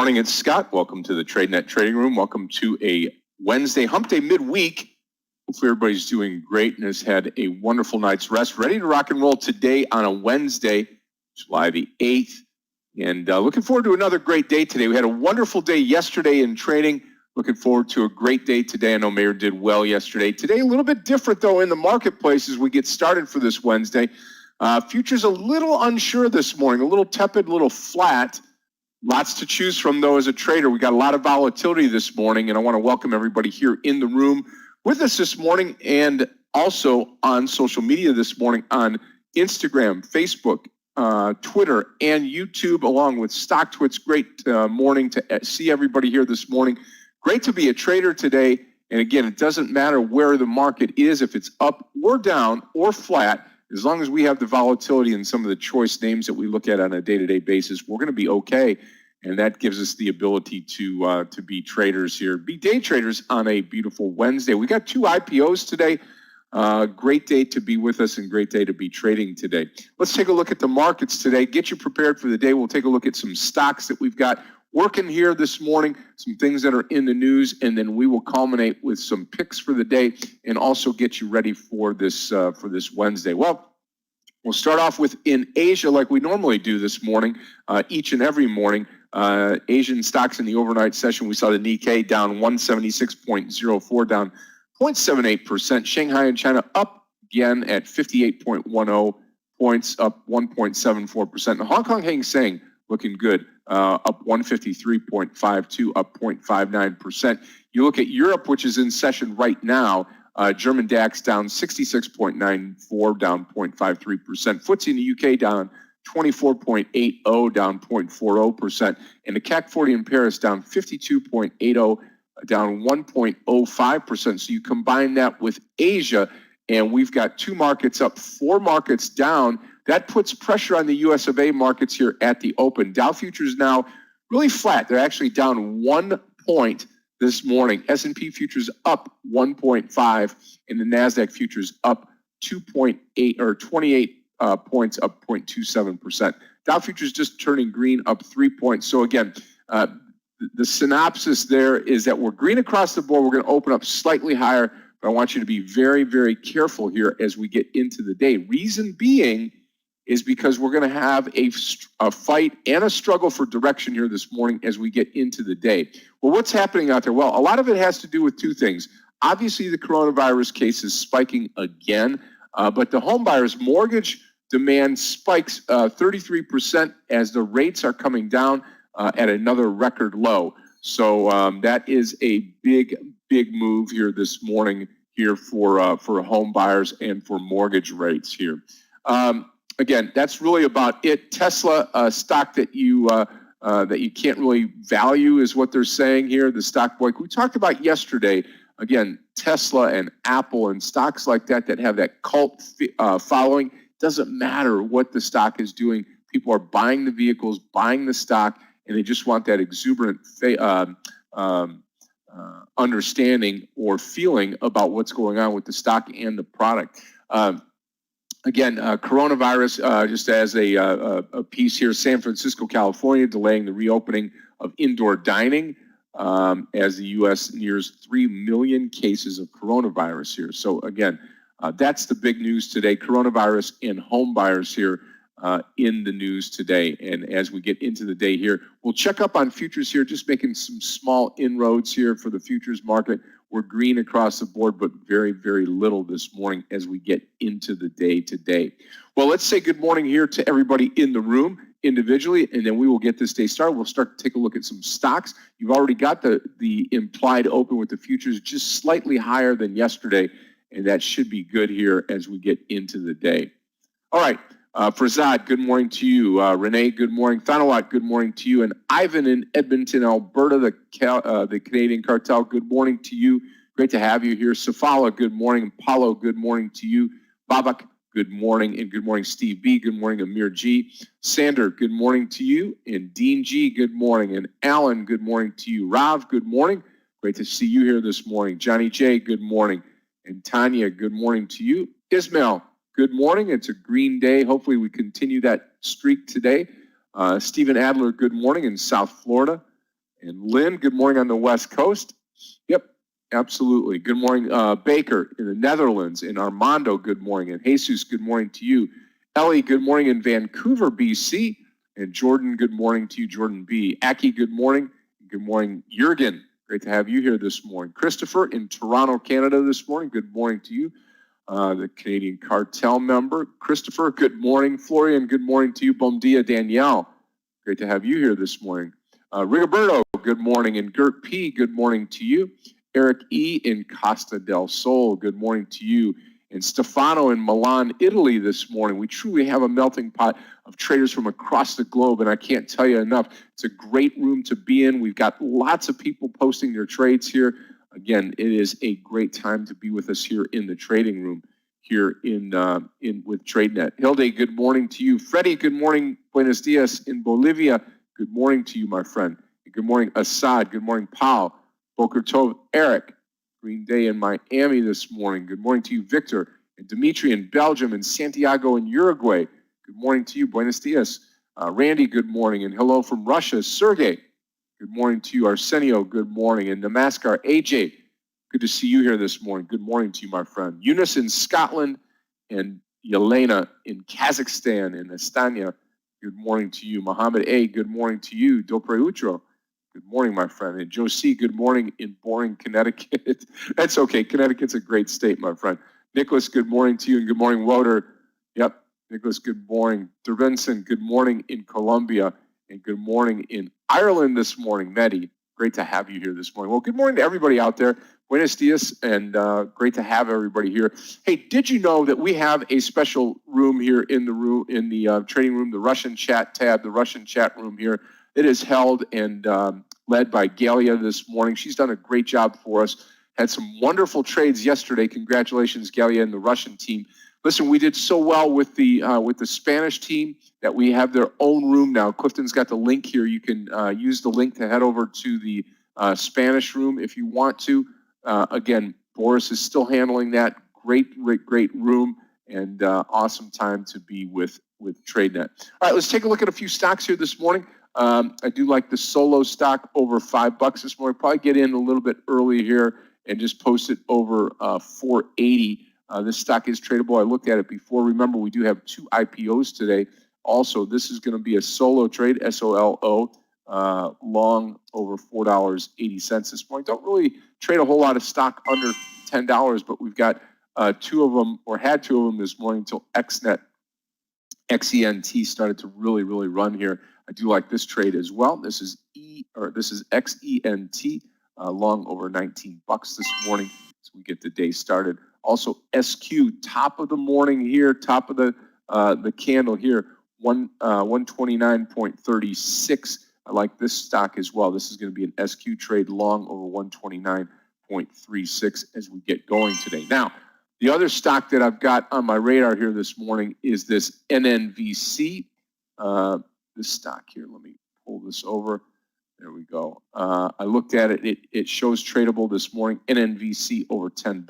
morning, it's Scott. Welcome to the Tradenet Trading Room. Welcome to a Wednesday hump day midweek. Hopefully everybody's doing great and has had a wonderful night's rest. Ready to rock and roll today on a Wednesday, July the 8th. And looking forward to another great day today. We had a wonderful day yesterday in trading. Looking forward to a great day today. I know Mayor did well yesterday. Today, a little bit different, though, in the marketplace as we get started for this Wednesday. Futures a little unsure this morning, a little tepid, a little flat. Lots to choose from, though, as a trader. We got a lot of volatility this morning, and I want to welcome everybody here in the room with us this morning and also on social media this morning on Instagram, Facebook, Twitter, and YouTube, along with StockTwits. Great morning to see everybody here this morning. Great to be a trader today. And again, it doesn't matter where the market is, if it's up or down or flat, as long as we have the volatility in some of the choice names that we look at on a day-to-day basis, we're going to be okay. And that gives us the ability to be traders here, be day traders on a beautiful Wednesday. We got 2 IPOs today. Great day to be with us and great day to be trading today. Let's take a look at the markets today. Get you prepared for the day. We'll take a look at some stocks that we've got working here this morning, some things that are in the news, and then we will culminate with some picks for the day and also get you ready for this Wednesday. Well, we'll start off with in Asia like we normally do this morning, each and every morning. Asian stocks in the overnight session, we saw the Nikkei down 176.04, down 0.78%. Shanghai and China up again at 58.10 points, up 1.74%. And Hong Kong Hang Seng looking good, up 153.52, up 0.59%. You look at Europe, which is in session right now. German DAX down 66.94, down 0.53%. FTSE in the UK down 24.80, down 0.40%. And the CAC 40 in Paris down 52.80, down 1.05%. So you combine that with Asia, and we've got 2 markets up, 4 markets down. That puts pressure on the US of A markets here at the open. Dow futures now really flat. They're actually down 1 point this morning. S&P futures up 1.5, and the NASDAQ futures up 2.8 or 28 points, up 0.27%. Dow futures just turning green, up 3 points. So again, the synopsis there is that we're green across the board. We're going to open up slightly higher, but I want you to be very, very careful here as we get into the day. Reason being is because we're going to have a fight and a struggle for direction here this morning as we get into the day. Well, what's happening out there? Well, a lot of it has to do with 2 things. Obviously, the coronavirus case is spiking again, but the home buyers' mortgage demand spikes 33% as the rates are coming down at another record low. So that is a big, big move here this morning here for home buyers and for mortgage rates here. Again, that's really about it. Tesla, a stock that you can't really value is what they're saying here. The stock boy we talked about yesterday. Again, Tesla and Apple and stocks like that have that cult following. Doesn't matter what the stock is doing. People are buying the vehicles, buying the stock, and they just want that exuberant understanding or feeling about what's going on with the stock and the product. Again, coronavirus, just as a piece here, San Francisco, California, delaying the reopening of indoor dining as the U.S. nears 3 million cases of coronavirus here. So again, that's the big news today, coronavirus and home buyers here in the news today. And as we get into the day here, we'll check up on futures here, just making some small inroads here for the futures market. We're green across the board, but very, very little this morning as we get into the day today. Well, let's say good morning here to everybody in the room individually, and then we will get this day started. We'll start to take a look at some stocks. You've already got the implied open with the futures just slightly higher than yesterday, and that should be good here as we get into the day. All right. Farzad, good morning to you. Renee, good morning. Thanawat, good morning to you. And Ivan in Edmonton, Alberta, the Canadian cartel, good morning to you. Great to have you here. Safala, good morning. Paulo, good morning to you. Babak, good morning. And good morning, Steve B. Good morning, Amir G. Sander, good morning to you. And Dean G, good morning. And Alan, good morning to you. Rav, good morning. Great to see you here this morning. Johnny J, good morning. And Tanya, good morning to you. Ismail, good morning. It's a green day. Hopefully we continue that streak today. Stephen Adler, good morning in South Florida. And Lynn, good morning on the West Coast. Yep, absolutely. Good morning, Baker in the Netherlands. And Armando, good morning. And Jesus, good morning to you. Ellie, good morning in Vancouver, BC. And Jordan, good morning to you, Jordan B. Aki, good morning. Good morning, Jurgen. Great to have you here this morning. Christopher in Toronto, Canada this morning. Good morning to you. The Canadian Cartel member. Christopher, good morning. Florian, good morning to you. Bom dia, Danielle. Great to have you here this morning. Rigoberto, good morning. And Gert P., good morning to you. Eric E. in Costa del Sol, good morning to you. And Stefano in Milan, Italy this morning. We truly have a melting pot of traders from across the globe, and I can't tell you enough. It's a great room to be in. We've got lots of people posting their trades here. Again, it is a great time to be with us here in the trading room here with Tradenet. Hilde, good morning to you. Freddie, good morning. Buenos dias in Bolivia. Good morning to you, my friend. Good morning, Assad. Good morning, Paul. Boker Tov, Eric. Green Day in Miami this morning. Good morning to you, Victor. And Dimitri in Belgium and Santiago in Uruguay. Good morning to you, Buenos dias. Randy, good morning. And hello from Russia, Sergey. Good morning to you, Arsenio. Good morning. And Namaskar, AJ. Good to see you here this morning. Good morning to you, my friend. Eunice in Scotland and Yelena in Kazakhstan and Astana. Good morning to you. Mohammed A., good morning to you. Dobre Utro. Good morning, my friend. And Joe C., good morning in boring Connecticut. That's okay. Connecticut's a great state, my friend. Nicholas, good morning to you. And good morning, Woder. Yep. Nicholas, good morning. Dervenson, good morning in Colombia. And good morning in Ireland this morning. Mehdi, great to have you here this morning. Well, good morning to everybody out there. Buenos dias, and great to have everybody here. Hey, did you know that we have a special room here in the trading room, the Russian chat tab, the Russian chat room here? It is held and led by Galia this morning. She's done a great job for us. Had some wonderful trades yesterday. Congratulations, Galia and the Russian team. Listen, we did so well with the Spanish team that we have their own room now. Clifton's got the link here. You can use the link to head over to the Spanish room if you want to. Again, Boris is still handling that. Great room and awesome time to be with Tradenet. All right, let's take a look at a few stocks here this morning. I do like the solo stock over $5 this morning. Probably get in a little bit early here and just post it over 480. This stock is tradable. I looked at it before. Remember, we do have 2 IPOs today. Also, this is going to be a solo trade, SOLO, long over $4.80 this morning. Don't really trade a whole lot of stock under $10, but we've got 2 of them, or had 2 of them this morning until XENT started to really run here. I do like this trade as well. This is XENT, long over $19 this morning as we get the day started. Also, SQ, top of the morning here, top of the candle here, 129.36. I like this stock as well. This is going to be an SQ trade long over 129.36 as we get going today. Now, the other stock that I've got on my radar here this morning is this NNVC. This stock here, let me pull this over. There we go. I looked at it. It shows tradable this morning. NNVC over $10.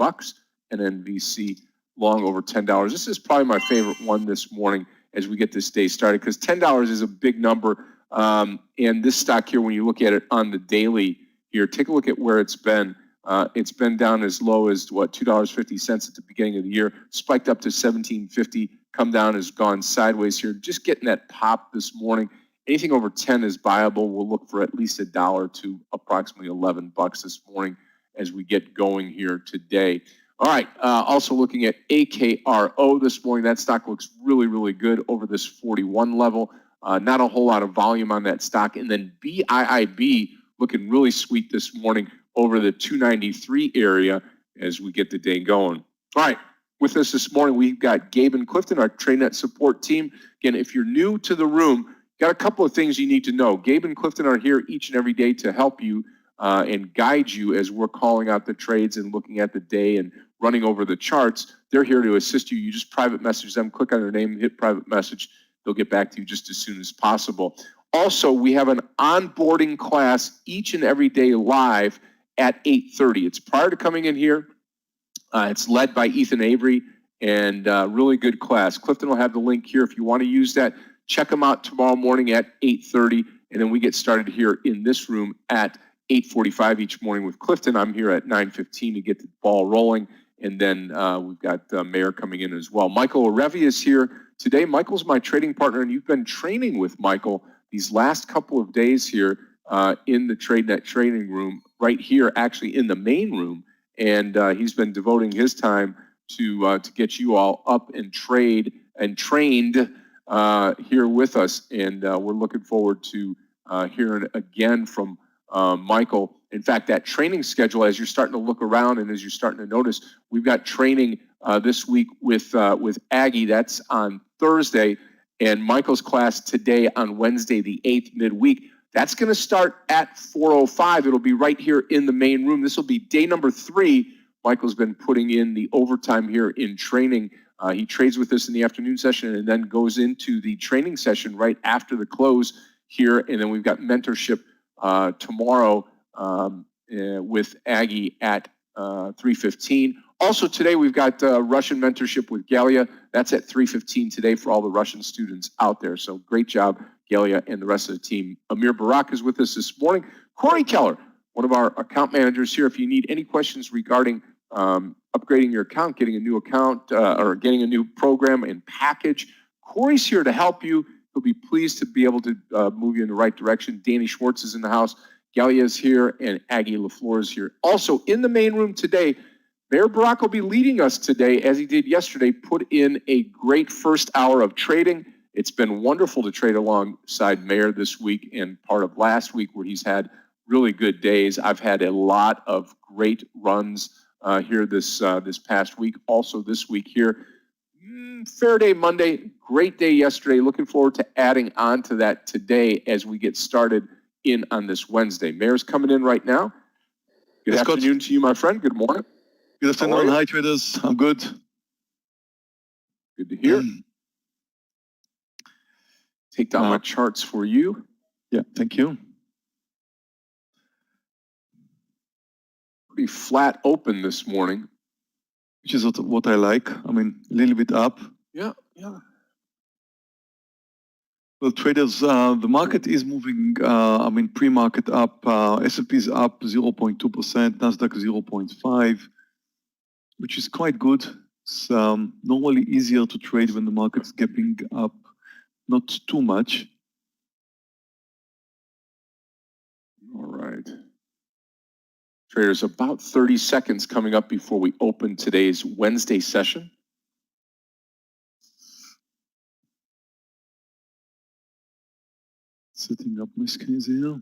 NNVC long over $10. This is probably my favorite one this morning as we get this day started because $10 is a big number. And this stock here, when you look at it on the daily here, take a look at where it's been. It's been down as low as $2.50 at the beginning of the year, spiked up to $17.50, come down, has gone sideways here. Just getting that pop this morning. Anything over 10 is buyable. We'll look for at least $1 to approximately $11 this morning as we get going here today. All right, also looking at AKRO this morning. That stock looks really good over this 41 level. Not a whole lot of volume on that stock. And then BIIB looking really sweet this morning over the 293 area as we get the day going. All right, with us this morning, we've got Gabe and Clifton, our Tradenet support team. Again, if you're new to the room, got a couple of things you need to know. Gabe and Clifton are here each and every day to help you and guide you as we're calling out the trades and looking at the day and running over the charts. They're here to assist you. You just private message them, click on their name, hit private message. They'll get back to you just as soon as possible. Also, we have an onboarding class each and every day live at 8:30. It's prior to coming in here. It's led by Ethan Avery, and really good class. Clifton will have the link here if you want to use that. Check them out tomorrow morning at 8:30 And then we get started here in this room at 8:45 each morning with Clifton. I'm here at 9:15 to get the ball rolling. And then we've got Mayor coming in as well. Michael Orevi is here today. Michael's my trading partner, and you've been training with Michael these last couple of days here in the Tradenet trading room, right here, actually in the main room. And he's been devoting his time to get you all up and trained here with us. And we're looking forward to hearing again from Michael. In fact, that training schedule, as you're starting to look around and as you're starting to notice, we've got training this week with Aggie. That's on Thursday, and Michael's class today on Wednesday, the 8th, midweek. That's going to start at 4:05. It'll be right here in the main room. This will be day number 3. Michael's been putting in the overtime here in training. He trades with us in the afternoon session and then goes into the training session right after the close here. And then we've got mentorship tomorrow with Aggie at 3:15. Also today we've got Russian mentorship with Galia. That's at 3:15 today for all the Russian students out there. So great job, Galia and the rest of the team. Amir Barak is with us this morning. Corey Keller, one of our account managers here. If you need any questions regarding upgrading your account, getting a new account, or getting a new program and package, Corey's here to help you. He'll be pleased to be able to move you in the right direction. Danny Schwartz is in the house. Galia is here, and Aggie LaFleur is here. Also, in the main room today, Mayor Barak will be leading us today, as he did yesterday, put in a great first hour of trading. It's been wonderful to trade alongside Mayor this week and part of last week where he's had really good days. I've had a lot of great runs here this past week. Also this week here, fair day Monday, great day yesterday. Looking forward to adding on to that today as we get started in on this Wednesday. Mayor's coming in right now. Good afternoon to you, my friend. Good morning. Good afternoon. Hi, traders. I'm good. Good to hear. Take down my charts for you. Yeah, thank you. Pretty flat open this morning. Which is what I like. I mean, a little bit up. Yeah. Well, traders, the market is moving, pre-market up. S&P is up 0.2%, NASDAQ 0.5%, which is quite good. It's normally easier to trade when the market's gapping up, not too much. All right. Traders, about 30 seconds coming up before we open today's Wednesday session. Setting up my screens here.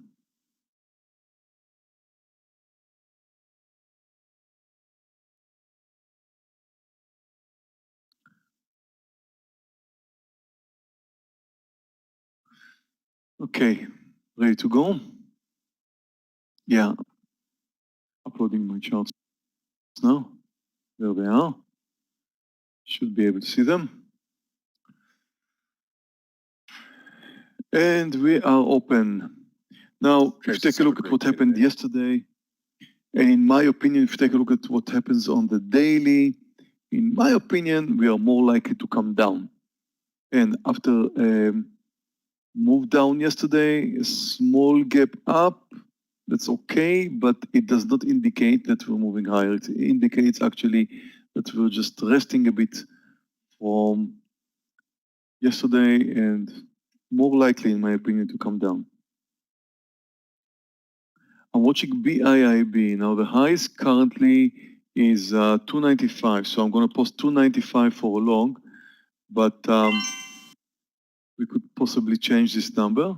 Okay, ready to go? Yeah, uploading my charts now. There they are. Should be able to see them. And we are open. Now, if you take a look at what happened yesterday, and in my opinion, if you take a look at what happens on the daily, in my opinion, we are more likely to come down. And after a move down yesterday, a small gap up, that's okay, but it does not indicate that we're moving higher. It indicates actually that we're just resting a bit from yesterday and more likely, in my opinion, to come down. I'm watching BIIB. Now the highest currently is 295. So I'm going to post 295 for a long, but we could possibly change this number.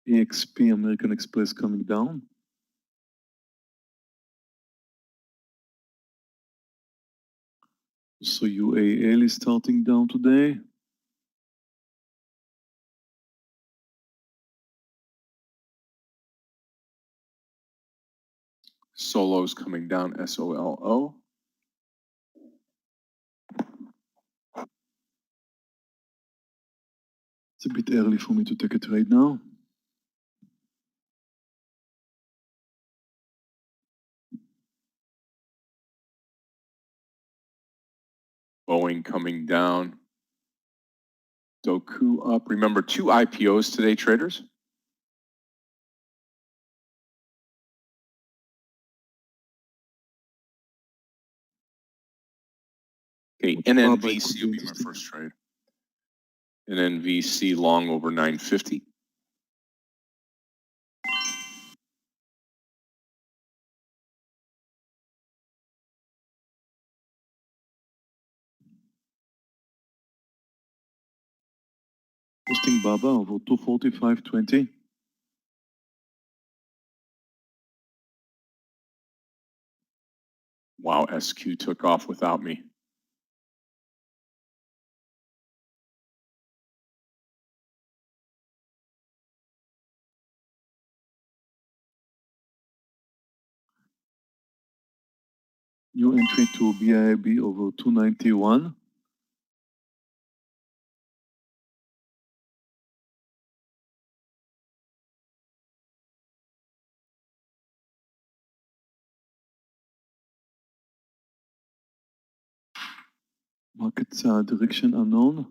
EXP, American Express, coming down. So UAL is starting down today. Solo's coming down, SOLO. It's a bit early for me to take a trade now. Boeing coming down. Doku up. Remember, 2 IPOs today, traders. Okay, NNVC will be my first trade. NNVC long over 950. Posting Baba over 245.20. Wow, SQ took off without me. New entry to BIB over 291. Market direction unknown.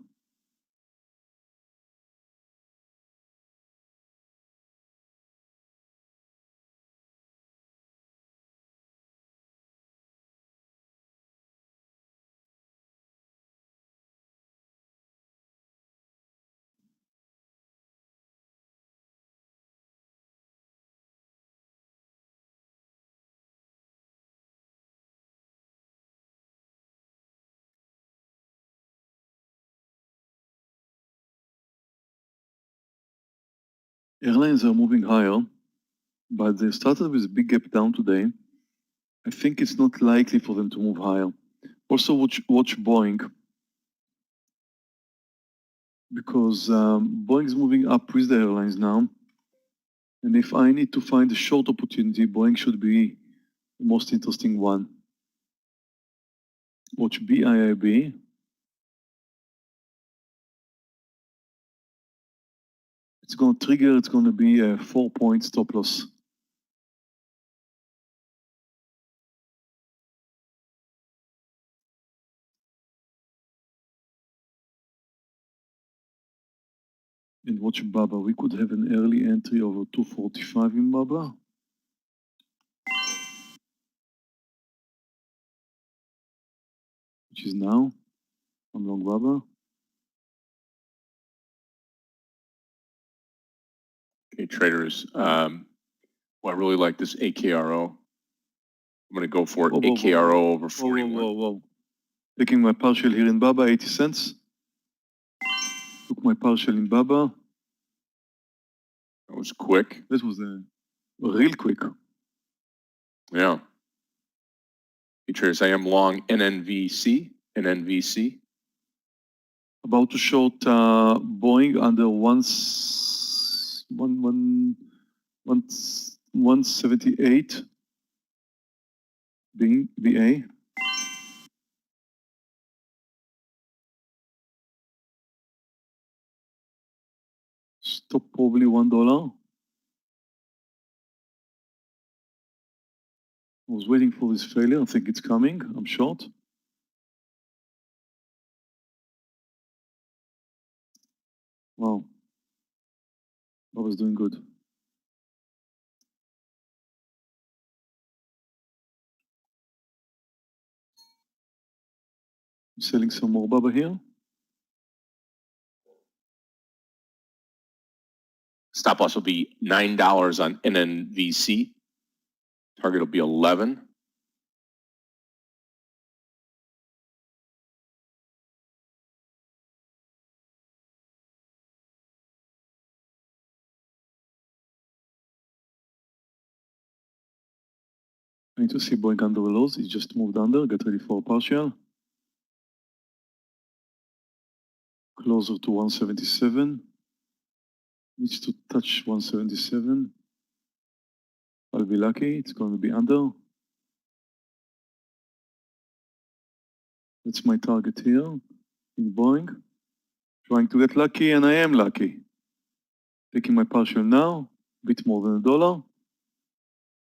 Airlines are moving higher, but they started with a big gap down today. I think it's not likely for them to move higher. Also, watch Boeing, because Boeing is moving up with the airlines now. And if I need to find a short opportunity, Boeing should be the most interesting one. Watch BIIB. It's going to trigger, it's going to be a 4-point stop loss. And watch Baba. We could have an early entry over 245 in Baba. Which is now. I'm long Baba. Okay, traders. Well, I really like this AKRO. I'm going to go for it. Whoa, whoa, AKRO whoa. over 41. Whoa. Taking my partial here in Baba, 80 cents. Took my partial in Baba. That was quick. This was real quick. Yeah. Hey, traders, I am long NNVC. About to short Boeing under 178 being BA. Stop probably $1. I was waiting for this failure. I think it's coming. I'm short. Wow. I was doing good. I'm selling some more Baba here. Stop loss will be $9 on NNVC. Target will be 11. I need to see Boeing under the lows. It just moved under. Get ready for a partial. Closer to 177. Needs to touch 177. I'll be lucky. It's going to be under. That's my target here in Boeing. Trying to get lucky, and I am lucky. Taking my partial now. A bit more than $1.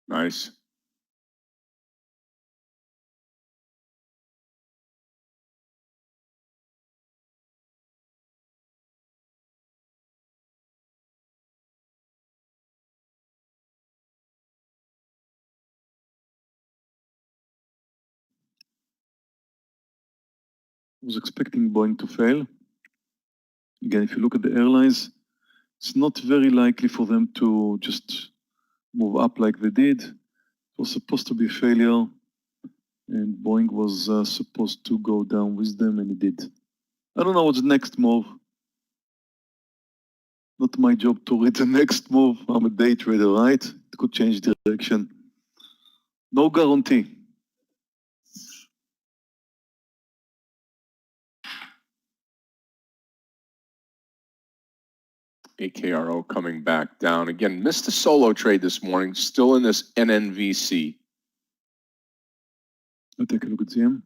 Nice. was expecting Boeing to fail. Again, if you look at the airlines, it's not very likely for them to just move up like they did. It was supposed to be a failure, and Boeing was supposed to go down with them, and it did. I don't know what's the next move. Not my job to read the next move. I'm a day trader, right? It could change direction. No guarantee. AKRO coming back down. Again, missed a solo trade this morning, still in this NNVC. I'll take a look at them.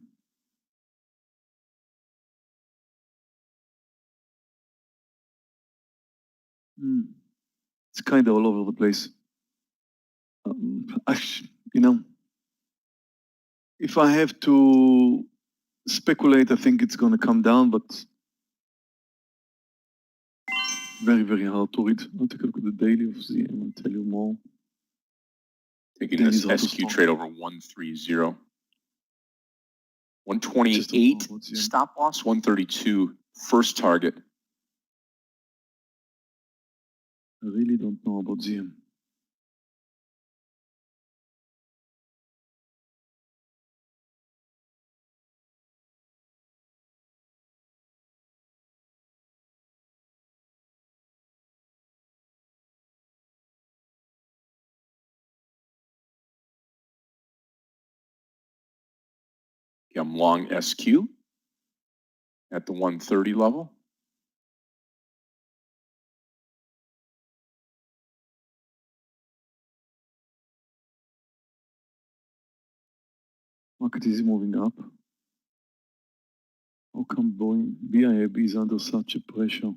It's kind of all over the place. You know, if I have to speculate, I think it's going to come down, but very, very hard to read. I'll take a look at the daily of ZM and tell you more. Taking this SQ trade over 130. 128 stop loss, 132 first target. I really don't know about ZM. I'm long SQ at the 130 level. Market is moving up. How come Boeing, BIAB is under such a pressure?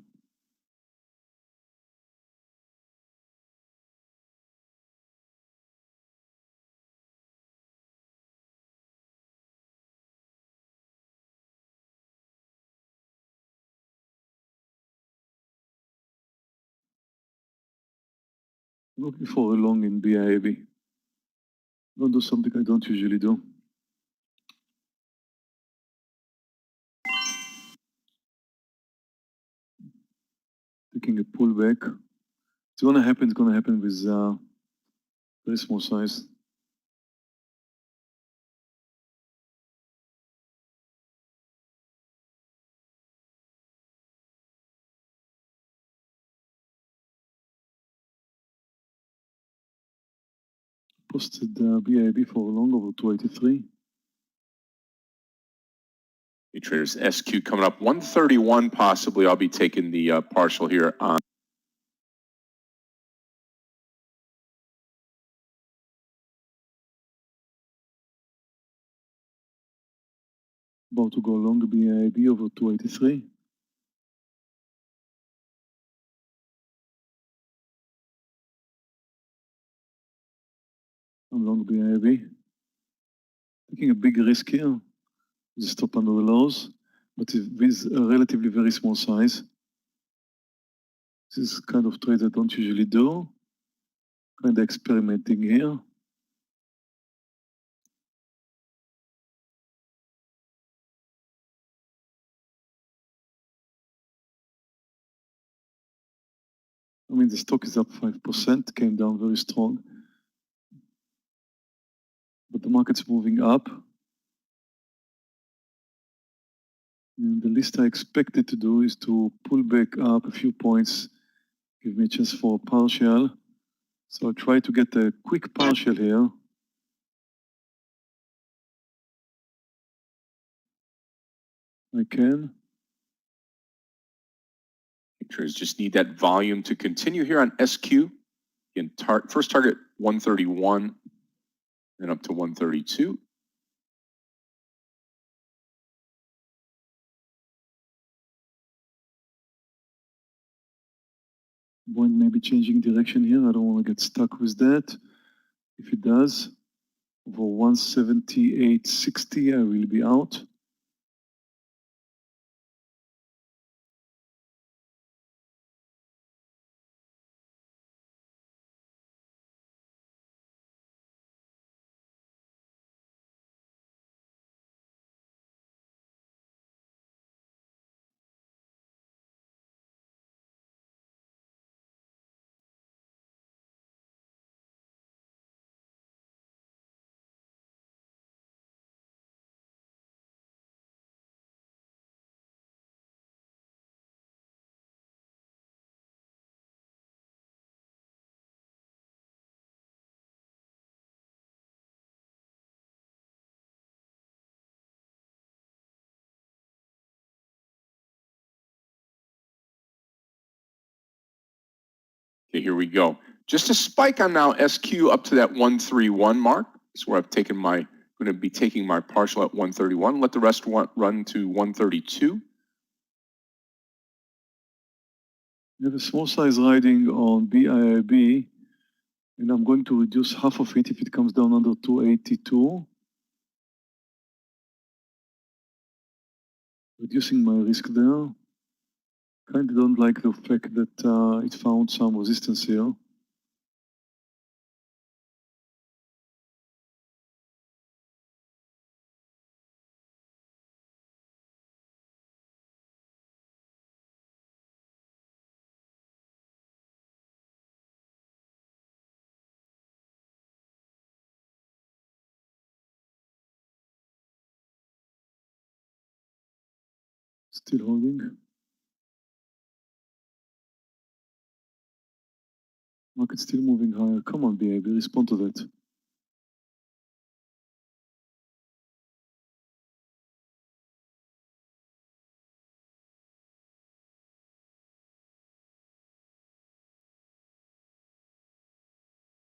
I'm looking for a long in BIAB. I'll do something I don't usually do. Taking a pullback. It's going to happen with very small size. Posted BIB for long over 283. Traders SQ coming up 131 possibly. I'll be taking the partial here on. About to go long BIB over 283. I'm long BIB. Taking a big risk here. The stop under the lows, but with a relatively very small size. This is kind of trade I don't usually do. Kind of experimenting here. I mean, the stock is up 5%, came down very strong. But the market's moving up. And the least I expected to do is to pull back up a few points, give me a chance for a partial. So I'll try to get a quick partial here. I can. Traders just need that volume to continue here on SQ. Again, first target 131 and up to 132. Boeing may be changing direction here. I don't want to get stuck with that. If it does, over 178.60, I will be out. Okay, here we go. Just a spike on now SQ up to that 131 mark. That's where I've taken going to be taking my partial at 131. Let the rest run to 132. We have a small size riding on BIIB, and I'm going to reduce half of it if it comes down under 282. Reducing my risk there. Kind of don't like the fact that it found some resistance here. Still holding. Market still moving higher. Come on, BIB, respond to that.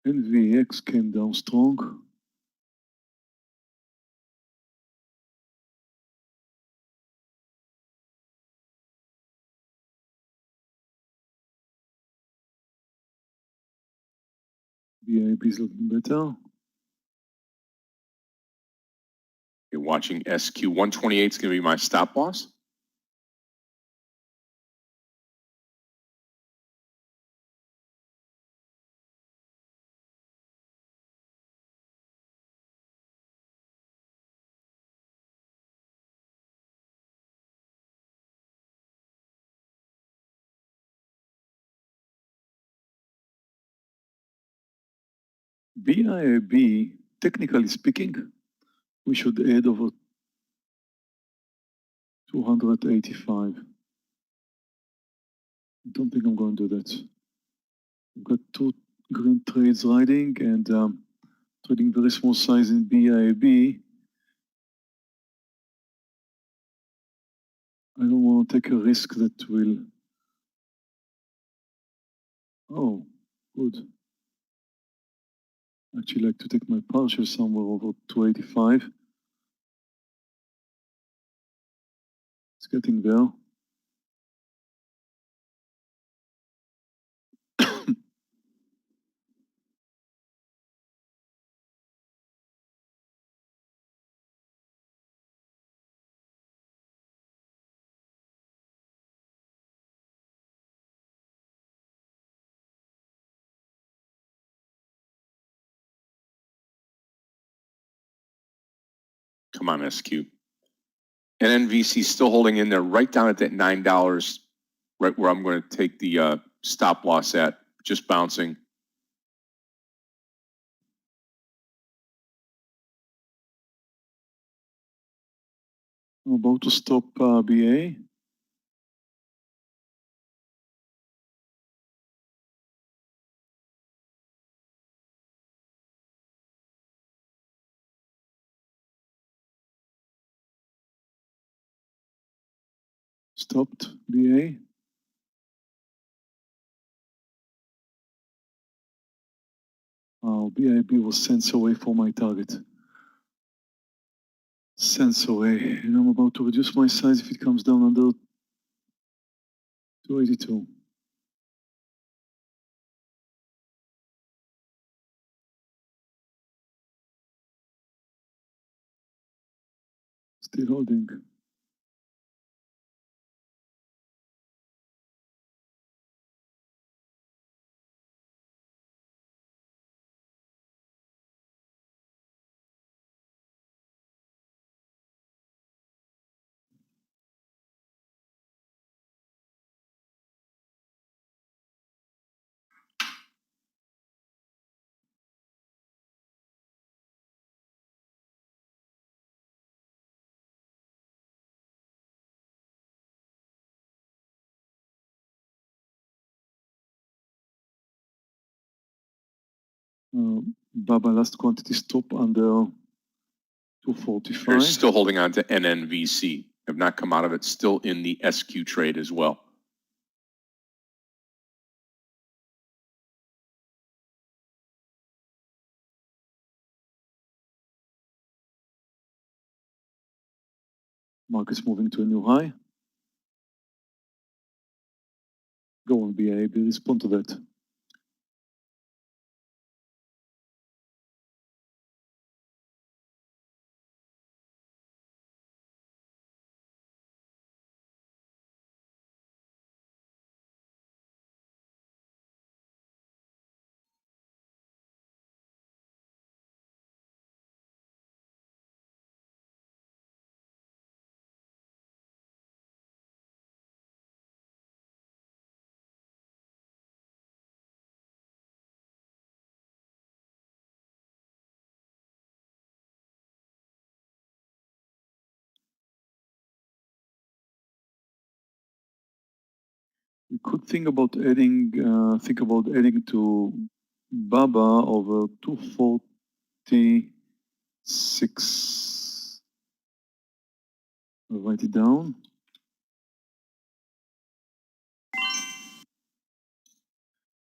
NVX came down strong. BIB is looking better. You're watching SQ 128 is going to be my stop loss. BIB, technically speaking, we should add over 285. I don't think I'm going to do that. I've got two green trades riding and trading very small size in BIB. I don't want to take a risk that will... Oh, good. I'd actually like to take my partial somewhere over 285. It's getting there. Come on, SQ. And NVC still holding in there right down at that $9, right where I'm going to take the stop loss at, just bouncing. I'm about to stop BA. Stopped BA. BIB was cents away from my target. Cents away. And I'm about to reduce my size if it comes down under 282. Still holding. Baba last quantity stop under 245. They're still holding on to NNVC. Have not come out of it. Still in the SQ trade as well. Market's moving to a new high. Go on, BAB, respond to that. We could think about adding to Baba over 246. I'll write it down.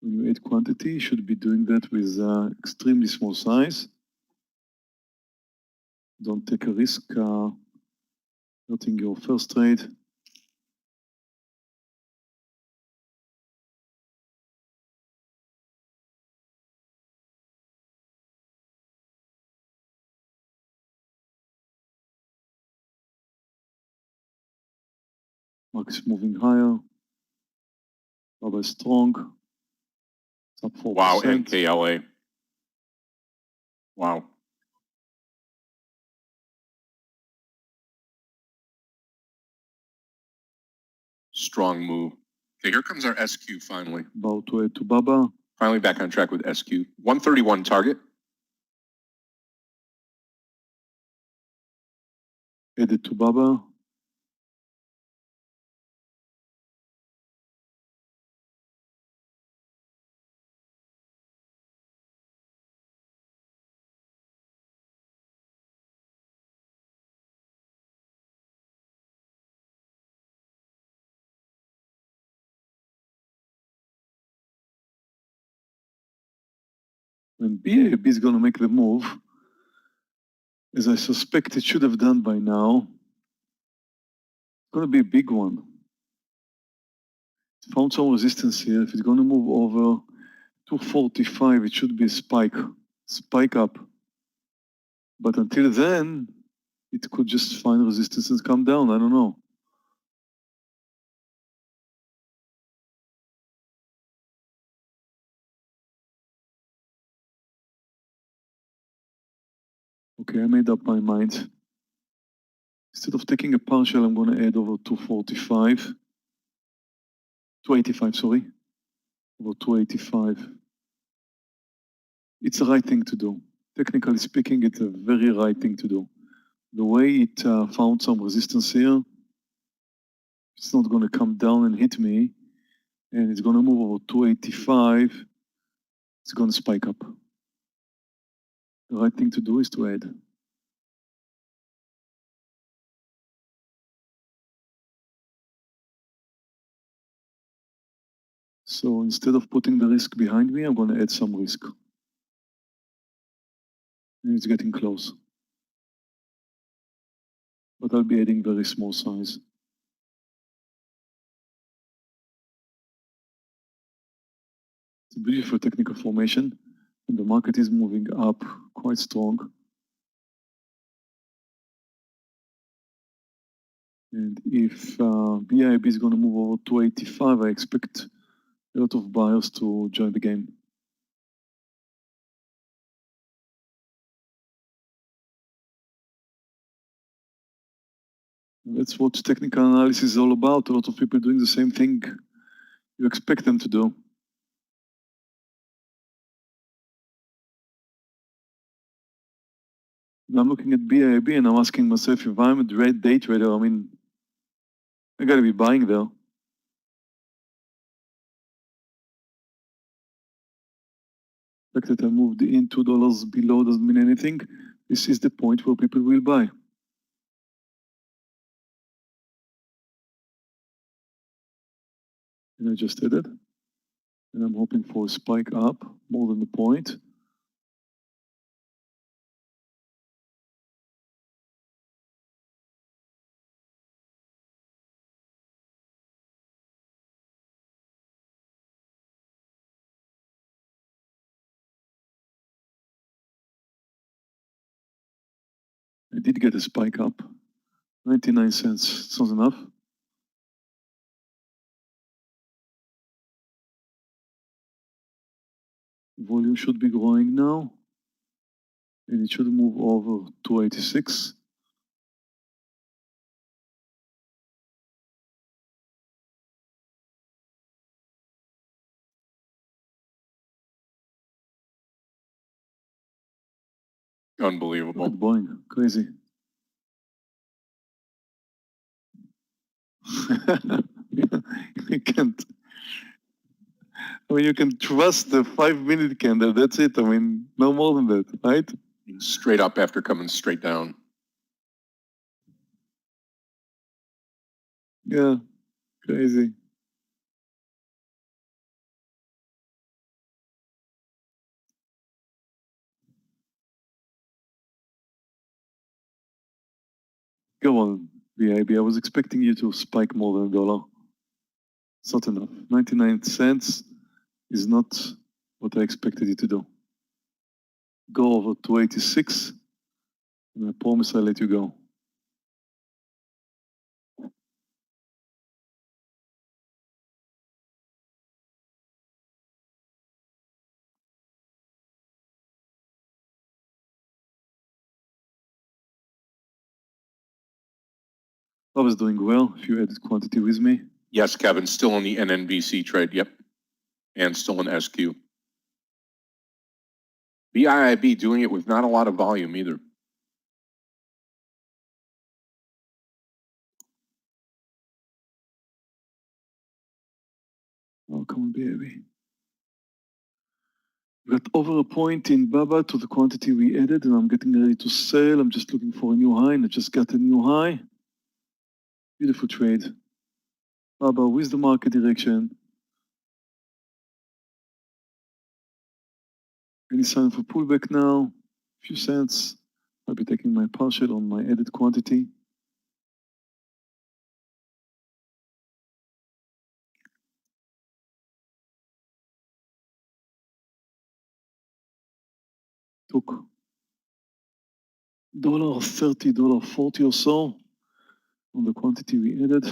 When you add quantity, you should be doing that with extremely small size. Don't take a risk hurting your first trade. Mark is moving higher. Baba is strong. It's up 4%. Wow, NKLA. Wow. Strong move. Okay, here comes our SQ finally. About to add to Baba. Finally back on track with SQ. 131 target. Added to Baba. When BAB is going to make the move, as I suspect it should have done by now, it's going to be a big one. It found some resistance here. If it's going to move over 245, it should be a spike up. But until then, it could just find resistance and come down. I don't know. Okay, I made up my mind. Instead of taking a partial, I'm going to add over 245. 285, sorry. Over 285. It's the right thing to do. Technically speaking, it's a very right thing to do. The way it found some resistance here, it's not going to come down and hit me, and it's going to move over 285. It's going to spike up. The right thing to do is to add. So instead of putting the risk behind me, I'm going to add some risk. And it's getting close. But I'll be adding very small size. It's a beautiful technical formation, and the market is moving up quite strong. And if BIB is going to move over 285, I expect a lot of buyers to join the game. That's what technical analysis is all about. A lot of people doing the same thing you expect them to do. And I'm looking at BIB and I'm asking myself, if I'm a day trader, I mean, I gotta be buying there. The fact that I moved in $2 below doesn't mean anything. This is the point where people will buy. And I just did it. And I'm hoping for a spike up more than the point. I did get a spike up. 99 cents. It's not enough. Volume should be growing now. And it should move over to 86. Unbelievable. Look at Boeing, crazy. You can't. I mean, you can trust the 5-minute candle. That's it. I mean, no more than that, right? Straight up after coming straight down. Yeah, crazy. Go on, BIB. I was expecting you to spike more than $1. It's not enough. 99 cents is not what I expected you to do. Go over to 86, and I promise I'll let you go. I was doing well if you added quantity with me. Yes, Kevin, still in the NNBC trade. Yep. And still in SQ. BIIB doing it with not a lot of volume either. Oh, come on, BIB. We got over a point in BABA to the quantity we added, and I'm getting ready to sell. I'm just looking for a new high, and I just got a new high. Beautiful trade. BABA with the market direction. Any sign for pullback now? A few cents. I'll be taking my partial on my added quantity. Took $30, $40 or so on the quantity we added.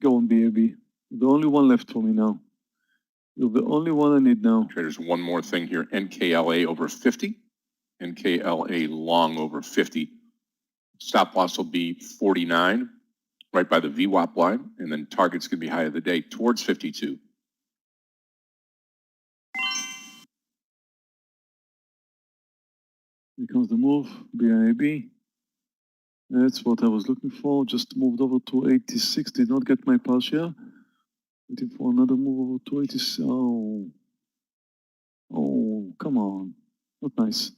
Go on, BAB. The only one left for me now. You're the only one I need now. Traders, one more thing here. NKLA over 50. NKLA long over 50. Stop loss will be 49, right by the VWAP line. And then target's going to be high of the day towards 52. Here comes the move, BIAB. That's what I was looking for. Just moved over to 86. Did not get my partial. Waiting for another move over to 86. Oh, come on. Not nice.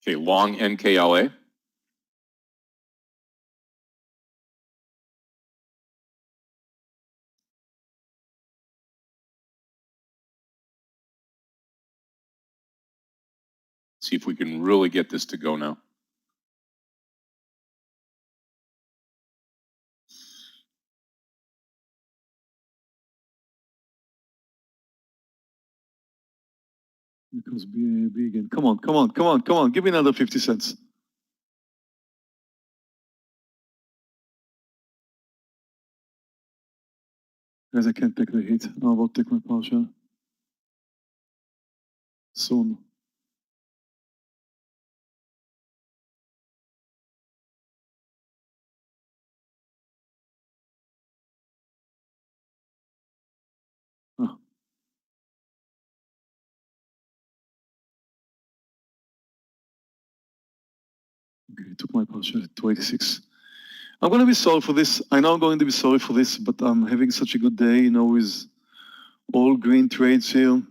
Okay, long NKLA. See if we can really get this to go now. Here comes BAB again. Come on, come on, come on, come on. Give me another 50 cents. Guys, I can't take the hit. I will take my partial. Soon. Oh. Okay, I took my partial at 286. I'm going to be sorry for this. I know I'm going to be sorry for this, but I'm having such a good day, with All green trades here.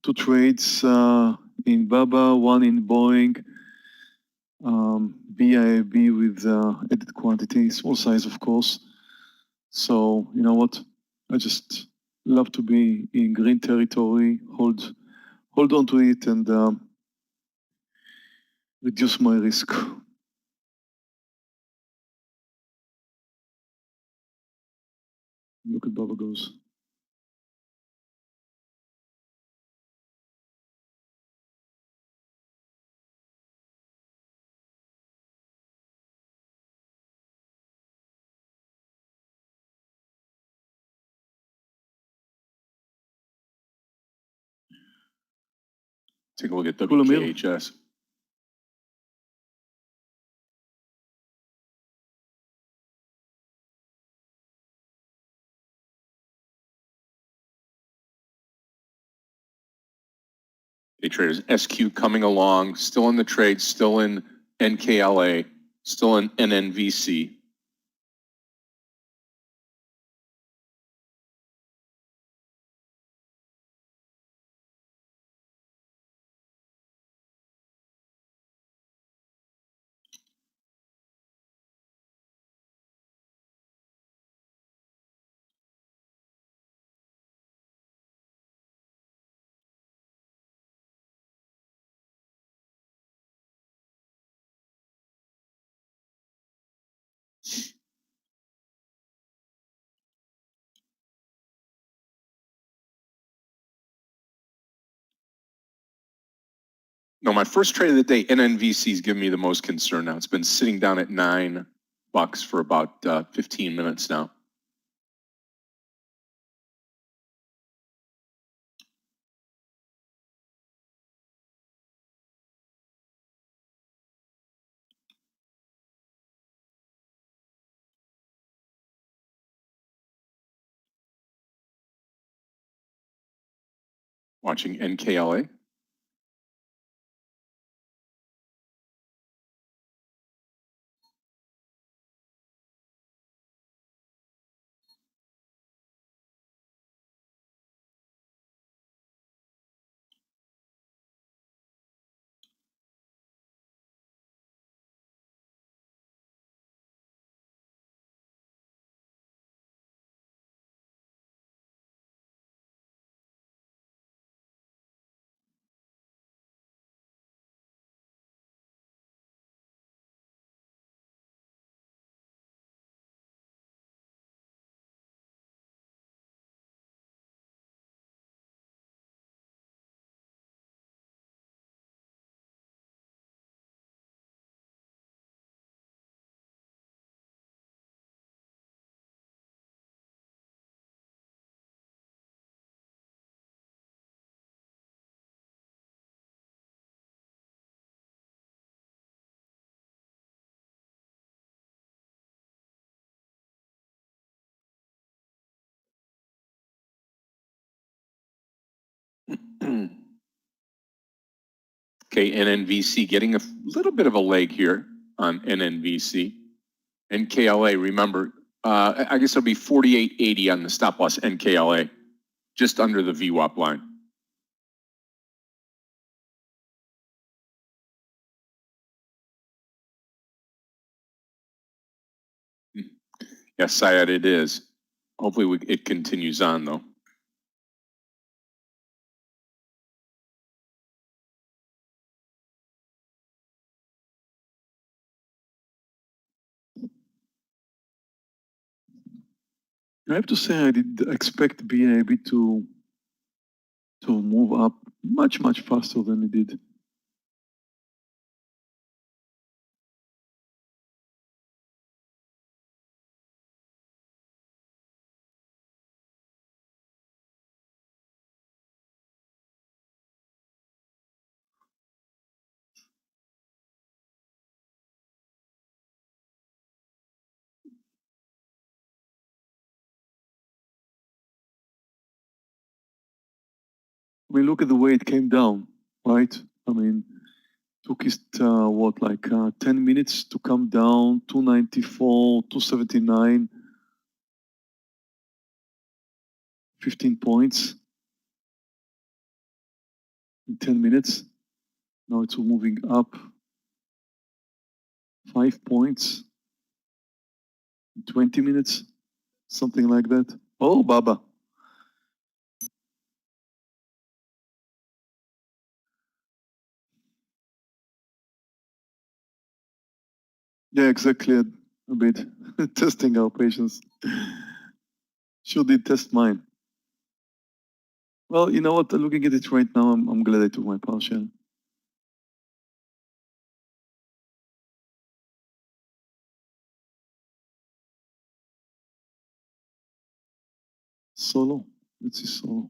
2 trades in Baba, 1 in Boeing. BIAB with added quantity, small size, of course. So, you know what? I just love to be in green territory, hold on to it and reduce my risk. Look at Baba goes. Take a look at Cool, Amir. WKHS. Day traders, SQ coming along, still in the trade, still in NKLA, still in NNVC. No, my first trade of the day, NNVC is giving me the most concern now. It's been sitting down at $9 for about 15 minutes now. Watching NKLA. Okay, NNVC getting a little bit of a leg here on NNVC. NKLA, remember, I guess it'll be 48.80 on the stop loss NKLA, just under the VWAP line. Yes, Syed, it is. Hopefully it continues on though. I have to say I did expect BIAB to move up much faster than it did. I mean, look at the way it came down, right? I mean, took it, what, like 10 minutes to come down, 294, 279. 15 points in 10 minutes. Now it's moving up 5 points in 20 minutes, something like that. Oh, Baba. Yeah, exactly. A bit testing our patience. Sure did test mine. Well, you know what? Looking at it right now, I'm glad I took my partial. Solo. Let's see solo.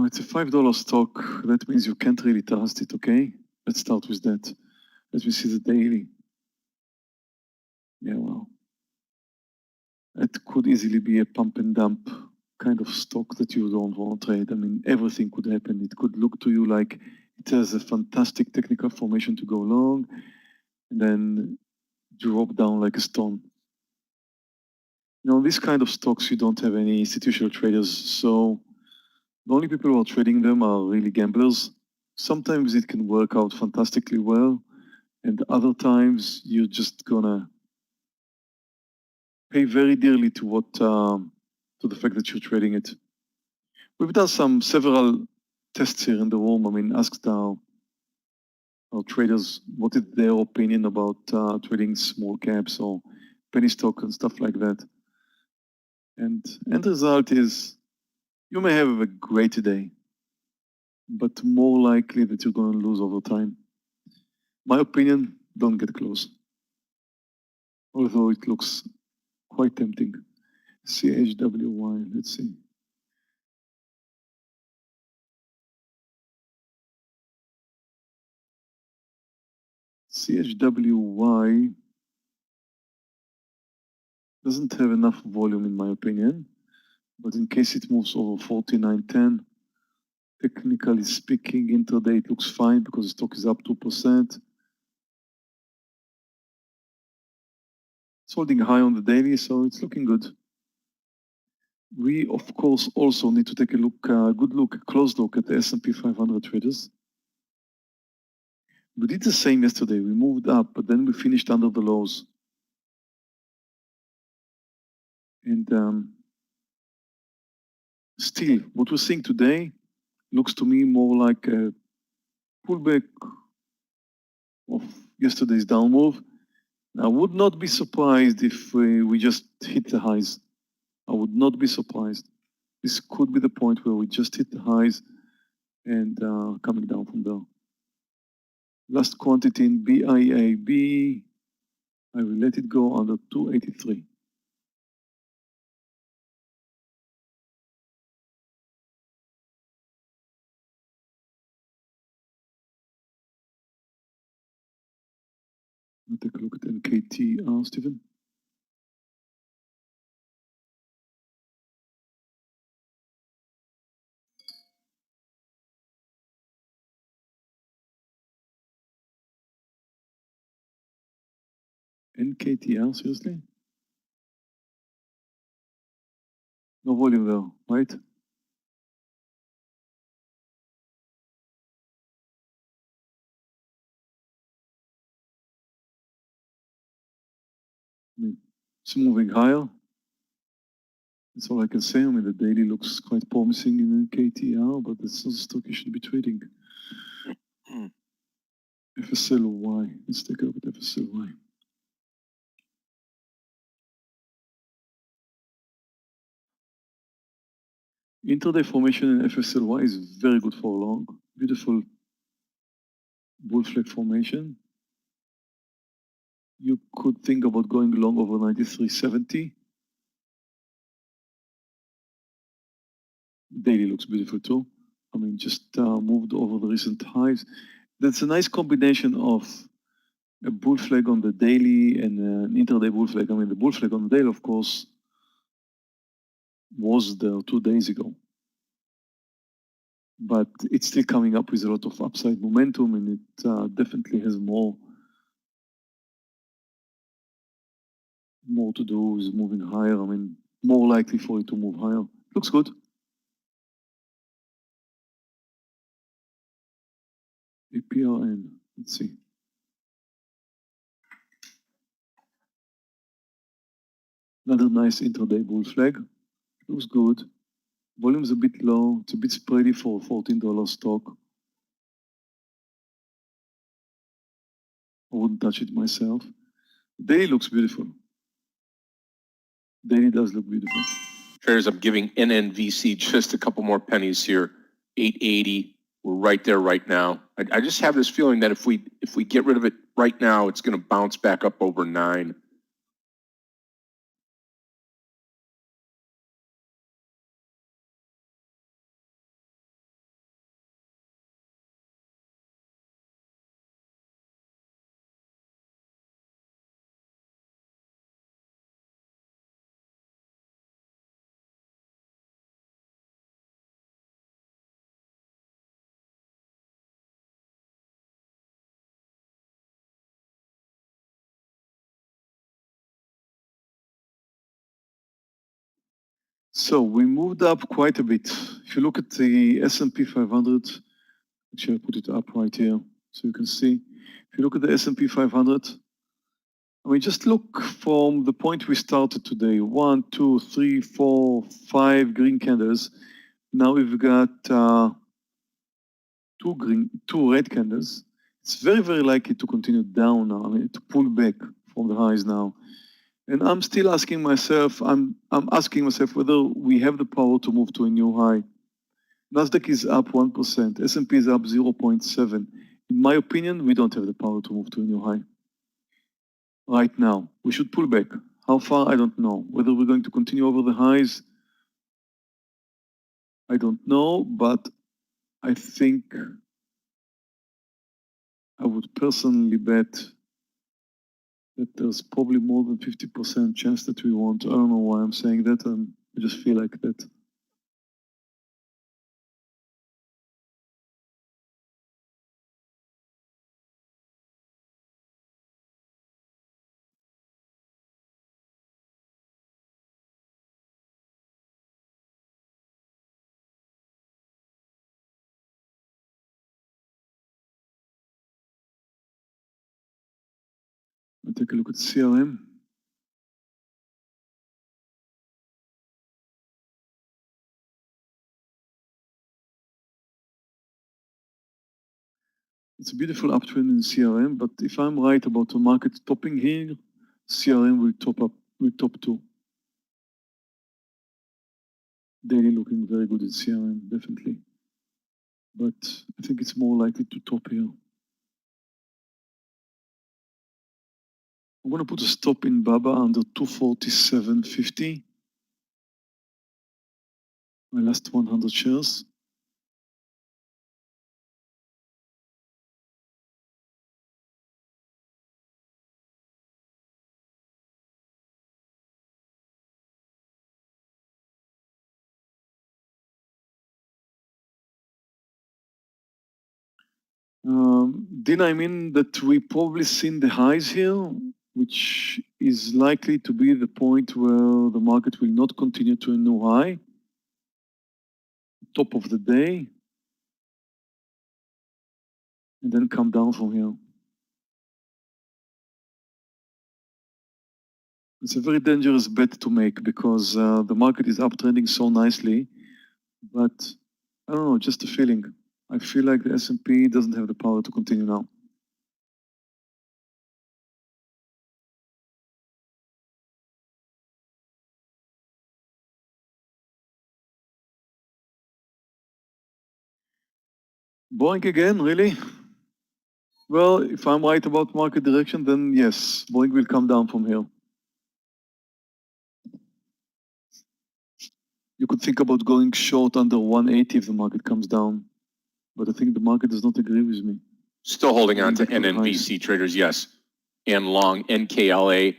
It's a $5 stock. That means you can't really trust it, okay? Let's start with that. Let me see the daily. Yeah, well. It could easily be a pump and dump kind of stock that you don't want to trade. I mean, everything could happen. It could look to you like it has a fantastic technical formation to go long, and then drop down like a stone. You know, these kind of stocks, you don't have any institutional traders, so the only people who are trading them are really gamblers. Sometimes it can work out fantastically well, and other times you're just gonna pay very dearly to what to the fact that you're trading it. We've done several tests here in the room. I mean, asked our traders what is their opinion about trading small caps or penny stock and stuff like that. And the result is you may have a great day, but more likely that you're going to lose over time. My opinion, don't get close. Although it looks quite tempting. CHWY, let's see. CHWY doesn't have enough volume in my opinion, but in case it moves over 49.10, technically speaking, intraday it looks fine because the stock is up 2%. It's holding high on the daily, so it's looking good. We, of course, also need to take a look, a close look at the S&P 500 traders. We did the same yesterday. We moved up, but then we finished under the lows. And still, what we're seeing today looks to me more like a pullback of yesterday's down move. I would not be surprised if we just hit the highs. I would not be surprised. This could be the point where we just hit the highs and coming down from there. Last quantity in BIAB, I will let it go under 283. We'll take a look at NKTR, Stephen. NKTR, seriously? No volume there, right? I mean, it's moving higher. That's all I can say. I mean, the daily looks quite promising in NKTR, but it's not a stock you should be trading. FSLY, let's take a look at FSLY. Intraday formation in FSLY is very good for long. Beautiful bull flag formation. You could think about going long over 93.70. Daily looks beautiful too. I mean, just moved over the recent highs. That's a nice combination of a bull flag on the daily and an intraday bull flag. I mean, the bull flag on the daily, of course, was there 2 days ago. But it's still coming up with a lot of upside momentum, and it definitely has more more to do with moving higher. I mean, more likely for it to move higher. Looks good. APRN, let's see. Another nice intraday bull flag. Looks good. Volume's a bit low. It's a bit spready for a $14 stock. I wouldn't touch it myself. Daily looks beautiful. Daily does look beautiful. Traders, I'm giving NNVC just a couple more pennies here. 880. We're right there right now. I just have this feeling that if we get rid of it right now, it's going to bounce back up over 9. So we moved up quite a bit. If you look at the S&P 500, actually I put it up right here so you can see. If you look at the S&P 500, I mean, just look from the point we started today. 1, 2, 3, 4, 5 green candles. Now we've got two red candles. It's very, very likely to continue down now. I mean, to pull back from the highs now. And I'm still asking myself, I'm asking myself whether we have the power to move to a new high. Nasdaq is up 1%, S&P is up 0.7. In my opinion, we don't have the power to move to a new high. Right now, we should pull back. How far, I don't know. Whether we're going to continue over the highs, I don't know, but I think I would personally bet that there's probably more than 50% chance that we won't. I don't know why I'm saying that. I just feel like that. I'll take a look at CRM. It's a beautiful uptrend in CRM, but if I'm right about the market topping here, CRM will top too. Daily looking very good in CRM, definitely. But I think it's more likely to top here. I'm going to put a stop in BABA under 247.50. My last 100 shares. Did I mean that we probably seen the highs here, which is likely to be the point where the market will not continue to a new high, top of the day, and then come down from here. It's a very dangerous bet to make because the market is uptrending so nicely, but I don't know, just a feeling. I feel like the S&P doesn't have the power to continue now. Boeing again, really? Well, if I'm right about market direction, then yes, Boeing will come down from here. You could think about going short under 180 if the market comes down, but I think the market does not agree with me. Still holding on to NNVC traders, yes. And long NKLA. I'm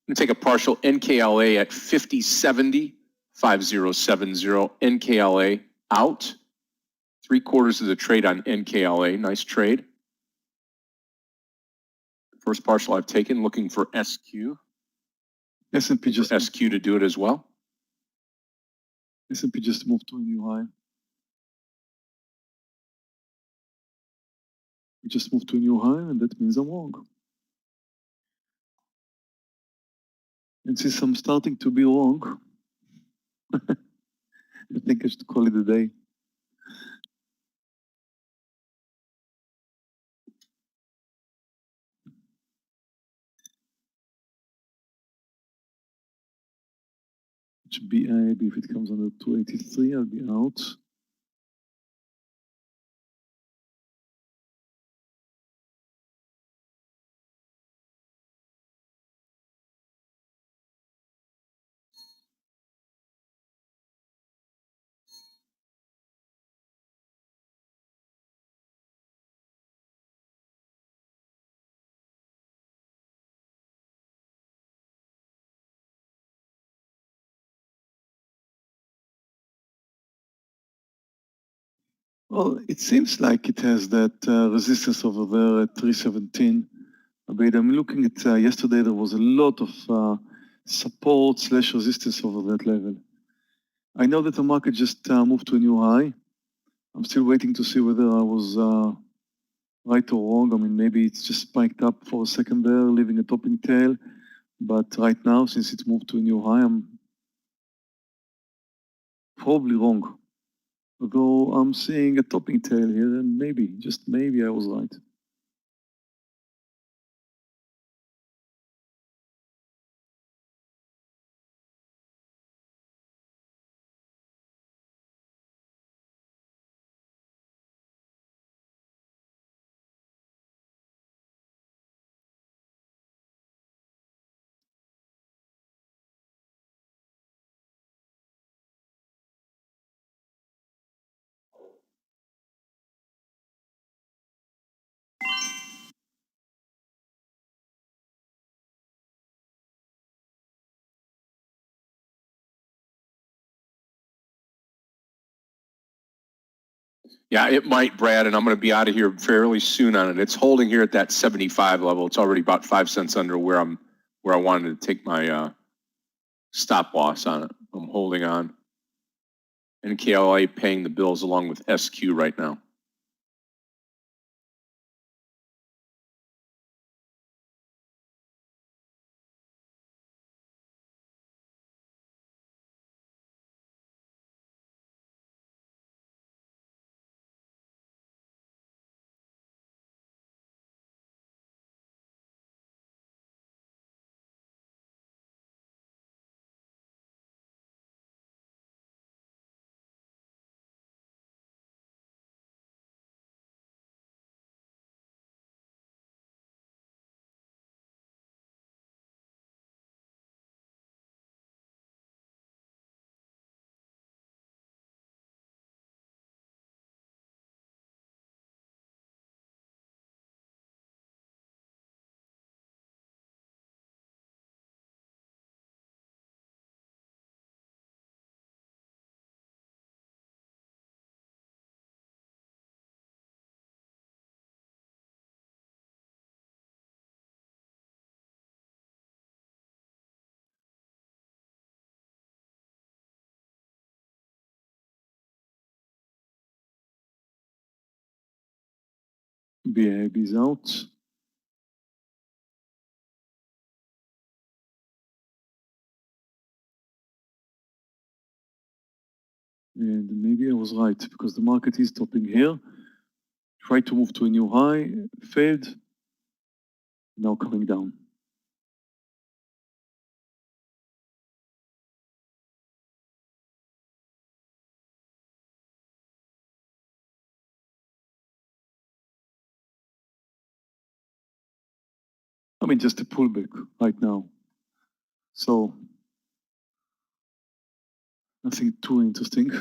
going to take a partial NKLA at 5070, 5070. NKLA out. 3/4 of the trade on NKLA. Nice trade. First partial I've taken, looking for SQ. S&P just for SQ to do it as well? S&P just moved to a new high. We just moved to a new high, and that means I'm wrong. And since I'm starting to be wrong, I think I should call it a day. It should be maybe if it comes under 283, I'll be out. Well, it seems like it has that resistance over there at 317. But I'm looking at yesterday, there was a lot of support / resistance over that level. I know that the market just moved to a new high. I'm still waiting to see whether I was right or wrong. I mean, maybe it's just spiked up for a second there, leaving a topping tail. But right now, since it moved to a new high, I'm probably wrong. Although I'm seeing a topping tail here, and maybe, just maybe I was right. Yeah, it might, Brad, and I'm going to be out of here fairly soon on it. It's holding here at that 75 level. It's already about 5 cents under where I wanted to take my stop loss on it. I'm holding on. NKLA paying the bills along with SQ right now. BAB is out. And maybe I was right because the market is topping here. Tried to move to a new high, failed, now coming down. I mean, just a pullback right now. So nothing too interesting.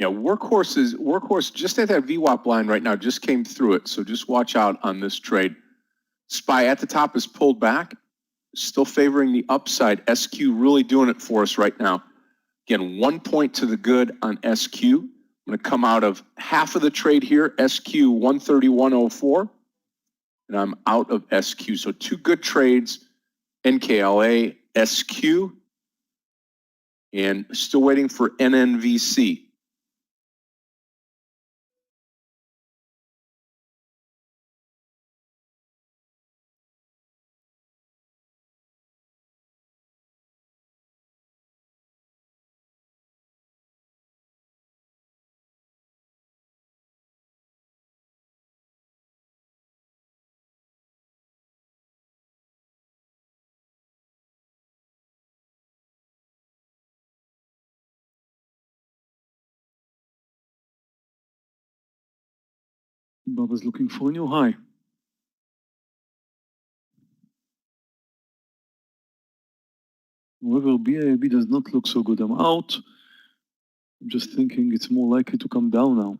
Yeah, Workhorse just at that VWAP line right now, just came through it. So just watch out on this trade. SPY at the top is pulled back, still favoring the upside. SQ really doing it for us right now. Again, 1 point to the good on SQ. I'm going to come out of half of the trade here, SQ 131.04, and I'm out of SQ. So two good trades, NKLA, SQ, and still waiting for NNVC. Baba's looking for a new high. However, BIAB does not look so good. I'm out. I'm just thinking it's more likely to come down now.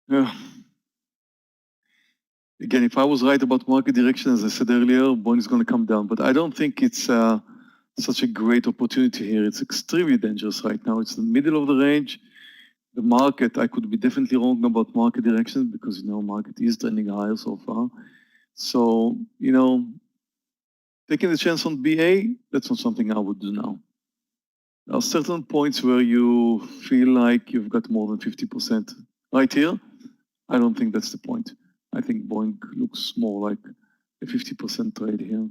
Yeah. Again, if I was right about market direction, as I said earlier, bond is going to come down. But I don't think it's such a great opportunity here. It's extremely dangerous right now. It's the middle of the range. The market, I could be definitely wrong about market direction because, market is trending higher so far. So, taking the chance on BA, that's not something I would do now. There are certain points where you feel like you've got more than 50%. Right here, I don't think that's the point. I think Boeing looks more like a 50% trade here.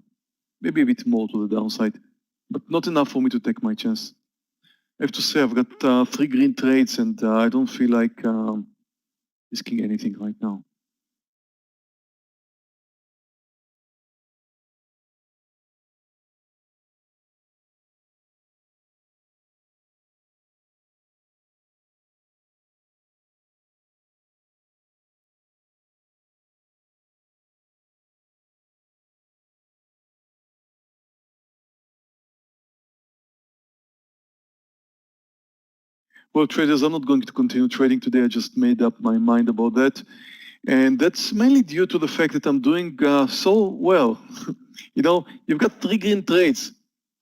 Maybe a bit more to the downside, but not enough for me to take my chance. I have to say I've got 3 green trades and I don't feel like risking anything right now. Well, traders are not going to continue trading today. I just made up my mind about that. And that's mainly due to the fact that I'm doing so well. You've got 3 green trades.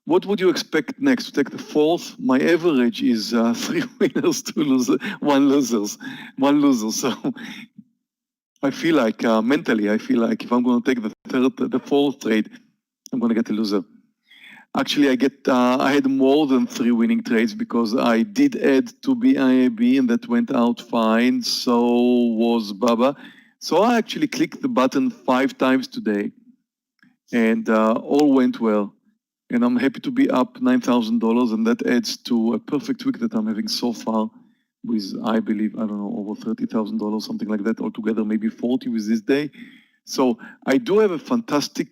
What would you expect next? To take the fourth? My average is 3 winners, 2 losers, 1 loser. So I feel like mentally, I feel like if I'm going to take the fourth trade, I'm going to get a loser. Actually, I had more than 3 winning trades because I did add to BIAB and that went out fine. So was Baba. So I actually clicked the button 5 times today and all went well. And I'm happy to be up $9,000 and that adds to a perfect week that I'm having so far with, I believe, I don't know, over $30,000, something like that altogether, maybe 40 with this day. So I do have a fantastic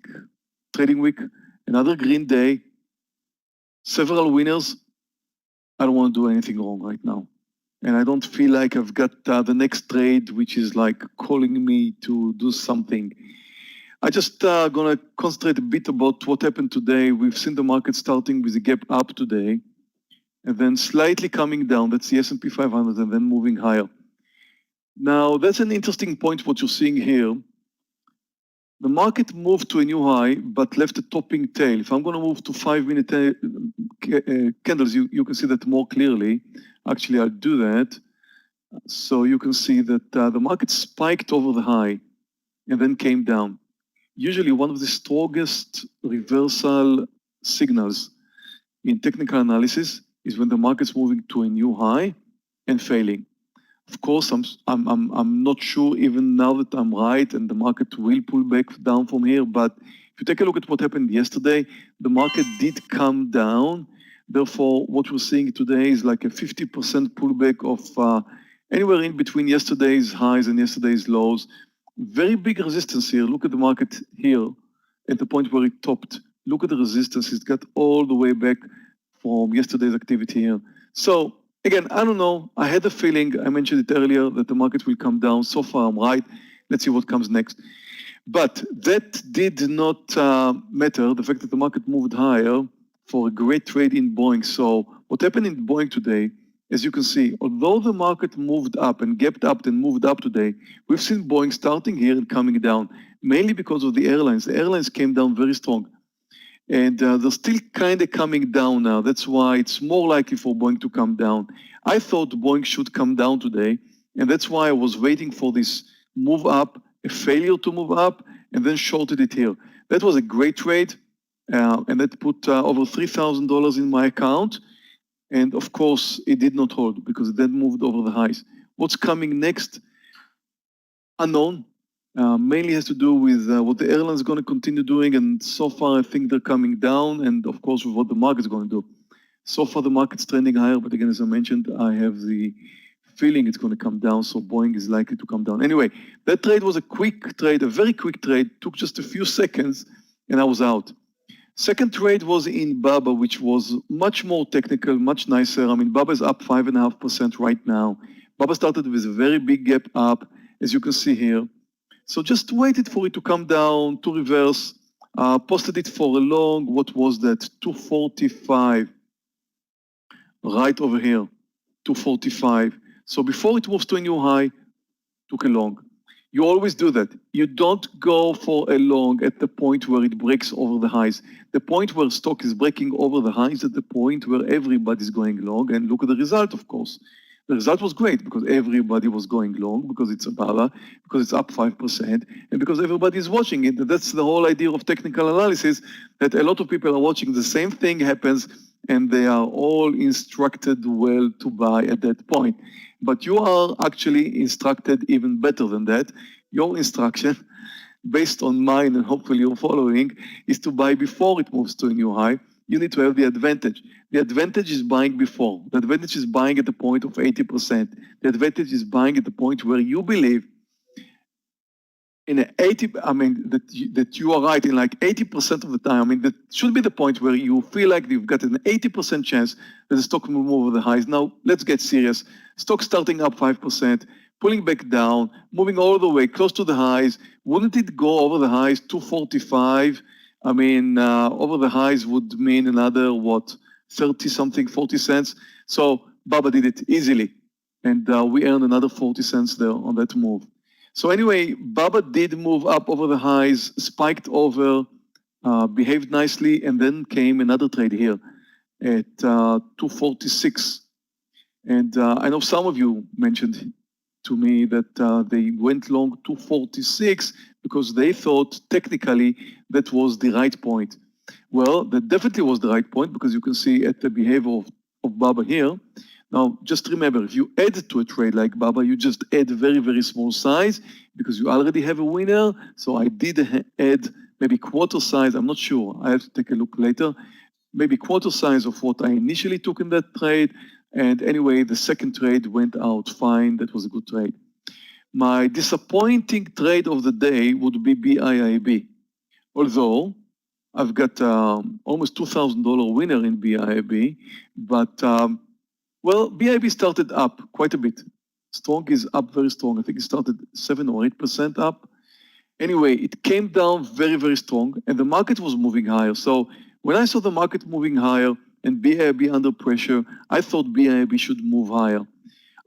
trading week, another green day, several winners. I don't want to do anything wrong right now. And I don't feel like I've got the next trade, which is like calling me to do something. I just gonna concentrate a bit about what happened today. We've seen the market starting with a gap up today and then slightly coming down. That's the S&P 500 and then moving higher. Now, that's an interesting point, what you're seeing here. The market moved to a new high, but left a topping tail. If I'm going to move to 5-minute candles, you can see that more clearly. Actually, I'll do that. So you can see that the market spiked over the high and then came down. Usually one of the strongest reversal signals in technical analysis is when the market's moving to a new high and failing. Of course, I'm not sure even now that I'm right and the market will pull back down from here. But if you take a look at what happened yesterday, the market did come down. Therefore, what we're seeing today is like a 50% pullback of anywhere in between yesterday's highs and yesterday's lows. Very big resistance here. Look at the market here at the point where it topped. Look at the resistance. It's got all the way back from yesterday's activity here. So again, I don't know. I had a feeling, I mentioned it earlier, that the market will come down. So far, I'm right. Let's see what comes next. But that did not matter, the fact that the market moved higher for a great trade in Boeing. So what happened in Boeing today, as you can see, although the market moved up and gapped up and moved up today, we've seen Boeing starting here and coming down, mainly because of the airlines. The airlines came down very strong. And they're still kind of coming down now. That's why it's more likely for Boeing to come down. I thought Boeing should come down today, and that's why I was waiting for this move up, a failure to move up, and then shorted it here. That was a great trade, and that put over $3,000 in my account. And of course, it did not hold because it then moved over the highs. What's coming next? Unknown. Mainly has to do with what the airline is going to continue doing, and so far I think they're coming down, and of course with what the market's going to do. So far the market's trending higher, but again, as I mentioned, I have the feeling it's going to come down, so Boeing is likely to come down. Anyway, that trade was a quick trade, a very quick trade, took just a few seconds, and I was out. Second trade was in BABA, which was much more technical, much nicer. I mean, BABA is up 5.5% right now. BABA started with a very big gap up, as you can see here. So just waited for it to come down, to reverse, posted it for a long, what was that, 245, right over here, 245. So before it moves to a new high, took a long. You always do that. You don't go for a long at the point where it breaks over the highs. The point where stock is breaking over the highs at the point where everybody's going long, and look at the result, of course. The result was great because everybody was going long, because it's a BABA, because it's up 5%, and because everybody is watching it. That's the whole idea of technical analysis, that a lot of people are watching. The same thing happens, and they are all instructed well to buy at that point. But you are actually instructed even better than that. Your instruction, based on mine and hopefully your following, is to buy before it moves to a new high. You need to have the advantage. The advantage is buying before. The advantage is buying at the point of 80%. The advantage is buying at the point where you believe in 80, I mean, that you are right in like 80% of the time. I mean, that should be the point where you feel like you've got an 80% chance that the stock will move over the highs. Now, let's get serious. Stock starting up 5%, pulling back down, moving all the way close to the highs. Wouldn't it go over the highs, 245? I mean, over the highs would mean another, what, 30-something, 40 cents. So BABA did it easily. And we earned another 40 cents there on that move. So anyway, BABA did move up over the highs, spiked over, behaved nicely, and then came another trade here at 246. And I know some of you mentioned to me that they went long 246 because they thought technically that was the right point. Well, that definitely was the right point, because you can see at the behavior of BABA here. Now, just remember, if you add to a trade like BABA, you just add very, very small size because you already have a winner. So I did add maybe quarter size. I'm not sure. I have to take a look later. Maybe quarter size of what I initially took in that trade. And anyway, the second trade went out fine. That was a good trade. My disappointing trade of the day would be BIIB. Although I've got almost $2,000 winner in BIIB, but well, BIIB started up quite a bit. Strong is up very strong. I think it started 7 or 8% up. Anyway, it came down very, very strong, and the market was moving higher. So when I saw the market moving higher and BIIB under pressure, I thought BIIB should move higher.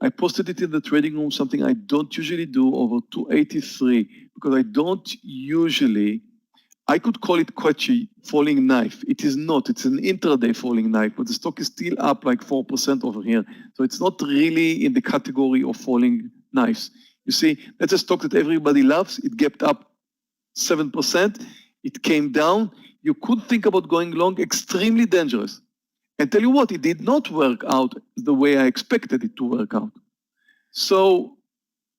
I posted it in the trading room, something I don't usually do, over 283, because I don't usually, I could call it Kochi falling knife. It is not, it's an intraday falling knife, but the stock is still up like 4% over here. So it's not really in the category of falling knives. You see, that's a stock that everybody loves. It gapped up 7%. It came down. You could think about going long, extremely dangerous. And tell you what, it did not work out the way I expected it to work out. So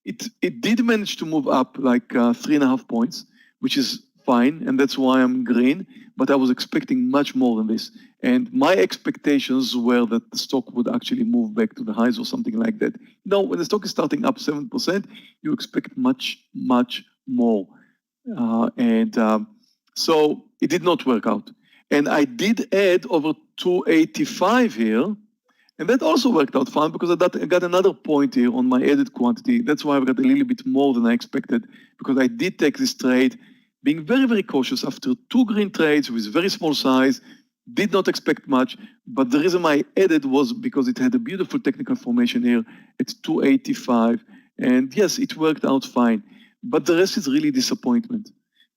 it did manage to move up like 3.5 points, which is fine, and that's why I'm green, but I was expecting much more than this. And my expectations were that the stock would actually move back to the highs or something like that. No, when the stock is starting up 7%, you expect much, much more. So it did not work out. And I did add over 285 here, and that also worked out fine because I got another point here on my added quantity. That's why I got a little bit more than I expected, because I did take this trade, being very, very cautious after 2 green trades with very small size, did not expect much, but the reason I added was because it had a beautiful technical formation here at 285, and yes, it worked out fine, but the rest is really disappointment.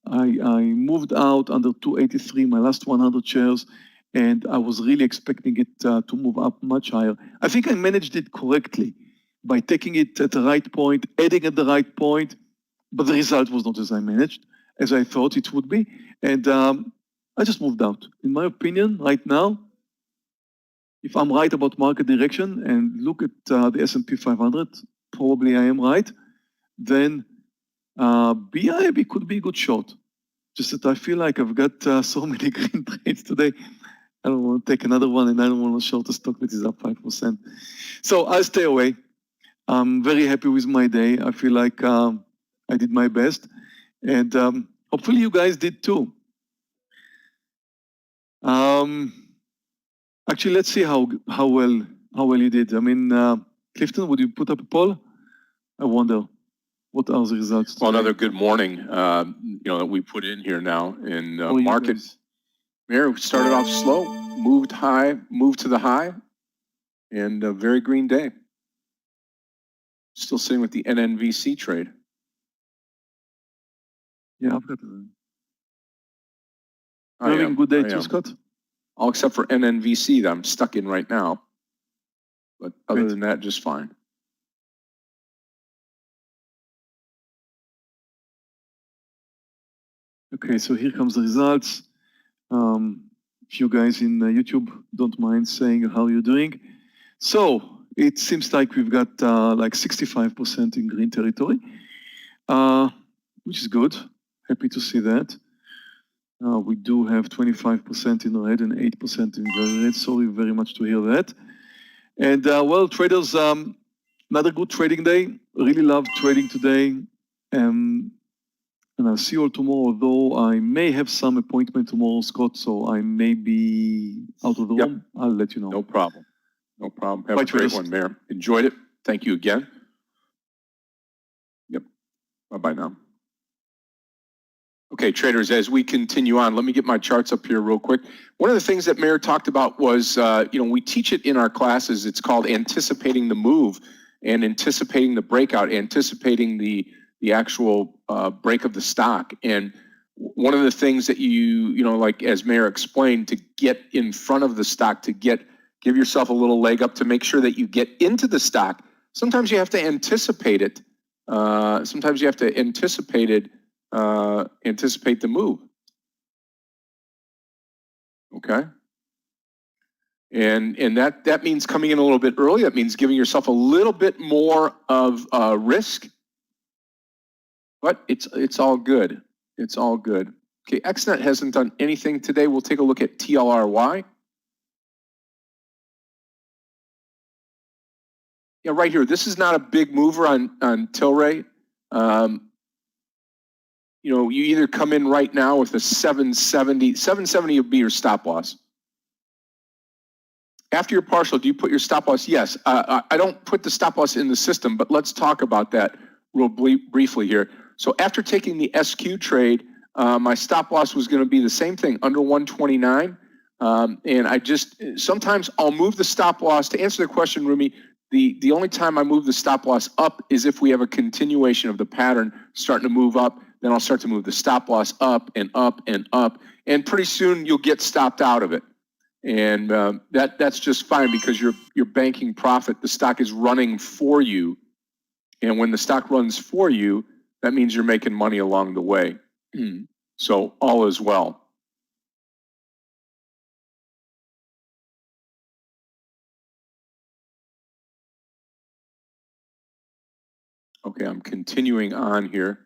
I moved out under 283, my last 100 shares, and I was really expecting it to move up much higher. I think I managed it correctly by taking it at the right point, adding at the right point, but the result was not as I managed, as I thought it would be, and I just moved out. In my opinion, right now, if I'm right about market direction and look at the S&P 500, probably I am right, then BIB could be a good short. Just that I feel like I've got so many green trades today. I don't want to take another one, and I don't want to short a stock that is up 5%. So I'll stay away. I'm very happy with my day. I feel like I did my best, and hopefully you guys did too. Actually, let's see how well you did. I mean, Clifton, would you put up a poll? I wonder. What are the results today? Well, another good morning, that we put in here now in market. Mayor started off slow, moved to the high, and a very green day. Still sitting with the NNVC trade. Yeah, I've got it. You're having a good day too, Scott? All except for NNVC that I'm stuck in right now. But other than that, just fine. Okay, so here comes the results. If you guys in YouTube don't mind saying how you're doing. So it seems like we've got like 65% in green territory, which is good. Happy to see that. We do have 25% in red and 8% in very red. Sorry very much to hear that. And well, traders, another good trading day. Really loved trading today. And I'll see you all tomorrow, though I may have some appointment tomorrow, Scott, so I may be out of the room. I'll let you know. No problem. No problem. Have a great one, Mayor. Enjoyed it. Thank you again. Yep. Bye-bye now. Okay, traders, as we continue on, let me get my charts up here real quick. One of the things that Mayor talked about was, we teach it in our classes. It's called anticipating the move and anticipating the breakout, anticipating the actual break of the stock. And one of the things that like as Mayor explained, to get in front of the stock, to give yourself a little leg up to make sure that you get into the stock, sometimes you have to anticipate it. Sometimes you have to anticipate the move. Okay. And that means coming in a little bit early. That means giving yourself a little bit more of risk. But it's all good. It's all good. Okay, XNet hasn't done anything today. We'll take a look at TLRY. Yeah, right here. This is not a big mover on Tilray. You either come in right now with a 770. 770 would be your stop loss. After your partial, do you put your stop loss? Yes. I don't put the stop loss in the system, but let's talk about that real briefly here. So after taking the SQ trade, my stop loss was going to be the same thing, under 129. And sometimes I'll move the stop loss. To answer the question, Rumi, The only time I move the stop loss up is if we have a continuation of the pattern starting to move up. Then I'll start to move the stop loss up and up and up. And pretty soon you'll get stopped out of it. And that's just fine because you're banking profit. The stock is running for you. And when the stock runs for you, that means you're making money along the way. So all is well. Okay, I'm continuing on here.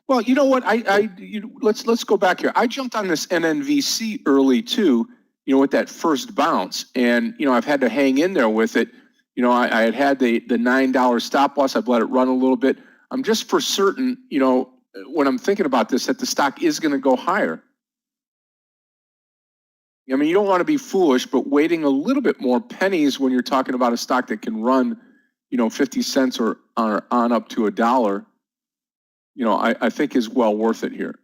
Well, you know what? Let's go back here. I jumped on this NNVC early too, with that first bounce, and I've had to hang in there with it. I had the $9 stop loss. I've let it run a little bit. I'm just for certain, when I'm thinking about this, that the stock is going to go higher. I mean, you don't want to be foolish, but waiting a little bit more pennies when you're talking about a stock that can run, 50 cents or on up to $1. I think is well worth it here.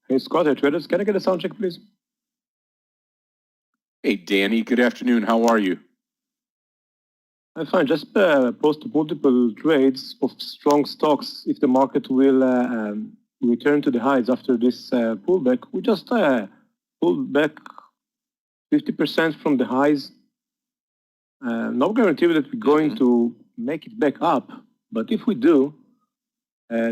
Hey, Scott, hey, traders, can I get a sound check, please? Hey, Danny, good afternoon. How are you? I'm fine. Just post multiple trades of strong stocks. If the market will return to the highs after this pullback, we just pulled back 50% from the highs. No guarantee that we're going to make it back up, but if we do,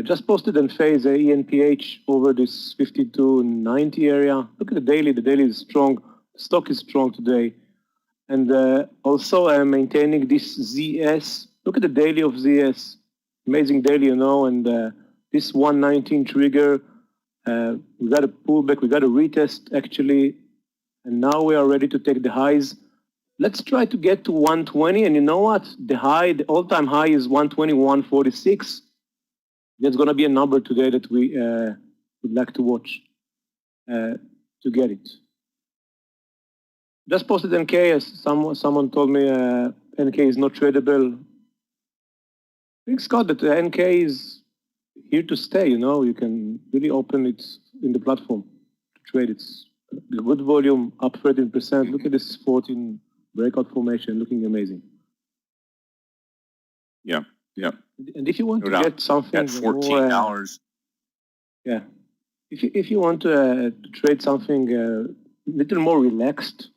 just posted and phase a ENPH over this 52.90 area. Look at the daily. The daily is strong. The stock is strong today. And also maintaining this ZS. Look at the daily of ZS. Amazing daily, and this 119 trigger. We got a pullback. We got a retest, actually. And now we are ready to take the highs. Let's try to get to 120. And you know what? The all-time high is 121.46. There's going to be a number today that we would like to watch to get it. Just posted NK, as someone told me NK is not tradable. I think, Scott, that the NK is here to stay, You can really open it in the platform to trade. It's a good volume, up 13%. Look at this 14 breakout formation, looking amazing. Yeah. And if you want to get something at $14, yeah. If you want to trade something a little more relaxed,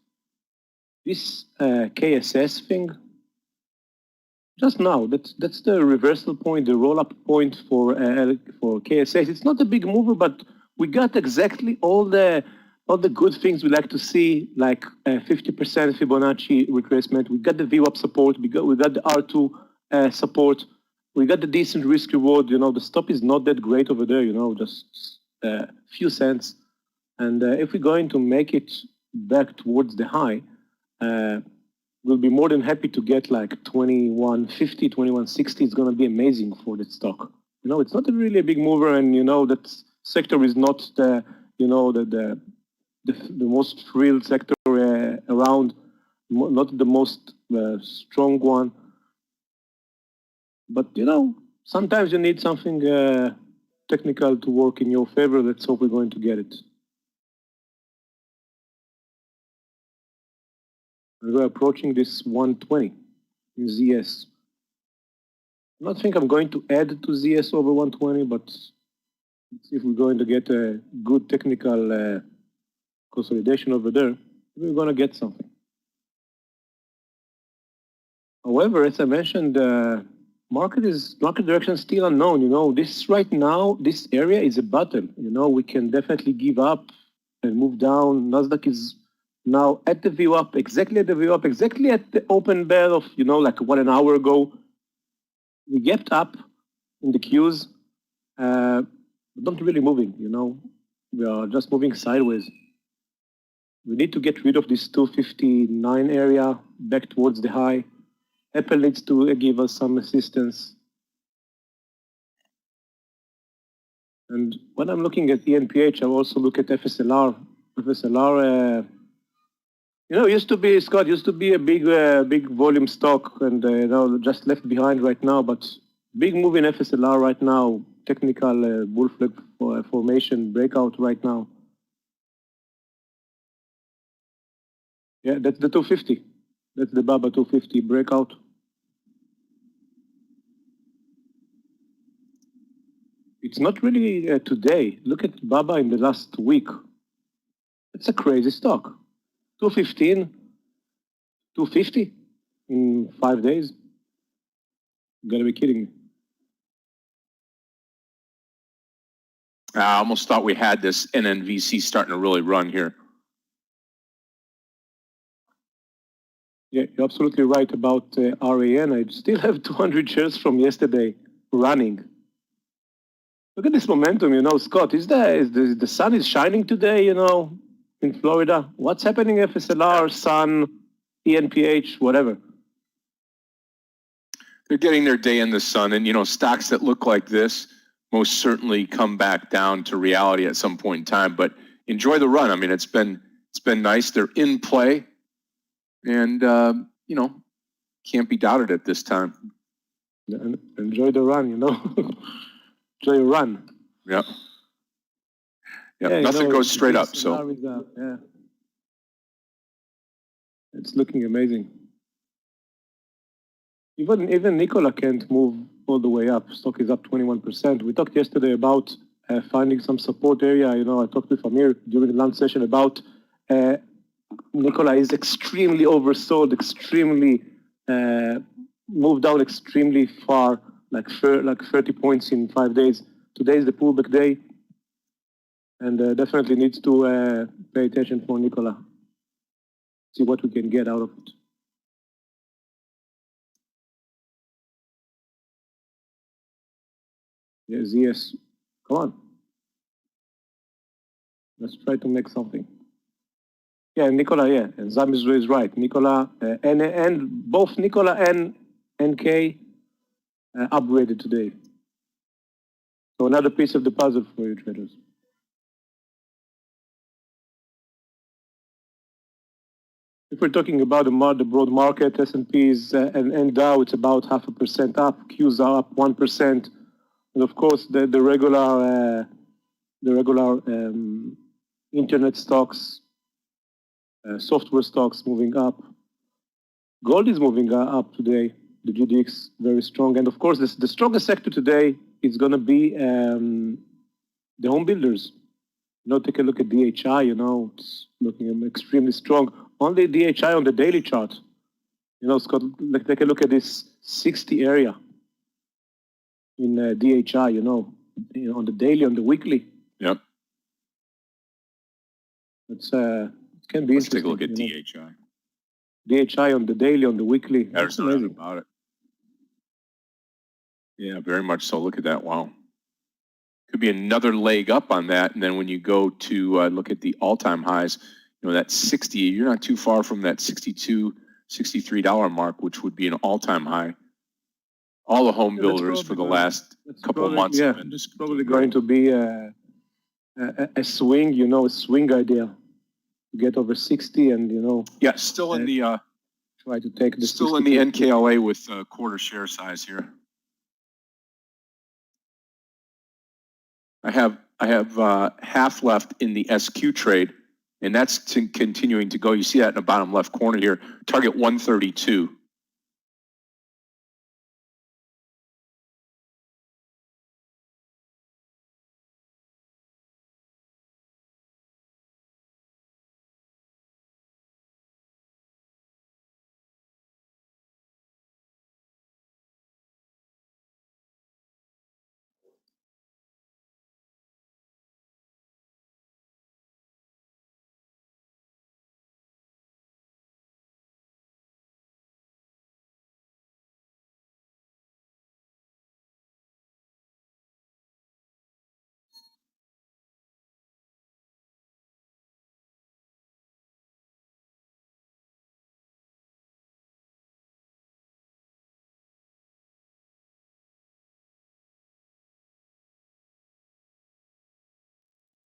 this KSS thing, just now, that's the reversal point, the roll-up point for KSS. It's not a big mover, but we got exactly all the good things we like to see, like 50% Fibonacci retracement. We got the VWAP support. We got the R2 support. We got the decent risk reward. The stop is not that great over there. Just a few cents. And if we're going to make it back towards the high, we'll be more than happy to get like 2150, 2160. It's going to be amazing for that stock. It's not really a big mover, and that sector is not the most thrilled sector around, not the most strong one. But sometimes you need something technical to work in your favor. Let's hope we're going to get it. We're approaching this 120 in ZS. I don't think I'm going to add to ZS over 120, but let's see if we're going to get a good technical consolidation over there. We're going to get something. However, as I mentioned, market direction is still unknown. This right now, this area is a bottom. We can definitely give up and move down. Nasdaq is now at the VWAP, exactly at the VWAP, exactly at the open bell of, like 1 hour ago. We gapped up, in the queues, not really moving, We are just moving sideways. We need to get rid of this 259 area back towards the high. Apple needs to give us some assistance. And when I'm looking at ENPH, I also look at FSLR. FSLR, used to be, Scott, used to be a big volume stock and, just left behind right now, but big move in FSLR right now, technical bull flag formation breakout right now. Yeah, that's the 250. That's the BABA 250 breakout. It's not really today. Look at BABA in the last week. It's a crazy stock. 215, 250 in 5 days. You gotta be kidding me. I almost thought we had this NNVC starting to really run here. Yeah, you're absolutely right about RAN. I still have 200 shares from yesterday running. Look at this momentum, Scott. Is the sun is shining today, in Florida? What's happening? FSLR, sun, ENPH, whatever. They're getting their day in the sun, and stocks that look like this most certainly come back down to reality at some point in time. But enjoy the run. I mean, it's been nice. They're in play, and can't be doubted at this time. Enjoy the run, Enjoy the run. Yeah. Yeah. Nothing goes straight up. So yeah, it's looking amazing. Even Nikola can't move all the way up. Stock is up 21%. We talked yesterday about finding some support area. I talked with Amir during the lunch session about Nikola is extremely oversold, extremely moved down extremely far, like 30 points in 5 days. Today is the pullback day, and definitely needs to pay attention for Nikola. See what we can get out of it. Yes, come on. Let's try to make something. Yeah, Nikola, yeah, and Zamiz is right. Nikola, and both Nikola and NK upgraded today. So another piece of the puzzle for you traders. If we're talking about the broad market, S&Ps and Dow, it's about 0.5% up. Qs are up 1%, and of course the regular internet stocks, software stocks moving up. Gold is moving up today. The GDX very strong, and of course the strongest sector today is going to be the home builders. Take a look at DHI. It's looking extremely strong. Only DHI on the daily chart. Scott, take a look at this 60 area in DHI. On the daily, on the weekly. Yep. It can be. Let's take a look at DHI. DHI on the daily, on the weekly. There's no doubt about it. Yeah, very much so. Look at that. Wow. Could be another leg up on that. And then when you go to look at the all-time highs, that 60, you're not too far from that $62, $63 mark, which would be an all-time high. All the home builders for the last couple of months have been just probably going to be a swing, a swing idea. Get over 60 and, Yeah, still in the... try to take the... Still in the NKLA with quarter share size here. I have half left in the SQ trade, and that's continuing to go. You see that in the bottom left corner here. Target 132.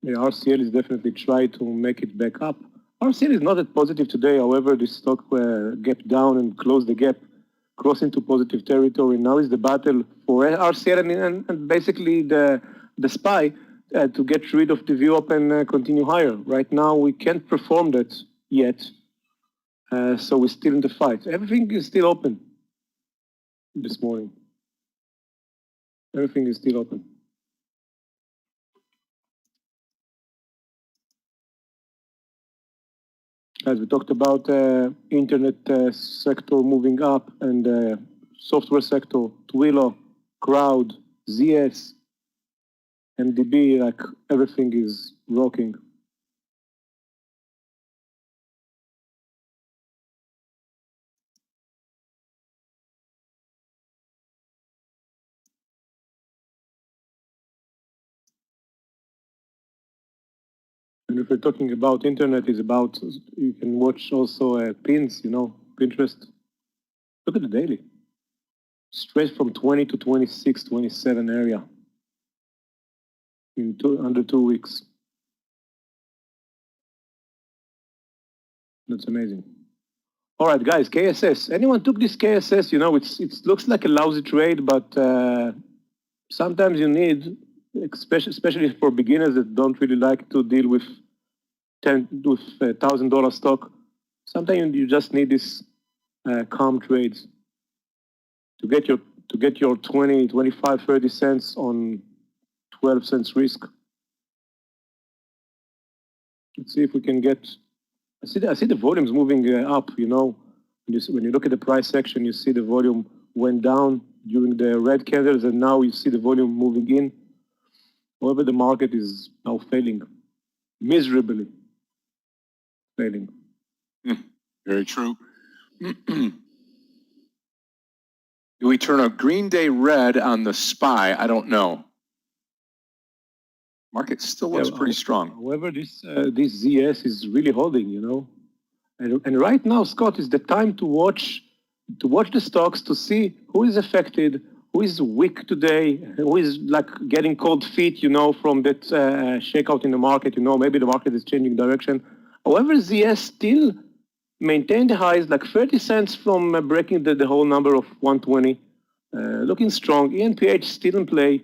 The RCL is definitely trying to make it back up. RCL is not that positive today. However, the stock gapped down and closed the gap, crossed into positive territory. Now is the battle for RCL and basically the SPY to get rid of the view up and continue higher. Right now, we can't perform that yet. So we're still in the fight. Everything is still open this morning. Everything is still open. As we talked about internet sector moving up and software sector, Twilio, Crowd, ZS, MDB, like everything is rocking. And if we're talking about internet, is about, you can watch also pins, you know, Pinterest. Look at the daily. Straight from 20 to 26, 27 area in under 2 weeks. That's amazing. All right, guys, KSS. Anyone took this KSS? You know, it looks like a lousy trade, but sometimes you need, especially for beginners that don't really like to deal with $1,000 stock. Sometimes you just need these calm trades to get your 20, 25, 30 cents on 12 cents risk. Let's see if we can get. I see the volumes moving up. You know, when you look at the price section, you see the volume went down during the red candles, and now you see the volume moving in. However, the market is now failing miserably. Failing. Very true. Do we turn a green day red on the SPY? I don't know. Market still looks pretty strong. However, this ZS is really holding, you know. And right now, Scott, is the time to watch the stocks to see who is affected, who is weak today, who is like getting cold feet, you know, from that shakeout in the market. You know, maybe the market is changing direction. However, ZS still maintained the highs, like 30 cents from breaking the whole number of 120. Looking strong. ENPH still in play.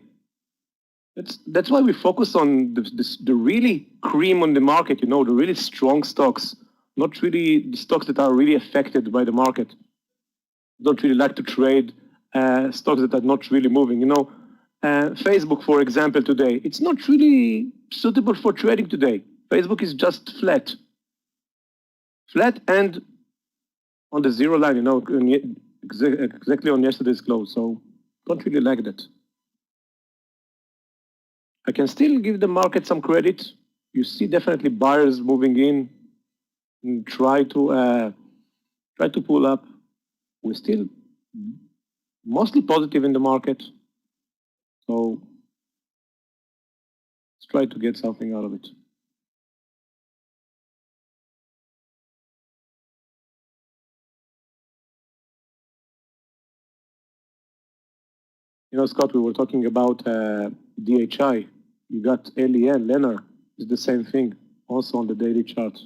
That's why we focus on the really cream on the market, you know, the really strong stocks, not really the stocks that are really affected by the market. Don't really like to trade stocks that are not really moving. You know, Facebook, for example, today, it's not really suitable for trading today. Facebook is just flat. Flat and on the zero line, you know, exactly on yesterday's close. So don't really like that. I can still give the market some credit. You see definitely buyers moving in and try to pull up. We're still mostly positive in the market. So let's try to get something out of it. You know, Scott, we were talking about DHI. You got LEN, Lennar, is the same thing, also on the daily chart.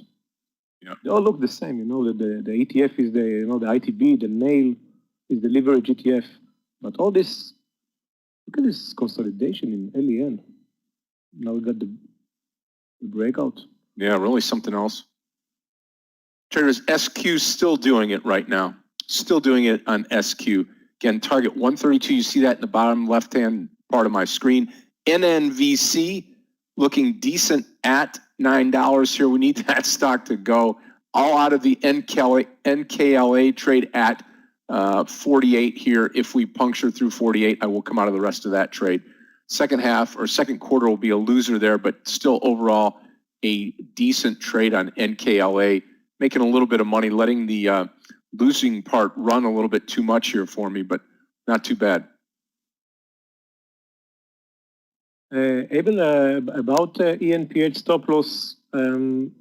Yeah. They all look the same, you know, the ETF is the ITB, the nail is the leverage ETF. But all this, look at this consolidation in LEN. Now we got the breakout. Yeah, really something else. Traders, SQ still doing it right now. Still doing it on SQ. Again, target 132. You see that in the bottom left-hand part of my screen. NNVC looking decent at $9 here. We need that stock to go. All out of the NKLA trade at 48 here. If we puncture through 48, I will come out of the rest of that trade. Second half or second quarter will be a loser there, but still overall a decent trade on NKLA. Making a little bit of money, letting the losing part run a little bit too much here for me, but not too bad. Abel, about ENPH stop loss, probably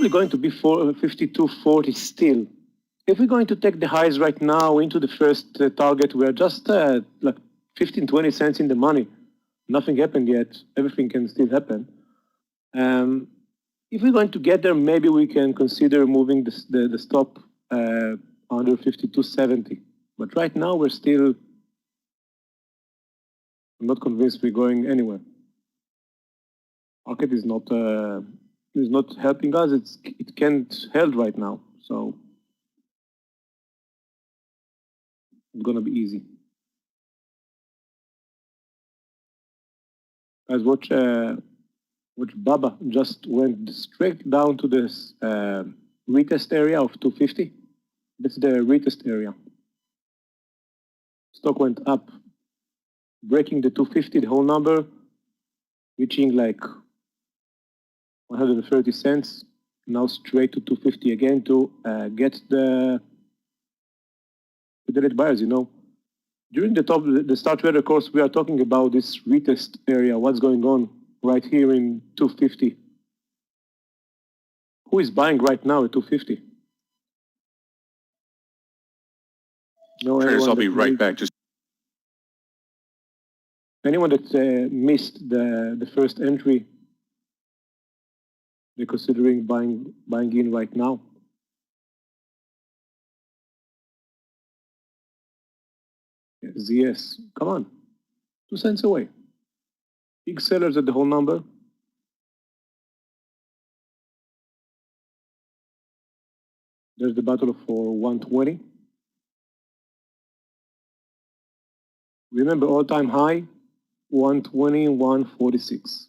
going to be 52.40 still. If we're going to take the highs right now into the first target, we are just like 15, 20 cents in the money. nothing happened yet. Everything can still happen. If we're going to get there, maybe we can consider moving the stop under 52.70. But right now, we're still, I'm not convinced we're going anywhere. Market is not helping us. It can't held right now, so it's gonna be easy. Guys, watch Baba just went straight down to this retest area of 250. That's the retest area. Stock went up, breaking the 250, the whole number, reaching like 130 cents. Now straight to 250 again to get the red buyers. You know, during the Star Trader course, we are talking about this retest area. What's going on right here in 250? Who is buying right now at 250? No, Traders, I'll be right back. Just anyone that missed the first entry, they're considering buying in right now. ZS, come on, 2 cents away. Big sellers at the whole number. There's the battle for 120. Remember all-time high, 120, 146.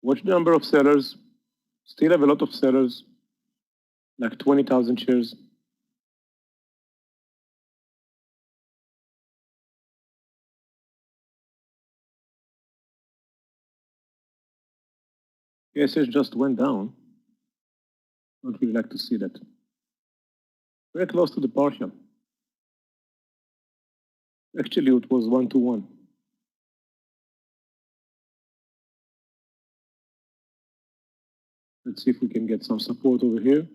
Watch the number of sellers. Still have a lot of sellers, like 20,000 shares. KSH just went down. Don't really like to see that. Very close to the partial. Actually, it was 1-to-1. Let's see if we can get some support over here.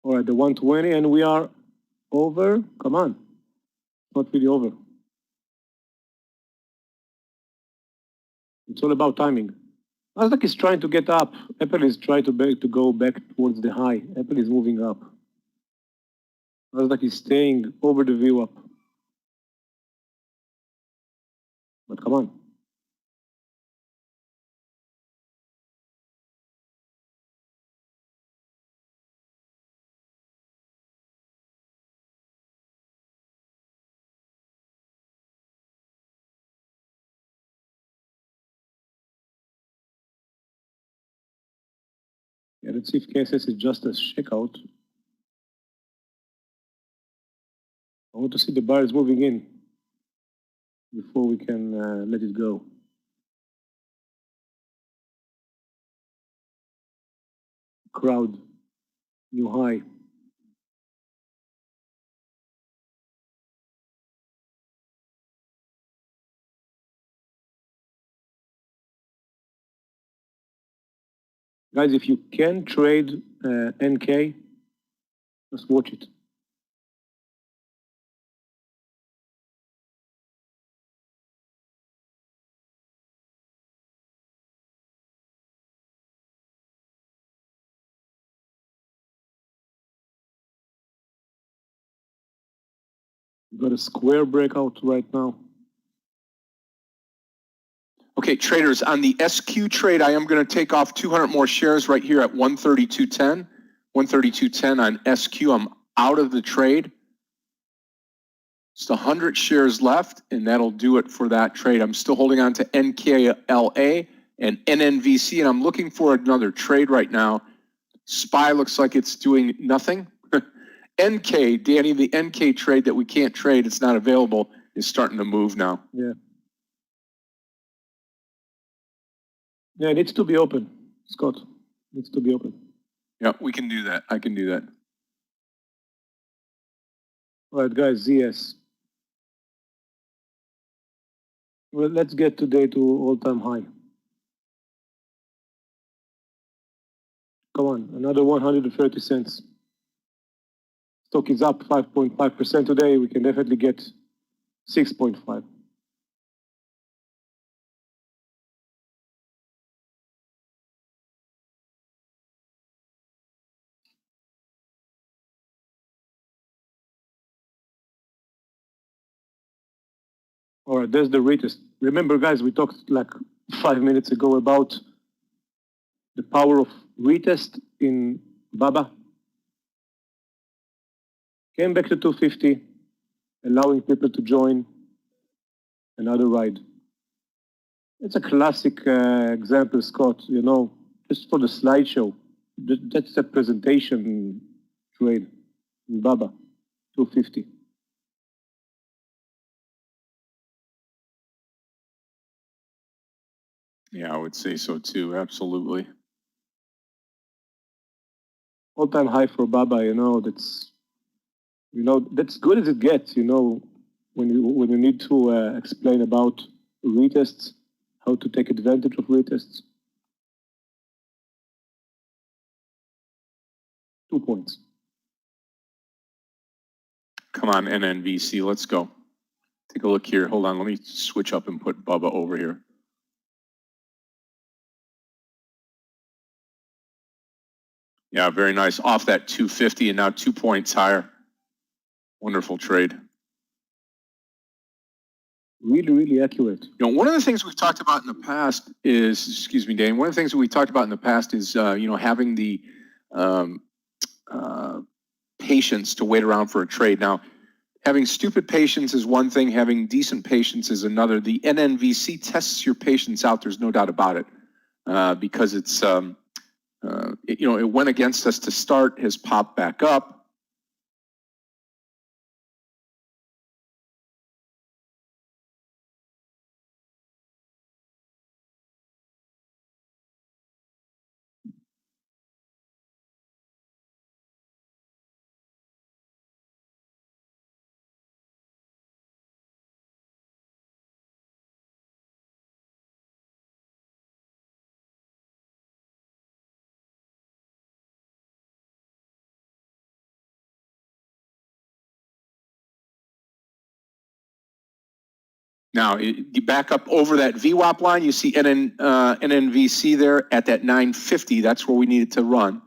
All right, the 120, and we are over. Come on, not really over. It's all about timing. Nasdaq is trying to get up. Apple is trying to go back towards the high. Apple is moving up. Nasdaq is staying over the view up. But come on. Yeah, let's see if KSS is just a shakeout. I want to see the buyers moving in before we can let it go. Crowd, new high. Guys, if you can trade NK, just watch it. We've got a square breakout right now. okay, traders, on the SQ trade, I am going to take off 200 more shares right here at 132.10. 132.10 on SQ. I'm out of the trade. Just 100 shares left, and that'll do it for that trade. I'm still holding on to NKLA and NNVC, and I'm looking for another trade right now. SPY looks like it's doing nothing. NK, Danny, the NK trade that we can't trade, it's not available, is starting to move now. Yeah. Yeah, it needs to be open, Scott. It needs to be open. Yeah, we can do that. I can do that. All right, guys, ZS. Well, let's get today to all-time high. Come on, another 130 cents. Stock is up 5.5% today. We can definitely get 6.5. All right, there's the retest. Remember, guys, we talked like 5 minutes ago about the power of retest in BABA. Came back to 250, allowing people to join another ride. It's a classic example, Scott, you know, just for the slideshow. That's a presentation trade in BABA, 250. Yeah, I would say so too. Absolutely. All-time high for BABA, that's good as it gets, when you need to explain about retests, how to take advantage of retests. 2 points. Come on, NNVC, let's go. Take a look here. Hold on, let me switch up and put Bubba over here. Yeah, very nice. Off that 250 and now 2 points higher. Wonderful trade. Really, really accurate. One of the things we've talked about in the past is, excuse me, Dane, one of the things that we talked about in the past is, having the patience to wait around for a trade. Now, having stupid patience is one thing, having decent patience is another. The NNVC tests your patience out, there's no doubt about it, because it's, it went against us to start, has popped back up. Now, you back up over that VWAP line, you see NNVC there at that 950. That's where we needed to run.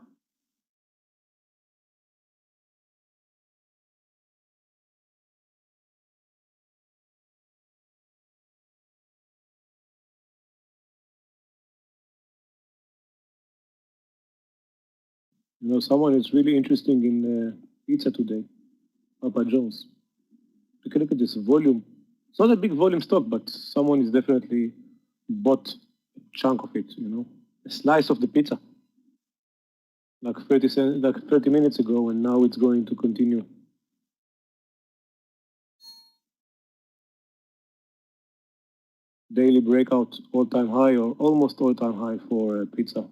Someone is really interesting in pizza today, Papa John's. Take a look at this volume. It's not a big volume stock, but someone is definitely bought a chunk of it, a slice of the pizza. Like 30 minutes ago, and now it's going to continue. Daily breakout, all-time high or almost all-time high for pizza.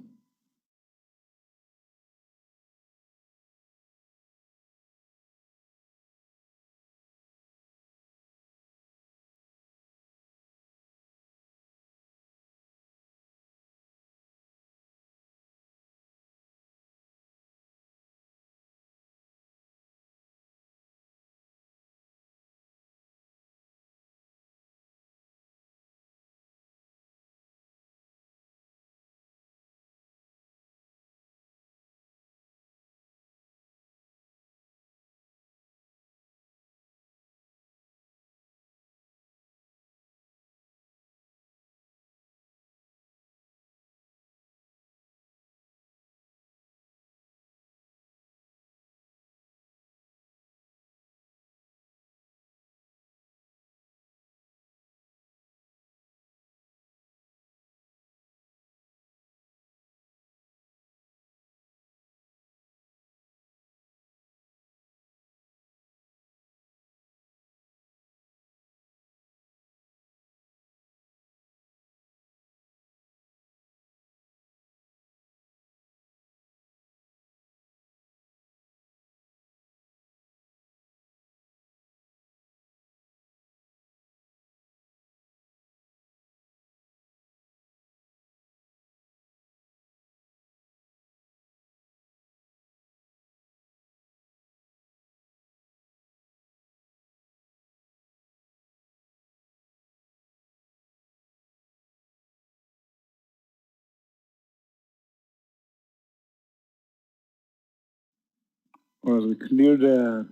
or as we cleared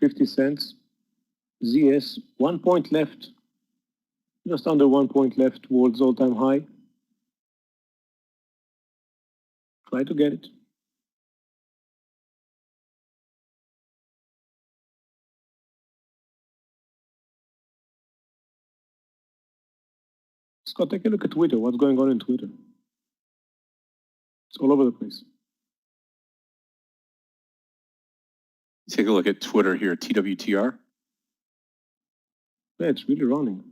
50 cents. ZS, 1 point left, just under 1 point left towards all-time high. Try to get it. Scott, take a look at Twitter. What's going on in Twitter? It's all over the place. Take a look at Twitter here, TWTR. Yeah, it's really running.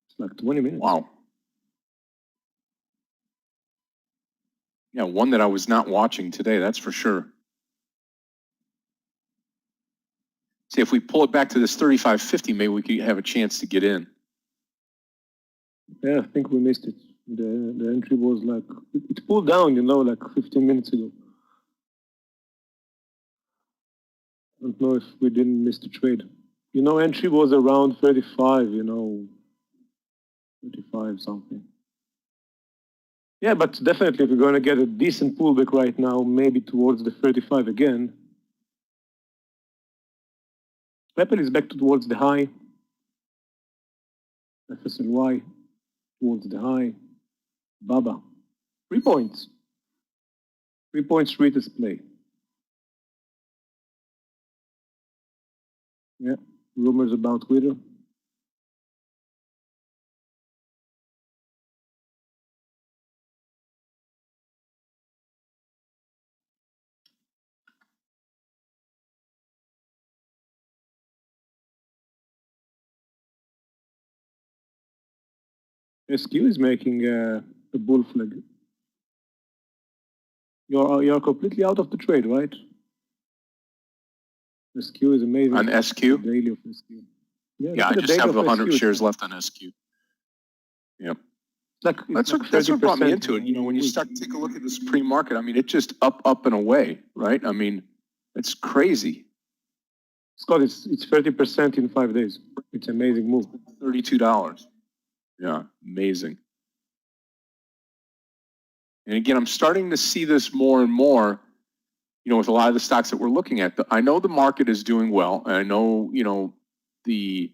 It's like 20 minutes. Wow. Yeah, one that I was not watching today, that's for sure. See, if we pull it back to this 35.50, maybe we could have a chance to get in. Yeah, I think we missed it. The entry was like, it pulled down, like 15 minutes ago. I don't know if we didn't miss the trade. Entry was around 35, 35 something. Yeah, but definitely if we're going to get a decent pullback right now, maybe towards the 35 again. Apple is back towards the high. FSLY towards the high. Baba, 3 points. 3 points retest play. Yeah, rumors about Twitter. SQ is making a bull flag. You're completely out of the trade, right? SQ is amazing. On SQ? Daily of SQ. Yeah, I just have 100 shares left on SQ. Yep. That's what brought me into it. When you start to take a look at this pre-market, I mean, it just up and away, right? I mean, it's crazy. Scott, it's 30% in 5 days. It's an amazing move. $32. Yeah, amazing. And again, I'm starting to see this more and more, with a lot of the stocks that we're looking at. I know the market is doing well, and I know, the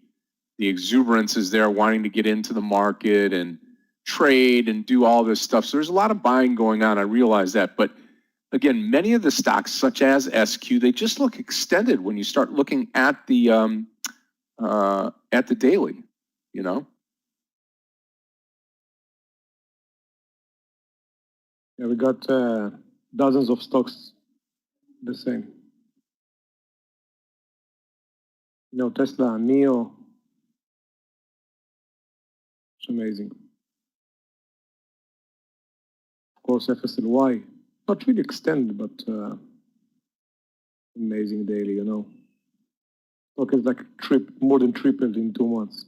exuberance is there wanting to get into the market and trade and do all this stuff. So there's a lot of buying going on. I realize that. But again, many of the stocks, such as SQ, they just look extended when you start looking at the daily, Yeah, we got dozens of stocks the same. Tesla, NIO. It's amazing. Of course, FSLY. Not really extended, but amazing daily, Stock is like more than tripled in 2 months.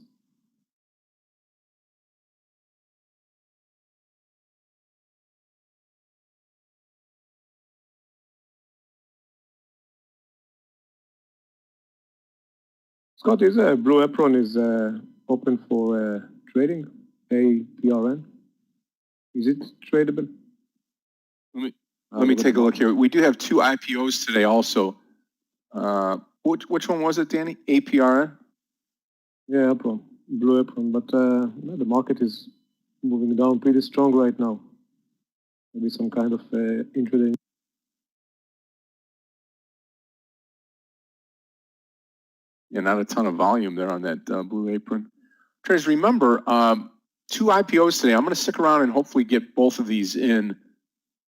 Scott, is Blue Apron is open for trading? APRN. Is it tradable? Let me take a look here. We do have 2 IPOs today also. Which one was it, Danny? APRN? Yeah, Apron. Blue Apron. But the market is moving down pretty strong right now. Maybe some kind of intraday. Yeah, not a ton of volume there on that Blue Apron. Traders, remember, 2 IPOs today. I'm going to stick around and hopefully get both of these in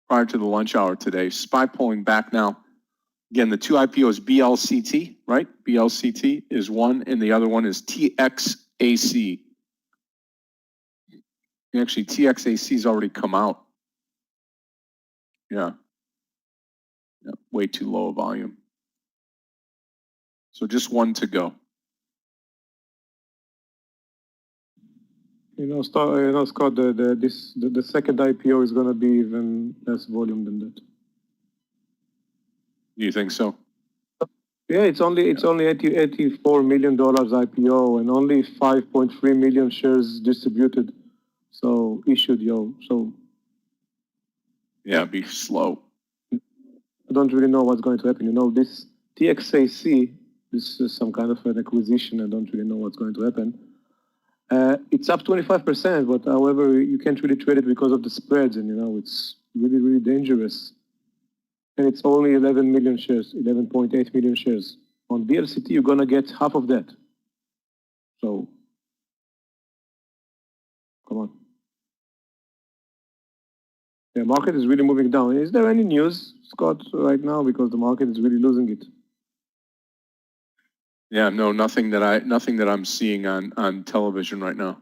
prior to the lunch hour today. SPY pulling back now. Again, the 2 IPOs, BLCT, right? BLCT is one, and the other one is TXAC. Actually, TXAC's already come out. Yeah, way too low a volume. So just one to go. Scott, the second IPO is going to be even less volume than that. Do you think so? Yeah, it's only $84 million IPO and only 5.3 million shares distributed. So issued, So yeah, be slow. I don't really know what's going to happen. You know, this TXAC, this is some kind of an acquisition. I don't really know what's going to happen. It's up 25%, but however, you can't really trade it because of the spreads, and you know, it's really, really dangerous. And it's only 11 million shares, 11.8 million shares. On VLCT, you're gonna get half of that. So, come on. The market is really moving down. Is there any news, Scott, right now? Because the market is really losing it. Yeah, no, nothing that I'm seeing on television right now.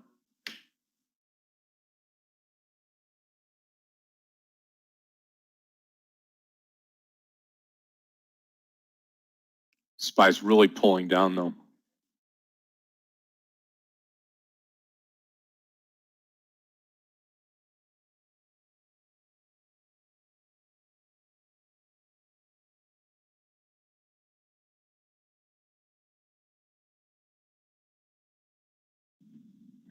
SPY's really pulling down though.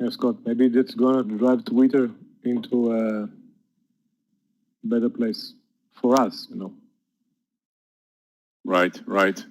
Yeah, Scott, maybe that's gonna drive Twitter into a better place for us, you know. Right, right.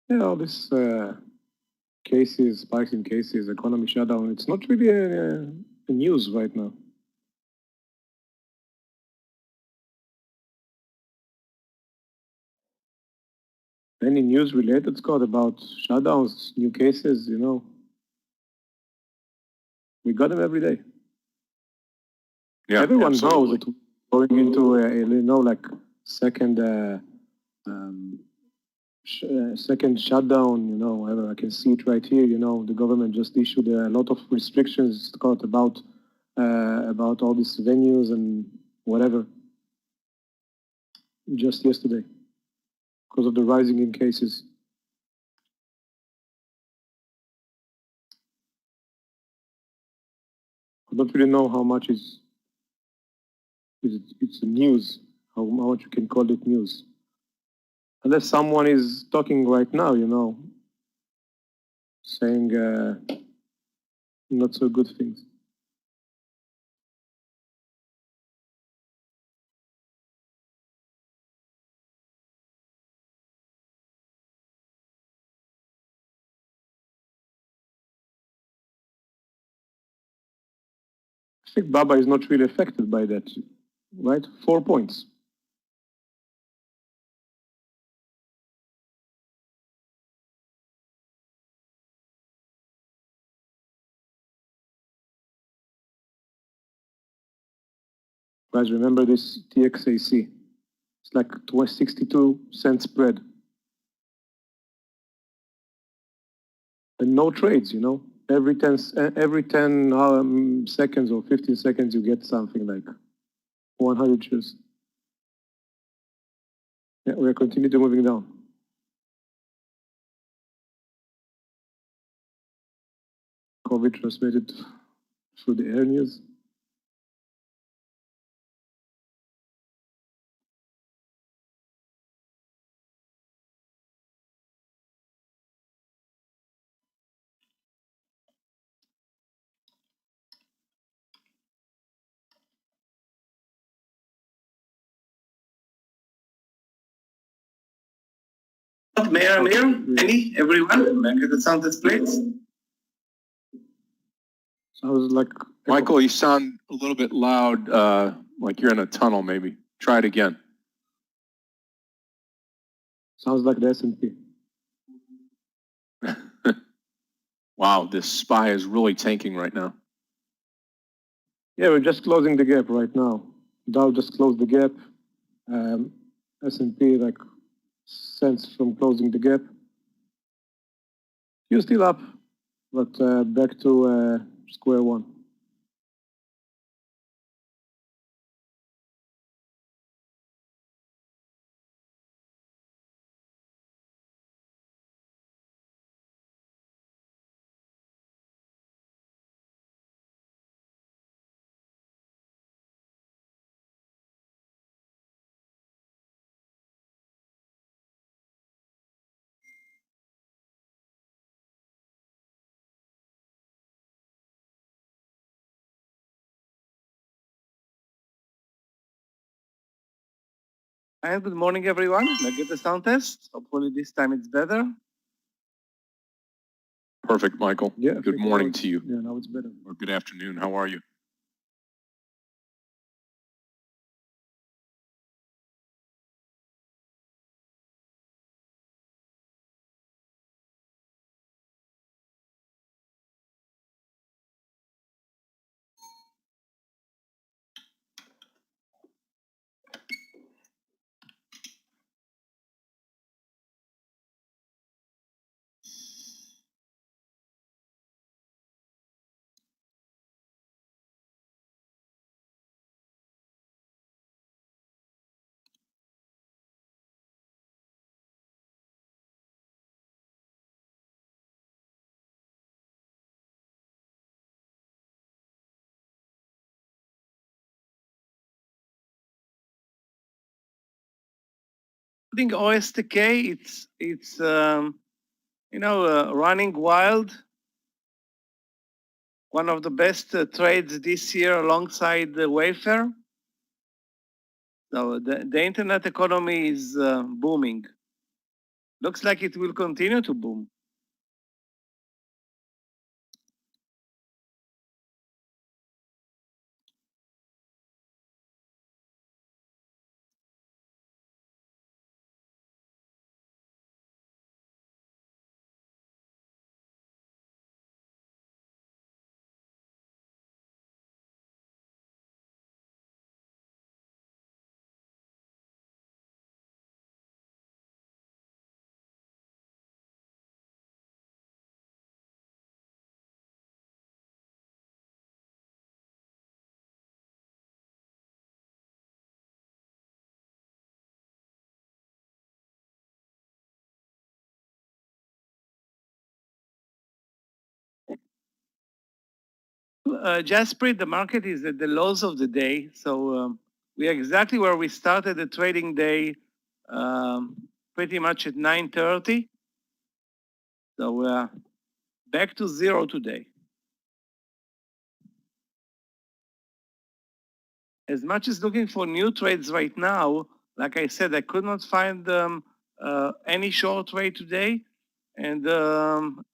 Yeah, all this cases, spikes in cases, economy shutdown, it's not really a news right now. Any news related, Scott, about shutdowns, new cases, you know? We got them every day. Yeah, Everyone absolutely. knows that we're going into you know, like second second shutdown, you know, whatever. I can see it right here, you know, the government just issued a lot of restrictions, Scott, about all these venues and whatever, just yesterday, because of the rising in cases. I don't really know how much it's news, how much you can call it news. Unless someone is talking right now, you know, saying not so good things. I think Baba is not really affected by that, right? 4 points. Guys, remember this TXAC. It's like 62-cent spread. And no trades, you know. Every 10 seconds or 15 seconds, you get something like 100 shares. Yeah, we're continuing moving down. COVID transmitted through the air news. Mayor, any, everyone, back at the sound displays. Sounds like Michael, you sound a little bit loud, like you're in a tunnel maybe. Try it again. sounds like the S&P. Wow, this SPY is really tanking right now. Yeah, we're just closing the gap right now. Dow just closed the gap. S&P like cents from closing the gap. You're still up, but back to square one. And good morning, everyone. Let's get the sound test. Hopefully this time it's better. Perfect, Michael. Yeah. Good morning to you, Yeah, now it's better. or good afternoon. How are you? I think OSTK, it's running wild. One of the best trades this year alongside the Wayfair. So the internet economy is booming. Looks like it will continue to boom. Jaspreet, the market is at the lows of the day. So we are exactly where we started the trading day, pretty much at 9:30. So we're back to zero today. As much as looking for new trades right now, like I said, I could not find any short trade today. And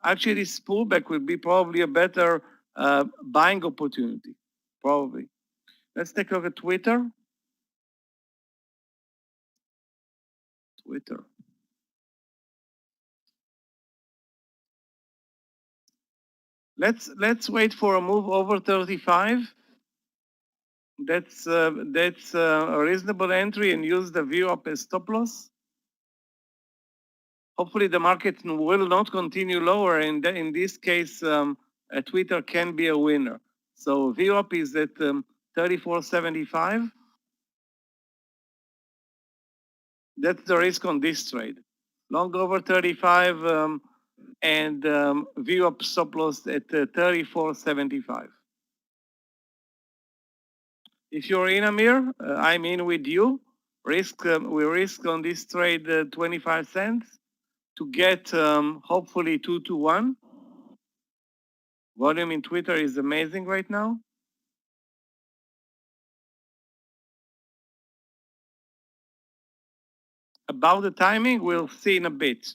actually, this pullback will be probably a better buying opportunity, probably. Let's take a look at Twitter. Let's wait for a move over 35. That's a reasonable entry and use the view up as stop loss. Hopefully the market will not continue lower, and in this case, Twitter can be a winner. So view up is at 34.75. That's the risk on this trade. Long over 35 and view up stop loss at 34.75. If you're in, Amir, I'm in with you. We risk on this trade 25 cents to get hopefully 2 to 1. Volume in Twitter is amazing right now. About the timing, we'll see in a bit.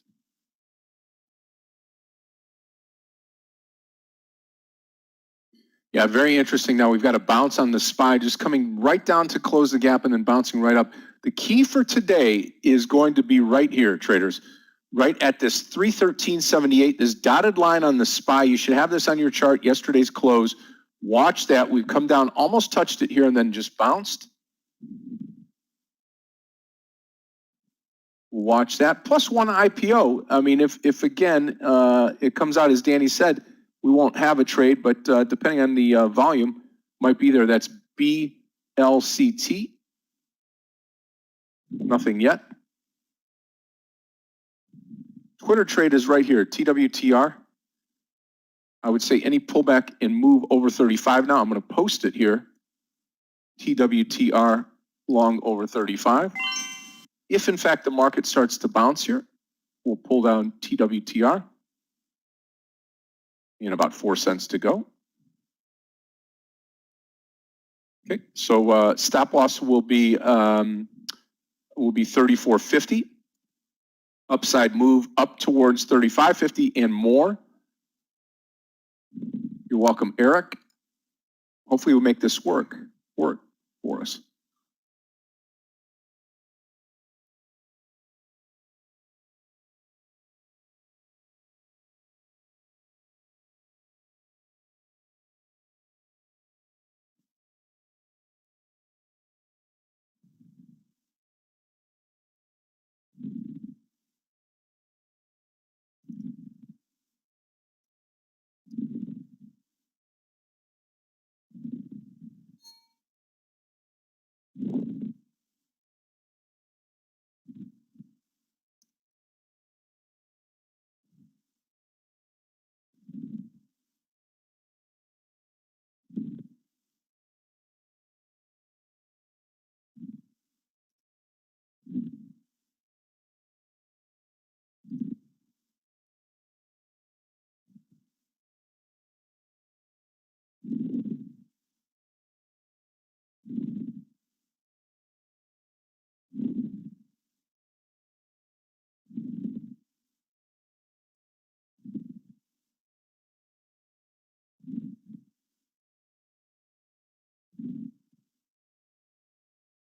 Yeah, very interesting. Now we've got a bounce on the SPY, just coming right down to close the gap and then bouncing right up. The key for today is going to be right here, traders, right at this 313.78, this dotted line on the SPY. You should have this on your chart, yesterday's close. Watch that. We've come down, almost touched it here and then just bounced. Watch that. Plus one IPO. I mean, if again, it comes out as Danny said, we won't have a trade, but depending on the volume, might be there. That's BLCT. Nothing yet. Twitter trade is right here, TWTR. I would say any pullback and move over 35 now. I'm going to post it here. TWTR long over 35. If in fact the market starts to bounce here, we'll pull down TWTR. In about 4 cents to go. Okay, so stop loss will be will be 34.50. Upside move up towards 35.50 and more. You're welcome, Eric. Hopefully we'll make this work for us.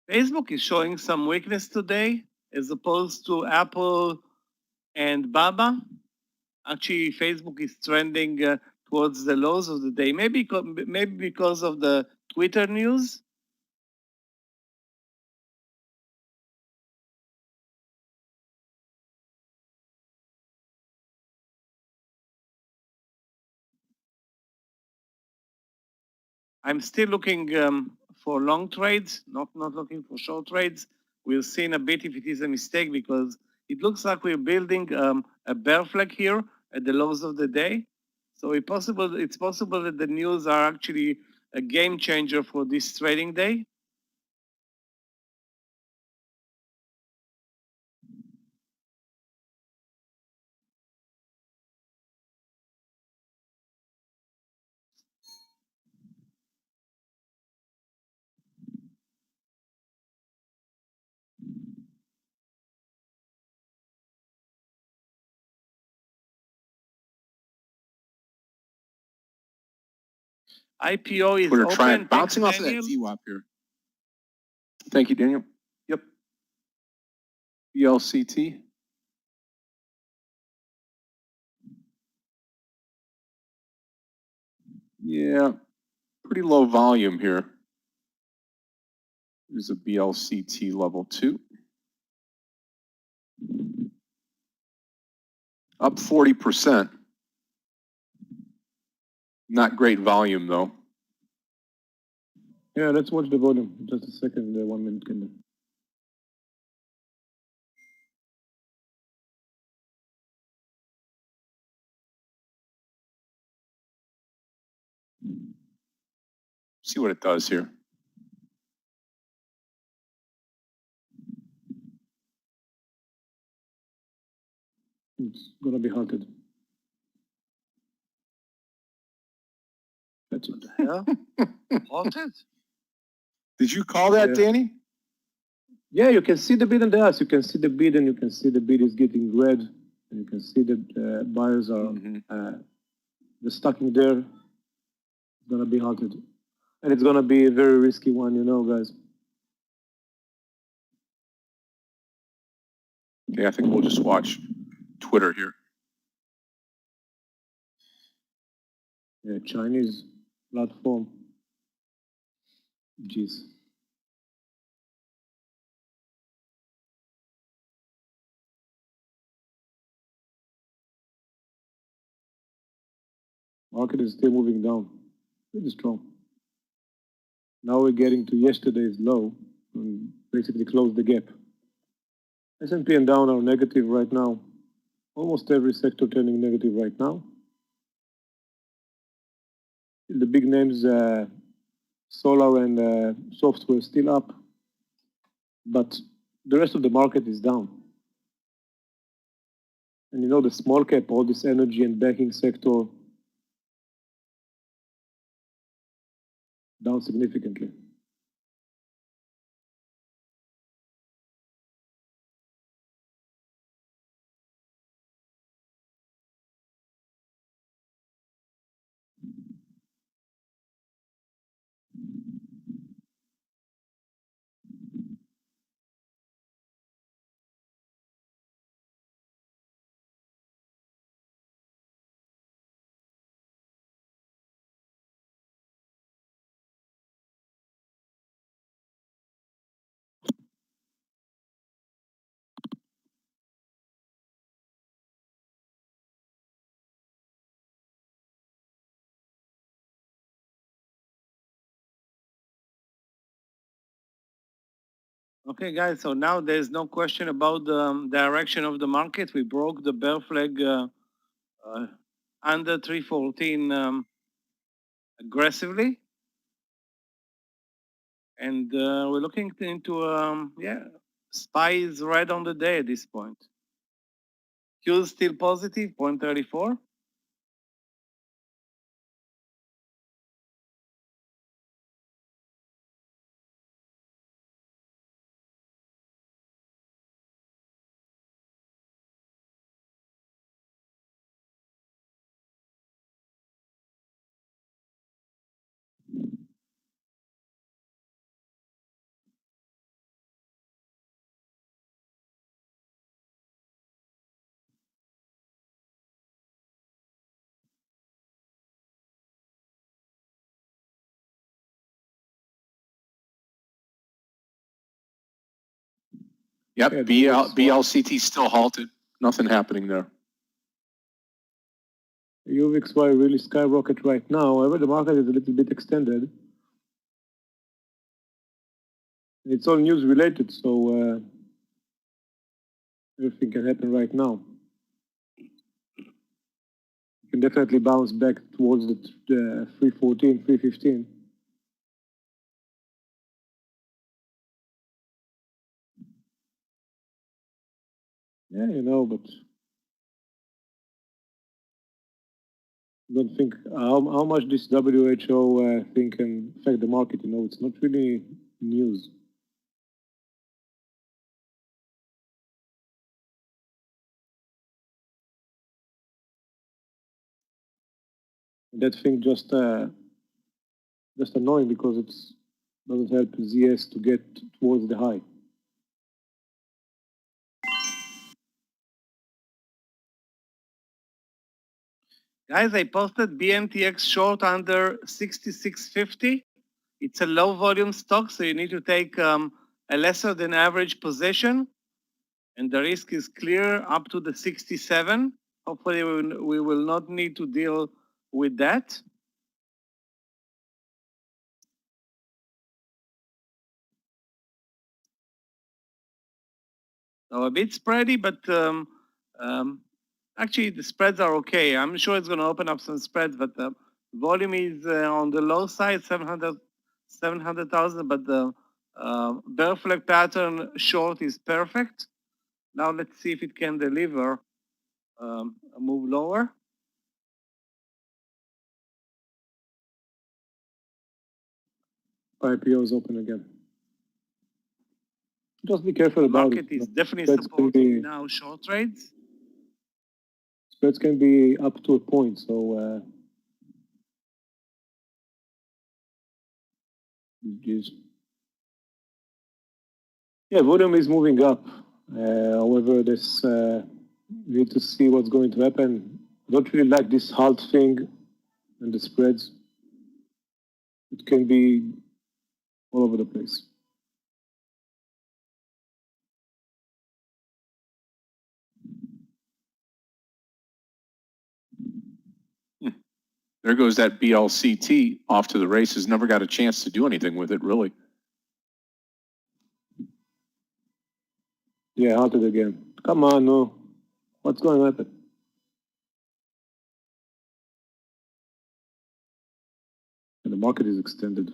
Facebook is showing some weakness today as opposed to Apple and Baba. Actually, Facebook is trending towards the lows of the day, maybe because of the Twitter news. I'm still looking for long trades, not looking for short trades. We'll see in a bit if it is a mistake because it looks like we're building a bear flag here at the lows of the day. So it's possible that the news are actually a game changer for this trading day. IPO is We're open. trying bouncing off Daniel. of that VWAP here. Thank you, Daniel. Yep. BLCT. Yeah, pretty low volume here. There's a BLCT level 2. Up 40%. Not great volume though. Yeah, let's watch the volume. Just a second, 1 minute candle. See what it does here. It's gonna be halted. That's it. Yeah. Halted? Did you call that, Yeah. Danny? Yeah, you can see the bid and the ask. You can see the bid, and you can see the bid is getting red, and you can see that buyers are the stocking there. It's gonna be halted, and it's gonna be a very risky one, you know, guys. Okay, I think we'll just watch Twitter here. Yeah, Chinese platform. Jeez. Market is still moving down, pretty strong. Now we're getting to yesterday's low and basically close the gap. S&P and Dow are negative right now. Almost every sector turning negative right now. The big names, solar and software still up, but the rest of the market is down. And you know, the small cap, all this energy and banking sector, down significantly. Okay, guys, so now there's no question about the direction of the market. We broke the bear flag under 314 aggressively. And we're looking into, SPY is right on the day at this point. Q is still positive, 0.34. Yep, Yeah, BLCT still halted. Nothing happening there. UVXY really skyrocket right now. However, the market is a little bit extended. It's all news related, so everything can happen right now. You can definitely bounce back towards the 314, 315. Yeah, you know, but I don't think how much this WHO thing can affect the market. You know, it's not really news. That thing just annoying because it doesn't help ZS to get towards the high. Guys, I posted BMTX short under 66.50. It's a low volume stock, so you need to take a lesser than average position. And the risk is clear up to the 67. Hopefully we will not need to deal with that. So a bit spready, but actually the spreads are okay. I'm sure it's going to open up some spreads, but the volume is on the low side, 700,000, but the bear flag pattern short is perfect. Now let's see if it can deliver a move lower. IPO is open again. Just be careful about it. Market is definitely Spreads can supporting be- now short trades. Spreads can be up to a point, so yeah, volume is moving up. However, this we need to see what's going to happen. I don't really like this halt thing and the spreads. It can be all over the place. There goes that BLCT off to the races. Never got a chance to do anything with it, really. Yeah, halted again. Come on, no. What's going to happen? And the market is extended.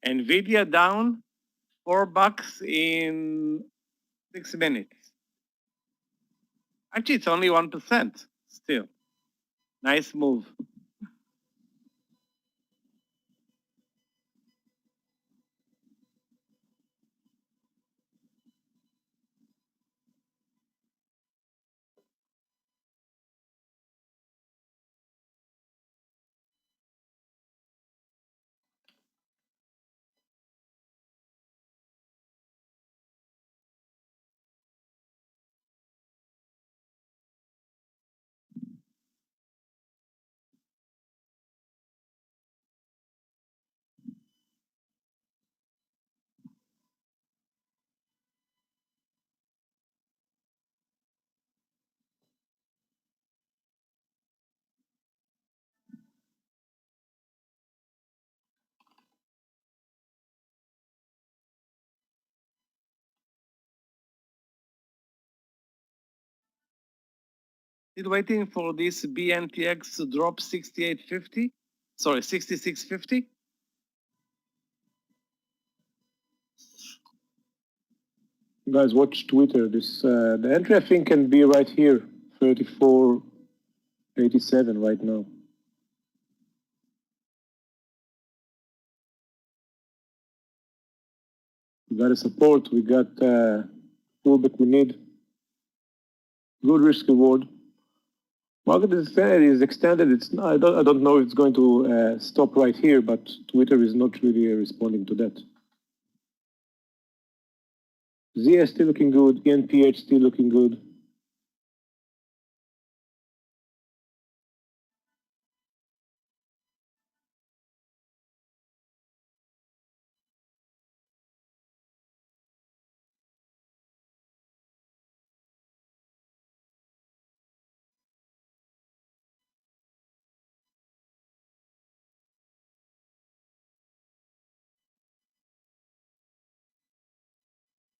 Nvidia down $4 in 6 minutes. Actually, it's only 1% still. Nice move. Still waiting for this BNTX to drop 68.50. Sorry, 66.50. Guys, watch Twitter. The entry I think can be right here, 34.87 right now. We got a support. We got pullback we need. Good risk reward. Market is extended. I don't know if it's going to stop right here, but Twitter is not really responding to that. ZS still looking good. ENPH still looking good.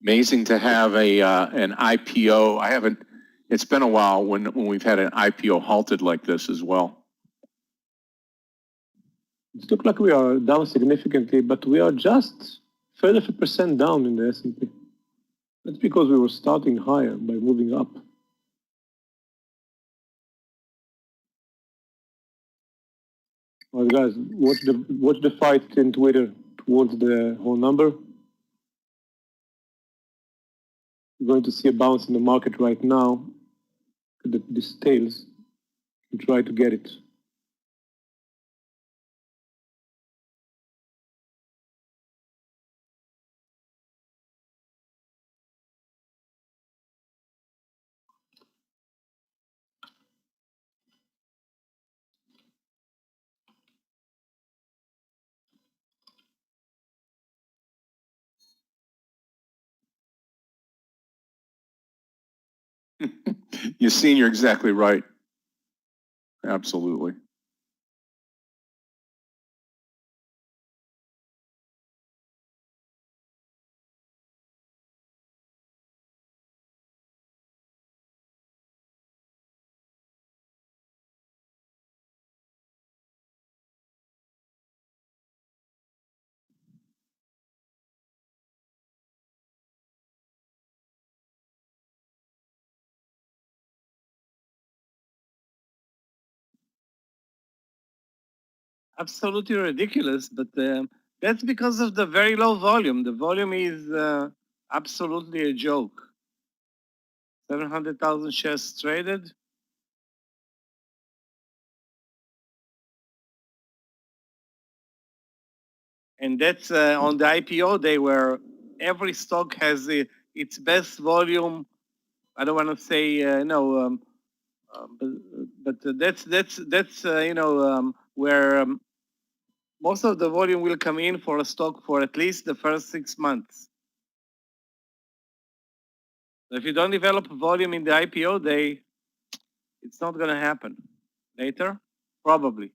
Amazing to have an IPO. It's been a while when we've had an IPO halted like this as well. It looks like we are down significantly, but we are just 30% down in the S&P. That's because we were starting higher by moving up. All right, guys, watch the fight in Twitter towards the whole number. We're going to see a bounce in the market right now. This tails and try to get it. Yassine, you're exactly right. Absolutely. Absolutely ridiculous, but that's because of the very low volume. The volume is absolutely a joke. 700,000 shares traded. And that's on the IPO day where every stock has its best volume. I don't want to say no, but that's where most of the volume will come in for a stock for at least the first 6 months. If you don't develop volume in the IPO day, it's not going to happen. Later, probably.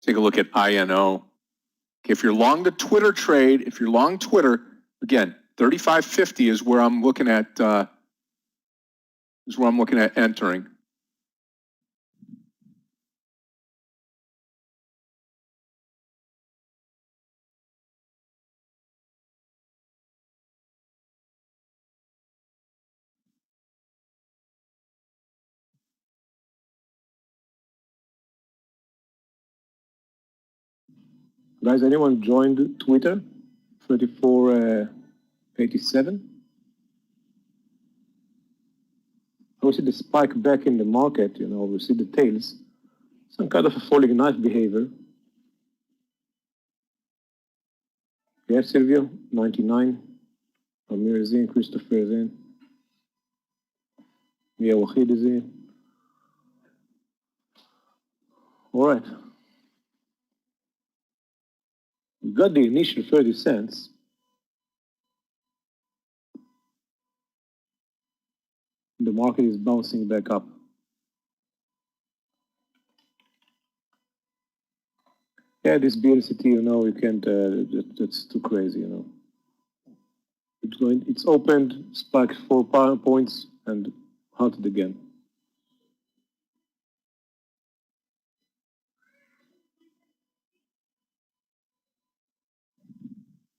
Take a look at INO. Okay, if you're long the Twitter trade, if you're long Twitter, again, 35.50 is where I'm looking at entering. Guys, anyone joined Twitter? 34.87. We see the spike back in the market, we see the tails. Some kind of a falling knife behavior. Yes, Silvio, 99. Amir is in, Christopher is in. Mia Wahid is in. All right. We got the initial 30 cents. The market is bouncing back up. Yeah, this BLCT, you can't, that's too crazy, It's opened, spiked 4 points, and halted again.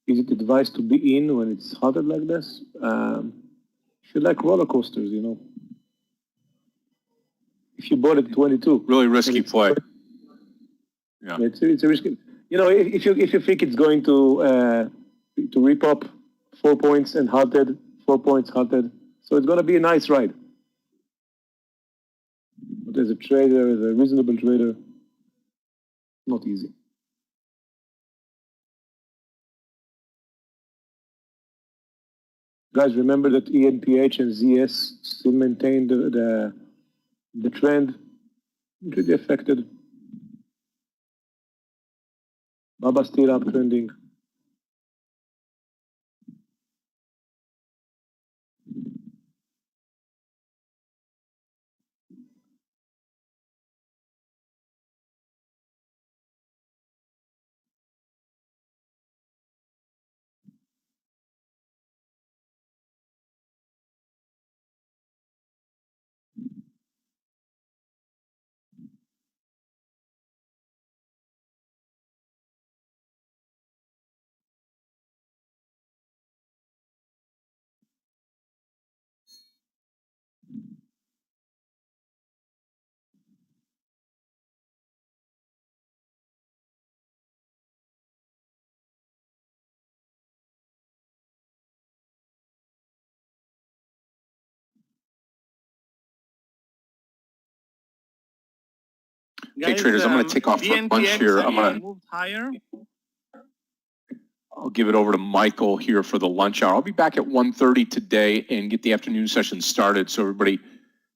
Is it advised to be in when it's halted like this? If you like roller coasters, If you bought it at 22. Really risky play. Yeah. It's a risky. If you think it's going to rip-up 4 points and halted, 4 points halted, so it's going to be a nice ride. But as a trader, as a reasonable trader, not easy. Guys, remember that ENPH and ZS still maintain the trend. Really affected. Baba still uptrending. Okay, Guys, traders, I'm going to take off for lunch BNTX here. I'm going to moved higher. I'll give it over to Michael here for the lunch hour. I'll be back at 1:30 today and get the afternoon session started. So everybody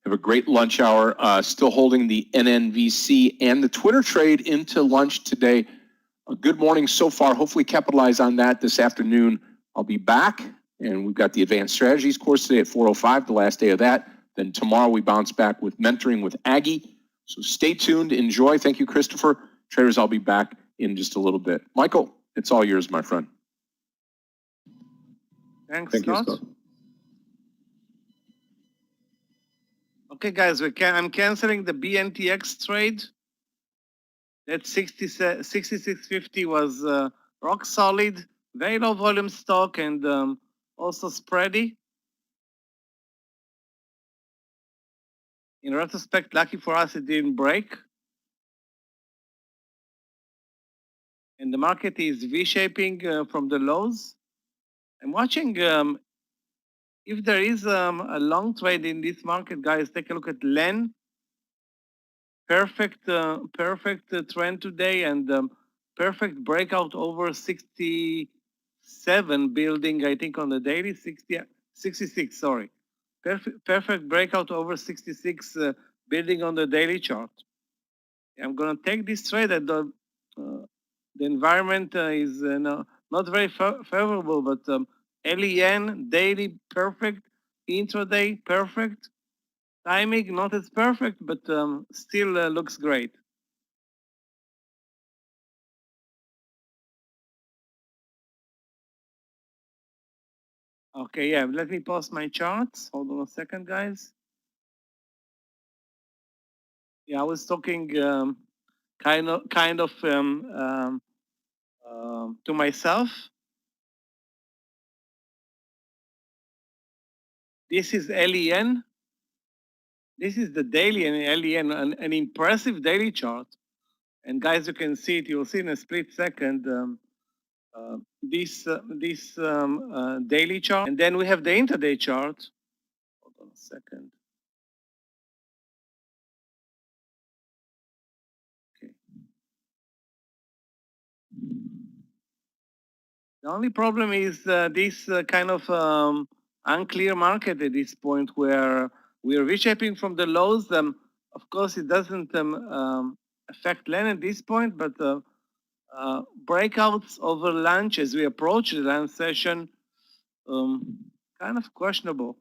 have a great lunch hour. Still holding the NNVC and the Twitter trade into lunch today. A good morning so far. Hopefully capitalize on that this afternoon. I'll be back, and we've got the Advanced Strategies course today at 4:05, the last day of that. Then tomorrow we bounce back with Mentoring with Aggie. So stay tuned. Enjoy. Thank you, Christopher. Traders, I'll be back in just a little bit. Michael, it's all yours, my friend. Thanks, Thank you, Scott. Scott. Okay, guys, I'm canceling the BNTX trade. That 66.50 was rock solid, very low volume stock, and also spready. In retrospect, lucky for us, it didn't break. And the market is V-shaping from the lows. I'm watching if there is a long trade in this market, guys. Take a look at LEN. Perfect trend today, and perfect breakout over 67, building, I think, on the daily 66, sorry. Perfect breakout over 66, building on the daily chart. I'm going to take this trade. The environment is not very favorable, but LEN, daily perfect, intraday perfect, timing not as perfect, but still looks great. Okay, yeah, let me post my charts. Hold on a second, guys. Yeah, I was talking kind of to myself. This is LEN. This is the daily and LEN, an impressive daily chart. And guys, you can see it. You'll see in a split second this daily chart, and then we have the intraday chart. Hold on a second. Okay. The only problem is this kind of unclear market at this point, where we are reshaping from the lows. Of course, it doesn't affect LEN at this point, but breakouts over lunch as we approach the lunch session, kind of questionable.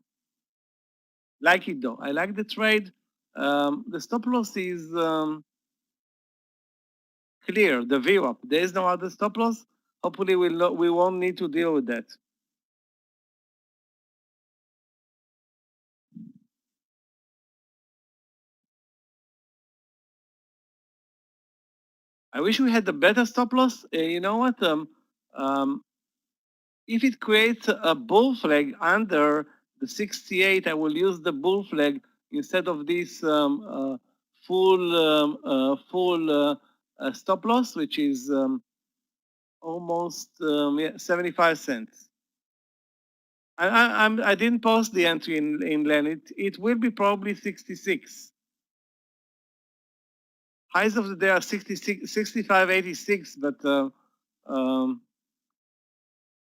Like it though. I like the trade. The stop loss is clear, the VWAP. There is no other stop loss. Hopefully we won't need to deal with that. I wish we had a better stop loss. You know what? If it creates a bull flag under the 68, I will use the bull flag instead of this full stop loss, which is almost 75 cents. I didn't post the entry in LEN. It will be probably 66. Highs of the day are 66, 65.86, but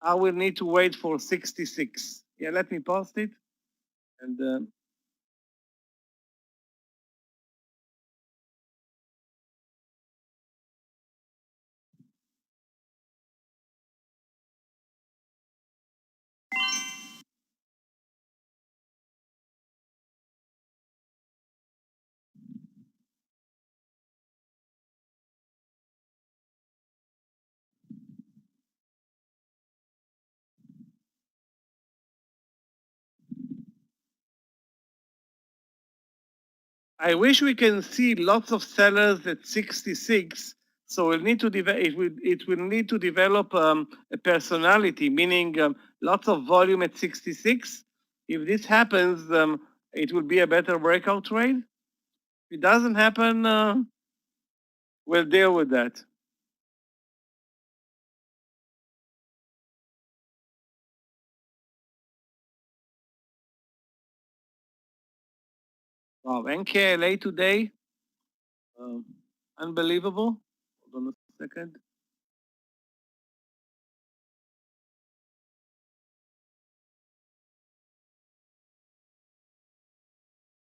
I will need to wait for 66. Yeah, let me post it. And I wish we can see lots of sellers at 66. So we'll need to it will need to develop a personality, meaning lots of volume at 66. If this happens, it will be a better breakout trade. If it doesn't happen, we'll deal with that. Wow, NKLA today, unbelievable. Hold on a second.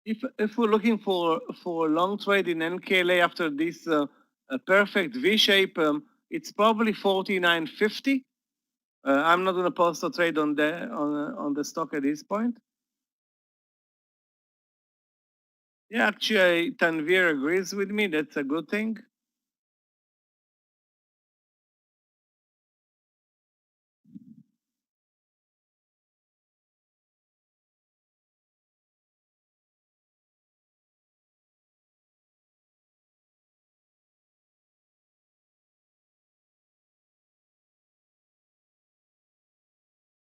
If we're looking for a long trade in NKLA after this perfect V shape, it's probably 49.50. I'm not going to post a trade on the stock at this point. Yeah, actually, Tanvir agrees with me. That's a good thing.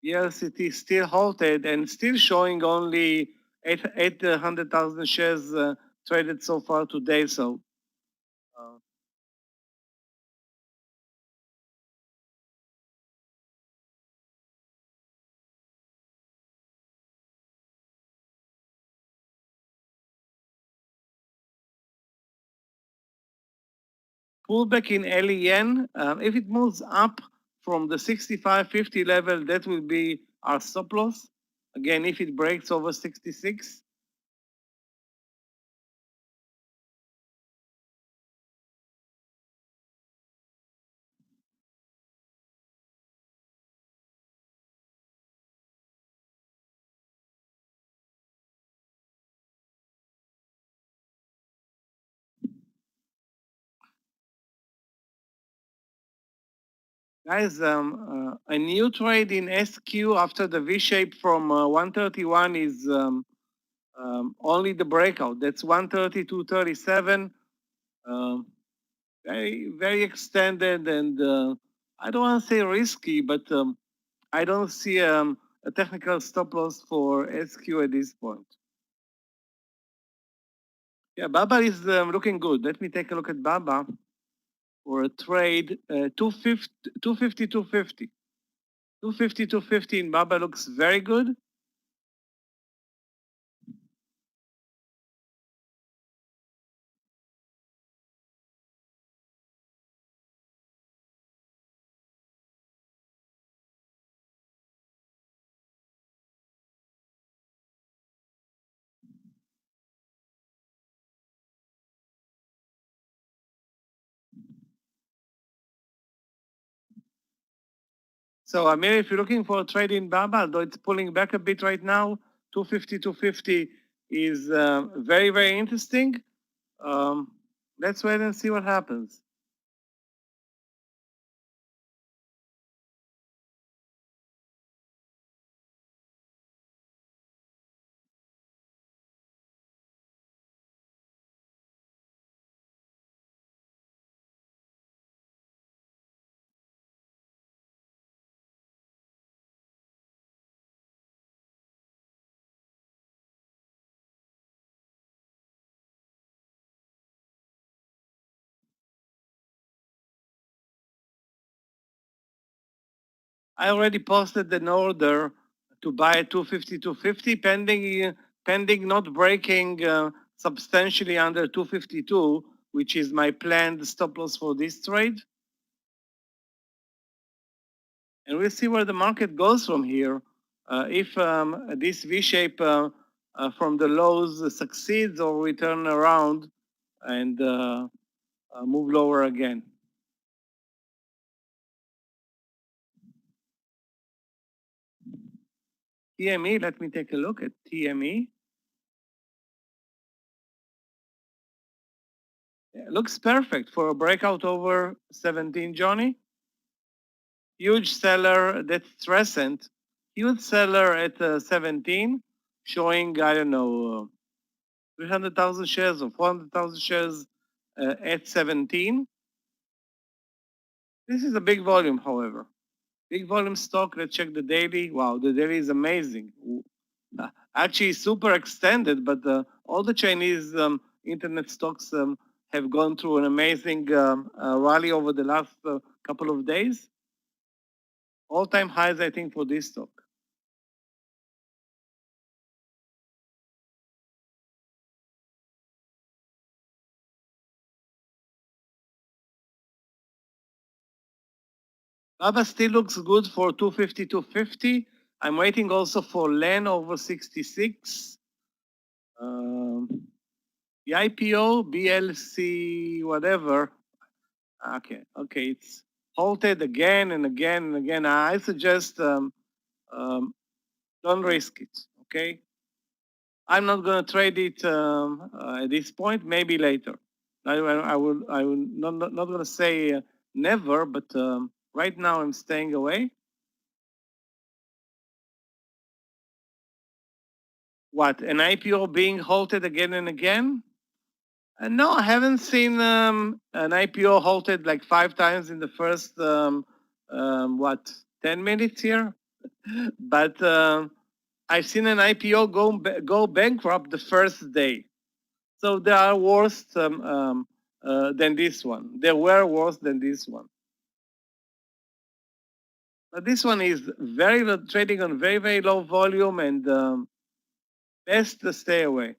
Yes, it is still halted and still showing only 800,000 shares traded so far today. So pullback in LEN, if it moves up from the 65.50 level, that will be our stop loss. Again, if it breaks over 66. Guys, a new trade in SQ after the V shape from 131 is only the breakout. That's 130, 237. Very, very extended, and I don't want to say risky, but I don't see a technical stop loss for SQ at this point. Yeah, Baba is looking good. Let me take a look at Baba for a trade 250, 250, 250. 250, 250 in Baba looks very good. So Amir, if you're looking for a trade in Baba, though it's pulling back a bit right now, 250, 250 is very, very interesting. Let's wait and see what happens. I already posted an order to buy at 250, 250, pending not breaking substantially under 252, which is my planned stop loss for this trade. And we'll see where the market goes from here. If this V-shape from the lows succeeds or we turn around and move lower again. TME, let me take a look at TME. It looks perfect for a breakout over 17, Johnny. Huge seller, that's Tradenet. Huge seller at 17, showing, I don't know, 300,000 shares or 400,000 shares at 17. This is a big volume, however. Big volume stock, let's check the daily. Wow, the daily is amazing. Actually, super extended, but all the Chinese internet stocks have gone through an amazing rally over the last couple of days. All-time highs, I think, for this stock. BABA still looks good for 250, 250. I'm waiting also for LEN over 66. The IPO, BLC, whatever. Okay, it's halted again and again and again. I suggest don't risk it, okay? I'm not going to trade it at this point, maybe later. I will not going to say never, but right now I'm staying away. What, an IPO being halted again and again? No, I haven't seen an IPO halted like 5 times in the first, 10 minutes here? But I've seen an IPO go bankrupt the first day. So there are worse than this one. There were worse than this one. But this one is trading on very, very low volume and best to stay away.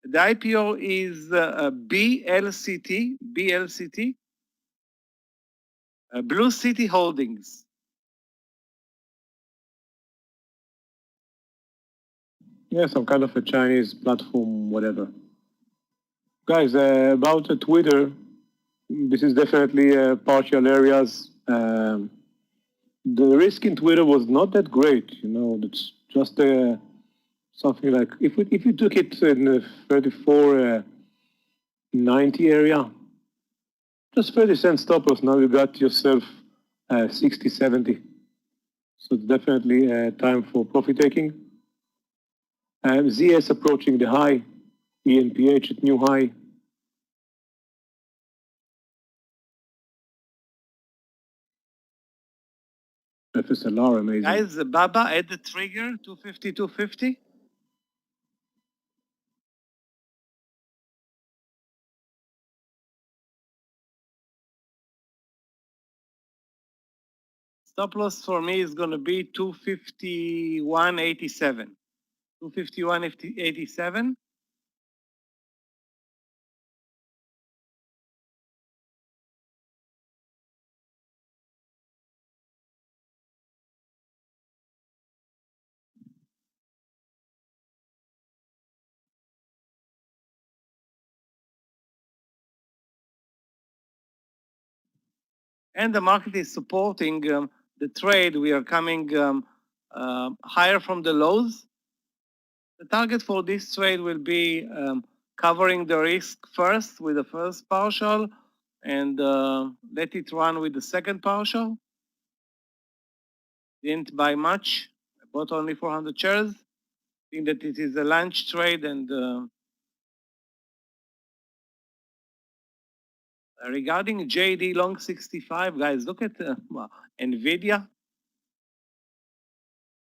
The IPO is BLCT, Blue City Holdings. Yeah, some kind of a Chinese platform, whatever. Guys, about Twitter, this is definitely partial areas. The risk in Twitter was not that great, you know. It's just something like if you took it in the 34.90 area, just 30-cent stop loss. Now you got yourself 60, 70. So it's definitely time for profit taking. ZS approaching the high, ENPH at new high. FSLR amazing. Guys, Baba at the trigger, 250, 250. Stop loss for me is going to be 251.87. 251.87. And the market is supporting the trade. We are coming higher from the lows. The target for this trade will be covering the risk first with the first partial and let it run with the second partial. Didn't buy much. I bought only 400 shares. I think that it is a lunch trade and regarding JD long 65, guys, look at NVIDIA.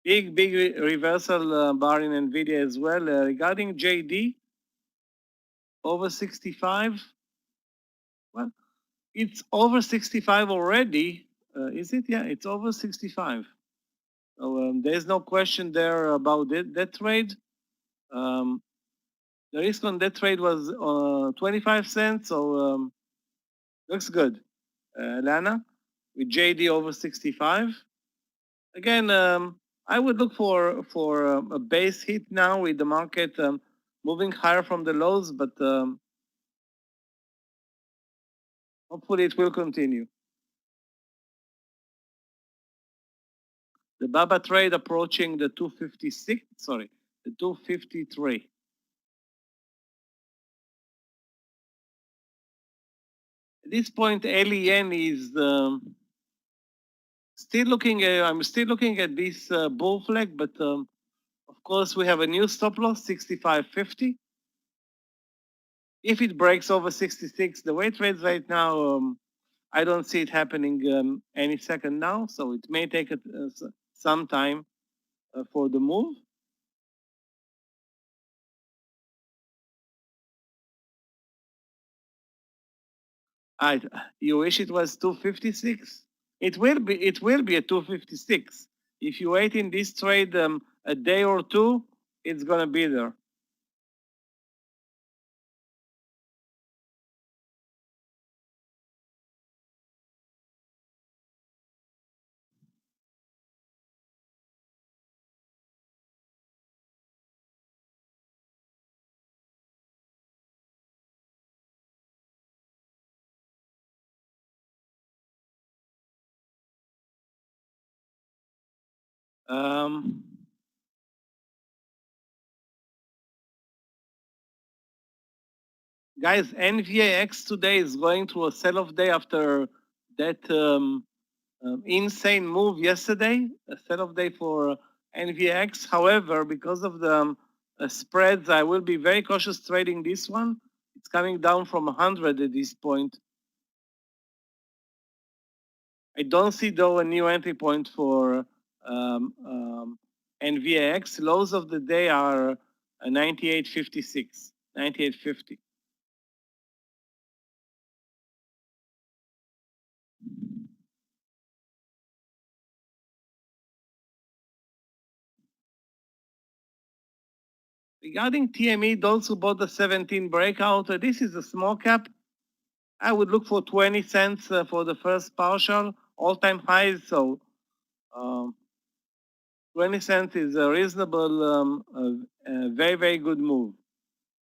Big reversal bar in NVIDIA as well. Regarding JD, over 65. Well, it's over 65 already. Is it? Yeah, it's over 65. So there's no question there about that trade. The risk on that trade was 25 cents, so looks good. Lana, with JD over 65. Again, I would look for a base hit now with the market moving higher from the lows, but hopefully it will continue. The BABA trade approaching the 256, sorry, the 253. At this point, LEN is still looking. I'm still looking at this bull flag, but of course we have a new stop loss, 65.50. If it breaks over 66, the way it trades right now, I don't see it happening any second now. So it may take some time for the move. You wish it was 256? It will be a 256. If you wait in this trade a day or two, it's gonna be there. Guys, NVAX today is going through a sell-off day after that insane move yesterday, a sell-off day for NVAX. However, because of the spreads, I will be very cautious trading this one. It's coming down from 100 at this point. I don't see though a new entry point for NVAX. Lows of the day are 98.56, 98.50. Regarding TME, those who bought the 17 breakout, this is a small cap. I would look for 20 cents for the first partial, all-time highs. So 20 cents is a reasonable, very, very good move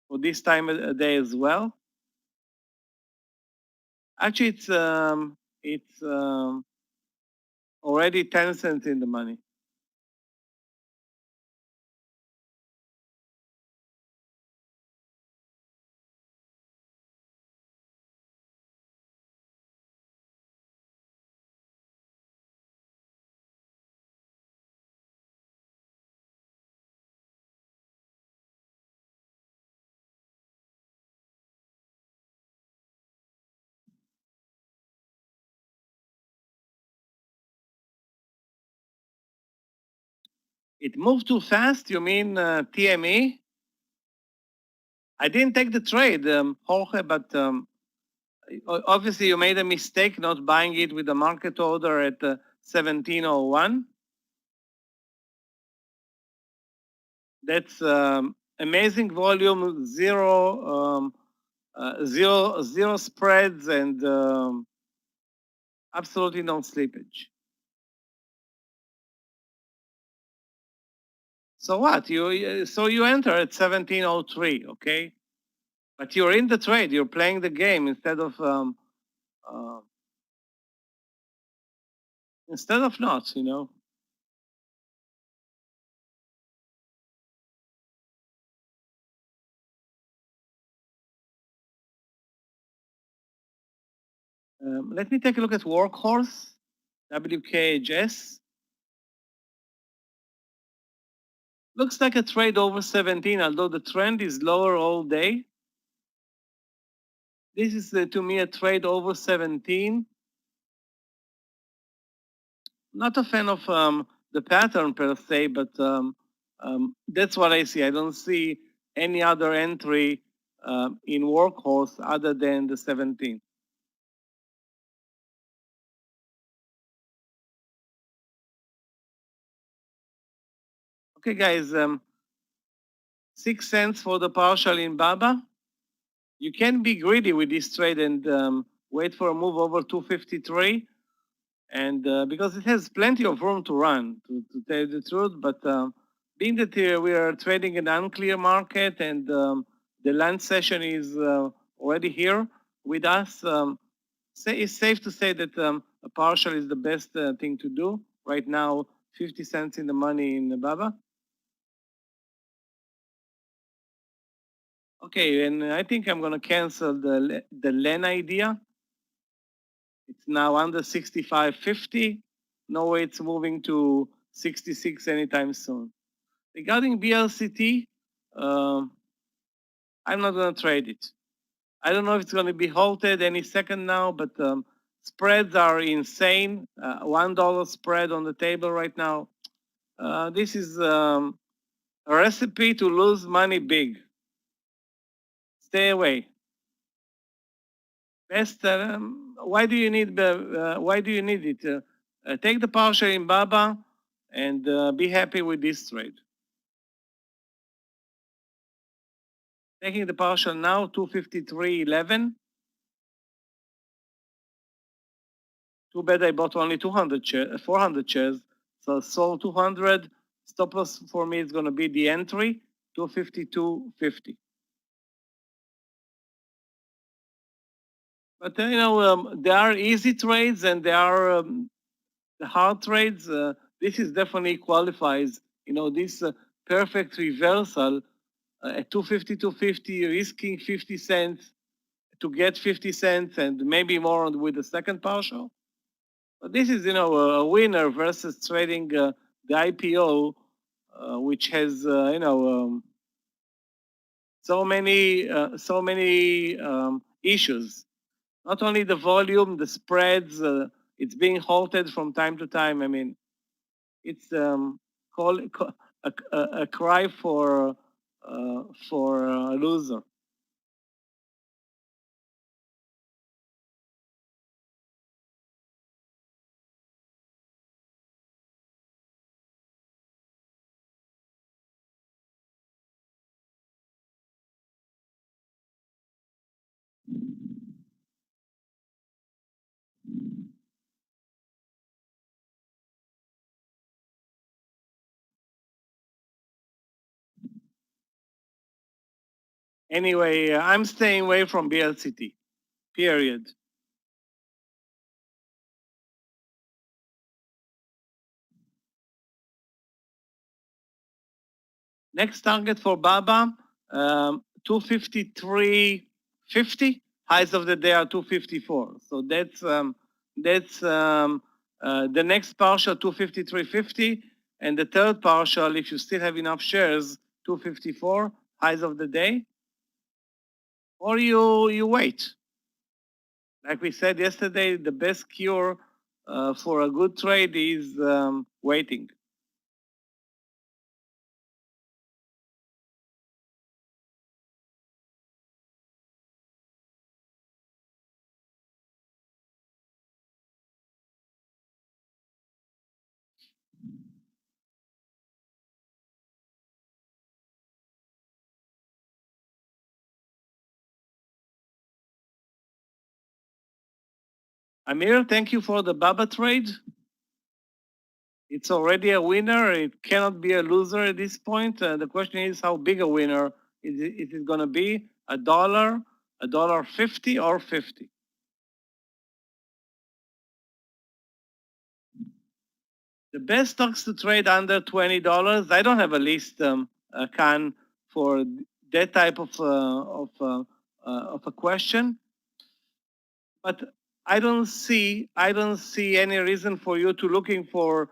for this time of day as well. Actually, it's already 10 cents in the money. It moved too fast. You mean TME? I didn't take the trade, Jorge, but obviously you made a mistake not buying it with the market order at 1701. That's amazing volume, zero spreads, and absolutely no slippage. So what? You enter at 1703, okay? But you're in the trade. You're playing the game instead of not. You know. Let me take a look at Workhorse, WKHS. Looks like a trade over 17, although the trend is lower all day. This is, to me, a trade over 17. Not a fan of the pattern per se, but that's what I see. I don't see any other entry in Workhorse other than the 17. Okay, guys, 6 cents for the partial in Baba. You can be greedy with this trade and wait for a move over 253, and because it has plenty of room to run, to tell you the truth. But being that we are trading an unclear market and the lunch session is already here with us, it's safe to say that a partial is the best thing to do right now. 50 cents in the money in Baba. Okay, and I think I'm going to cancel the LEN idea. It's now under 65.50. No way it's moving to 66 anytime soon. Regarding BLCT, I'm not going to trade it. I don't know if it's going to be halted any second now, but spreads are insane. $1 spread on the table right now. This is a recipe to lose money big. Stay away. Best. Why do you need it? Take the partial in Baba and be happy with this trade. Taking the partial now, 253.11. Too bad I bought only 400 shares. So sold 200. Stop loss for me is going to be the entry, 252.50. But there are easy trades and there are the hard trades. This is definitely qualifies. This perfect reversal at 250, risking 50 cents to get 50 cents and maybe more with the second partial. But this is, a winner versus trading the IPO, which has, so many issues. Not only the volume, the spreads, it's being halted from time to time. I mean, it's a cry for a loser. Anyway, I'm staying away from BLCT, period. Next target for Baba, 253.50. Highs of the day are 254. So that's the next partial, 253.50. And the third partial, if you still have enough shares, 254, highs of the day. Or you wait. Like we said yesterday, the best cure for a good trade is waiting. Amir, thank you for the Baba trade. It's already a winner. It cannot be a loser at this point. The question is how big a winner is it going to be? $1, $1.50, or 50? The best stocks to trade under $20. I don't have a list, Khan, for that type of a question. But I don't see any reason for you to looking for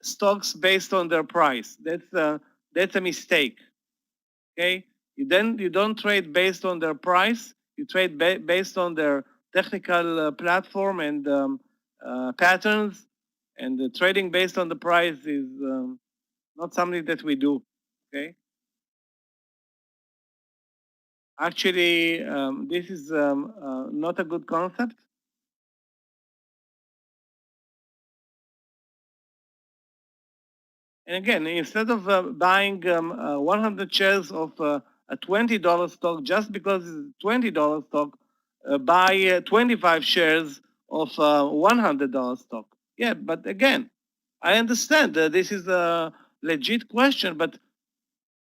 stocks based on their price. That's a mistake. Okay, you don't trade based on their price. You trade based on their technical platform and patterns. And the trading based on the price is not something that we do. Okay. Actually, this is not a good concept. And again, instead of buying 100 shares of a $20 stock just because it's a $20 stock, buy 25 shares of $100 stock. Yeah, but again, I understand this is a legit question, but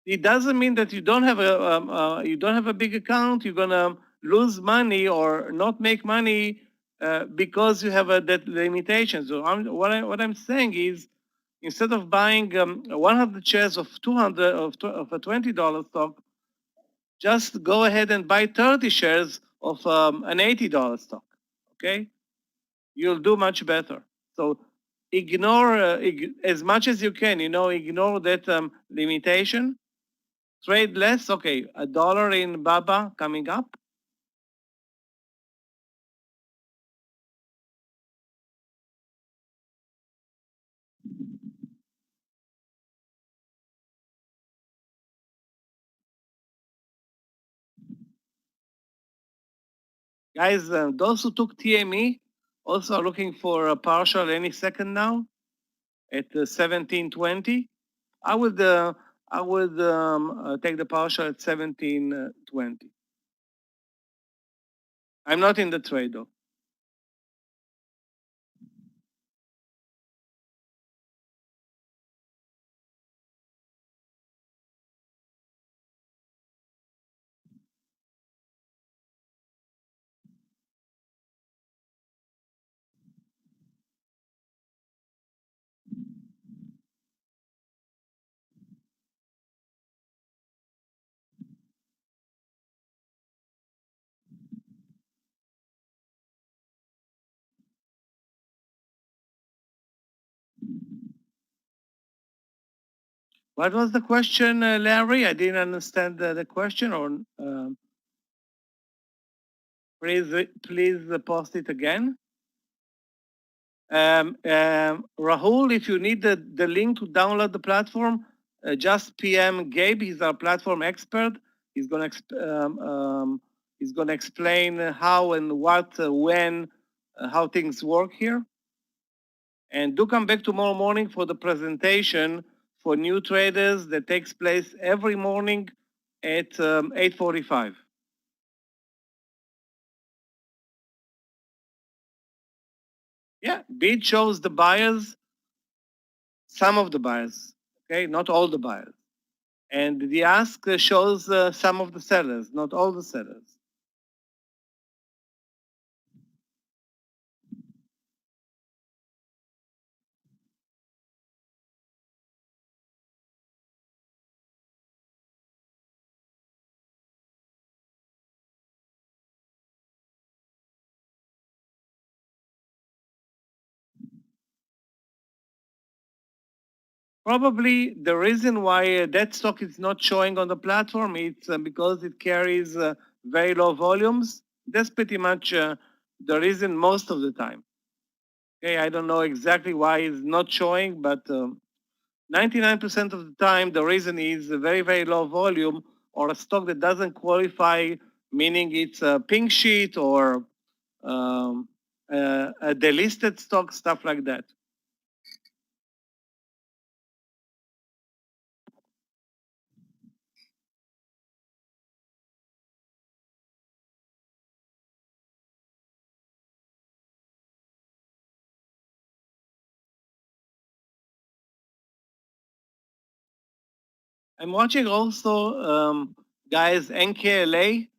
it doesn't mean that you don't have a big account. You're gonna lose money or not make money because you have that limitation. So what I'm saying is, instead of buying 100 shares of 200 of a $20 stock, just go ahead and buy 30 shares of an $80 stock. Okay, you'll do much better. So ignore as much as you can. Ignore that limitation. Trade less. Okay, $1 in Baba coming up. Guys, those who took TME also are looking for a partial any second now at 1720. I would take the partial at 1720. I'm not in the trade though. What was the question, Larry? I didn't understand the question, or please post it again. Rahul, if you need the link to download the platform, just PM Gabe. He's our platform expert. He's gonna explain how and what, when, how things work here. And do come back tomorrow morning for the presentation for new traders that takes place every morning at 8:45. Yeah, bid shows the buyers, some of the buyers, okay, not all the buyers. And the ask shows some of the sellers, not all the sellers. Probably the reason why that stock is not showing on the platform, it's because it carries very low volumes. That's pretty much the reason most of the time. Okay, I don't know exactly why it's not showing, but 99% of the time, the reason is a very, very low volume or a stock that doesn't qualify, meaning it's a pink sheet or a delisted stock, stuff like that. I'm watching also, guys, NKLA.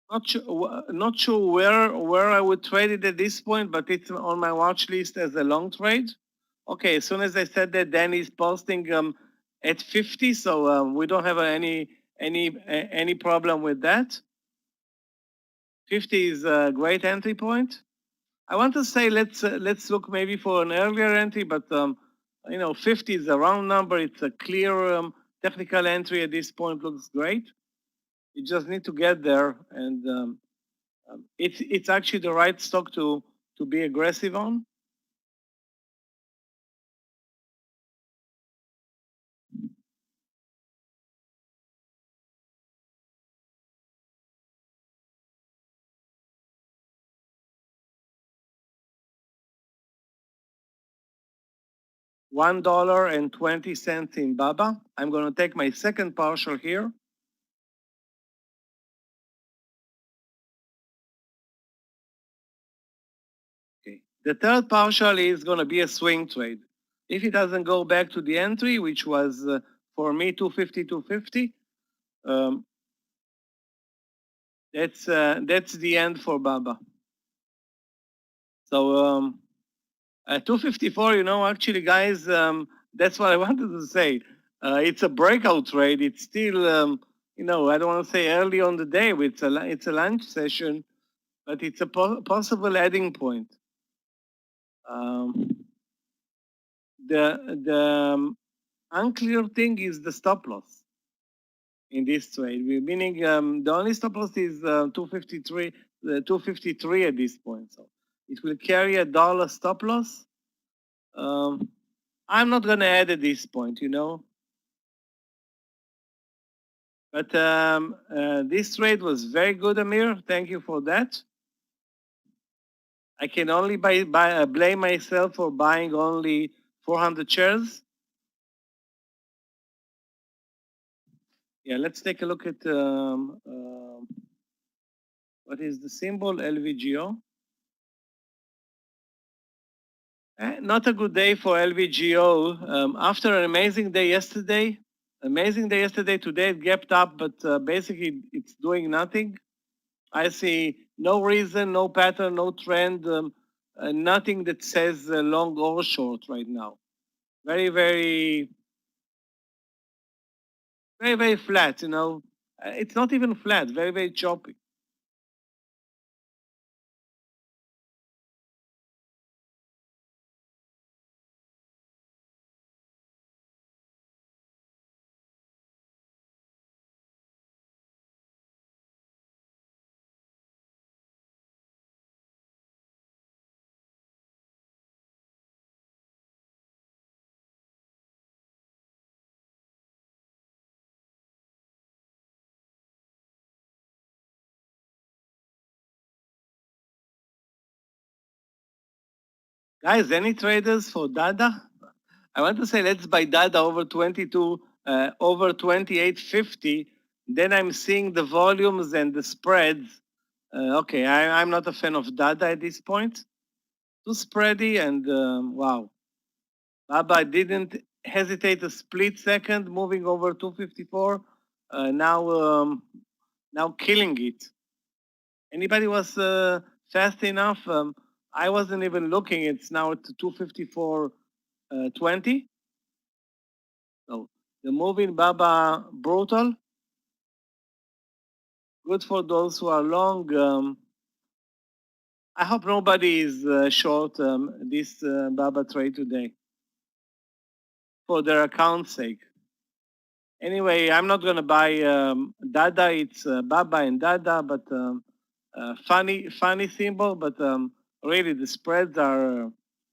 Not sure where I would trade it at this point, but it's on my watch list as a long trade. Okay, as soon as I said that, Danny's posting at 50, so we don't have any problem with that. 50 is a great entry point. I want to say let's look maybe for an earlier entry, but 50 is a round number. It's a clear technical entry at this point. Looks great. You just need to get there, and it's actually the right stock to be aggressive on. $1.20 in BABA. I'm going to take my second partial here. Okay. The third partial is going to be a swing trade. If it doesn't go back to the entry, which was for me 250, 250, that's the end for BABA. So 254, actually, guys, that's what I wanted to say. It's a breakout trade. It's still, I don't want to say early on the day. It's a lunch session, but it's a possible adding point. The unclear thing is the stop loss in this trade, meaning the only stop loss is 253 at this point. So it will carry a dollar stop loss. I'm not going to add at this point, But this trade was very good, Amir. Thank you for that. I can only blame myself for buying only 400 shares. Yeah, let's take a look at what is the symbol, LVGO. Not a good day for LVGO. After an amazing day yesterday, today it gapped up, but basically it's doing nothing. I see no reason, no pattern, no trend, nothing that says long or short right now. Very, very, very, very flat, It's not even flat, very, very choppy. Guys, any traders for Dada? I want to say let's buy Dada over 22, over 28.50. Then I'm seeing the volumes and the spreads. Okay, I'm not a fan of Dada at this point. Too spready and wow. Baba didn't hesitate a split second, moving over 254. Now killing it. Anybody was fast enough? I wasn't even looking. It's now at 254.20. So the moving Baba brutal. Good for those who are long. I hope nobody is short this Baba trade today for their account's sake. Anyway, I'm not going to buy Dada. It's Baba and Dada, but funny symbol. But really, the spreads are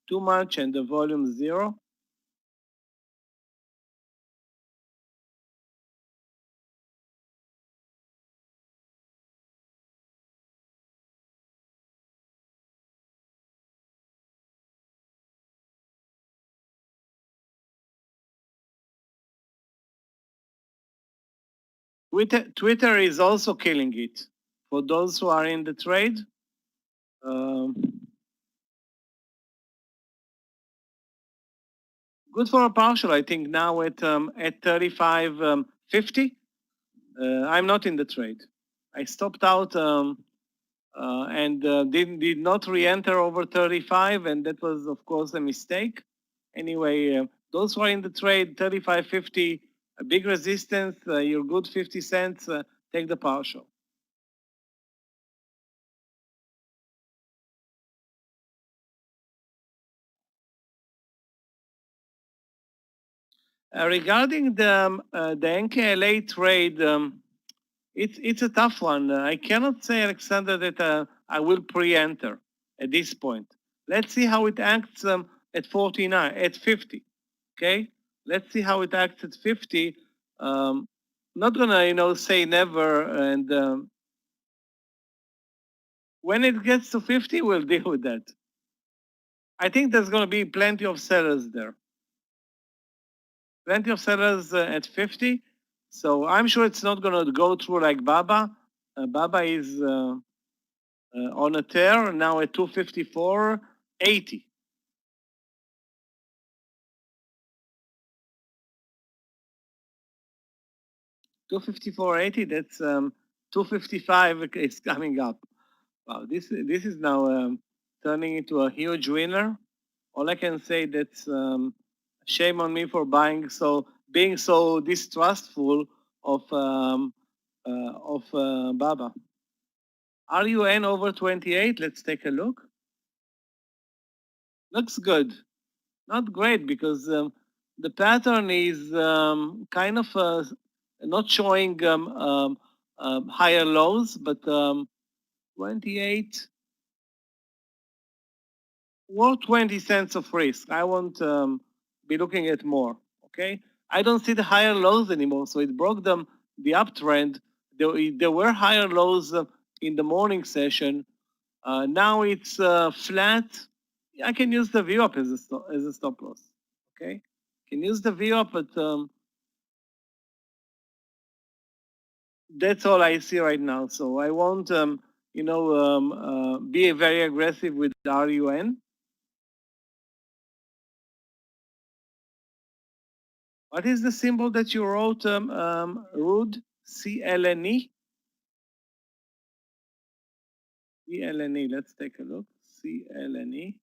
too much and the volume zero. Twitter is also killing it. For those who are in the trade, good for a partial. I think now at 35.50. I'm not in the trade. I stopped out and did not re-enter over 35, and that was of course a mistake. Anyway, those who are in the trade, 35.50, a big resistance. You're good 50 cents. Take the partial. Regarding the NKLA trade, it's a tough one. I cannot say, Alexander, that I will pre-enter at this point. Let's see how it acts at 49, at 50. Okay, let's see how it acts at 50. Not gonna, say never. And when it gets to 50, we'll deal with that. I think there's gonna be plenty of sellers there. plenty of sellers at 50. So I'm sure it's not going to go through like Baba. Baba is on a tear now at 254.80. $254.80. That's 255 is coming up. Wow, this is now turning into a huge winner. All I can say that's shame on me for being so distrustful of Baba. RUN over 28. Let's take a look. Looks good. Not great because the pattern is kind of not showing higher lows, but 28 or 20 cents of risk. I won't be looking at more. Okay, I don't see the higher lows anymore, so it broke the uptrend. There were higher lows in the morning session. Now it's flat. I can use the VWAP as a stop loss. Okay, can use the VWAP, but that's all I see right now. So I won't, be very aggressive with RUN. What is the symbol that you wrote, Rud? CLNE? CLNE, let's take a look. CLNE.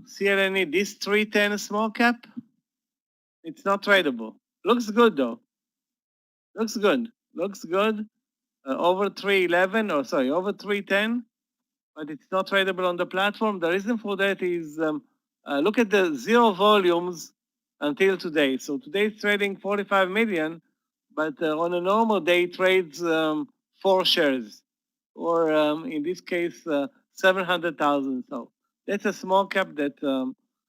CLNE, this 310 small cap, it's not tradable. Looks good though. Looks good. Looks good. Over 311, or sorry, over 310, but it's not tradable on the platform. The reason for that is look at the zero volumes until today. So today it's trading 45 million, but on a normal day it trades 4 shares, or in this case 700,000. So that's a small cap that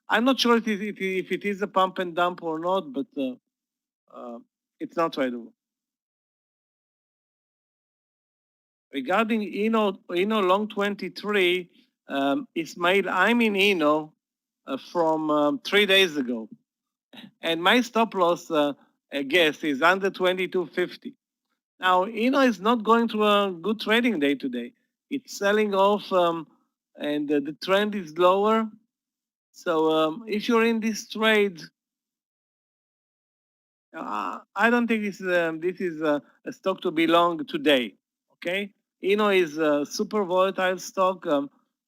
I'm not sure if it is a pump and dump or not, but it's not tradable. Regarding Eno long 23, Ismail, I'm in Eno from 3 days ago, and my stop loss guess is under 2250. Now Eno is not going through a good trading day today. It's selling off, and the trend is lower. So if you're in this trade, I don't think this is a stock to be long today. Okay, Eno is a super volatile stock,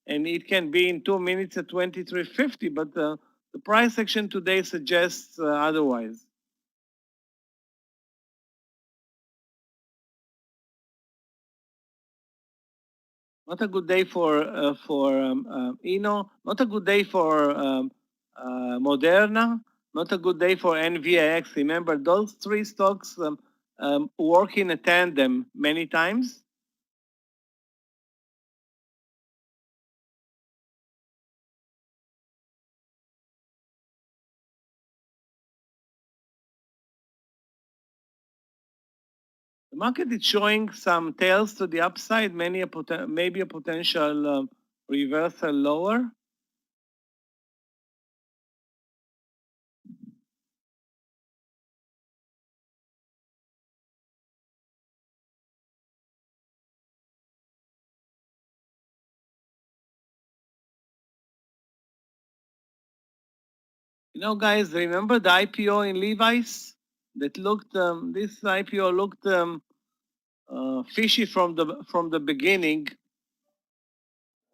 and it can be in 2 minutes at 23.50, but the price action today suggests otherwise. Not a good day for Eno. Not a good day for Moderna. Not a good day for NVIX. Remember, those 3 stocks work in a tandem many times. The market is showing some tails to the upside, maybe a potential reversal lower. You know, guys, remember the IPO in Levi's that looked? This IPO looked fishy from the beginning.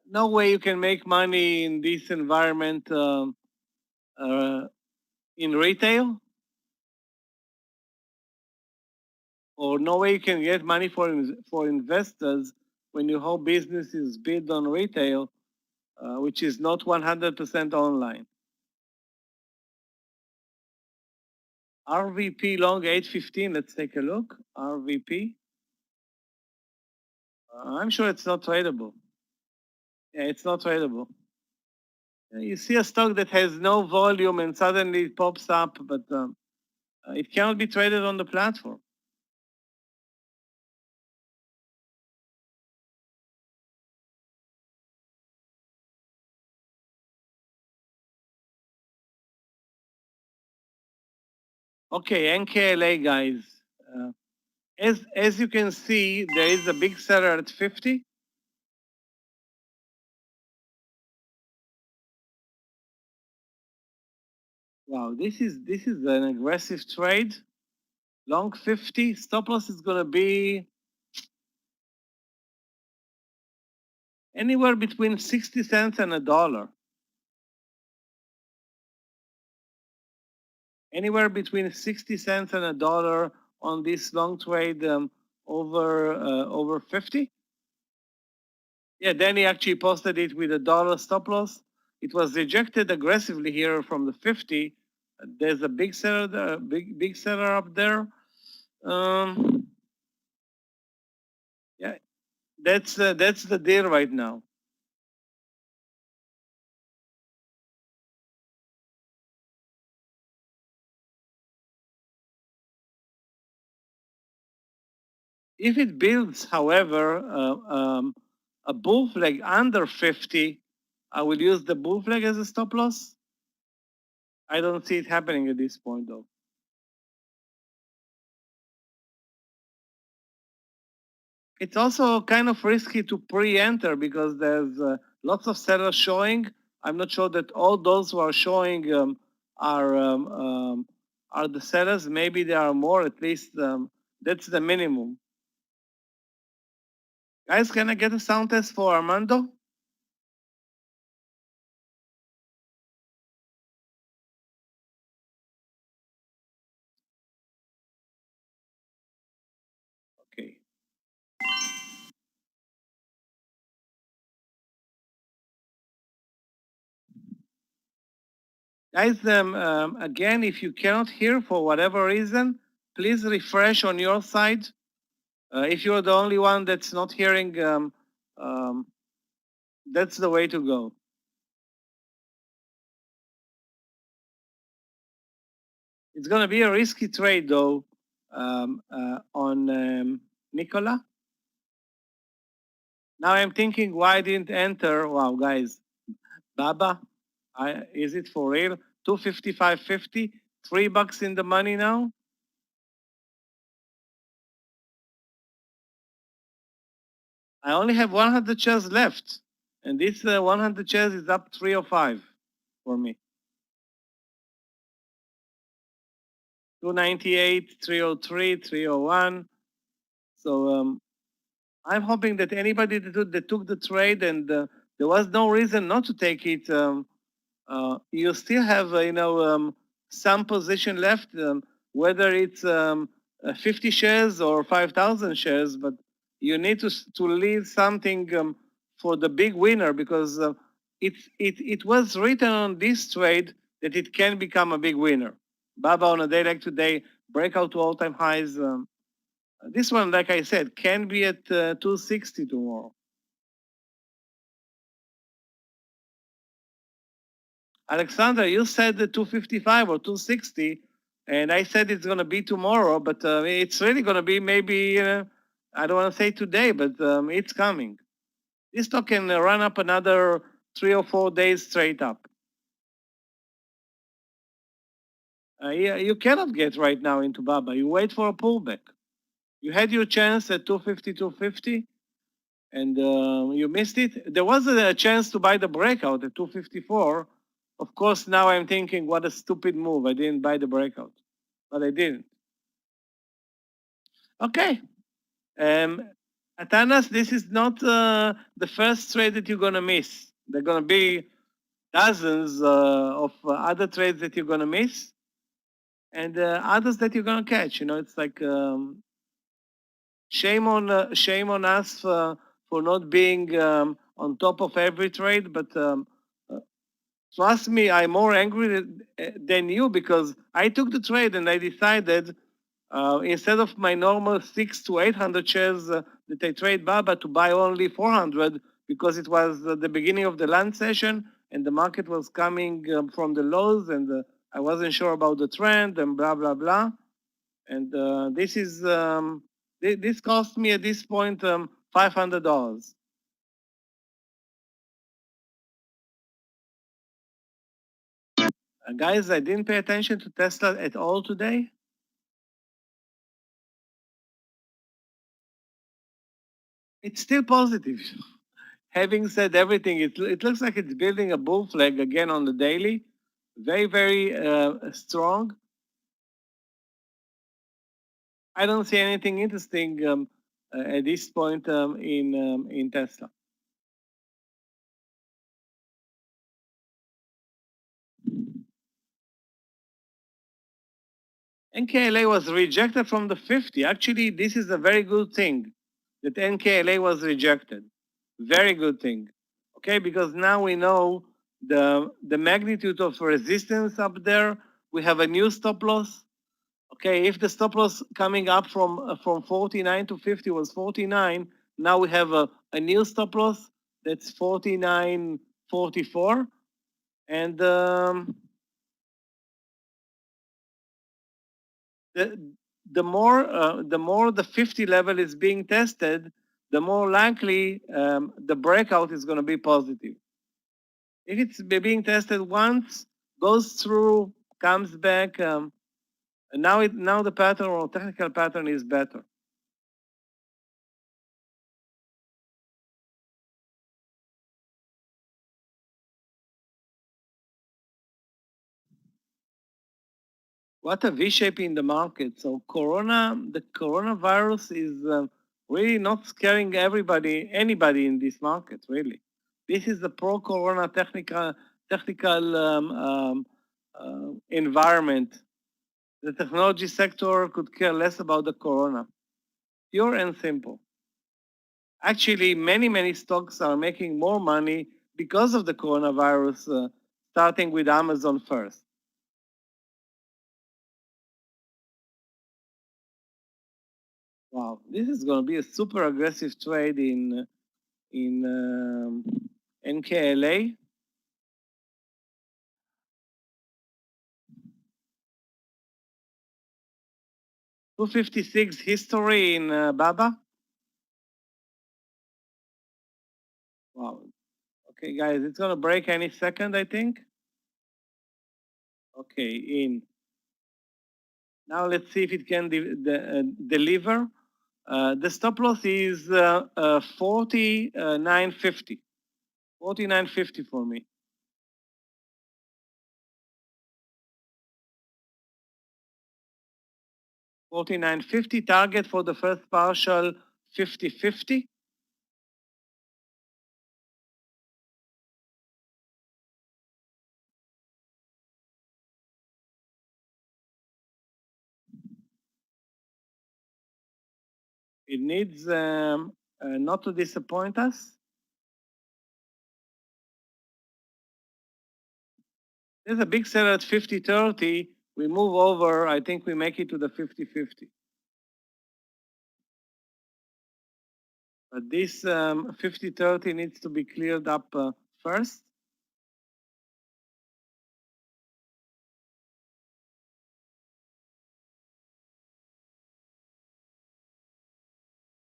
No way you can make money in this environment in retail, or no way you can get money for investors when your whole business is built on retail, which is not 100% online. RVP long 815, let's take a look. RVP. I'm sure it's not tradable. Yeah, it's not tradable. You see a stock that has no volume and suddenly it pops up, but it cannot be traded on the platform. Okay, NKLA guys. As you can see, there is a big seller at 50. Wow, this is an aggressive trade. Long 50, stop loss is gonna be anywhere between 60 cents and $1. Anywhere between 60 cents and $1 on this long trade over 50. Yeah, Danny actually posted it with $1 stop loss. It was rejected aggressively here from the 50. There's a big seller, big seller up there. Yeah, that's the deal right now. If it builds, however, a bull flag under 50, I will use the bull flag as a stop loss. I don't see it happening at this point, though. It's also kind of risky to pre-enter because there's lots of sellers showing. I'm not sure that all those who are showing are the sellers. Maybe there are more. At least that's the minimum. Guys, can I get a sound test for Armando? Okay. Guys, again, if you cannot hear for whatever reason, please refresh on your side. If you're the only one that's not hearing, that's the way to go. It's going to be a risky trade, though, on Nicola. Now I'm thinking, why I didn't enter? Wow, guys, Baba, is it for real? 255.50, $3 in the money now. I only have 100 shares left, and this 100 shares is up 305 for me. 298, 303, 301. So I'm hoping that anybody that took the trade and there was no reason not to take it, you still have some position left, whether it's 50 shares or 5,000 shares, but you need to leave something for the big winner because it was written on this trade that it can become a big winner. Baba on a day like today, breakout to all-time highs. This one, like I said, can be at 260 tomorrow. Alexander, you said the 255 or 260, and I said it's going to be tomorrow, but it's really going to be maybe, I don't want to say today, but it's coming. This stock can run up another 3 or 4 days straight up. Yeah, you cannot get right now into Baba. You wait for a pullback. You had your chance at 250, 250, and you missed it. There was a chance to buy the breakout at 254. Of course, now I'm thinking, what a stupid move. I didn't buy the breakout, but I didn't. Okay. Atanas, this is not the first trade that you're going to miss. There are going to be dozens of other trades that you're going to miss and others that you're going to catch. You know, it's like shame on us for not being on top of every trade, but trust me, I'm more angry than you because I took the trade and I decided instead of my normal 600 to 800 shares that I trade Baba to buy only 400 because it was the beginning of the lunch session and the market was coming from the lows and I wasn't sure about the trend and blah, blah, blah. And this cost me at this point $500. Guys, I didn't pay attention to Tesla at all today. It's still positive. Having said everything, it looks like it's building a bull flag again on the daily. Very, very strong. I don't see anything interesting at this point in Tesla. NKLA was rejected from the 50. Actually, this is a very good thing that NKLA was rejected. Very good thing. Okay, because now we know the magnitude of resistance up there. We have a new stop loss. Okay, if the stop loss coming up from 49 to 50 was 49, now we have a new stop loss that's 49.44, and the more the 50 level is being tested, the more likely the breakout is going to be positive. If it's being tested once, goes through, comes back, and now the pattern or technical pattern is better. What a V-shape in the market. So the coronavirus is really not scaring anybody in this market, really. This is the pro-corona technical environment. The technology sector could care less about the corona. Pure and simple. Actually, many stocks are making more money because of the coronavirus, starting with Amazon first. Wow, this is going to be a super aggressive trade in NKLA. $256 history in BABA. Wow. Okay, guys, it's going to break any second, I think. Okay, in. Now let's see if it can deliver. The stop loss is 49.50. 49.50 for me. 49.50 target for the first partial 50.50. It needs not to disappoint us. There's a big seller at 50.30. We move over. I think we make it to the 50.50. But this 50.30 needs to be cleared up first.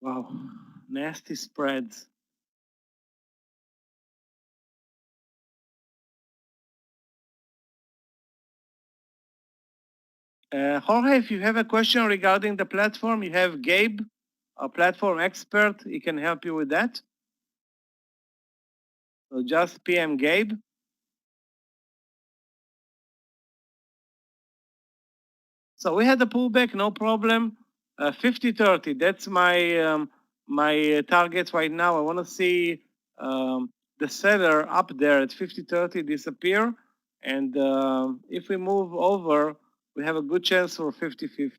Wow, nasty spreads. Jorge, if you have a question regarding the platform, you have Gabe, our platform expert. He can help you with that. So just PM Gabe. So we had a pullback, no problem. 50.30, that's my target right now. I want to see the seller up there at 50.30 disappear. And if we move over, we have a good chance for 50.50.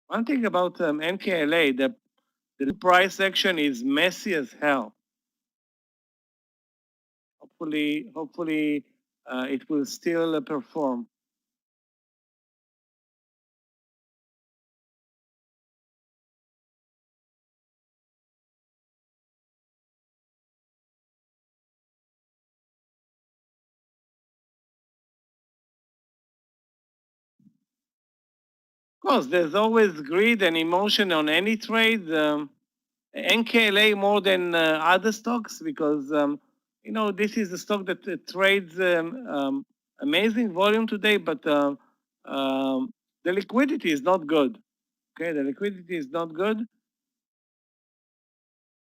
One thing about NKLA, the price action is messy as hell. Hopefully it will still perform. Of course, there's always greed and emotion on any trade. NKLA more than other stocks because you know, this is the stock that trades amazing volume today, but the liquidity is not good. Okay, the liquidity is not good.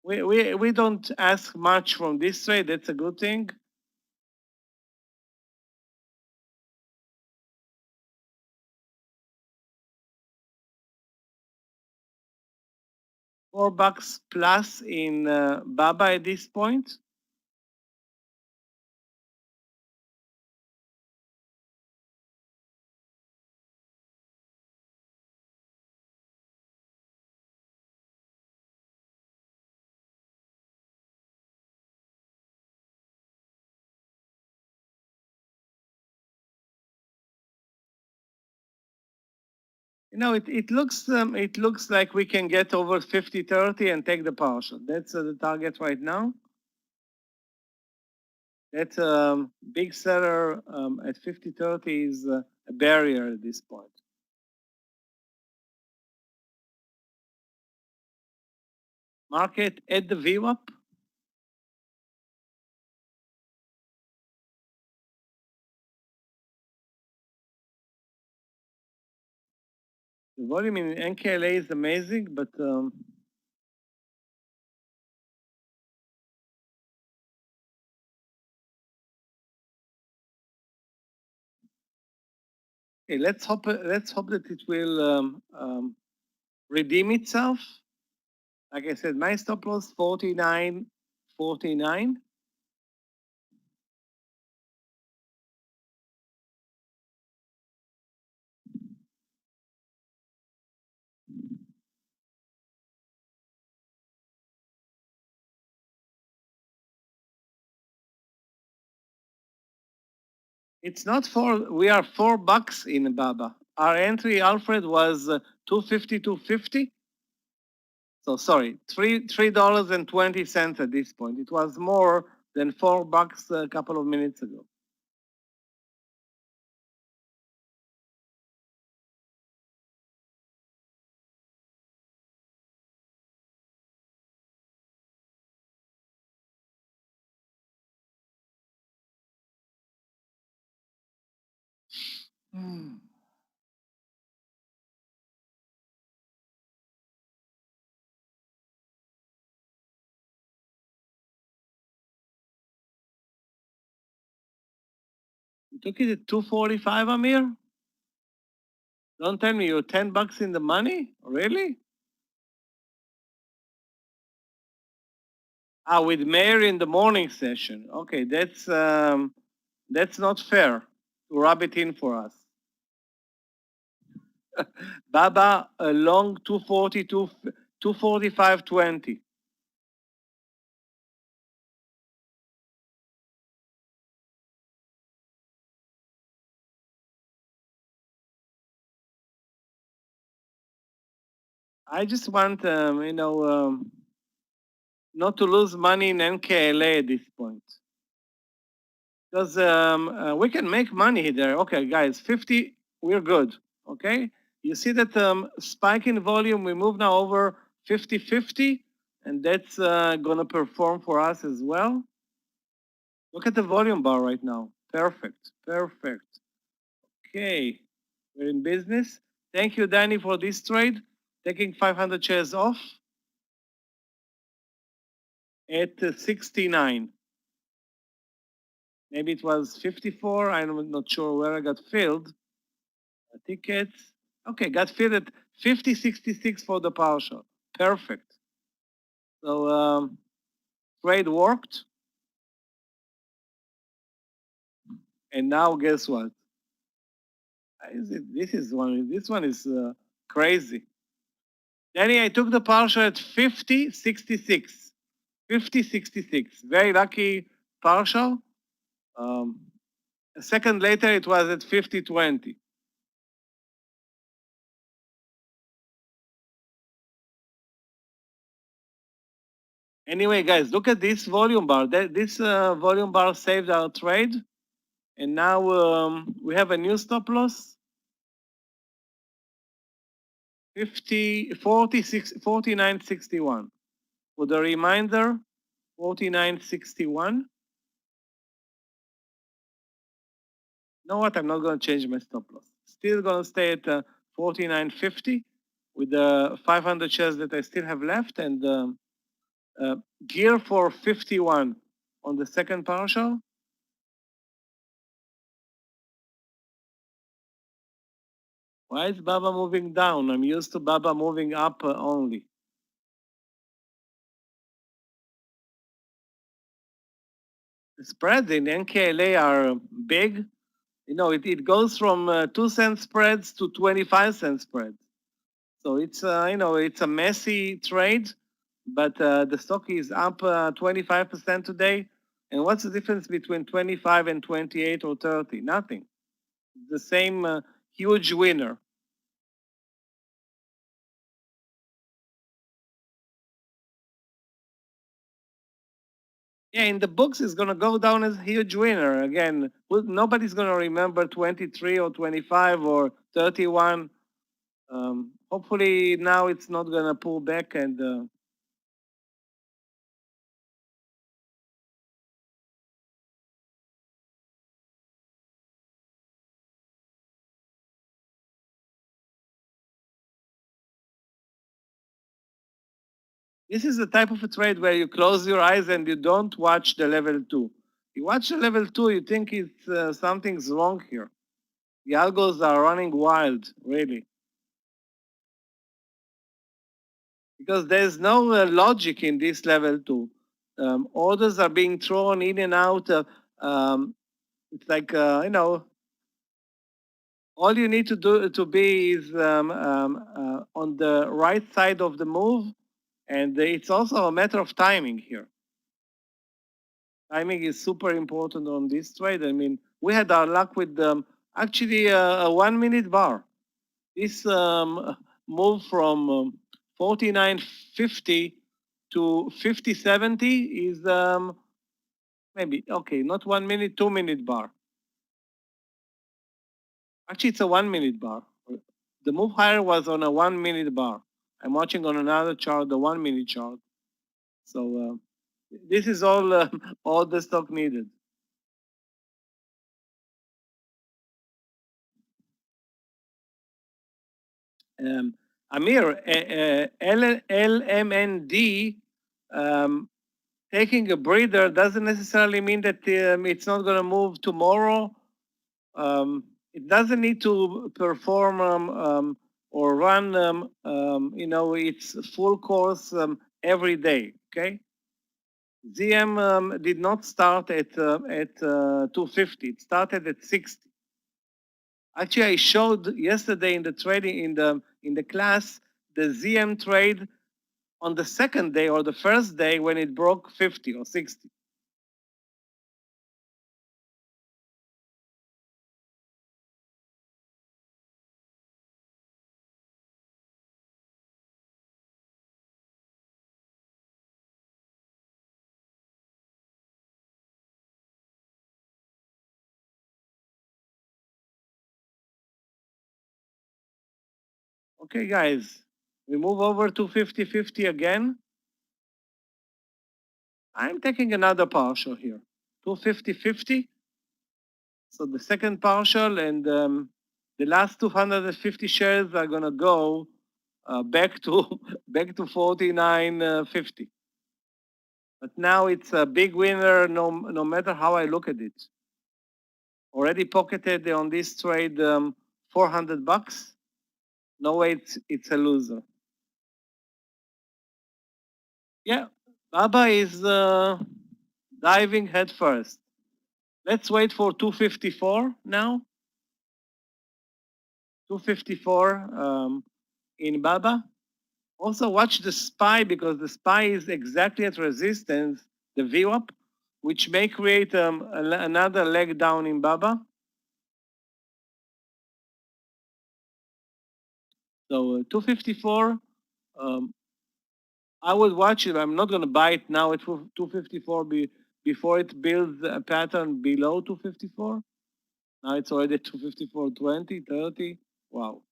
We don't ask much from this trade. That's a good thing. $4 plus in Baba at this point. You know, it looks like we can get over 50-30 and take the partial. That's the target right now. That big seller at 50-30 is a barrier at this point. Market at the VWAP. The volume in NKLA is amazing, but okay, let's hope that it will redeem itself. Like I said, my stop loss 49.49. It's not we are $4 in Baba. Our entry, Alfred, was 250, 250. So sorry, $3.20 at this point. It was more than $4 a couple of minutes ago. You took it at 245, Amir? Don't tell me you're $10 in the money? Really? Ah, with Mayor in the morning session. Okay, that's not fair to rub it in for us. Baba, a long 242, 245.20. I just want, you know, not to lose money in NKLA at this point. Because we can make money there. Okay, guys, 50, we're good. Okay, you see that spike in volume. We move now over 50-50, and that's gonna perform for us as well. Look at the volume bar right now. Perfect, perfect. Okay, we're in business. Thank you, Danny, for this trade. Taking 500 shares off at 69. Maybe it was 54. I'm not sure where I got filled. Tickets. Okay, got filled at 50.66 for the partial. Perfect. So trade worked. And now guess what? This one is crazy. Danny, I took the partial at 50.66. 50.66. Very lucky partial. A second later, it was at 50.20. Anyway, guys, look at this volume bar. This volume bar saved our trade. And now we have a new stop loss. 49.61. For the reminder, 49.61. know what? I'm not going to change my stop loss. Still going to stay at 49.50 with the 500 shares that I still have left, and gear for 51 on the second partial. Why is Baba moving down? I'm used to Baba moving up only. The spreads in NKLA are big. You know, it goes from 2-cent spreads to 25-cent spreads. So it's, you know, it's a messy trade, but the stock is up 25% today. And what's the difference between 25 and 28 or 30? Nothing. The same huge winner. Yeah, in the books, it's going to go down as a huge winner. Again, nobody's going to remember 23 or 25 or 31. Hopefully now it's not going to pull back and this is the type of a trade where you close your eyes and you don't watch the level 2. You watch the level 2, you think it's something's wrong here. The algos are running wild, really. Because there's no logic in this level 2. Orders are being thrown in and out. It's like, you know, all you need to do to be is on the right side of the move. And it's also a matter of timing here. Timing is super important on this trade. I mean, we had our luck with actually a 1 minute bar. This move from 49.50 to 50.70 is maybe, okay, not 1 minute, 2 minute bar. Actually, it's a 1 minute bar. The move higher was on a 1 minute bar. I'm watching on another chart, the 1 minute chart. So this is all the stock needed. Amir, LMND taking a breather doesn't necessarily mean that it's not going to move tomorrow. It doesn't need to perform or run, you know, its full course every day. Okay. ZM did not start at 250. It started at 60. Actually, I showed yesterday in the trading in the class the ZM trade on the second day or the first day when it broke 50 or 60. Okay, guys, we move over to 50-50 again. I'm taking another partial here, 250-50. So the second partial and the last 250 shares are gonna go back to 49.50. But now it's a big winner, no matter how I look at it. Already pocketed on this trade $400. No way, it's a loser. Yeah, Baba is diving head first. Let's wait for 254 now. 254 in Baba. Also watch the SPY because the SPY is exactly at resistance, the VWAP, which may create another leg down in Baba. So 254, I would watch it. I'm not going to buy it now at 254 before it builds a pattern below 254. Now it's already at 254, 20, 30. Wow.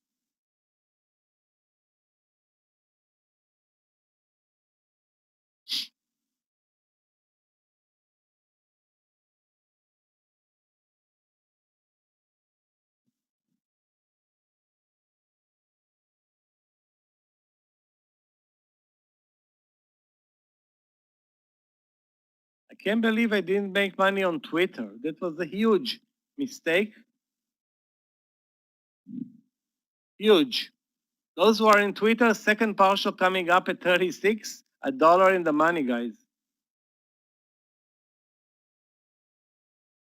I can't believe I didn't make money on Twitter. That was a huge mistake. Huge. Those who are in Twitter, second partial coming up at 36, $1 in the money, guys.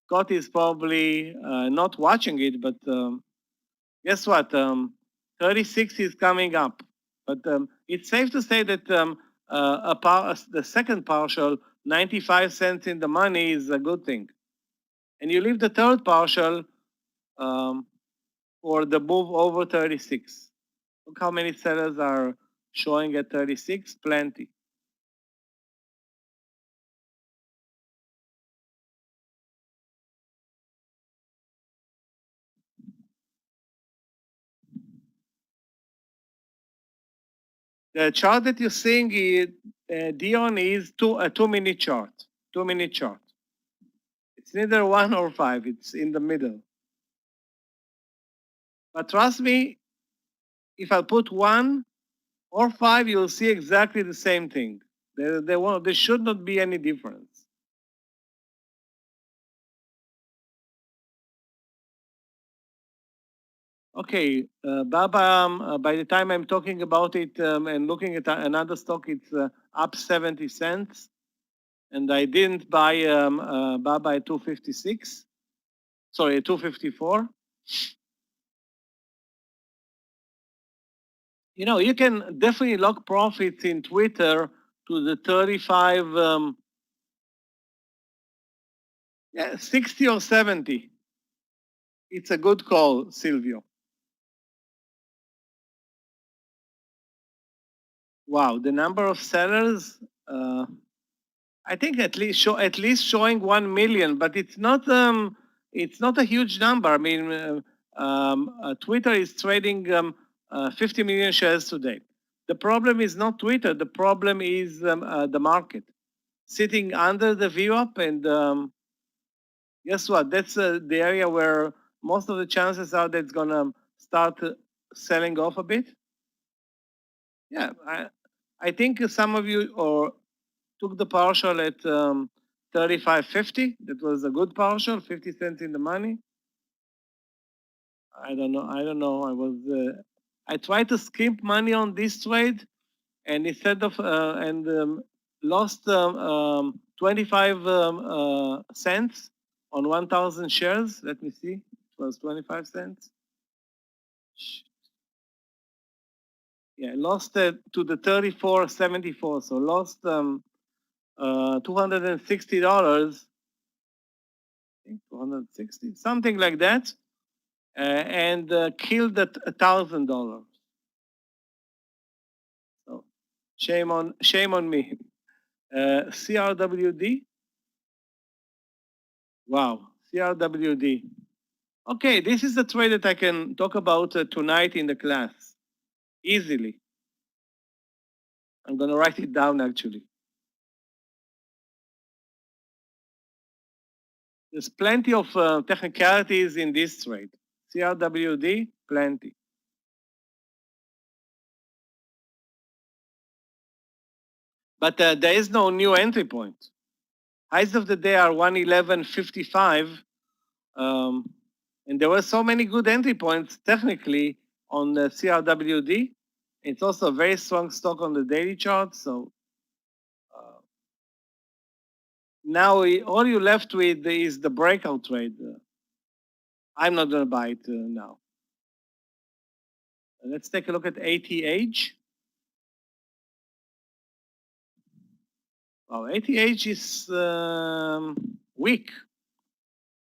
Scott is probably not watching it, but guess what? 36 is coming up. But it's safe to say that the second partial, 95 cents in the money, is a good thing. And you leave the third partial for the move over 36. Look how many sellers are showing at 36, plenty. The chart that you're seeing, Dion, is a 2-minute chart. 2-minute chart. It's neither 1 or 5. It's in the middle. But trust me, if I put 1 or 5, you'll see exactly the same thing. There should not be any difference. Okay, Baba, by the time I'm talking about it and looking at another stock, it's up 70 cents. And I didn't buy Baba at 256. Sorry, at 254. You know, you can definitely lock profits in Twitter to the 35, 60 or 70. It's a good call, Silvio. Wow, the number of sellers, I think at least showing 1 million, but it's not a huge number. I mean, Twitter is trading 50 million shares today. The problem is not Twitter. The problem is the market sitting under the VWAP, and guess what? That's the area where most of the chances are that it's gonna start selling off a bit. Yeah, I think some of you took the partial at 35.50. That was a good partial, 50 cents in the money. I don't know. I tried to skimp money on this trade, and instead of lost 25 cents on 1,000 shares. Let me see. It was 25 cents. Yeah, lost to the 34.74. So lost $260. I think 260, something like that, and killed at $1,000. So shame on me. CRWD. Wow, CRWD. Okay, this is the trade that I can talk about tonight in the class easily. I'm gonna write it down actually. There's plenty of technicalities in this trade. CRWD, plenty. But there is no new entry point. Highs of the day are 111.55. And there were so many good entry points technically on the CRWD. It's also a very strong stock on the daily chart. So now all you're left with is the breakout trade. I'm not going to buy it now. Let's take a look at ATH. Well, ATH is weak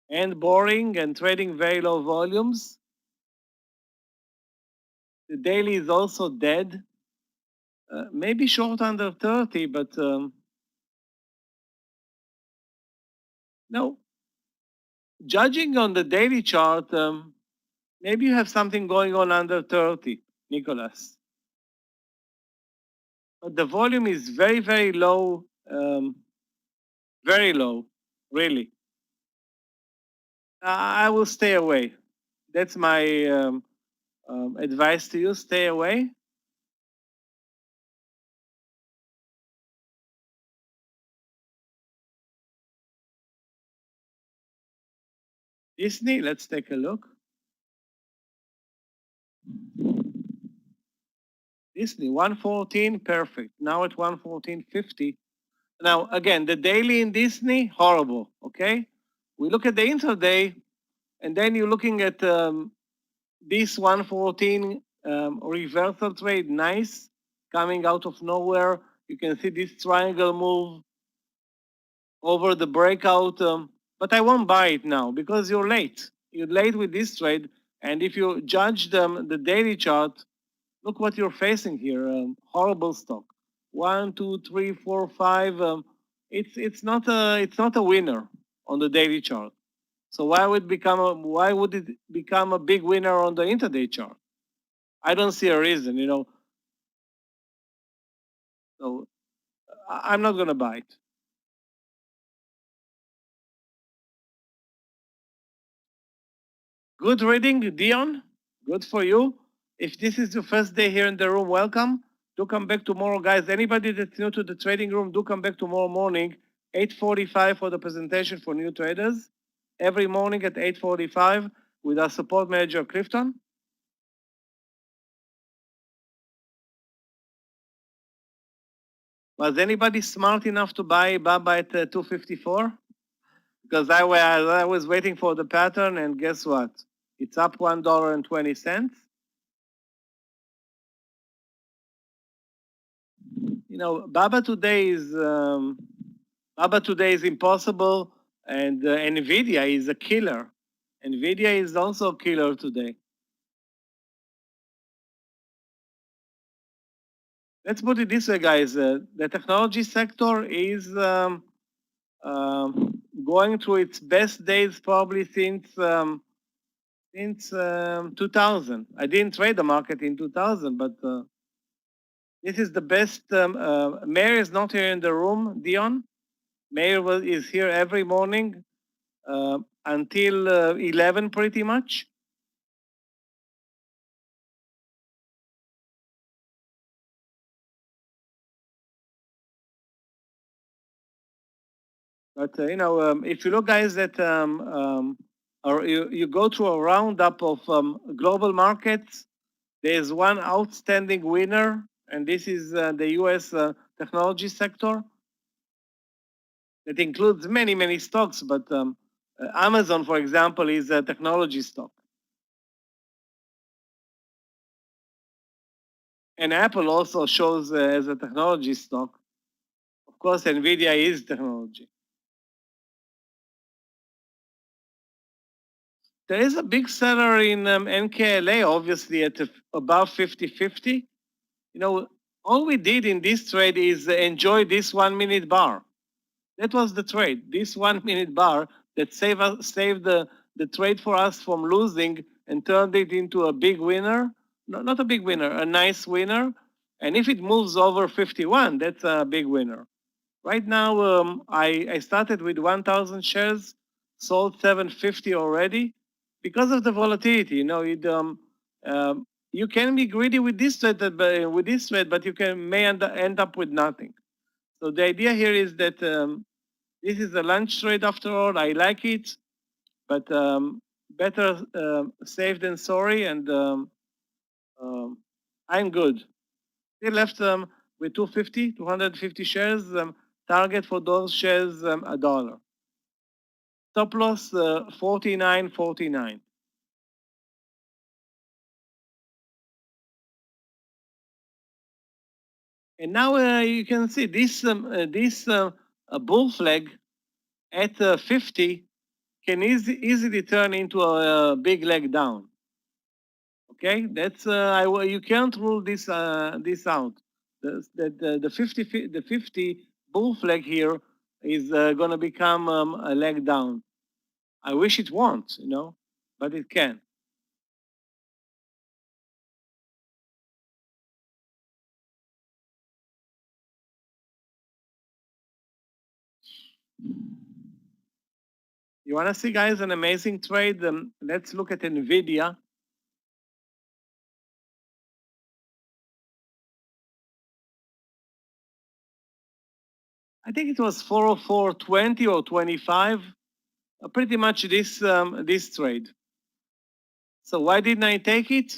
and boring and trading very low volumes. The daily is also dead. Maybe short under 30, but no. Judging on the daily chart, maybe you have something going on under 30, Nicholas. But the volume is very, very low, very low, really. I will stay away. That's my advice to you, stay away. Disney, let's take a look. Disney, 114, perfect. Now at 114.50. Now, again, the daily in Disney, horrible, okay? We look at the intraday, and then you're looking at this 114 reversal trade, nice, coming out of nowhere. You can see this triangle move over the breakout, but I won't buy it now because you're late. You're late with this trade, and if you judge the daily chart, look what you're facing here. Horrible stock. 1, 2, 3, 4, 5. It's not a winner on the daily chart. So why would it become a big winner on the intraday chart? I don't see a reason, you know. So I'm not gonna buy it. Good reading, Dion. Good for you. If this is your first day here in the room, welcome. Do come back tomorrow, guys. Anybody that's new to the trading room, do come back tomorrow morning, 8:45 for the presentation for new traders. Every morning at 8:45 with our support manager, Clifton. Was anybody smart enough to buy Baba at 254? Because I was waiting for the pattern, and guess what? It's up $1.20. You know, Baba today is impossible, and Nvidia is a killer. Nvidia is also a killer today. Let's put it this way, guys. The technology sector is going through its best days probably since 2000. I didn't trade the market in 2000, but this is the best. Mayor is not here in the room, Dion. Mayor is here every morning until 11 pretty much. But you know, if you look, guys, at or you go through a roundup of global markets, there's one outstanding winner, and this is the U.S. Technology sector. It includes many stocks, but Amazon, for example, is a technology stock. And Apple also shows as a technology stock. Of course, Nvidia is technology. There is a big seller in NKLA, obviously at above 50.50. You know, all we did in this trade is enjoy this 1 minute bar. That was the trade. This 1 minute bar that saved the trade for us from losing and turned it into a big winner. No, not a big winner, a nice winner. And if it moves over 51, that's a big winner. Right now, I started with 1,000 shares, sold 750 already because of the volatility. You know, you can be greedy with this trade, but you may end up with nothing. So the idea here is that this is a lunch trade after all. I like it, but better safe than sorry, and I'm good. They left with 250 shares. Target for those shares $1. Stop loss 49.49. And now you can see this bull flag at 50 can easily turn into a big leg down. Okay, that's you can't rule this out. The 50 bull flag here is going to become a leg down. I wish it won't, you know, but it can. You want to see, guys, an amazing trade? Let's look at Nvidia. I think it was 404.20 or 25. pretty much this trade. So why didn't I take it?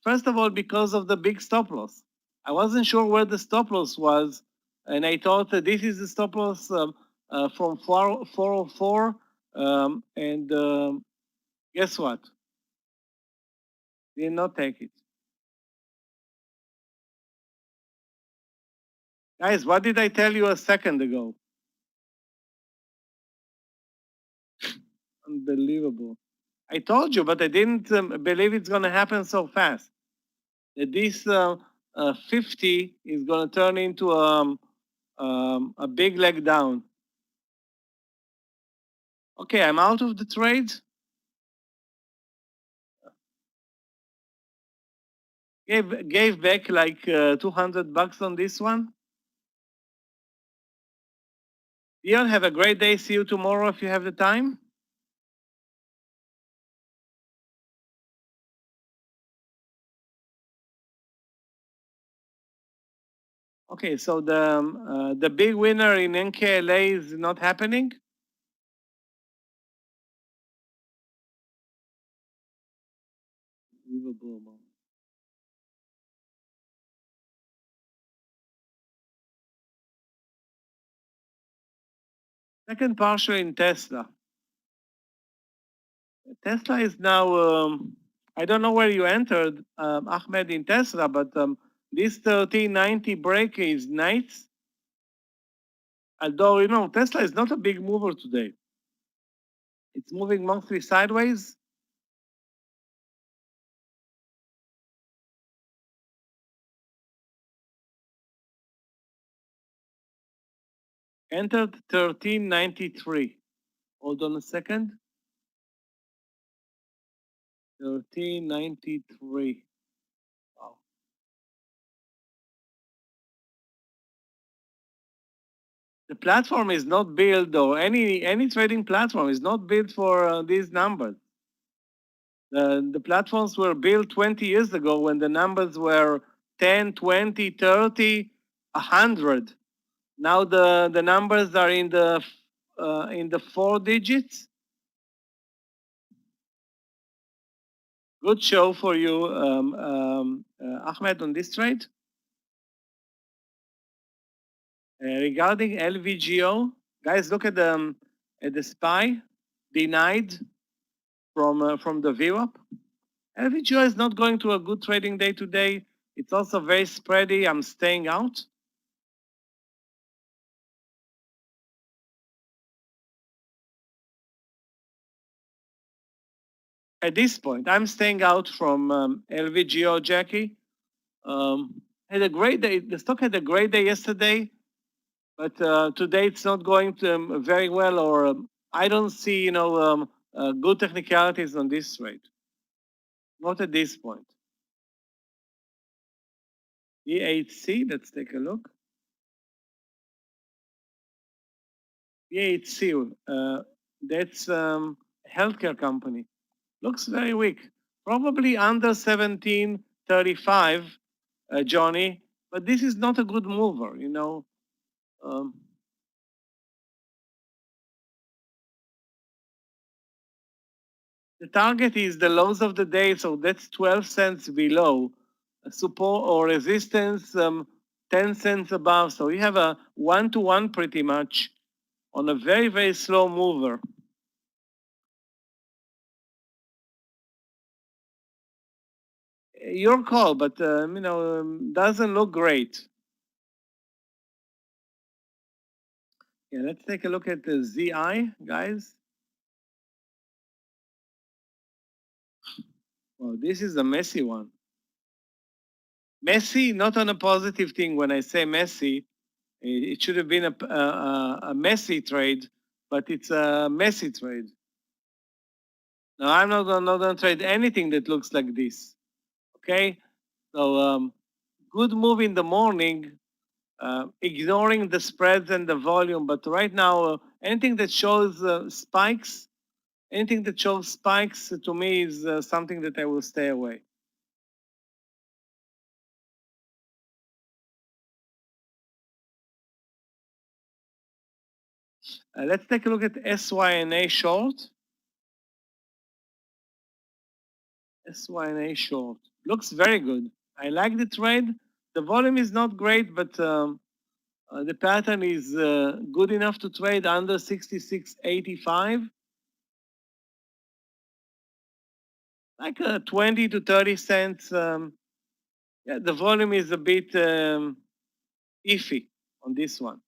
First of all, because of the big stop loss. I wasn't sure where the stop loss was, and I thought that this is the stop loss from 404. And guess what? Did not take it. Guys, what did I tell you a second ago? Unbelievable. I told you, but I didn't believe it's going to happen so fast. That this 50 is going to turn into a big leg down. Okay, I'm out of the trade. Gave back like $200 on this one. Dion, have a great day. See you tomorrow if you have the time. Okay, so the big winner in NKLA is not happening. Second partial in Tesla. Tesla is now, I don't know where you entered, Ahmed, in Tesla, but this 1390 break is nice. Although, you know, Tesla is not a big mover today. It's moving mostly sideways. Entered 1393. Hold on a second. 1393. Wow. The platform is not built, or any trading platform is not built for these numbers. The platforms were built 20 years ago when the numbers were 10, 20, 30, 100. Now the numbers are in the 4 digits. Good show for you, Ahmed, on this trade. Regarding LVGO, guys, look at the SPY denied from the VWAP. LVGO is not going to a good trading day today. It's also very spready. I'm staying out. At this point, I'm staying out from LVGO, Jackie. Had a great day. The stock had a great day yesterday, but today it's not going to, very well, or I don't see, you know, good technicalities on this trade. Not at this point. EHC, let's take a look. EHC, that's healthcare company. Looks very weak. Probably under 1735, Johnny, but this is not a good mover, you know. The target is the lows of the day, so that's 12 cents below. Support or resistance, 10 cents above. So you have a 1-to-1 pretty much on a very, very slow mover. Your call, but you know, doesn't look great. Yeah, let's take a look at the ZI, guys. Well, this is a messy one. Messy, not on a positive thing. When I say messy, it should have been a messy trade, but it's a messy trade. Now, I'm not going to trade anything that looks like this. Okay? So, good move in the morning, ignoring the spreads and the volume. But right now, anything that shows spikes, anything that shows spikes to me is something that I will stay away. Let's take a look at SYNA short. SYNA short. Looks very good. I like the trade. The volume is not great, but the pattern is good enough to trade under 66.85. Like 20 to 30 cents. Yeah, the volume is a bit iffy on this one.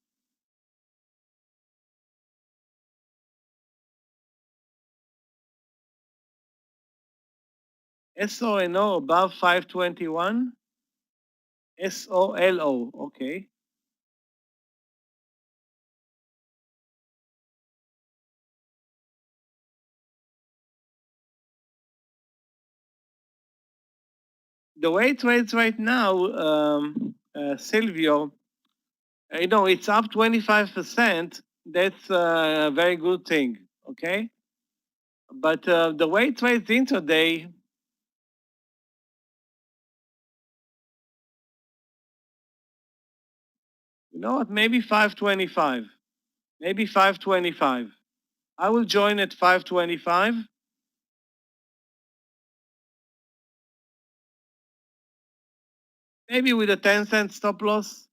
SONO above 521. SOLO, okay. The way it trades right now, Silvio, it's up 25%. That's a very good thing, okay? But the way it trades intraday, you know what, maybe 525. Maybe 525. I will join at 525. Maybe with a 10-cent stop loss.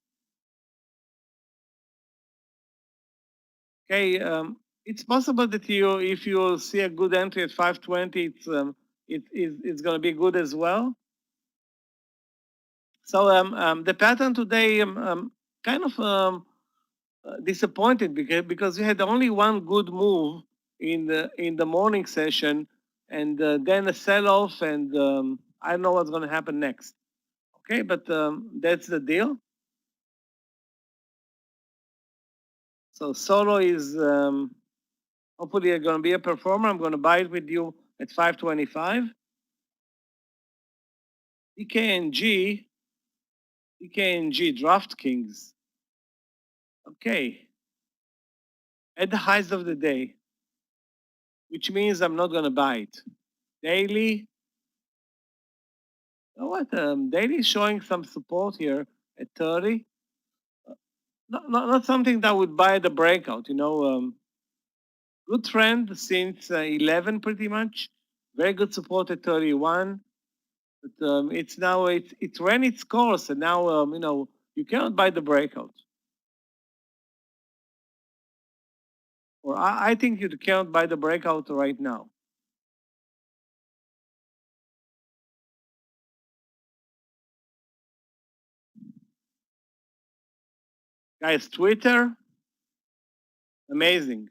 Okay, it's possible that if you see a good entry at 520, it's going to be good as well. So the pattern today kind of disappointed because we had only one good move in the morning session, and then a sell-off, and I don't know what's going to happen next. Okay, but that's the deal. So Solo is hopefully going to be a performer. I'm going to buy it with you at 525. DKNG, DraftKings. Okay. At the highs of the day, which means I'm not going to buy it. Daily. You know what? Daily is showing some support here at 30. Not something that I would buy the breakout, good trend since 11 pretty much. Very good support at 31. But it's now, it ran its course, and now, you cannot buy the breakout. Or I think you cannot buy the breakout right now. Guys, Twitter, amazing.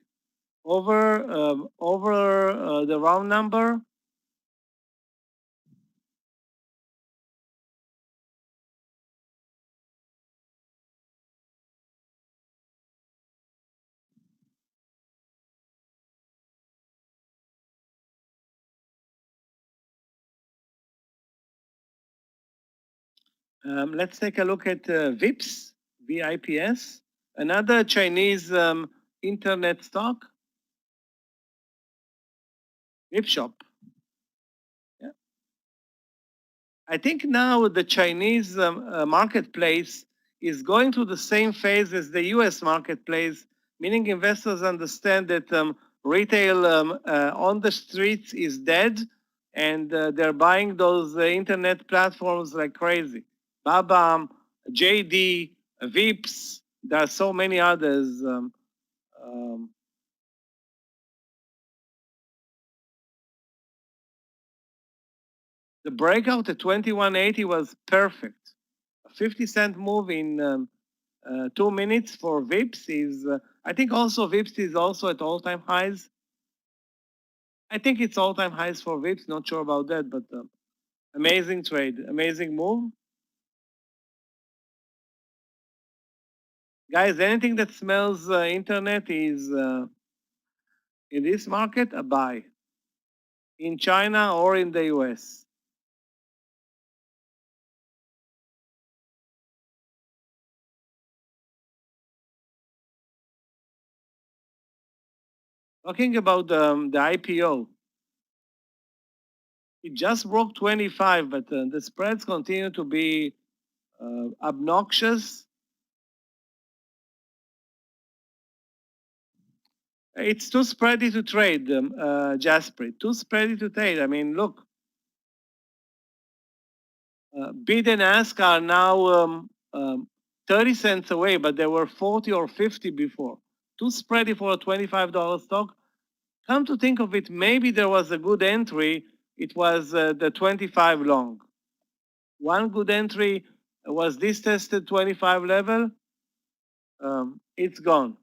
Over the round number. Let's take a look at VIPS, VIPS, another Chinese internet stock. VIP shop. Yeah. I think now the Chinese marketplace is going through the same phase as the US marketplace, meaning investors understand that retail on the streets is dead, and they're buying those internet platforms like crazy. Babam, JD, VIPS, there are so many others. The breakout at 2180 was perfect. A 50-cent move in 2 minutes for VIPS is, I think also VIPS is also at all-time highs. I think it's all-time highs for VIPS, not sure about that, but amazing trade, amazing move. Guys, anything that smells internet is, in this market, a buy. In China or in the US. Talking about the IPO. It just broke 25, but the spreads continue to be obnoxious. It's too spready to trade, Jasper. Too spready to trade. I mean, look, bid and ask are now 30 cents away, but they were 40 or 50 before. Too spready for a $25 stock. Come to think of it, maybe there was a good entry. It was the 25 long. One good entry was this tested 25 level. It's gone.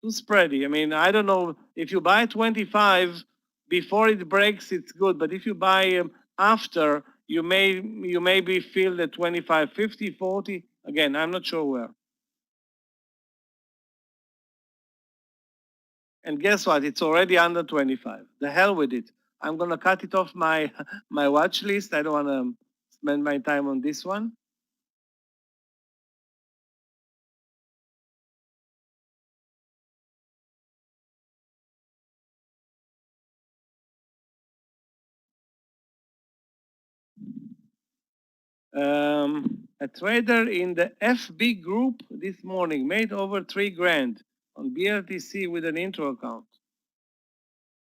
Too spready. I mean, I don't know if you buy 25 before it breaks, it's good. But if you buy after, you maybe feel the 25, 50, 40. Again, I'm not sure where. And guess what? It's already under 25. The hell with it. I'm gonna cut it off my my watch list. I don't wanna spend my time on this one. A trader in the FB group this morning made over 3 grand on BLTC with an intro account.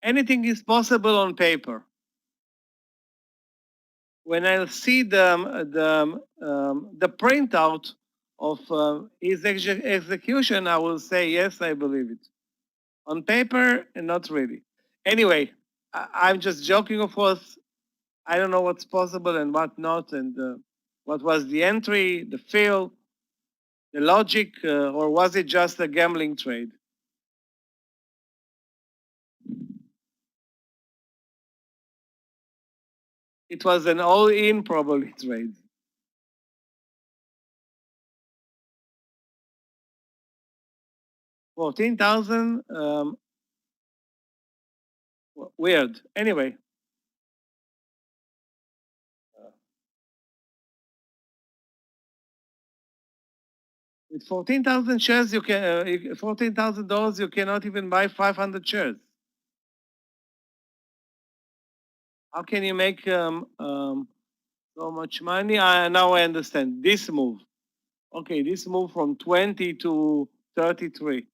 Anything is possible on paper. When I'll see the printout of his execution, I will say, yes, I believe it. On paper, not really. Anyway, I'm just joking, of course. I don't know what's possible and what not, and what was the entry, the fill, the logic, or was it just a gambling trade? It was an all-in probably trade. $14,000, weird. Anyway. With 14,000 shares, you can $14,000. You cannot even buy 500 shares. How can you make so much money? Now I understand this move. Okay, this move from 20 to 33.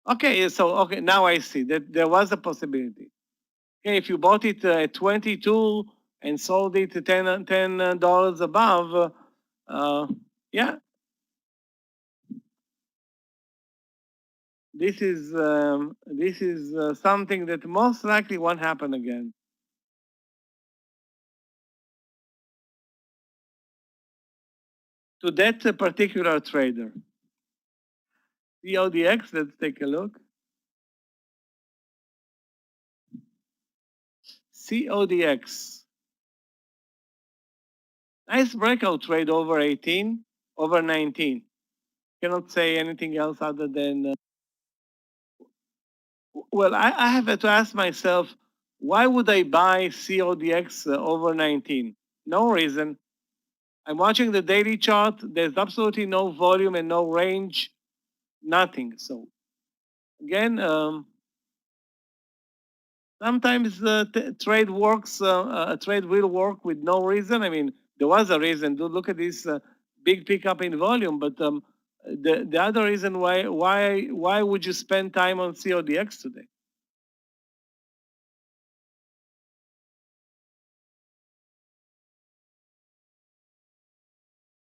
Okay, so okay, now I see that there was a possibility. Okay, if you bought it at 22 and sold it $10 above, yeah. This is something that most likely won't happen again. To that particular trader. CODX, let's take a look. CODX. Nice breakout trade over 18, over 19. Cannot say anything else other than, well, I have to ask myself, why would I buy CODX over 19? No reason. I'm watching the daily chart. There's absolutely no volume and no range, nothing. So again, sometimes trade works. A trade will work with no reason. I mean, there was a reason. Do look at this big pickup in volume, but the other reason why would you spend time on CODX today?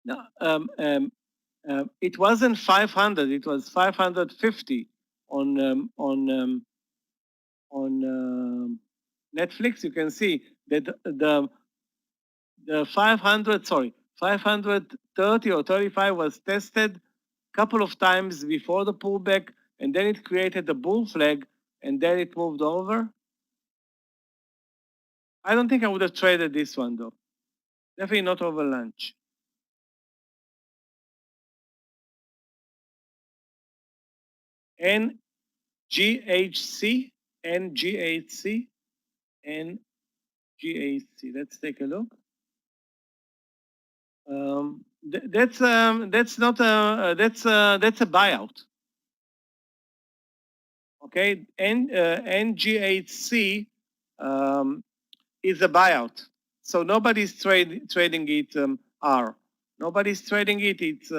No, it wasn't 500. It was 550 on Netflix. You can see that the 530 or 35 was tested a couple of times before the pullback, and then it created a bull flag, and then it moved over. I don't think I would have traded this one though. Definitely not over lunch. NGHC, NGHC, NGHC. Let's take a look. That's not a that's a buyout. Okay, NGHC is a buyout. so nobody's trading it R. Nobody's trading it. It's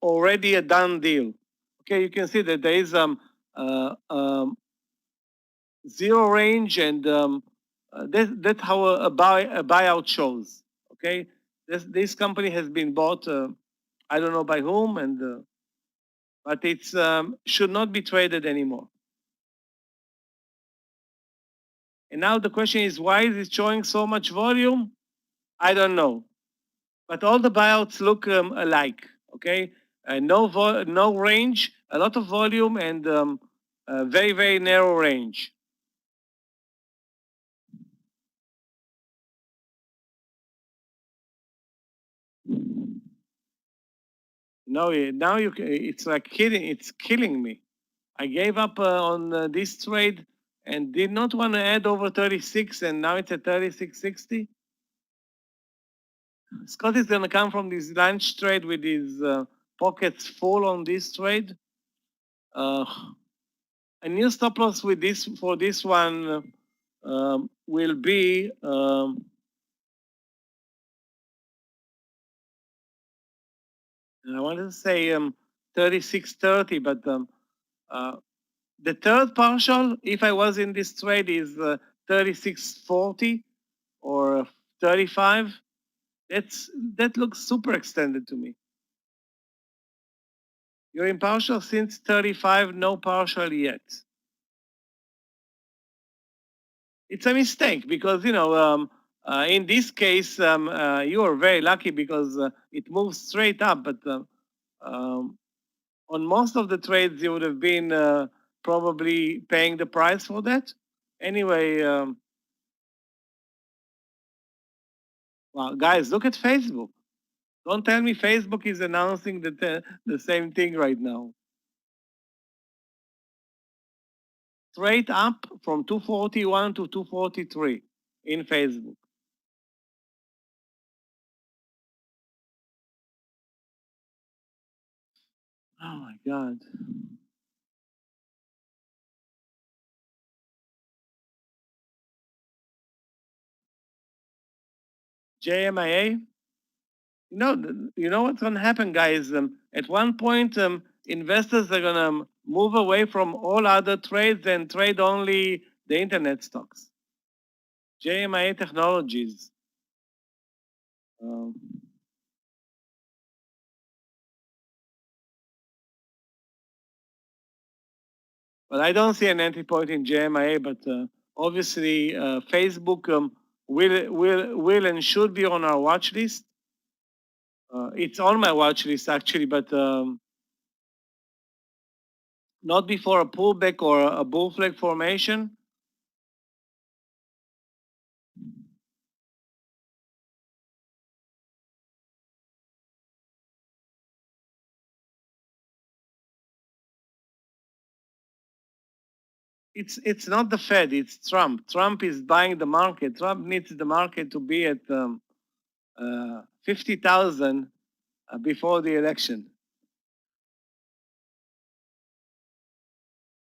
already a done deal. Okay, you can see that there is uh, um, zero range, and that's how a buyout shows. Okay, this company has been bought. I don't know by whom, and but it's should not be traded anymore. And now the question is, why is it showing so much volume? I don't know. But all the buyouts look alike, okay? No range, a lot of volume, and a very, very narrow range. No, now it's like it's killing me. I gave up on this trade and did not want to add over 36, and now it's at 36.60. Scott is going to come from this lunch trade with his pockets full on this trade. A new stop loss with this for this one will be I wanted to say 36.30, but the third partial, if I was in this trade, is 36.40 or 35. That looks super extended to me. You're in partial since 35, no partial yet. It's a mistake because, you know, in this case, you are very lucky because it moves straight up, but on most of the trades, you would have been probably paying the price for that. Anyway, well, guys, look at Facebook. Don't tell me Facebook is announcing the same thing right now. Straight up from 241 to 243 in Facebook. Oh my God. JMIA? You know what's going to happen, guys? At one point, investors are going to move away from all other trades and trade only the internet stocks. JMIA Technologies. Well, I don't see an entry point in JMIA, but obviously Facebook will and should be on our watch list. It's on my watch list actually, but not before a pullback or a bull flag formation. It's not the Fed, it's Trump. Trump is buying the market. Trump needs the market to be at 50,000 before the election.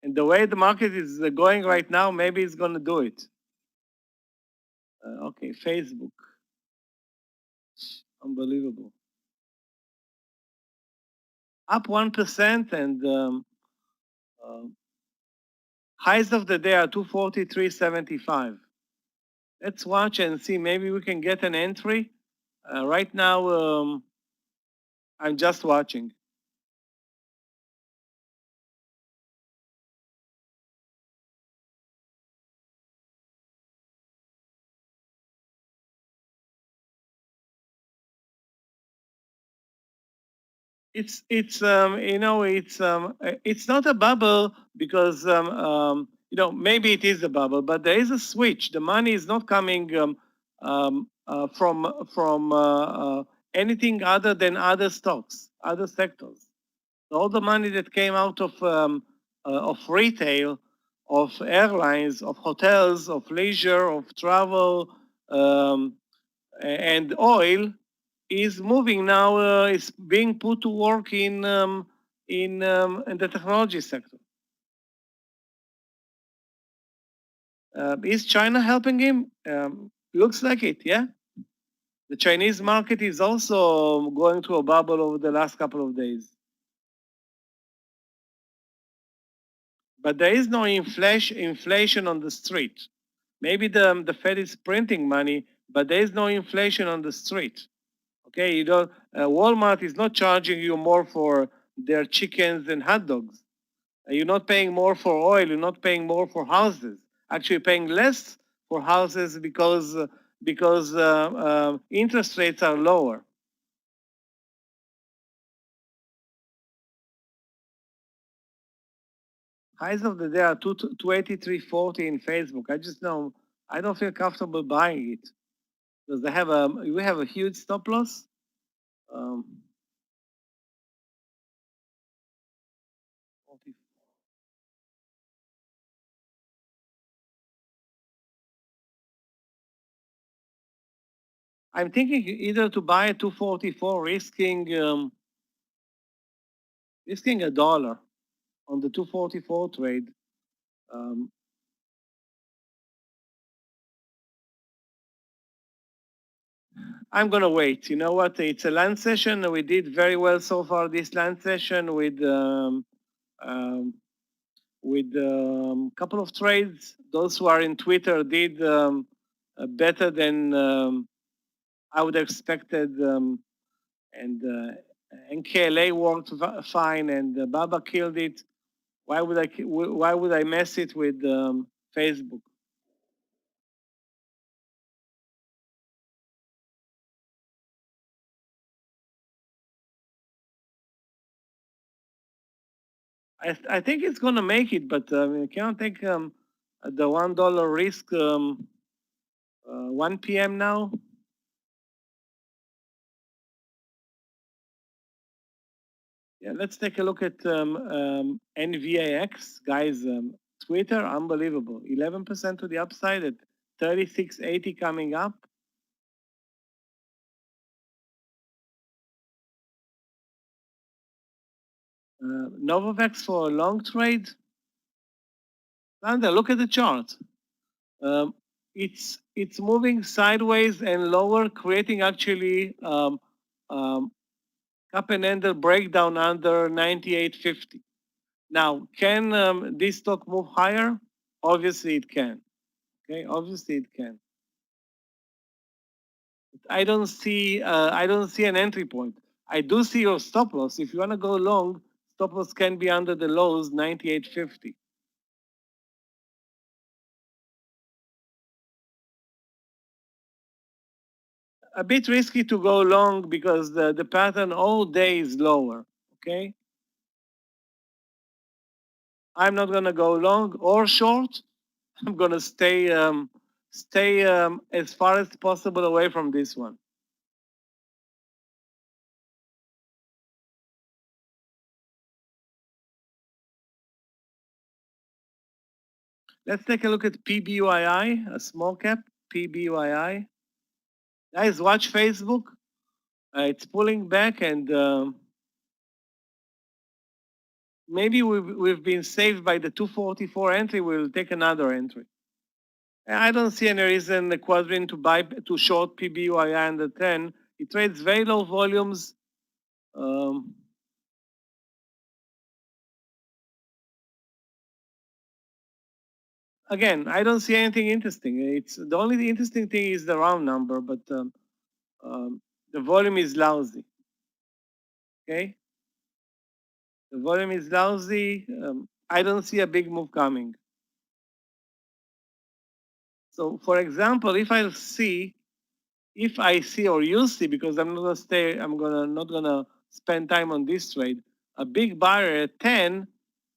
And the way the market is going right now, maybe he's going to do it. Okay, Facebook. Unbelievable. Up 1%, and highs of the day are 243.75. Let's watch and see. Maybe we can get an entry. Right now, I'm just watching. It's you know it's not a bubble because you know maybe it is a bubble, but there is a switch. The money is not coming from anything other than other stocks, other sectors. All the money that came out of retail, of airlines, of hotels, of leisure, of travel, and oil is moving now. Is being put to work in the technology sector. Is China helping him? Looks like it, yeah. The Chinese market is also going through a bubble over the last couple of days. But there is no inflation on the street. Maybe the Fed is printing money, but there is no inflation on the street. Okay, you don't. Walmart is not charging you more for their chickens and hot dogs. You're not paying more for oil. You're not paying more for houses. Actually, paying less for houses because interest rates are lower. Highs of the day are 283.40 in Facebook. I just know I don't feel comfortable buying it because we have a huge stop loss. Um, I'm thinking either to buy a 244, risking $1 on the 244 trade. I'm gonna wait. You know what? It's a land session. We did very well so far this land session with couple of trades. Those who are in Twitter did better than I would have expected, and NKLA worked fine, and Baba killed it. Why would I mess it with Facebook? I think it's going to make it, but I can't take the $1 risk 1 p.m. now. Yeah, let's take a look at NVAX, guys. Twitter, unbelievable. 11% to the upside at 36.80 coming up. Novavax for a long trade. Sander, look at the chart. It's moving sideways and lower, creating actually cup and handle breakdown under 98.50. Now, can this stock move higher? Obviously, it can. Okay, obviously it can. I don't see an entry point. I do see your stop loss. If you want to go long, stop loss can be under the lows 98.50. A bit risky to go long because the pattern all day is lower. Okay. I'm not gonna go long or short. I'm gonna stay as far as possible away from this one. Let's take a look at PBYI, a small cap, PBYI. Guys, watch Facebook. It's pulling back, and maybe we've been saved by the 244 entry. We'll take another entry. I don't see any reason the Quadrant to short PBYI under 10. It trades very low volumes. Again, I don't see anything interesting. It's the only interesting thing is the round number, but the volume is lousy. Okay, the volume is lousy. I don't see a big move coming. So, for example, if I see or you see, because I'm not gonna stay, not gonna spend time on this trade, a big buyer at 10,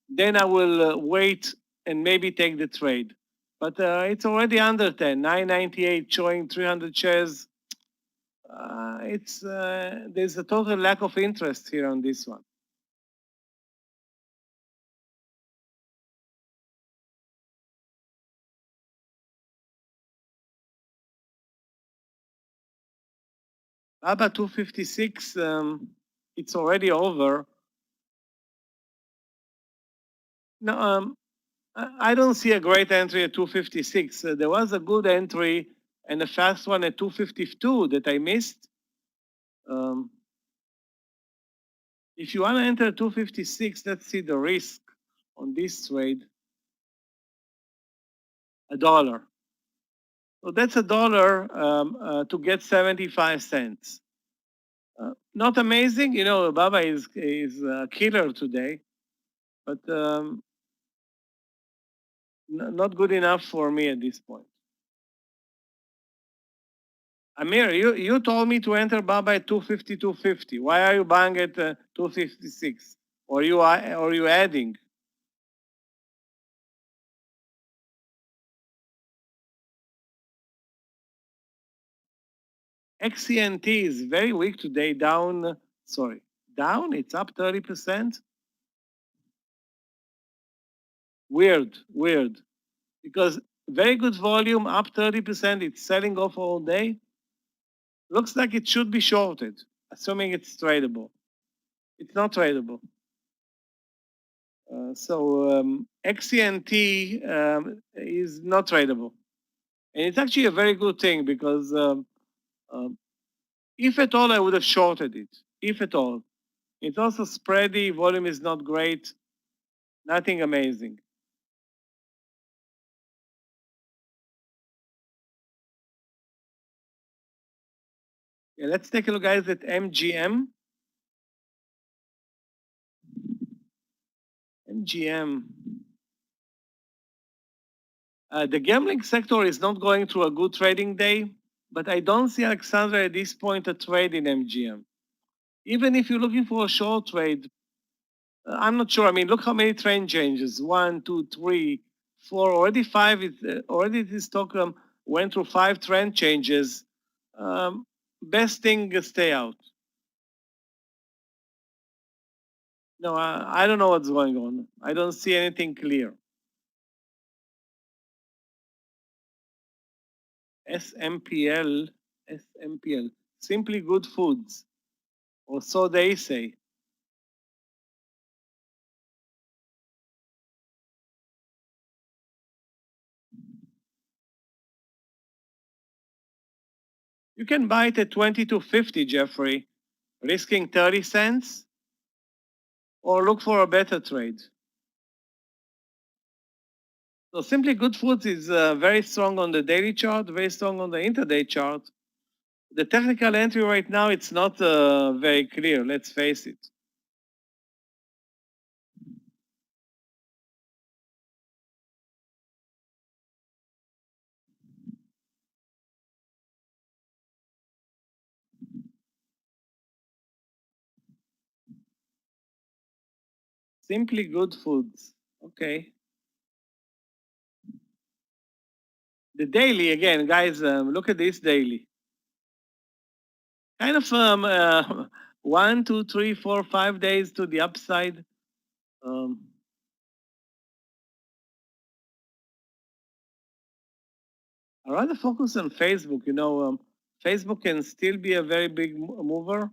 then I will wait and maybe take the trade. But it's already under 10, 998 showing 300 shares. There's a total lack of interest here on this one. ABA 256, it's already over. No, I don't see a great entry at 256. There was a good entry and a fast one at 252 that I missed. If you want to enter 256, let's see the risk on this trade. $1. So that's $1 to get 75 cents. Not amazing, you know. Baba is a killer today, but not good enough for me at this point. Amir, you told me to enter Baba at 250, 250. Why are you buying at 256? Or you adding? XCNT is very weak today, down, down, it's up 30%. Weird, because very good volume, up 30%, it's selling off all day. Looks like it should be shorted, assuming it's tradable. It's not tradable. XCNT is not tradable. And it's actually a very good thing because if at all, I would have shorted it, if at all. It's also spready, volume is not great, nothing amazing. Yeah, let's take a look, guys, at MGM. MGM. The gambling sector is not going through a good trading day, but I don't see, Alexandra, at this point a trade in MGM. Even if you're looking for a short trade, I'm not sure. I mean, look how many trend changes. 1, 2, 3, 4, already 5. Already this stock went through 5 trend changes. Best thing, stay out. No, I don't know what's going on. I don't see anything clear. SMPL, Simply Good Foods, or so they say. You can buy it at 22.50, Jeffrey, risking 30 cents, or look for a better trade. So Simply Good Foods is very strong on the daily chart, very strong on the intraday chart. The technical entry right now, it's not very clear, let's face it. Simply Good Foods, okay. The daily, again, guys, look at this daily. Kind of 1, 2, 3, 4, 5 days to the upside. I rather focus on Facebook. You know, Facebook can still be a very big mover.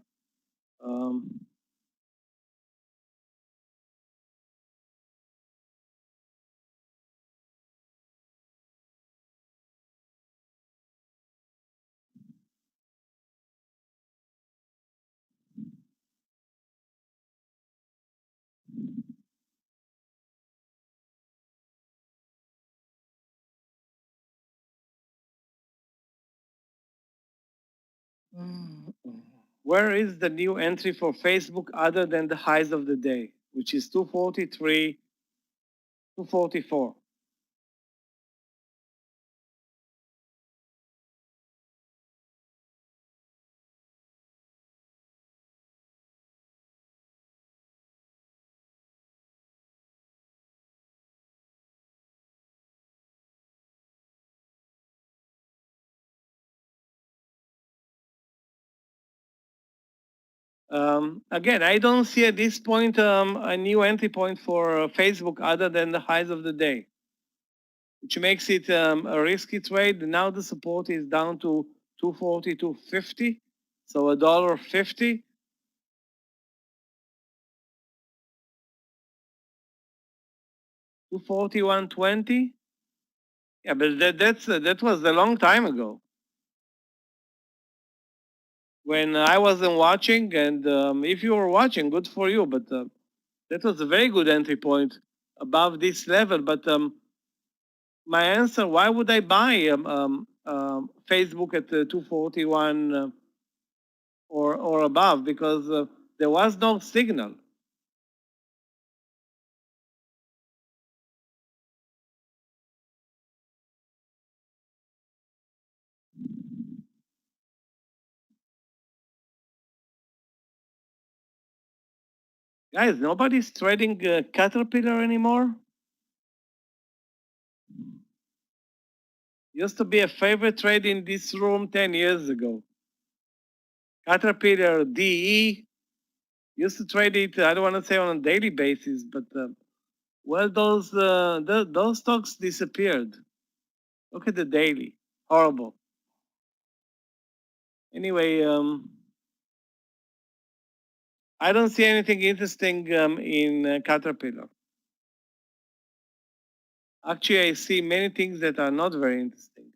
Where is the new entry for Facebook other than the highs of the day, which is 243, 244? Again, I don't see at this point a new entry point for Facebook other than the highs of the day, which makes it a risky trade. Now the support is down to 240, 250, so $1.50. 240, 120. Yeah, but that was a long time ago. when I wasn't watching, and if you were watching, good for you. But that was a very good entry point above this level. But my answer: why would I buy Facebook at 241 or above? Because there was no signal. Guys, nobody's trading Caterpillar anymore. Used to be a favorite trade in this room 10 years ago. Caterpillar, DE, used to trade it, I don't want to say on a daily basis, but well, those stocks disappeared. Look at the daily. Horrible. Anyway, I don't see anything interesting in Caterpillar. Actually, I see many things that are not very interesting.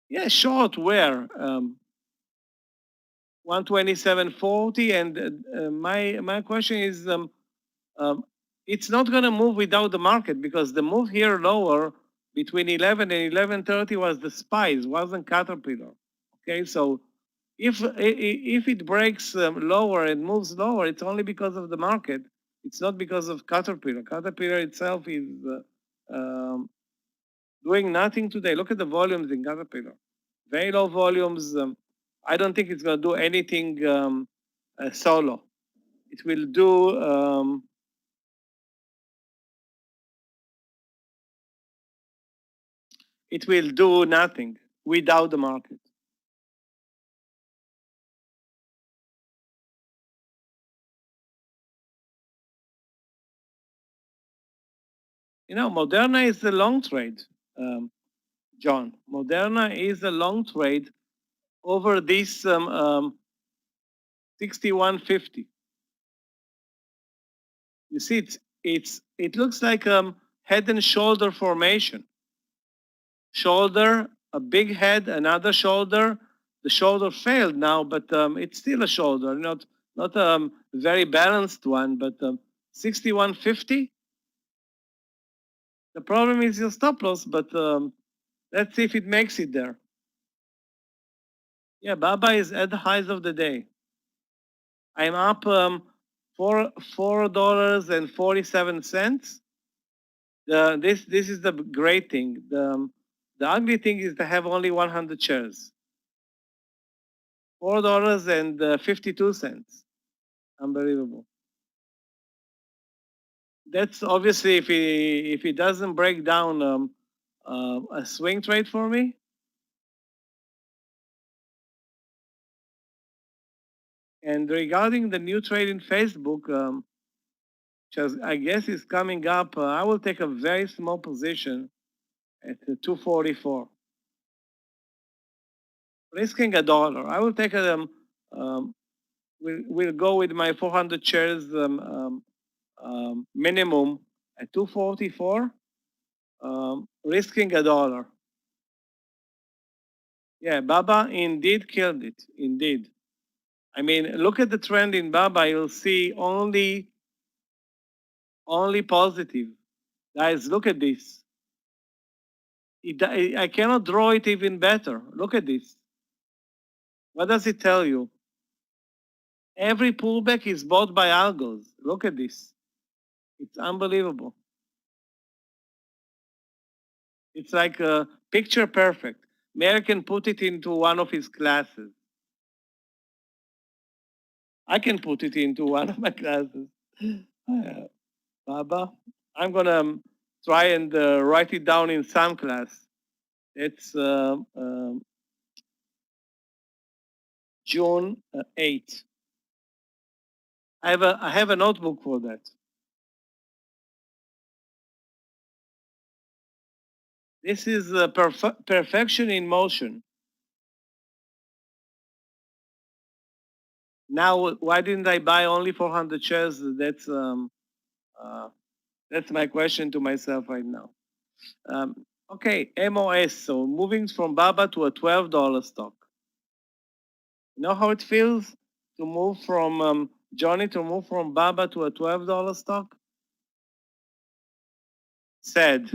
Yeah, short where? 127.40, and my question is, it's not going to move without the market, because the move here lower between 11 and 11:30 was the spies, wasn't Caterpillar. Okay, so if it breaks lower and moves lower, it's only because of the market. It's not because of Caterpillar. Caterpillar itself is doing nothing today. Look at the volumes in Caterpillar. Very low volumes. I don't think it's going to do anything solo. It will do nothing without the market. You know, Moderna is a long trade, John. Moderna is a long trade over this 6150. You see, it looks like head and shoulder formation. Shoulder, a big head, another shoulder. The shoulder failed now, but it's still a shoulder, not a very balanced one, but 6150. The problem is your stop loss, but let's see if it makes it there. Yeah, Baba is at the highs of the day. I'm up $4.47. This is the great thing. The ugly thing is to have only 100 shares. $4.52. Unbelievable. That's obviously if he doesn't break down a swing trade for me. And regarding the new trade in Facebook, which I guess is coming up, I will take a very small position at 244. Risking $1. I will take we'll go with my 400 shares minimum at 244, risking $1. Yeah, Baba indeed killed it. Indeed. I mean, look at the trend in Baba. You'll see only positive. Guys, look at this. I cannot draw it even better. Look at this. What does it tell you? Every pullback is bought by algos. Look at this. It's unbelievable. It's like picture perfect. Mayor can put it into one of his classes. I can put it into one of my classes. Baba, I'm gonna try and write it down in some class. It's June 8th. I have a notebook for that. This is perfection in motion. Now, why didn't I buy only 400 shares? That's my question to myself right now. Okay, MOS, so moving from BABA to a $12 stock. You know how it feels to move from, Johnny, to move from BABA to a $12 stock? Sad.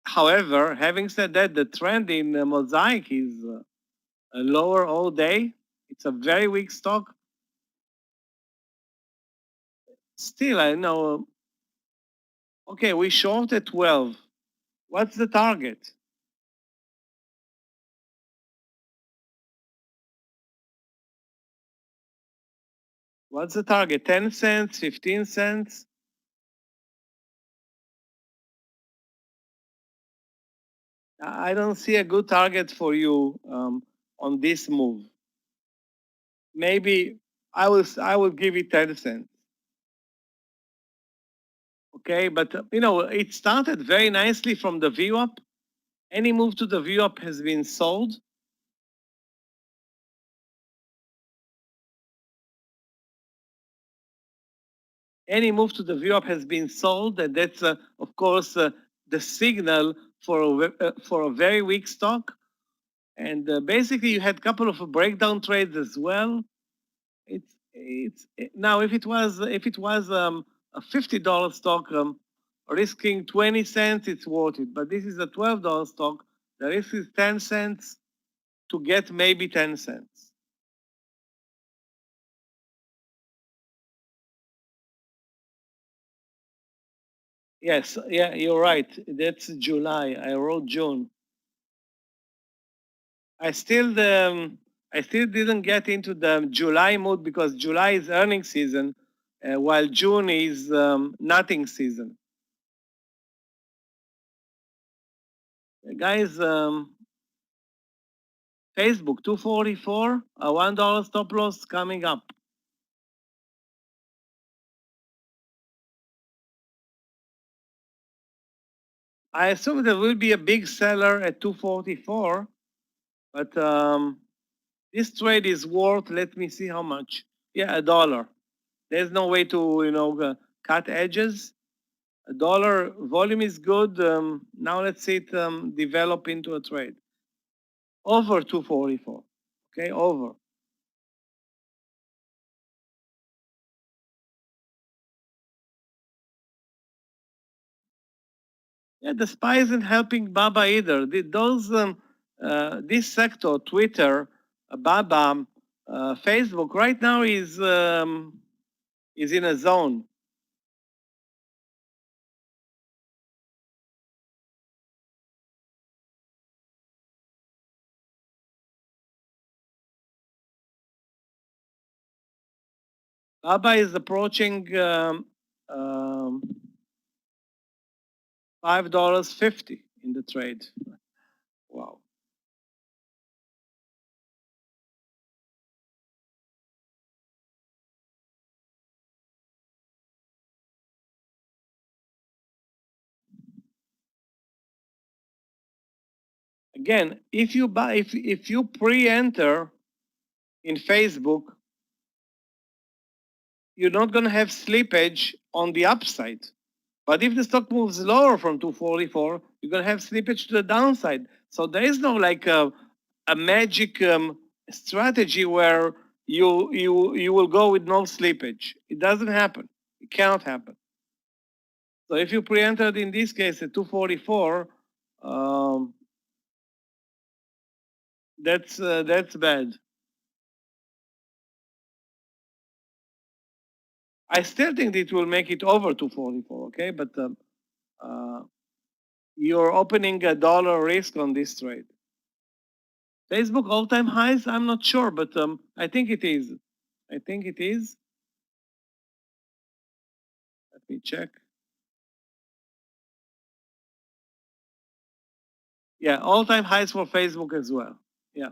However, having said that, the trend in Mosaic is lower all day. It's a very weak stock. Still, I know. Okay, we short at 12. What's the target? What's the target? 10 cents, 15 cents? I don't see a good target for you on this move. Maybe I will give it 10 cents. Okay, but it started very nicely from the VWAP. Any move to the VWAP has been sold. Any move to the VWAP has been sold, and that's of course the signal for a very weak stock. And basically, you had a couple of breakdown trades as well. Now if it was a $50 stock, risking 20 cents, it's worth it. But this is a $12 stock. The risk is 10 cents to get maybe 10 cents. Yes, yeah, you're right. That's July. I wrote June. I still didn't get into the July mood because July is earnings season, while June is nothing season. Guys, Facebook 244, a $1 stop loss coming up. I assume there will be a big seller at 244, but this trade is worth, let me see how much. Yeah, $1. There's no way to cut edges. $1 volume is good. Now let's see it develop into a trade. Over 244, okay, over. Yeah, the SPY isn't helping Baba either. This sector, Twitter, Baba, Facebook, right now is in a zone. Baba is approaching $5.50 in the trade. Wow. Again, if you pre-enter in Facebook, you're not going to have slippage on the upside. But if the stock moves lower from 244, you're going to have slippage to the downside. So there is no like a magic strategy where you will go with no slippage. It doesn't happen. It cannot happen. So if you pre-entered in this case at 244, that's bad. I still think it will make it over 244, okay? But you're opening a $1 risk on this trade. Facebook all-time highs? I'm not sure, but I think it is. I think it is. Let me check. Yeah, all-time highs for Facebook as well. Yeah.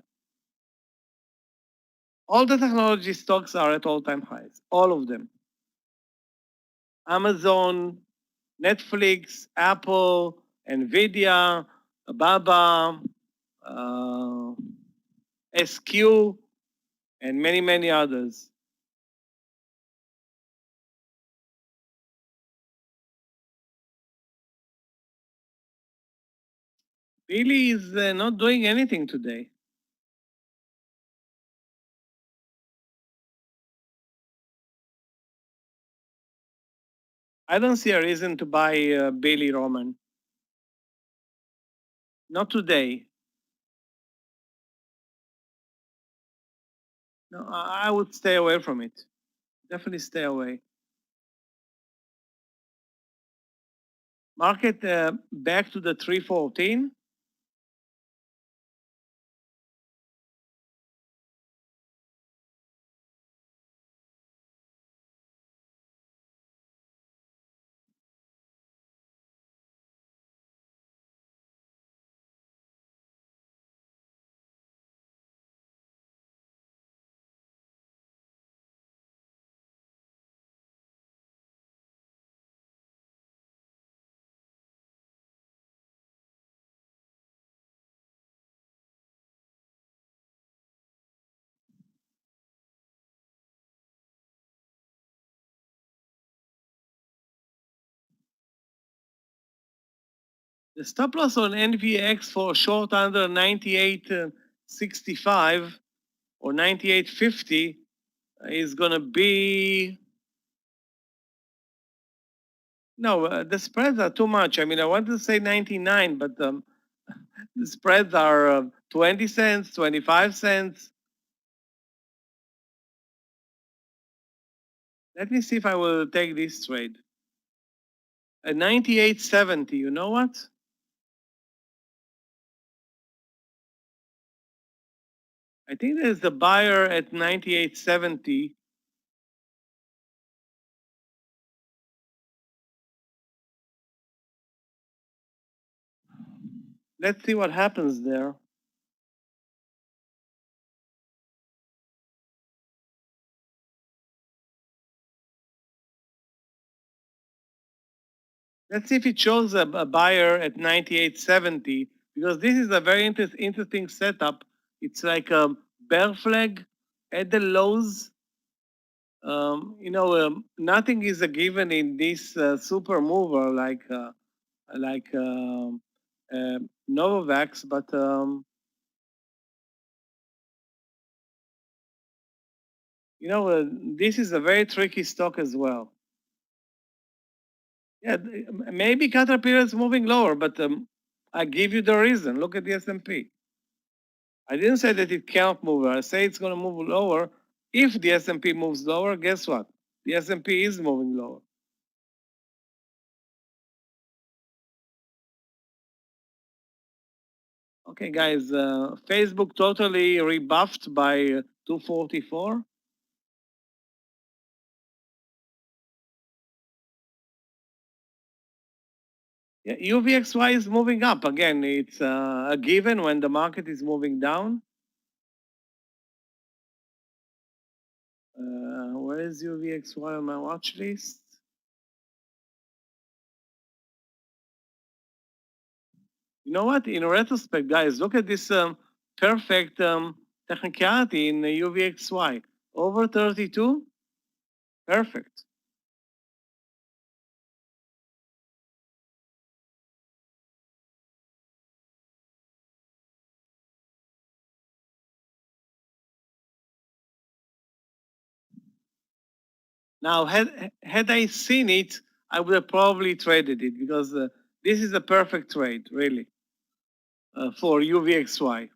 All the technology stocks are at all-time highs, all of them. Amazon, Netflix, Apple, Nvidia, Baba, SQ, and many, many others. Bailey is not doing anything today. I don't see a reason to buy Bailey Roman. Not today. No, I would stay away from it. Definitely stay away. Market back to the 314. The stop loss on NVX for short under 98.65 or 98.50 is going to be, no, the spreads are too much. I mean, I wanted to say 99, but the spreads are 20 cents, 25 cents. Let me see if I will take this trade. At 98.70, you know what? I think there's the buyer at 98.70. Let's see what happens there. Let's see if it shows a buyer at 98.70, because this is a very interesting setup. It's like a bear flag at the lows. Nothing is a given in this super mover like Novavax, but this is a very tricky stock as well. Yeah, maybe Caterpillar is moving lower, but I give you the reason. Look at the S&P. I didn't say that it can't move. I say it's going to move lower. If the S&P moves lower, guess what? The S&P is moving lower. Okay, guys, Facebook totally rebuffed by 244. Yeah, UVXY is moving up. Again, it's a given when the market is moving down. Where is UVXY on my watch list? You know what? In retrospect, guys, look at this perfect technicality in the UVXY. Over 32, perfect. Now, had I seen it, I would have probably traded it, because this is a perfect trade, really, for UVXY.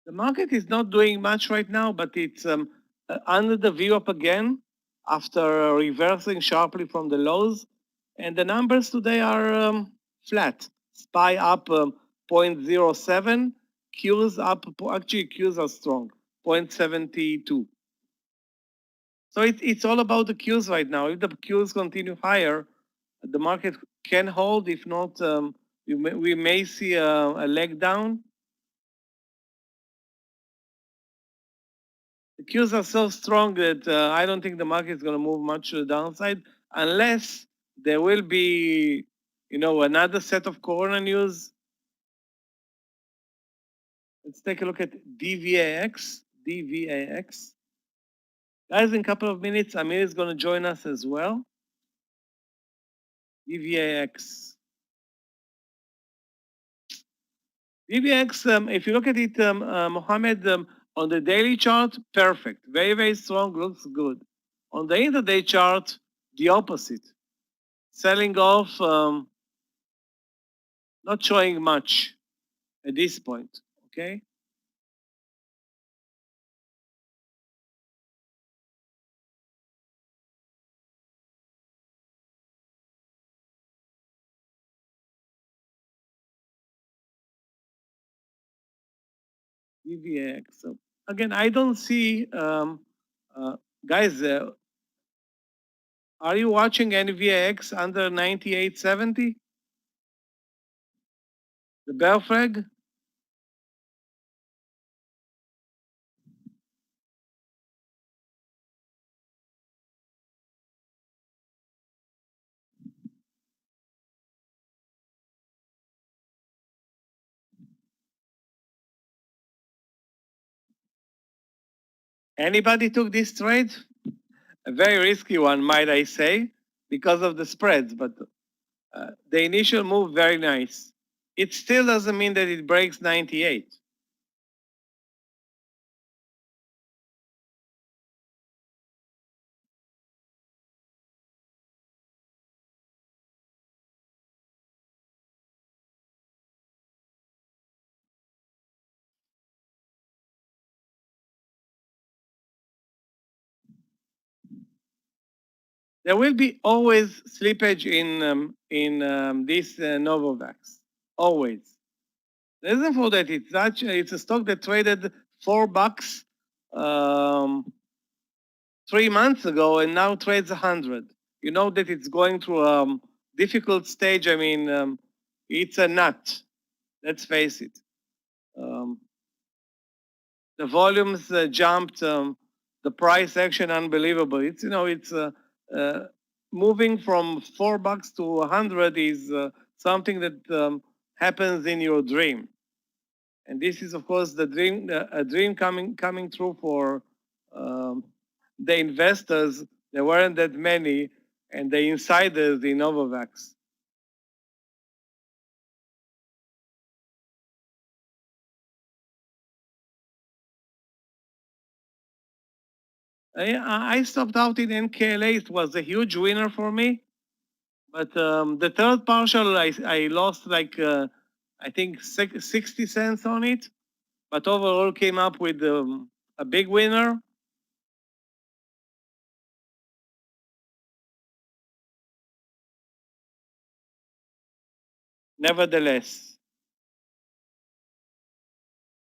The market is not doing much right now, but it's under the view up again after reversing sharply from the lows. And the numbers today are flat. SPY up 0.07, Qs up, actually Qs are strong, 0.72. So it's all about the Qs right now. If the Qs continue higher, the market can hold. If not, we may see a leg down. The Qs are so strong that I don't think the market is going to move much to the downside unless there will be, another set of corona news. Let's take a look at DVAX. DVAX. Guys, in a couple of minutes, Amir is going to join us as well. EVAX. EVX, if you look at it, Mohammed, on the daily chart, perfect. Very, very strong, looks good. On the intraday chart, the opposite. Selling off, not showing much at this point, okay? EVX. So again, I don't see, guys, are you watching NVX under 98.70? The bear flag? Anybody took this trade? A very risky one, might I say, because of the spreads, but the initial move, very nice. It still doesn't mean that it breaks 98. There will be always slippage in this Novavax, always. The reason for that, it's a stock that traded $4 3 months ago and now trades 100. You know that it's going through a difficult stage. I mean, it's a nut. Let's face it. The volumes jumped. The price action unbelievable. It's it's moving from $4 to 100 is something that happens in your dream. And this is, of course, the dream, a dream coming true for the investors. There weren't that many, and the insiders in Novavax. I stopped out in NKLA. It was a huge winner for me. But the third partial, I lost like, I think 60 cents on it. But overall came up with a big winner. Nevertheless,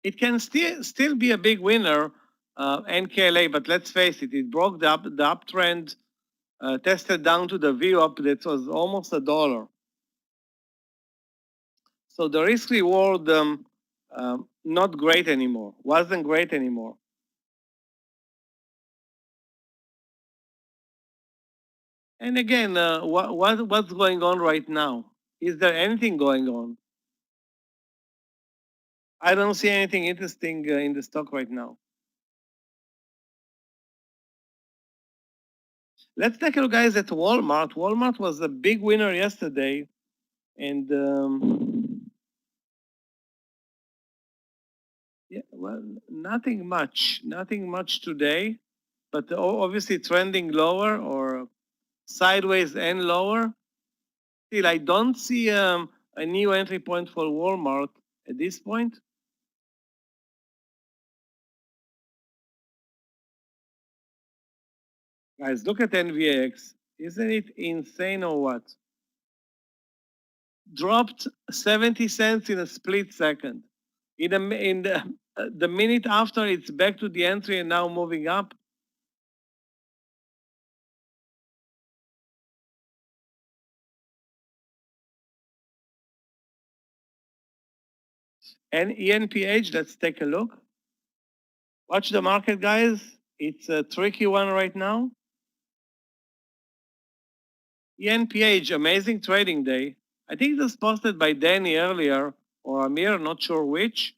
it can still be a big winner, NKLA, but let's face it, it broke the uptrend, tested down to the VWAP that was almost $1. So the risk reward not great anymore, wasn't great anymore. And again, what's going on right now? Is there anything going on? I don't see anything interesting in the stock right now. Let's take a look, guys, at Walmart. Walmart was a big winner yesterday, and yeah, well, nothing much today, but obviously trending lower or sideways and lower. Still, I don't see a new entry point for Walmart at this point. Guys, look at NVX. Isn't it insane or what? Dropped 70 cents in a split second. In the minute after, it's back to the entry and now moving up. And ENPH, let's take a look. Watch the market, guys. It's a tricky one right now. ENPH, amazing trading day. I think it was posted by Danny earlier or Amir, not sure which.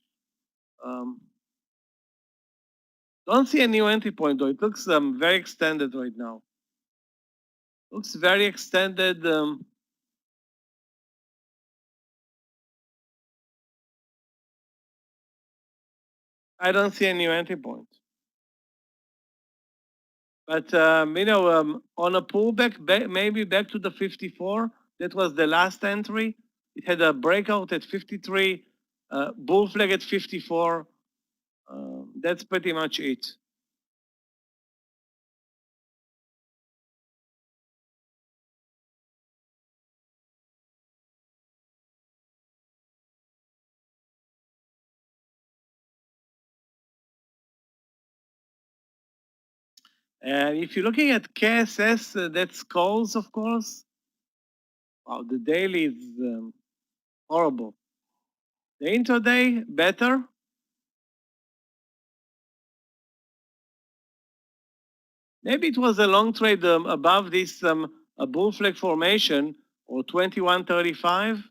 Don't see a new entry point though. It looks very extended right now. Looks very extended. I don't see a new entry point. But on a pullback, maybe back to the 54. That was the last entry. It had a breakout at 53, bull flag at 54. That's pretty much it. And if you're looking at KSS, that's calls, of course. Wow, the daily is horrible. The intraday, better. Maybe it was a long trade above this a bull flag formation or 21.35.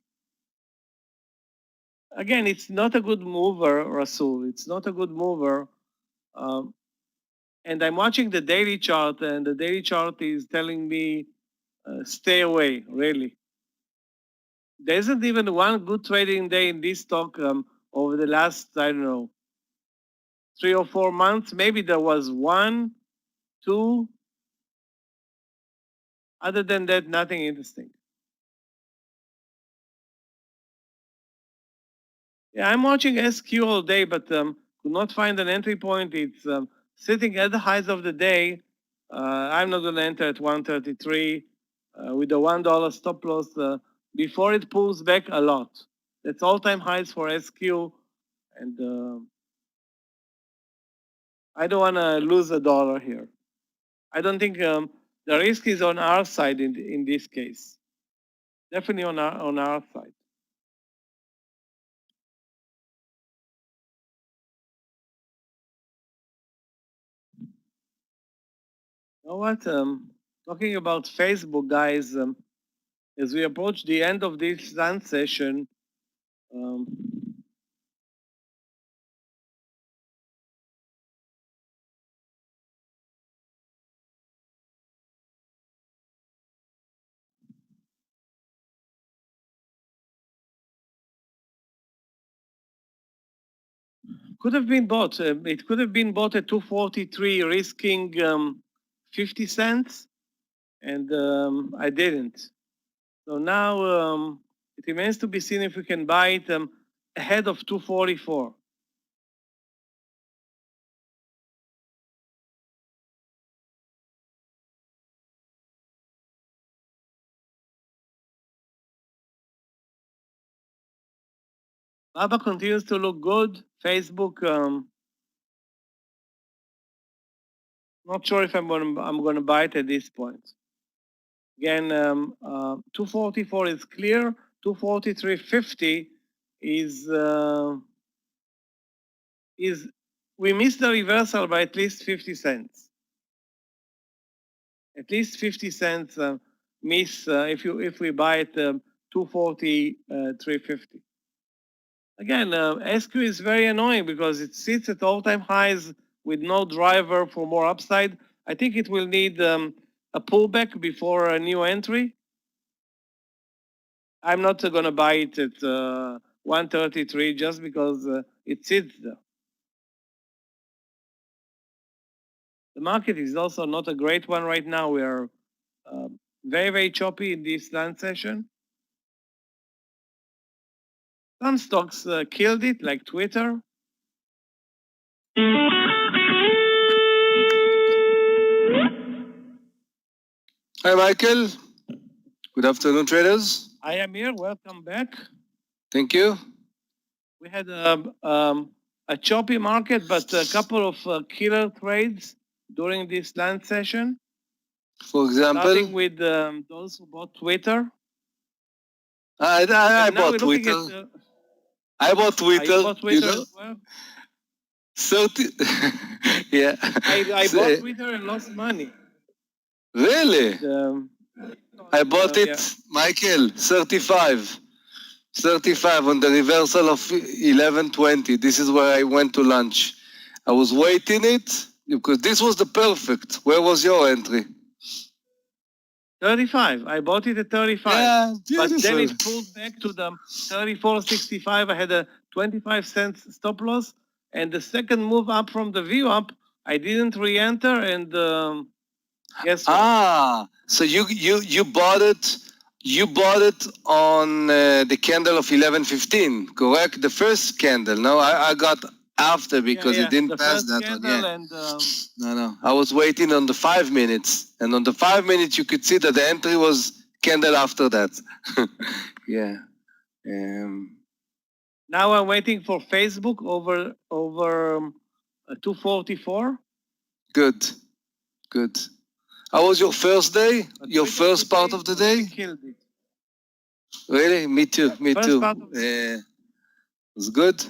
Again, it's not a good mover, Rasul. It's not a good mover. And I'm watching the daily chart, and the daily chart is telling me stay away, really. There isn't even one good trading day in this stock over the last, I don't know, 3 or 4 months. Maybe there was 1, 2. Other than that, nothing interesting. Yeah, I'm watching SQ all day, but could not find an entry point. It's sitting at the highs of the day. I'm not going to enter at 133 with a $1 stop loss before it pulls back a lot. That's all-time highs for SQ, and I don't want to lose $1 here. I don't think the risk is on our side in this case. Definitely on our side. You know what? Talking about Facebook, guys, as we approach the end of this lunch session, could have been bought. It could have been bought at 243, risking 50 cents, and I didn't. So now it remains to be seen if we can buy it ahead of 244. Baba continues to look good. Facebook, not sure if I'm going to buy it at this point. Again, 244 is clear. 243.50 is we missed the reversal by at least 50 cents. At least 50 cents miss if we buy it 243.50. Again, SQ is very annoying because it sits at all-time highs with no driver for more upside. I think it will need a pullback before a new entry. I'm not going to buy it at 133 just because it sits there. The market is also not a great one right now. We are very, very choppy in this land session. Some stocks killed it, like Twitter. Hi, Michael. Good afternoon, traders. I am here. Welcome back. Thank you. We had a choppy market, but a couple of killer trades during this land session. For example, starting with those who bought Twitter. I bought Twitter. I bought Twitter. You bought Twitter you know? as well? 30. Yeah. I bought Twitter and lost money. Really? I bought it, yeah. Michael, 35. 35 on the reversal of 11.20. This is where I went to lunch. I was waiting it because this was the perfect. Where was your entry? 35. I bought it at 35. Yeah, But then beautiful. it pulled back to the 34.65. I had a 25 cents stop loss. And the second move up from the view up, I didn't re-enter. And guess what? Ah, so you bought it. You bought it on the candle of 11:15, correct? The first candle. No, I got after because it didn't the pass first that one. candle Yeah. and No. I was waiting on the 5 minutes, and on the 5 minutes you could see that the entry was candle after that. Yeah. now I'm waiting for Facebook over 244. Good. How was your first day? Your first part of the day? Killed it. Really? Me too. Me First too. part of It was good.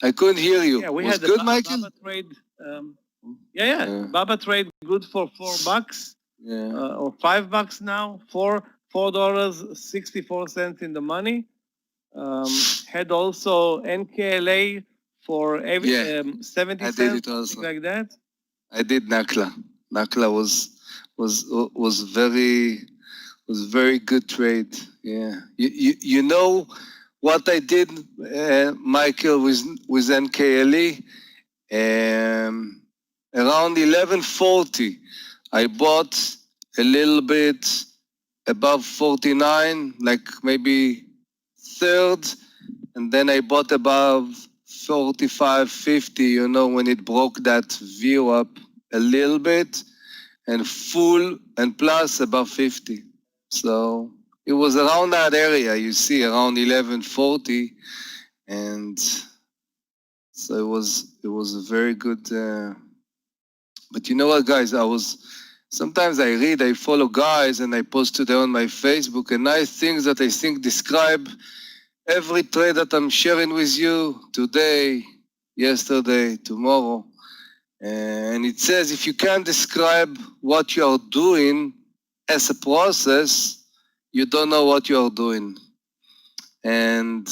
I couldn't hear you. Yeah, we was had good, the Michael? Baba trade. Baba trade good for $4. Yeah. Or $5 now. $4.64 in the money. Had also NKLA for every 70 I cents, did it something also. like that. I did Nakla. Nakla was very good trade. Yeah. You know what I did, Michael, with NKLE? Around 11:40, I bought a little bit above 49, like maybe third, and then I bought above 45, 50, you know, when it broke that view up a little bit, and full and plus above 50. So it was around that area, you see, around 11:40, and so it was a very good. But you know what, guys? Sometimes I follow guys, and I post to them on my Facebook, and nice things that I think describe every trade that I'm sharing with you today, yesterday, tomorrow. And it says if you can't describe what you are doing as a process, you don't know what you are doing. And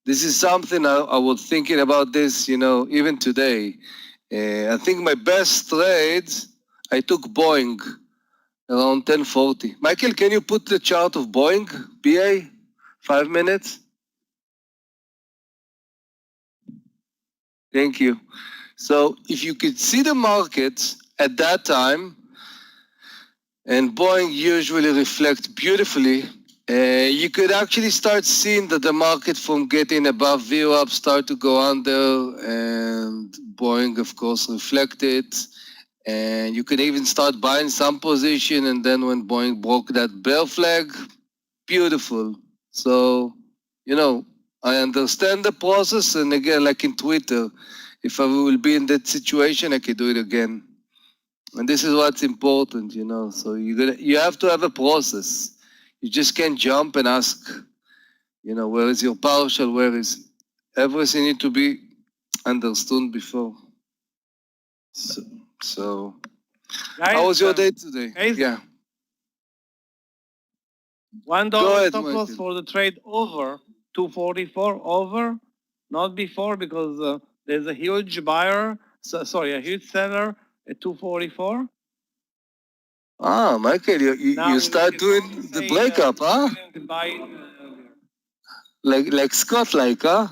this is something I was thinking about this, you know, even today. I think my best trade, I took Boeing around 10:40. Michael, can you put the chart of Boeing, BA? 5 minutes? Thank you. So if you could see the market at that time, and Boeing usually reflects beautifully, you could actually start seeing that the market from getting above view up start to go under, and Boeing, of course, reflected. And you could even start buying some position, and then when Boeing broke that bear flag, beautiful. So, you know, I understand the process, and again, like in Twitter, if I will be in that situation, I could do it again. And this is what's important, you know. So you have to have a process. You just can't jump and ask, you know, where is your partial, where is everything need to be understood before. So Guys, how was your day today? Yeah. $1 Go ahead, stop loss Michael. for the trade over 244 over, not before because there's a huge buyer. A huge seller at 244. Ah, Michael, you start doing the breakup, huh? Like Scott, huh?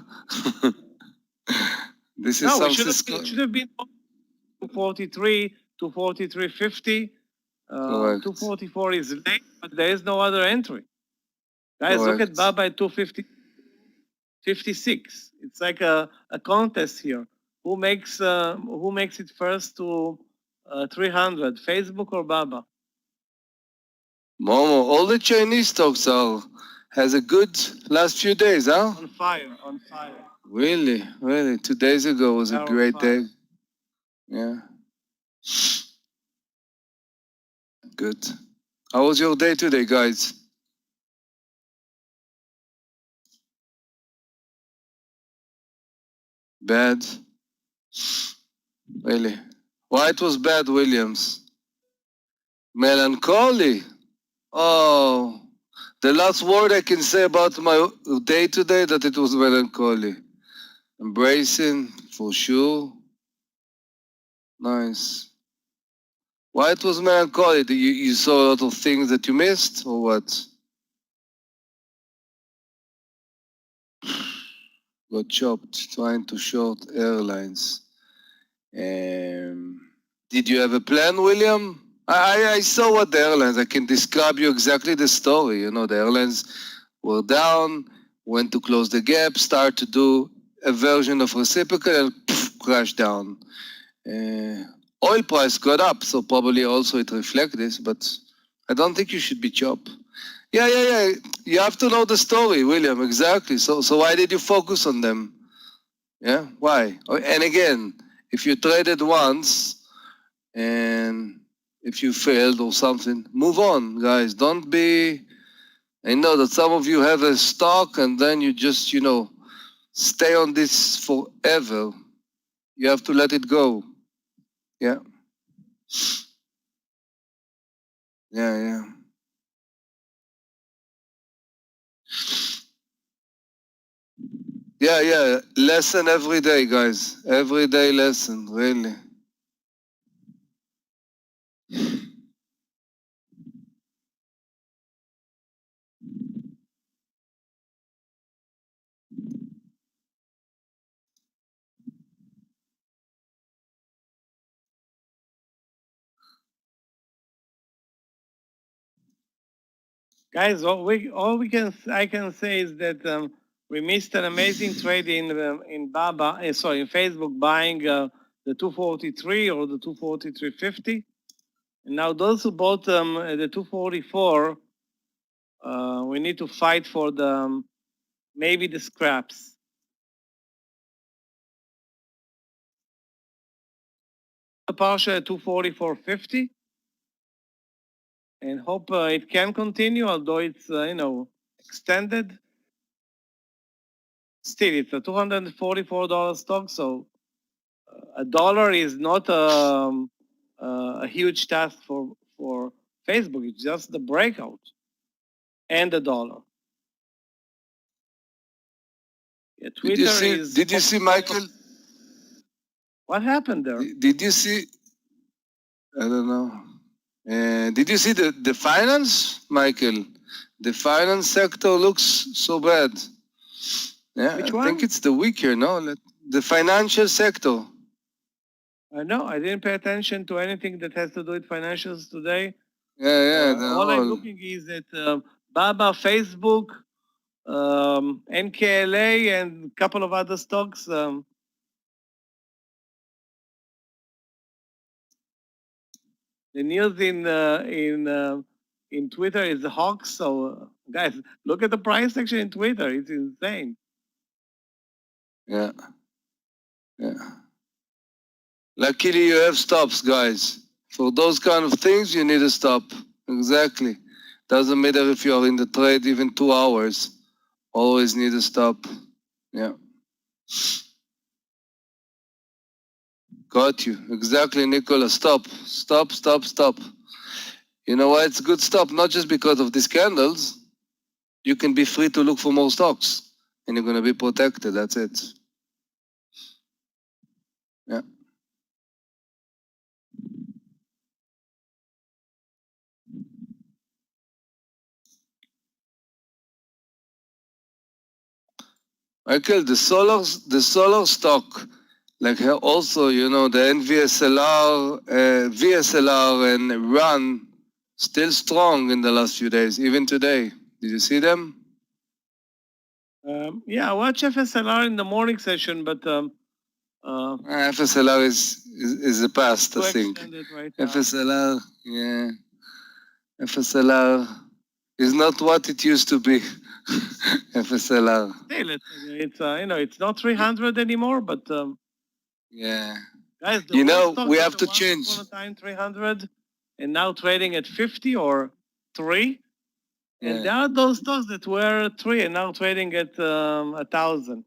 This is No, something it should have been 243, 243.50. 244 is late, but there is no other entry. Guys, look at Baba at 250, 56. It's like a contest here. Who makes it first to 300? Facebook or Baba? Momo, all the Chinese stocks has a good last few days, huh? On fire. Really? 2 days ago was a great day. Yeah. Good. How was your day today, guys? Bad? Really? Why it was bad, Williams? Melancholy? Oh, the last word I can say about my day today that it was melancholy. Embracing for sure. Nice. Why it was melancholy? You saw a lot of things that you missed, or what? Got chopped trying to short airlines. Did you have a plan, William? I saw what the airlines, I can describe you exactly the story. You know, the airlines were down, went to close the gap, start to do a version of reciprocal and crash down. Oil price got up, so probably also it reflects this, but I don't think you should be chopped. Yeah. You have to know the story, William, exactly. So why did you focus on them? Yeah, why? And again, if you traded once and if you failed or something, move on, guys. Don't be, I know that some of you have a stock and then you just, stay on this forever. You have to let it go. Yeah. Yeah. Yeah. Lesson every day, guys. Every day lesson, really. Guys, I can say is that we missed an amazing trade in Facebook buying the 243 or the 243.50, and now those who bought the 244, we need to fight for the maybe the scraps. The partial at 244.50, and hope it can continue, although it's extended. Still, it's a $244 stock, so $1 is not a huge task for Facebook. It's just the breakout and $1. Yeah, Twitter Did you see, Michael? What happened there? Did you see? I don't know. Did you see the finance, Michael? The finance sector looks so bad. Yeah, Which I one? think it's the weaker, no? The financial sector. No, I didn't pay attention to anything that has to do with financials today. Yeah. All I'm looking is at Baba, Facebook, NKLA, and a couple of other stocks. The news in Twitter is hawks. So guys, look at the price section in Twitter. It's insane. Yeah. Luckily, you have stops, guys. For those kind of things, you need a stop. Exactly. Doesn't matter if you are in the trade even 2 hours. Always need a stop. Yeah. Got you. Exactly, Nicola. Stop. You know why it's a good stop? Not just because of these candles. You can be free to look for more stocks. And you're going to be protected. That's it. Yeah. Michael, the solar stock, like also, the VSLR and RUN, still strong in the last few days, even today. Did you see them? Yeah, watch FSLR in the morning session, but FSLR is the past, I think. Right FSLR, yeah. FSLR is not what it used to be. FSLR. Still, it's not 300 anymore, but Yeah. guys, We have to change. Once upon a time 300, and now trading at 50 or 3. And Yeah. there are those stocks that were 3 and now trading at 1,000.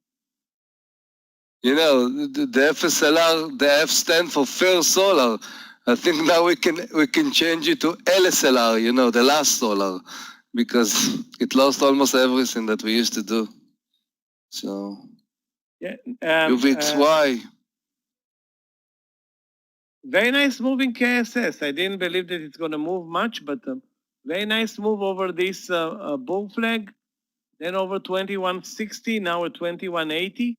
The FSLR, the F stand for Fair Solar. I think now we can change it to LSLR, the last solar, because it lost almost everything that we used to do. So Yeah. UVXY. Very nice move in KSS. I didn't believe that it's going to move much, but very nice move over this bull flag. Then over 2160, now at 2180.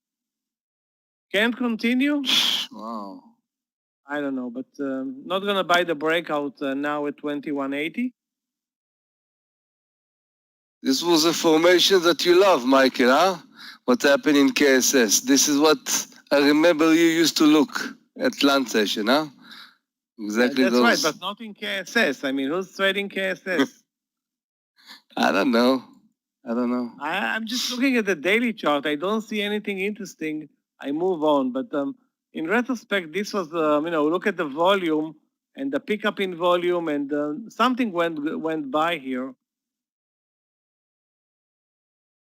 Can't continue? Wow. I don't know, but not going to buy the breakout now at 2180. This was a formation that you love, Michael, huh? What happened in KSS. This is what I remember you used to look at lunch session, huh? Exactly That's those. right, but not in KSS. I mean, who's trading KSS? I don't know. I'm just looking at the daily chart. I don't see anything interesting. I move on. But in retrospect, this was, look at the volume and the pickup in volume, and something went by here.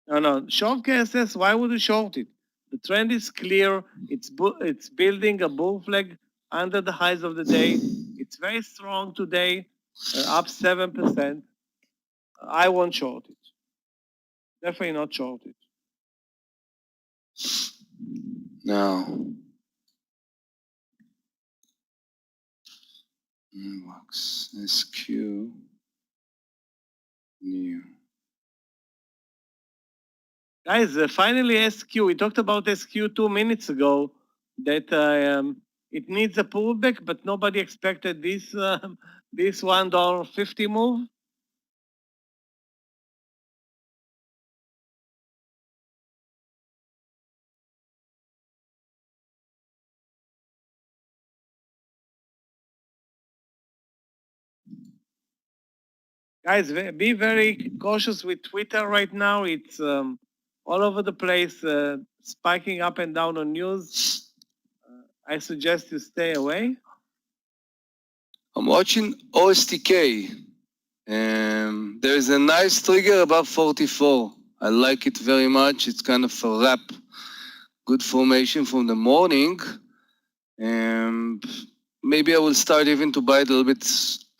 No, short KSS. Why would you short it? The trend is clear. It's building a bull flag under the highs of the day. It's very strong today, up 7%. I won't short it. Definitely not short it. No. Inbox, SQ, new. Guys, finally SQ. We talked about SQ 2 minutes ago that it needs a pullback, but nobody expected this this $1.50 move. Guys, be very cautious with Twitter right now. It's all over the place, spiking up and down on news. I suggest you stay away. I'm watching OSTK. There is a nice trigger above 44. I like it very much. It's kind of a wrap. Good formation from the morning. Maybe I will start even to buy it a little bit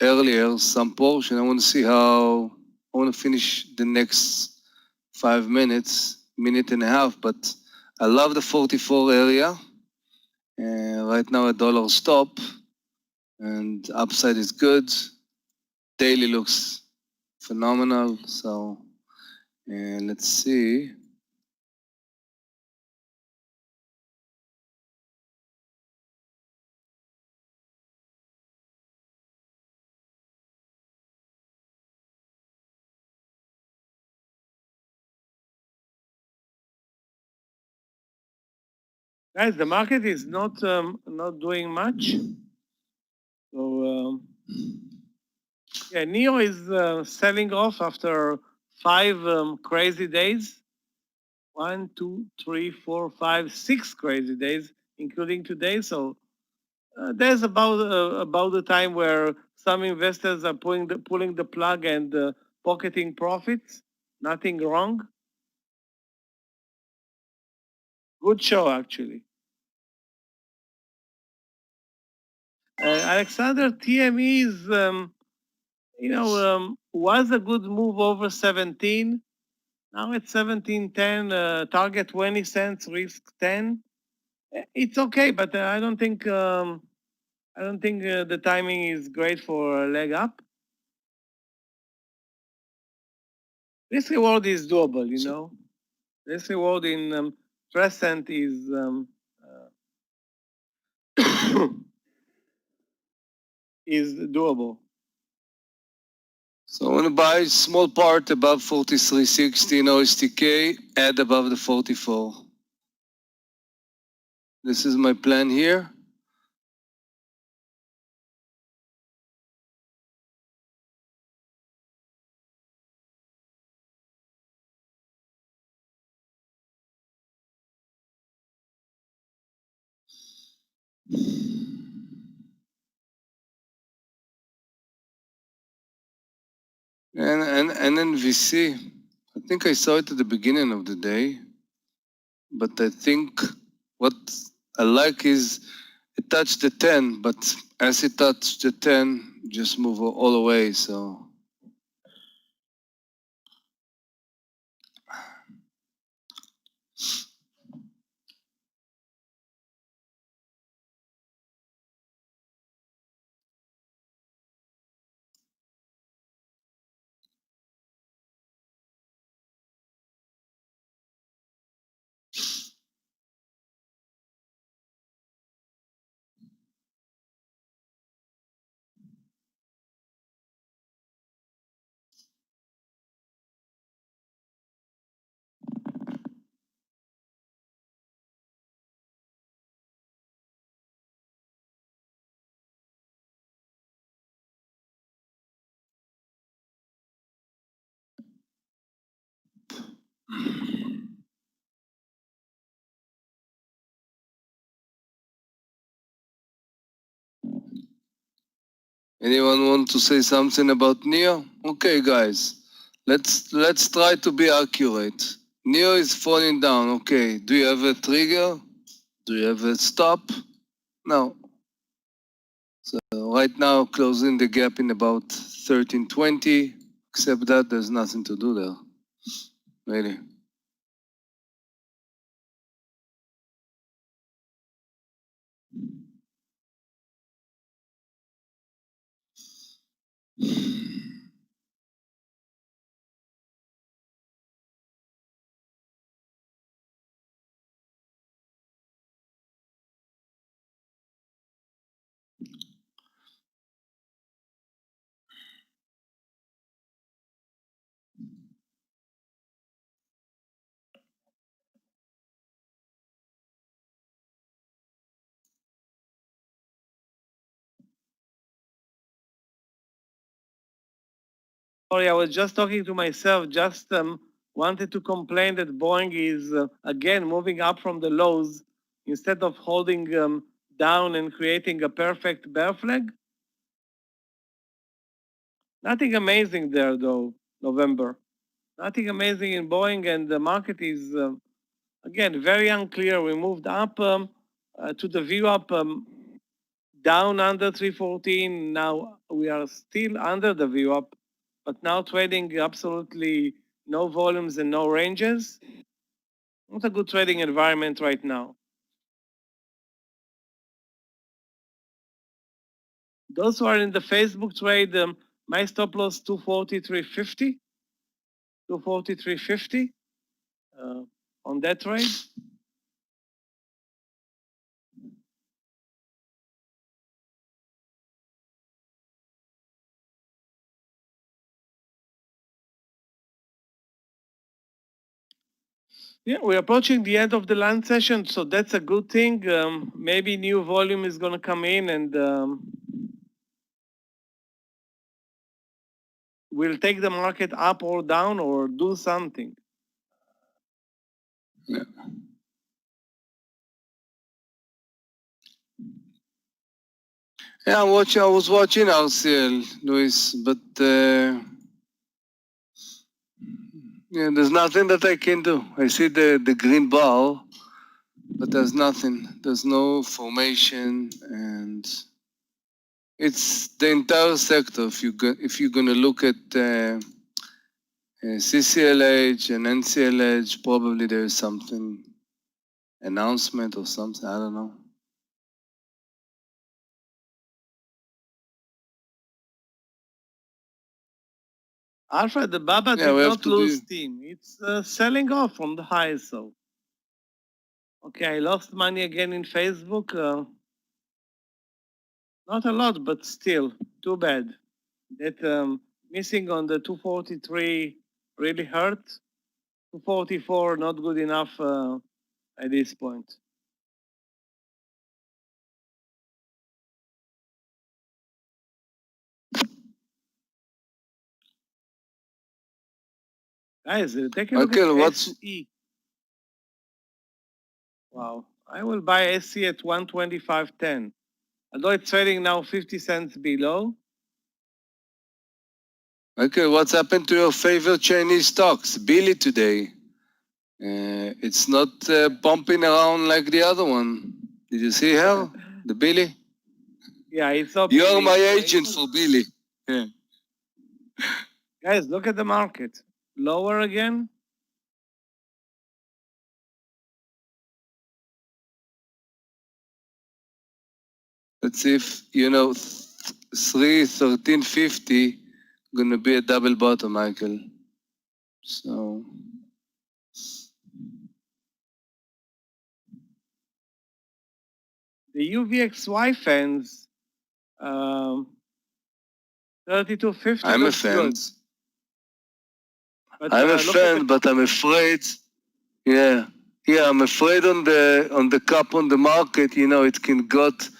earlier, some portion. I want to see how, I want to finish the next 5 minutes, minute and a half, but I love the 44 area. Right now a dollar stop and upside is good. Daily looks phenomenal. So let's see. Guys, the market is not doing much. So yeah, Neo is selling off after 5 crazy days. 1, 2, 3, 4, 5, 6 crazy days, including today. So there's about the time where some investors are pulling the plug and pocketing profits. Nothing wrong. Good show, actually. Alexander, TME is, was a good move over 17. Now it's 17.10, target 20 cents, risk 10. It's okay, but I don't think the timing is great for a leg up. Risk reward is doable, you know. Risk reward in present is is doable. So I want to buy small part above 43.60 in OSTK, add above the 44. This is my plan here. And NVC, I think I saw it at the beginning of the day, but I think what I like is it touched the 10, but as it touched the 10, just move all away, so. Anyone want to say something about Neo? Okay, guys, let's try to be accurate. Neo is falling down. Okay, do you have a trigger? Do you have a stop? No. So right now, closing the gap in about 1320. Except that there's nothing to do there, really. Sorry, I was just talking to myself. Just wanted to complain that Boeing is again moving up from the lows instead of holding down and creating a perfect bear flag. Nothing amazing there though, November. Nothing amazing in Boeing, and the market is again very unclear. We moved up to the view up down under 314. Now we are still under the view up, but now trading absolutely no volumes and no ranges. Not a good trading environment right now. Those who are in the Facebook trade, my stop loss 243.50, 243.50 on that trade. Yeah, we're approaching the end of the land session, so that's a good thing. Maybe new volume is going to come in, and we'll take the market up or down or do something. Yeah. Yeah, I was watching RCL, Luis, but yeah, there's nothing that I can do. I see the green bar, but there's nothing. There's no formation, and it's the entire sector. If you're gonna look at CCLH and NCLH, probably there is something announcement or something. I don't know. Alfred, the Baba Yeah, did we have not to lose do. steam. It's selling off from the highs, so. Okay, I lost money again in Facebook. Not a lot, but still, too bad. That missing on the 243 really hurt. 244, not good enough at this point. Guys, take a look Michael, at what's SE. Wow, I will buy SE at 125.10. Although it's trading now 50 cents below. Michael, what's happened to your favorite Chinese stocks? Billy today. It's not bumping around like the other one. Did you see her? The Billy? Yeah, it's up. You're my agent for Billy. Yeah. Guys, look at the market. Lower again. Let's see if, 1350 gonna be a double bottom, Michael. So. The UVXY fans, 3250. I'm a fan. But, I'm a fan, but I'm afraid. Yeah, I'm afraid on the cup on the market. It can got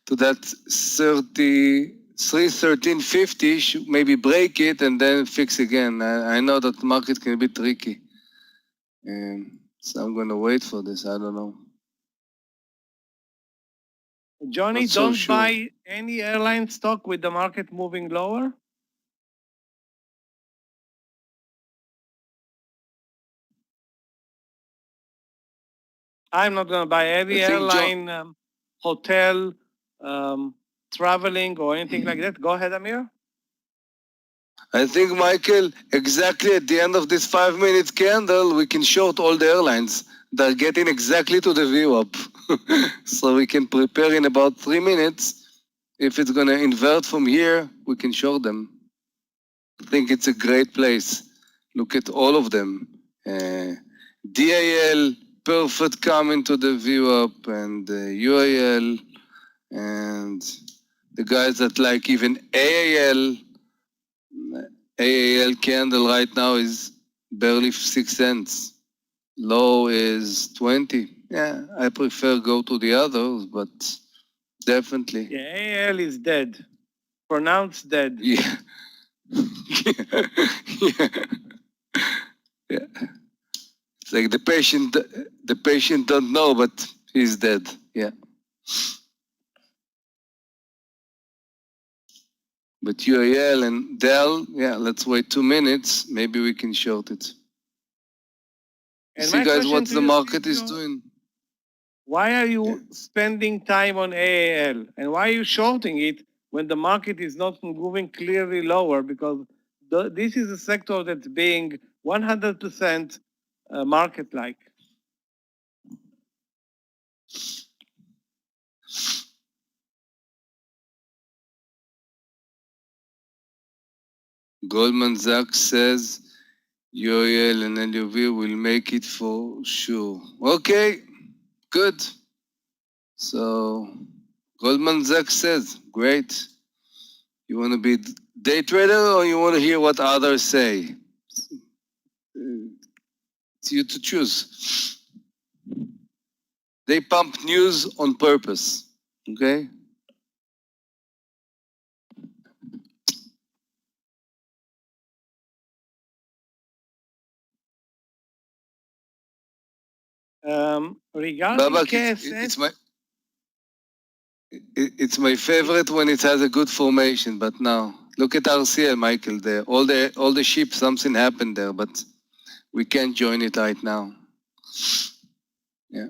to that 1350. Maybe break it and then fix again. I know that market can be tricky. So I'm gonna wait for this. I don't know. Johnny, Not so don't sure. buy any airline stock with the market moving lower. I'm not going to buy any I think airline, hotel, traveling, or anything like that. Go ahead, Amir. I think, Michael, exactly at the end of this 5 minute candle, we can short all the airlines. They're getting exactly to the VWAP. So we can prepare in about 3 minutes. If it's going to invert from here, we can short them. I think it's a great place. Look at all of them. DAL, perfect coming to the VWAP, and UAL, and the guys that like even AAL candle right now is barely 6 cents. Low is 20. Yeah, I prefer go to the others, but definitely. Yeah, AL is dead. Pronounced dead. Yeah. Yeah. Yeah. It's like the patient don't know, but he's dead. Yeah. But UAL and Dell, yeah, let's wait 2 minutes. Maybe we can short it. And See, my guys, question what to the you, market is Silvio, doing. why are you Yeah. spending time on AAL? And why are you shorting it when the market is not moving clearly lower? Because this is a sector that's being 100% market-like. Goldman Sachs says UAL and LUV will make it for sure. Okay, good. So Goldman Sachs says, great. You want to be day trader or you want to hear what others say? It's you to choose. They pump news on purpose. Okay? Regarding Babak, KSS, it's my favorite when it has a good formation, but now look at RCL, Michael. There, all the sheep, something happened there, but we can't join it right now. Yeah.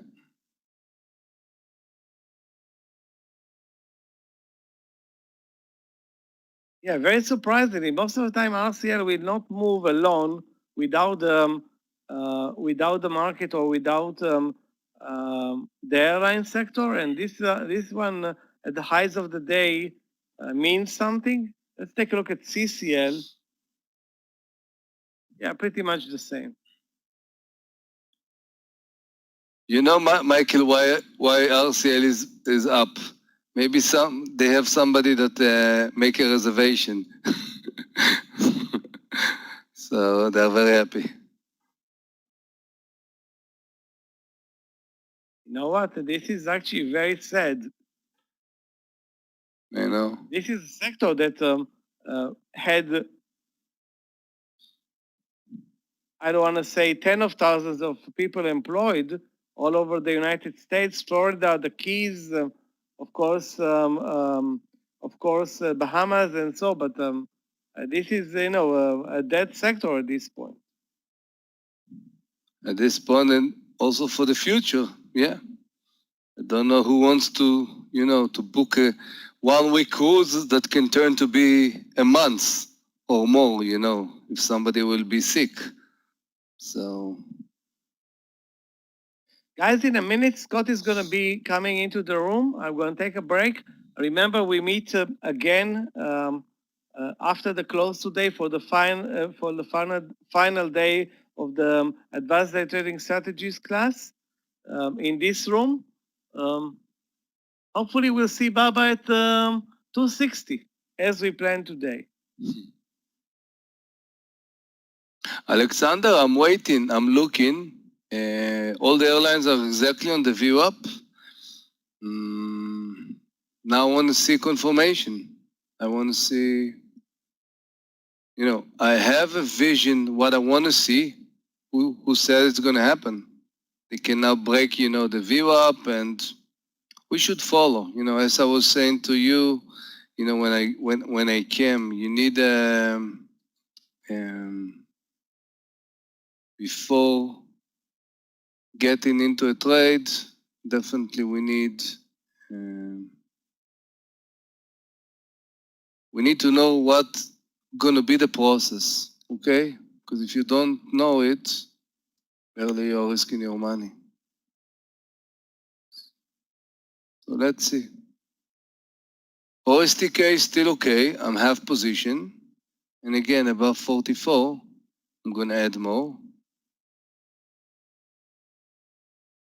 yeah, very surprisingly, most of the time RCL will not move alone without without the market or without the airline sector. And this one at the highs of the day means something. Let's take a look at CCL. Yeah, pretty much the same. You know, Michael, why RCL is up? Maybe they have somebody that make a reservation. So they're very happy. You know what? This is actually very sad. You know. This is a sector that had, I don't want to say 10 of thousands of people employed all over the United States, Florida, the Keys, of course, Bahamas and so, but this is, a dead sector at this point. At this point, and also for the future, yeah. I don't know who wants to, to book a 1 week cruise that can turn to be a month or more, if somebody will be sick. So. Guys, in a minute, Scott is going to be coming into the room. I'm going to take a break. Remember, we meet again after the close today for the final day of the Advanced Day Trading Strategies class in this room. Hopefully, we'll see Baba at 260 as we planned today. Alexander, I'm waiting. I'm looking. All the airlines are exactly on the VWAP. Now I want to see confirmation. I want to see, I have a vision what I want to see, who said it's going to happen. They can now break, the VWAP, and we should follow. As I was saying to you, when I came, you need before getting into a trade, definitely we need to know what's going to be the process, okay? Because if you don't know it, barely you're risking your money. So let's see. OSTK is still okay. I'm half position. And again, above 44, I'm going to add more.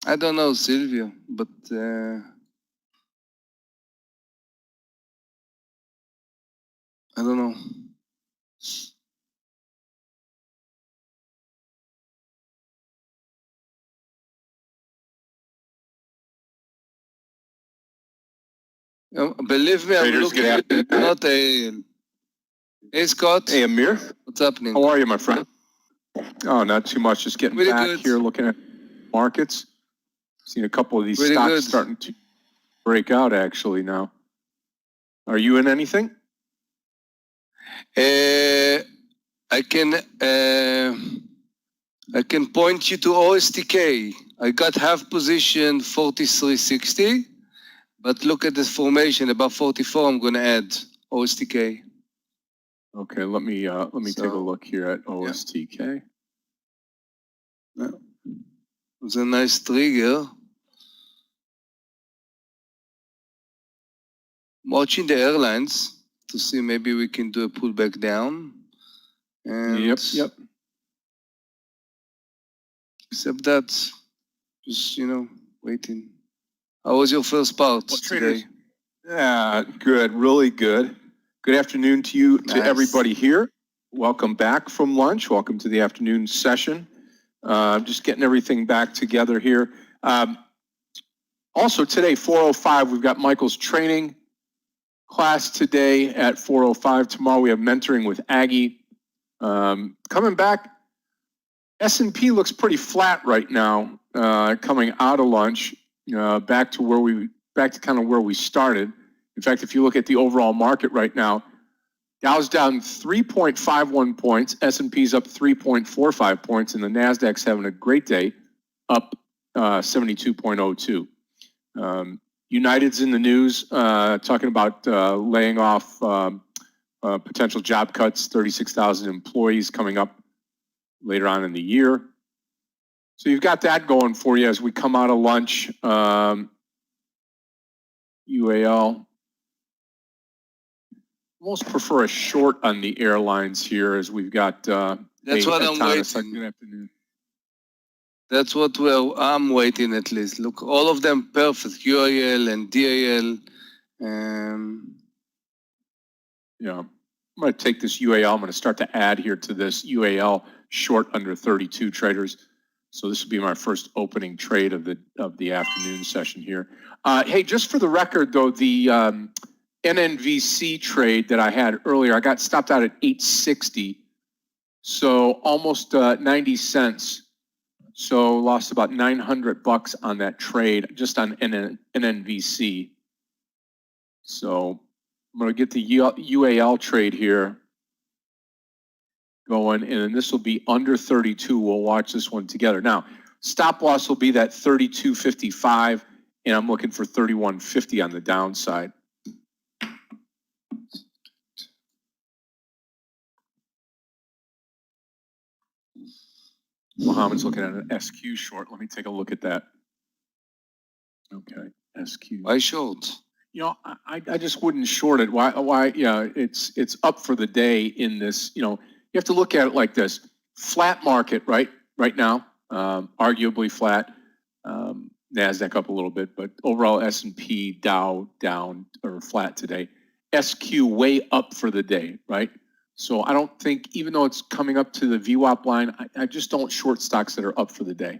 I don't know, Sylvia, but I don't know. Believe me, I'm Traders, looking good at afternoon. not AAL. Hey, Scott. Hey, Amir. What's happening? How are you, my friend? Oh, not too much. Just getting Pretty back good. here, looking at markets. Seen a couple of these Pretty stocks good. starting to break out actually now. Are you in anything? I can point you to OSTK. I got half position 43.60, but look at this formation above 44. I'm going to add OSTK. Okay, let me take a So, look here at OSTK. It was a nice trigger. I'm watching the airlines to see maybe we can do a pullback down. And Yep. Except that, just, waiting. How was your first part Well, today? traders- Yeah, good, really good. Good afternoon to you, to Nice. everybody here. Welcome back from lunch. Welcome to the afternoon session. Just getting everything back together here. Also today, 4:05, we've got Michael's training class today at 4:05. Tomorrow we have mentoring with Aggie. Coming back, S&P looks pretty flat right now, coming out of lunch, back to kind of where we started. In fact, if you look at the overall market right now, Dow's down 3.51 points, S&P's up 3.45 points, and the Nasdaq's having a great day, up 72.02. United's in the news, talking about laying off potential job cuts, 36,000 employees coming up later on in the year. So you've got that going for you as we come out of lunch. UAL. Most prefer a short on the airlines here as we've got That's what I'm waiting. Good afternoon. That's what I'm waiting at least. Look, all of them perfect, UAL and DAL. Yeah, I'm going to take this UAL. I'm going to start to add here to this UAL short under 32 traders. So this will be my first opening trade of the afternoon session here. Hey, just for the record though, the NNVC trade that I had earlier, I got stopped out at 860, so almost 90 cents. So lost about $900 on that trade just on NNVC. So I'm going to get the UAL trade here going, and then this will be under 32. We'll watch this one together. Now, stop loss will be that 32.55, and I'm looking for 31.50 on the downside. Mohammed's looking at an SQ short. Let me take a look at that. Okay, SQ. Why short? You know, I just wouldn't short it. Why? Yeah, it's up for the day in this. You know, you have to look at it like this: flat market, right now, arguably flat. Nasdaq up a little bit, but overall S&P Dow down or flat today. SQ way up for the day, right? So I don't think, even though it's coming up to the VWAP line, I just don't short stocks that are up for the day.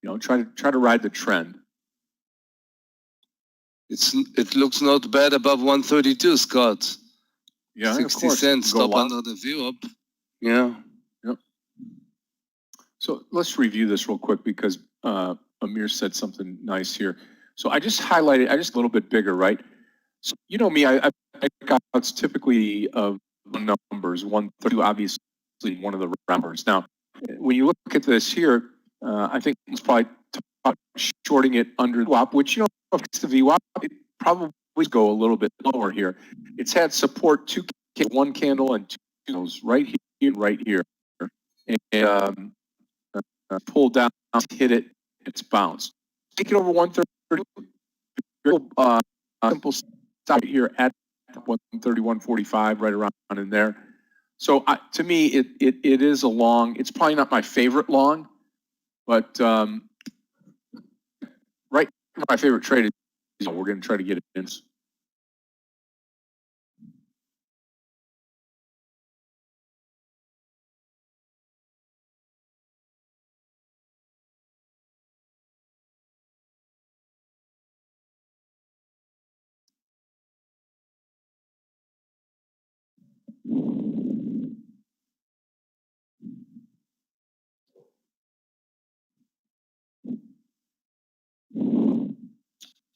You know, try to ride the trend. It looks not bad above 132, Scott. Yeah, 60 of course. cents Go top long. under the VWAP. Yeah. Yep. So So let's review this real quick because Amir said something nice here. So I just highlighted, I just a little bit bigger, right? So you know me, I got it's typically numbers, 132, obviously one of the numbers. Now, when you look at this here, I think it's probably shorting it under the VWAP, which, you know, if it's the VWAP, it probably go a little bit lower here. It's had support, one candle and two candles right here, and pull down, hit it, it's bounced. Take it over 130, simple stop here at 131.45, right around in there. So to me, it is a long. It's probably not my favorite long, but right, my favorite trade is we're going to try to get it in.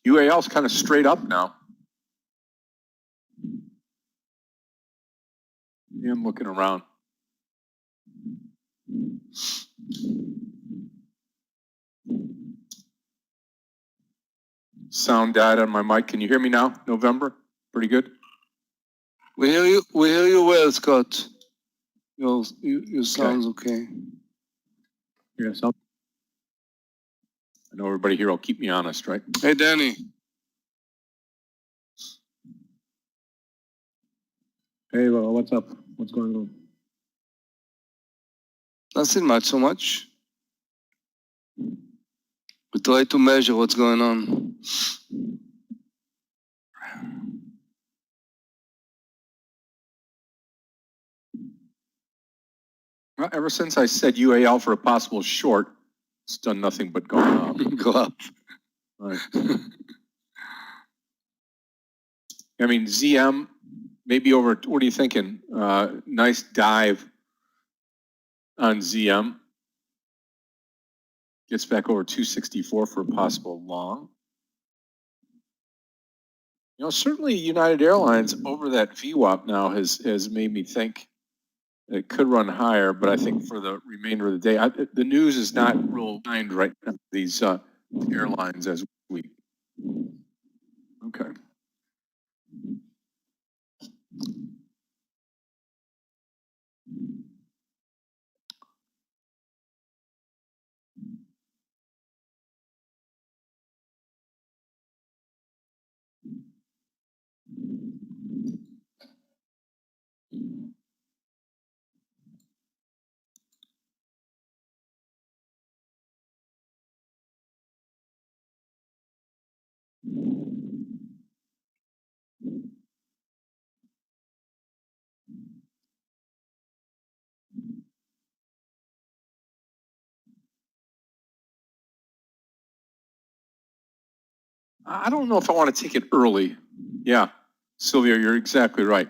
UAL's kind of straight up now. Yeah, I'm looking around. Sound died on my mic. Can you hear me now? November? Pretty good? We hear you well, Scott. Your sound's okay. Yes. I know everybody here will keep me honest, right? Hey, Danny. Hey, well, what's up? What's going on? Nothing much, so much. We try to measure what's going on. Well, ever since I said UAL for a possible short, it's done nothing but go up. Go up. Right. I mean, ZM, maybe over, what are you thinking? Nice dive on ZM. Gets back over 264 for a possible long. You know, certainly United Airlines over that VWAP now has made me think it could run higher, but I think for the remainder of the day, the news is not real kind right now, these airlines as we. Okay. I don't know if I want to take it early. Yeah, Sylvia, you're exactly right.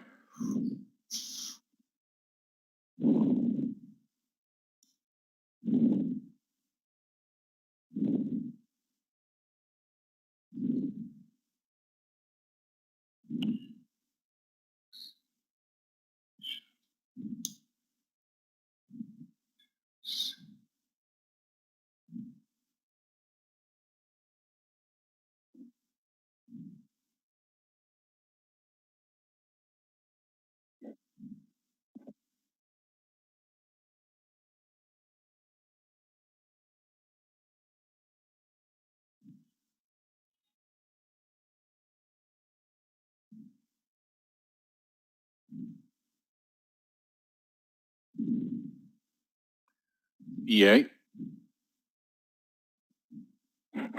EA.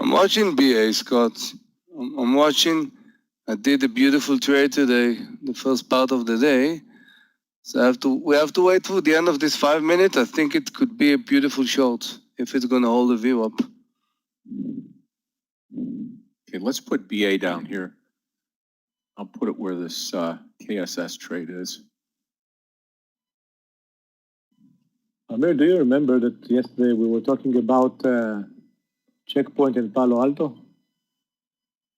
I'm watching BA, Scott. I'm watching. I did a beautiful trade today, the first part of the day. So we have to wait for the end of this 5 minutes. I think it could be a beautiful short if it's going to hold a view up. Okay, let's put BA down here. I'll put it where this KSS trade is. Amir, do you remember that yesterday we were talking about Checkpoint in Palo Alto?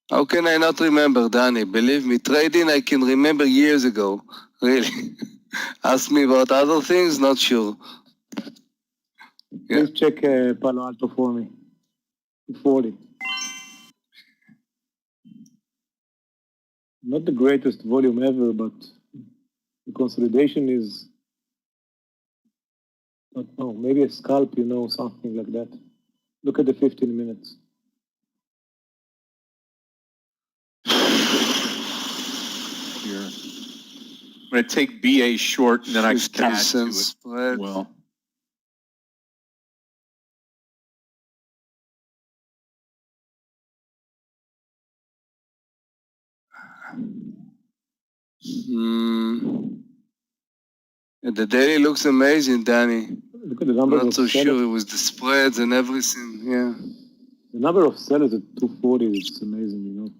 How can I not remember, Danny? Believe me, trading I can remember years ago. Really. Ask me about other things, not sure. Yeah. Please check Palo Alto for me. 40. Not the greatest volume ever, but the consolidation is, I don't know, maybe a scalp, something like that. Look at the 15 minutes. Here. I'm going to take BA short, and then I can 50 add to cents it. spread. Well, The daily looks amazing, Danny. Look at the I'm numbers not of so sellers. sure it was the spreads and everything. Yeah. The number of sellers at 240 is amazing,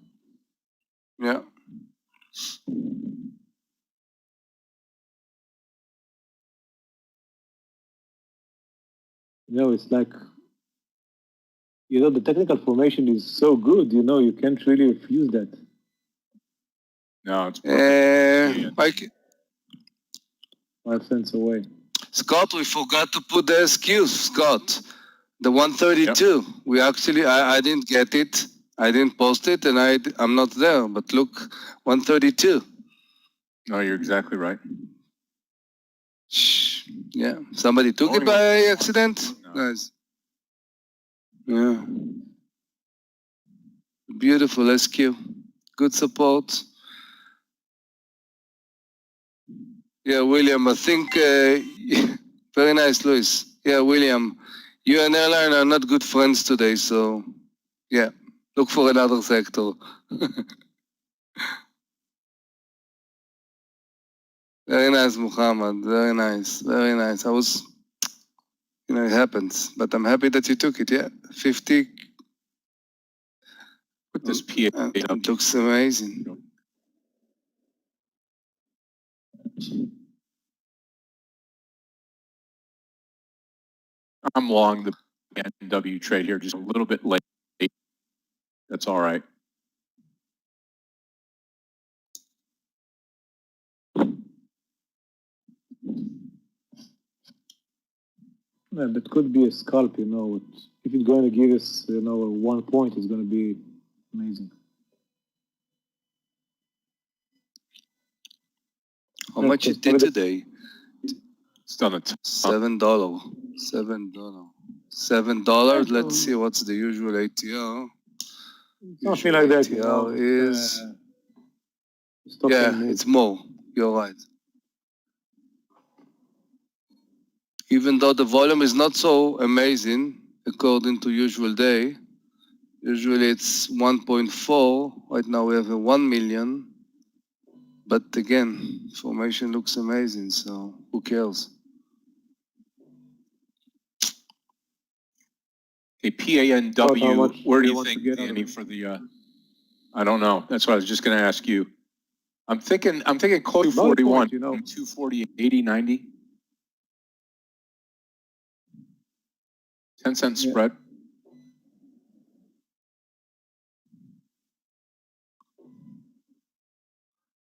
Yeah. It's like, the technical formation is so good, you can't really refuse that. no, it's perfect. Yeah. Mike, 5 cents away. Scott, we forgot to put the SQ, Scott. The 132. We actually, I didn't get it. I didn't post it, and I'm not there. But look, 132. No, you're exactly right. Shh. Yeah. Somebody took it Oh, by accident? No. Guys. Yeah. Beautiful SQ. Good support. Yeah, William, I think, very nice, Luis. Yeah, William, you and Airline are not good friends today, so yeah, look for another sector. Very nice, Muhammad. Very nice. Very nice. It happens, but I'm happy that you took it. Yeah, 50. Put this PA up. It looks amazing. I'm long the NW trade here, just a little bit late. That's all right. Yeah, that could be a scalp, If it's going to give us, 1 point, it's going to be amazing. How much it did today? It's done a ton. $7. $7. Let's see what's the usual ATR. Something like that, ATR is stop yeah, and move. it's more. You're right. Even though the volume is not so amazing according to usual day. Usually it's 1.4. Right now we have a 1 million. But again, formation looks amazing, so who cares? A PANW, How much where do you you want to think, get out of Danny, it? for the, I don't know. That's what I was just going to ask you. I'm thinking close to About a 41, point, 240, 80, 90. 10-cent Yeah. spread.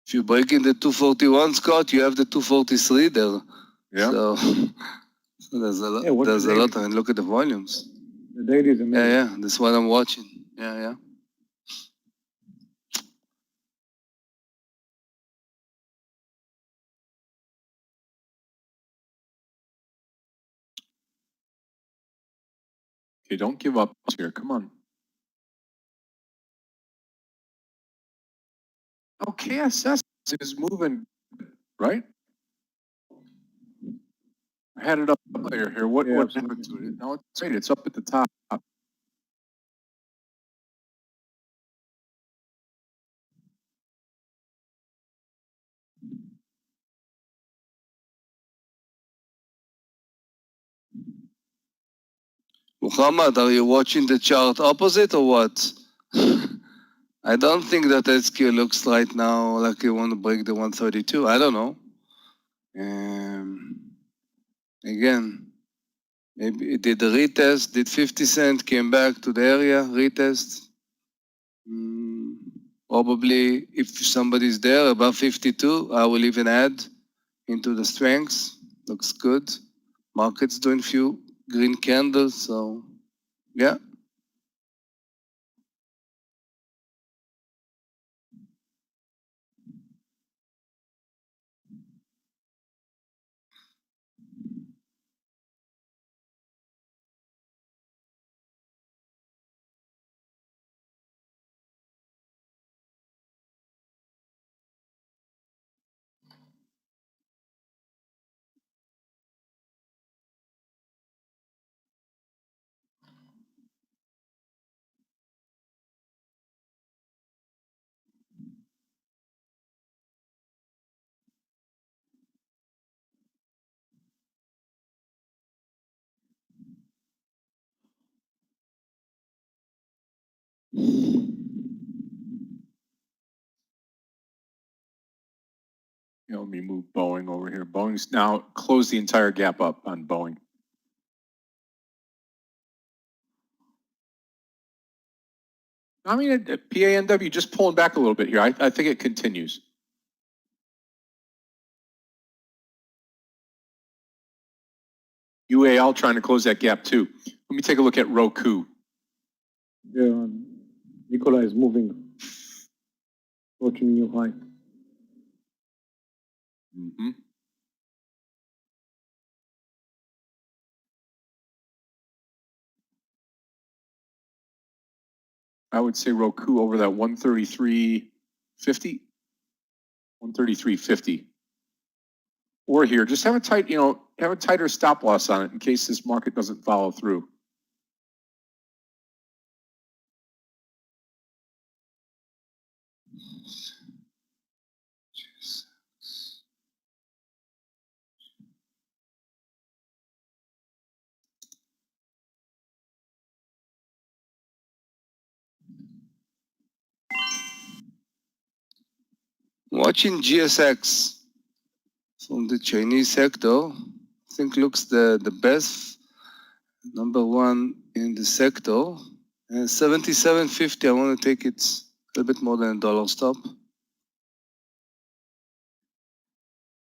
If you break in the 241, Scott, you have the 243 there. Yeah. So there's a lot. Yeah, what's There's the a lot. daily? And look at the volumes. The daily is amazing. Yeah, yeah. That's what I'm watching. Yeah, yeah. Okay, don't give up here. Come on. Oh, KSS is moving, right? I had it up earlier here. What Yeah, happened to it? No, it's right. It's up at the top. Muhammad, are you watching the chart opposite or what? I don't think that SQ looks right now like you want to break the 132. I don't know. Again, Maybe it did a retest, did 50 cent, came back to the area, retest. Probably if somebody's there above 52, I will even add into the strengths. Looks good. Market's doing few green candles, so yeah. Let me move Boeing over here. Boeing's now closed the entire gap up on Boeing. I mean, PANW just pulling back a little bit here. I think it continues. UAL trying to close that gap too. Let me take a look at Roku. Yeah, Nikola is moving, approaching new high. Mm-hmm. I would say Roku over that 133.50. 133.50. Or here, just have a tight, have a tighter stop loss on it in case this market doesn't follow through. Watching GSX from the Chinese sector, I think looks the best, number one in the sector. And 77.50, I want to take it a little bit more than $1 stop.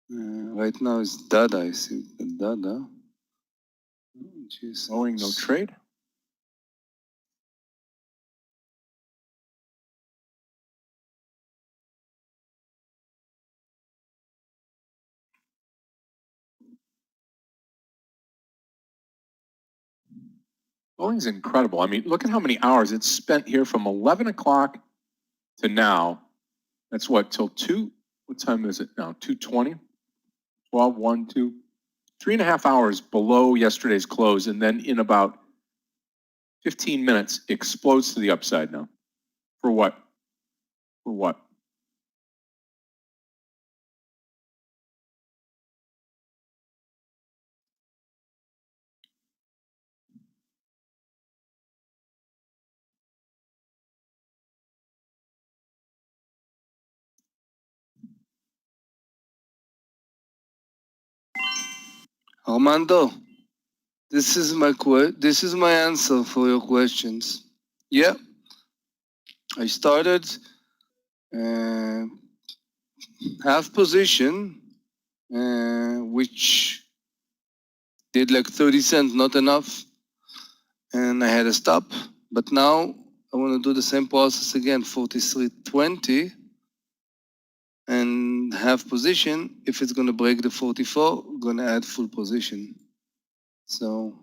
Right now it's Dada, I see Dada. Boeing, no trade. Boeing's incredible. I mean, look at how many hours it's spent here from 11 o'clock to now. That's what, till 2? What time is it now? 2:20? 12, 1, 2. 3.5 hours below yesterday's close. And then in about 15 minutes, explodes to the upside now. For what? For what? Armando, this is my answer for your questions. Yeah, I started half position, which did like 30 cents, not enough, and I had a stop. But now I want to do the same process again, 43.20, and half position. If it's going to break the 44, I'm going to add full position. So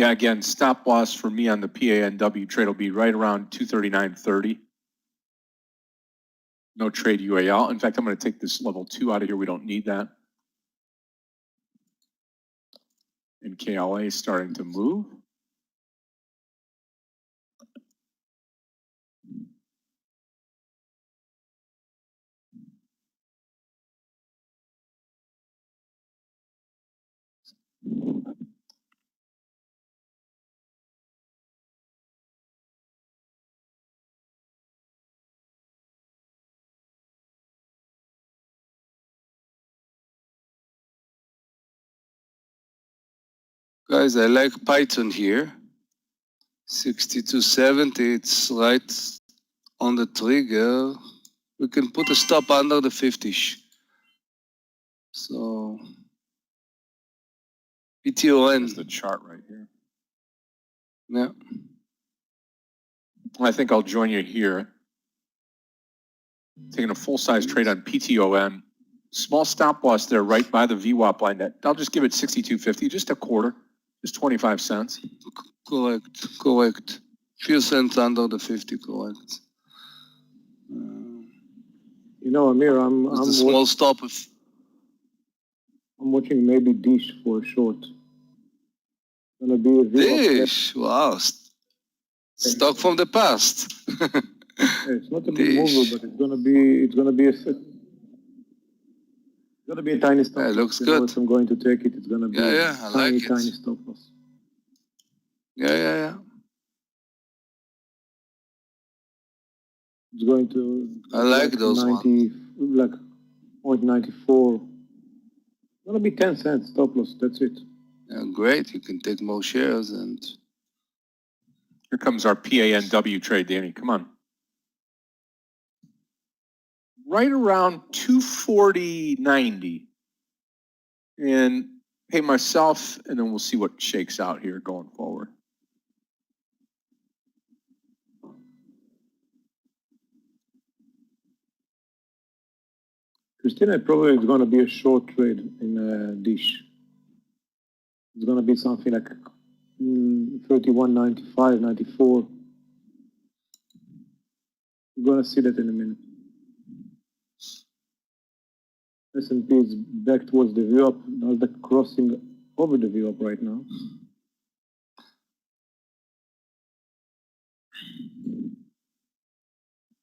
Yeah, again, stop loss for me on the PANW trade will be right around 239.30. No trade UAL. In fact, I'm going to take this level 2 out of here. We don't need that. And KLA is starting to move. Guys, I like Python here. 6270, it's right on the trigger. We can put a stop under the 50-ish. So, PTON. There's the chart right here. Yeah. I think I'll join you here. Taking a full-size trade on PTON. Small stop loss there right by the VWAP line. I'll just give it 62.50, just a quarter, just 25 cents. Correct. Few cents under the 50, correct. You know, Amir, I'm The small stop. I'm watching maybe Dish for a short. Gonna be a Dish, wow. Stock from the past. It's not a big mover, but it's gonna be a tiny stop. Yeah, it loss. looks You know, good. if I'm going to take it, it's gonna be Yeah, I like it. tiny stop loss. Yeah. It's going to. I like those 90, like 0.94. Gonna be 10 cents stop loss. That's it. Yeah, great. You can take more shares and. Here comes our PANW trade, Danny. Come on. Right around 240.90. And pay myself, and then we'll see what shakes out here going forward. Christina, probably it's gonna be a short trade in Dish. It's gonna be something like 31.95, 94. You're gonna see that in a minute. S&P is back towards the view up. Now they're crossing over the view up right now.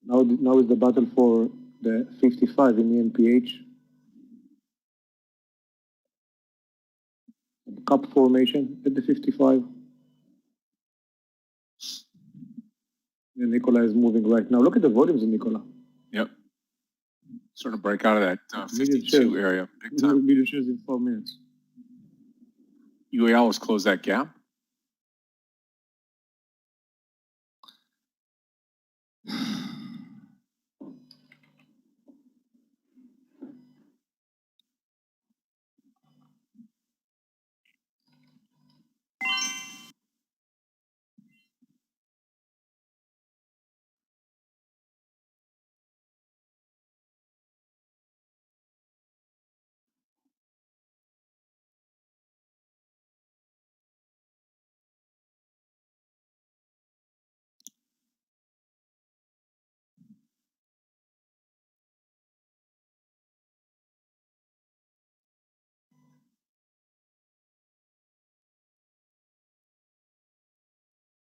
Now is the battle for the 55 in the NPH. Cup formation at the 55. And Nikola is moving right now. Look at the volumes in Nikola. Yep. Sort of break out of that 52 area. Big time. Million shares in 4 minutes. UAL has closed that gap.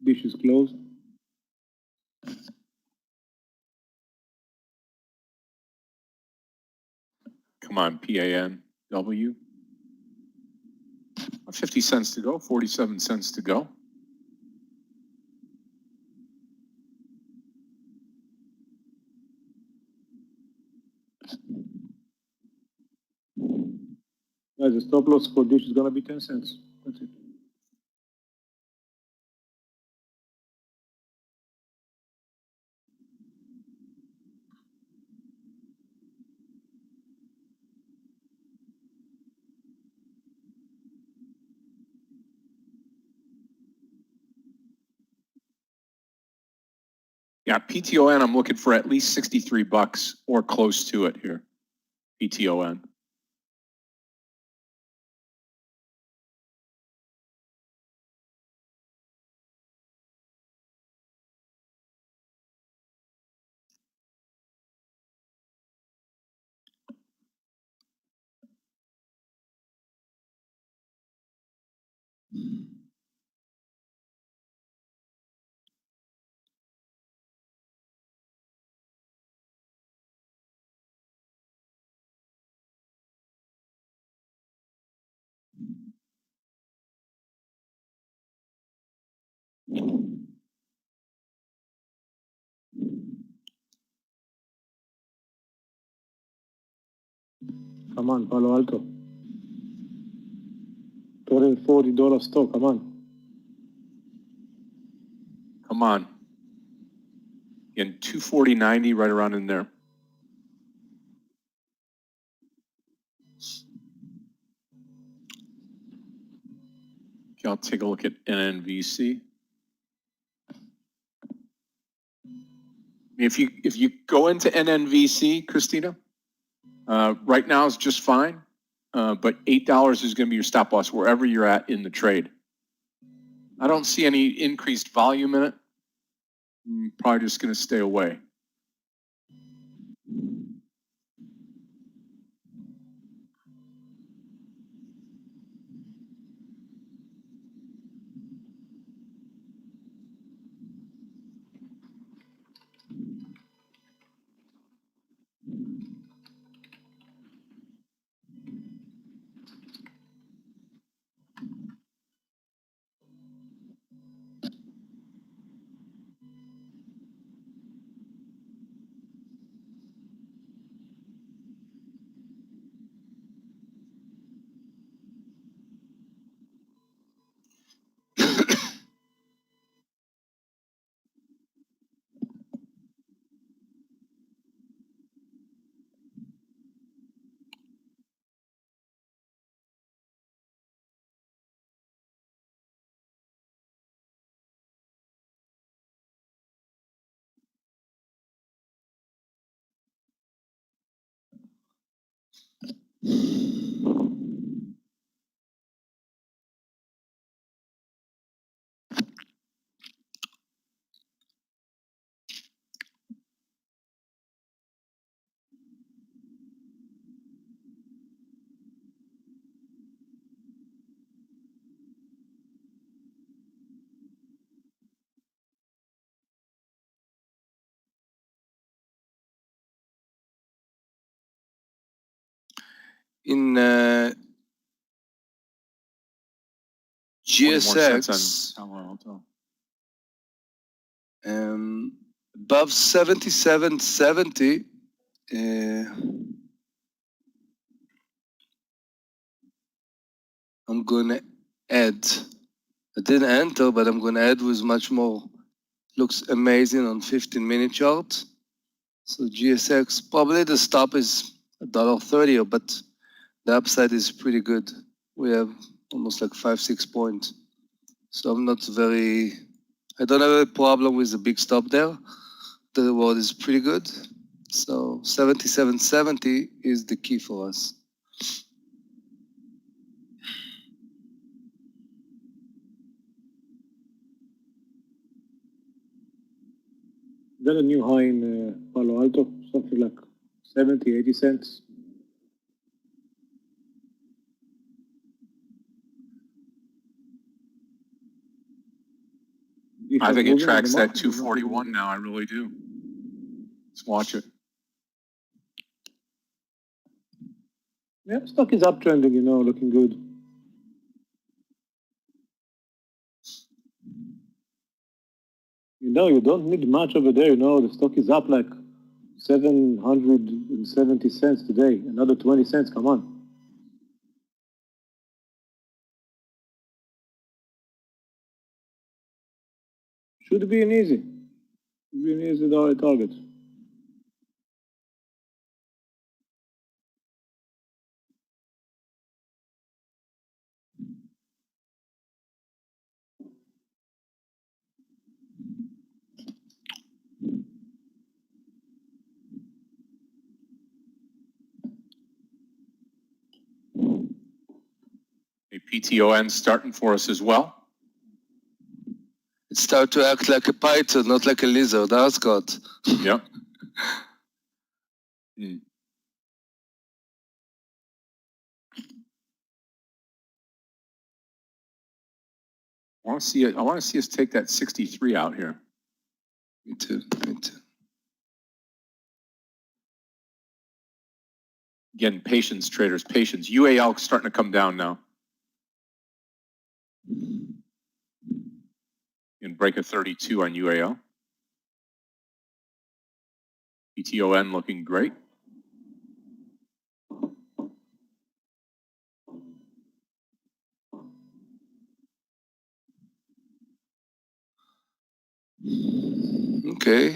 Dish is closed. Come on, PANW. 50 cents to go, 47 cents to go. Guys, the stop loss for Dish is gonna be 10 cents. That's it. Yeah, PTON, I'm looking for at least 63 bucks or close to it here. PTON. Come on, Palo Alto. $240 stock, come on. Come on. Again, 240.90, right around in there. Okay, I'll take a look at NNVC. If you go into NNVC, Christina, right now is just fine, but $8 is going to be your stop loss wherever you're at in the trade. I don't see any increased volume in it. I'm probably just going to stay away. In 20 more cents GSX, on Palo Alto. above 77.70, I'm gonna add. I didn't enter, but I'm gonna add with much more. Looks amazing on 15-minute chart. So GSX, probably the stop is $1.30, but the upside is pretty good. We have almost like 5-6 points. So I'm not very, I don't have a problem with the big stop there. The reward is pretty good. So 77.70 is the key for us. Got a new high in Palo Alto, something like 70, 80 cents. I think it tracks that 241 now. I really do. Let's watch it. Yeah, stock is uptrending, you know, looking good. You know, you don't need much over there, you know, the stock is up like 770 cents today, another 20 cents, come on. Should be an easy. Should be an easy target. A PTON starting for us as well. It started to act like a python, not like a lizard, huh, Scott? Yep. I want to see us take that 63 out here. Me too, me too. Again, patience, traders, patience. UAL starting to come down now. And break a 32 on UAL. PTON looking great. Okay.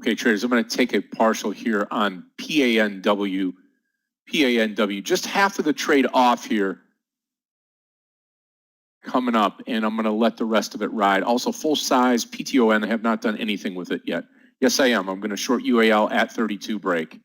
Okay, traders, I'm going to take a partial here on PANW. PANW, just half of the trade off here coming up, and I'm going to let the rest of it ride. Also, full size PTON, I have not done anything with it yet. Yes, I am. I'm going to short UAL at 32 break.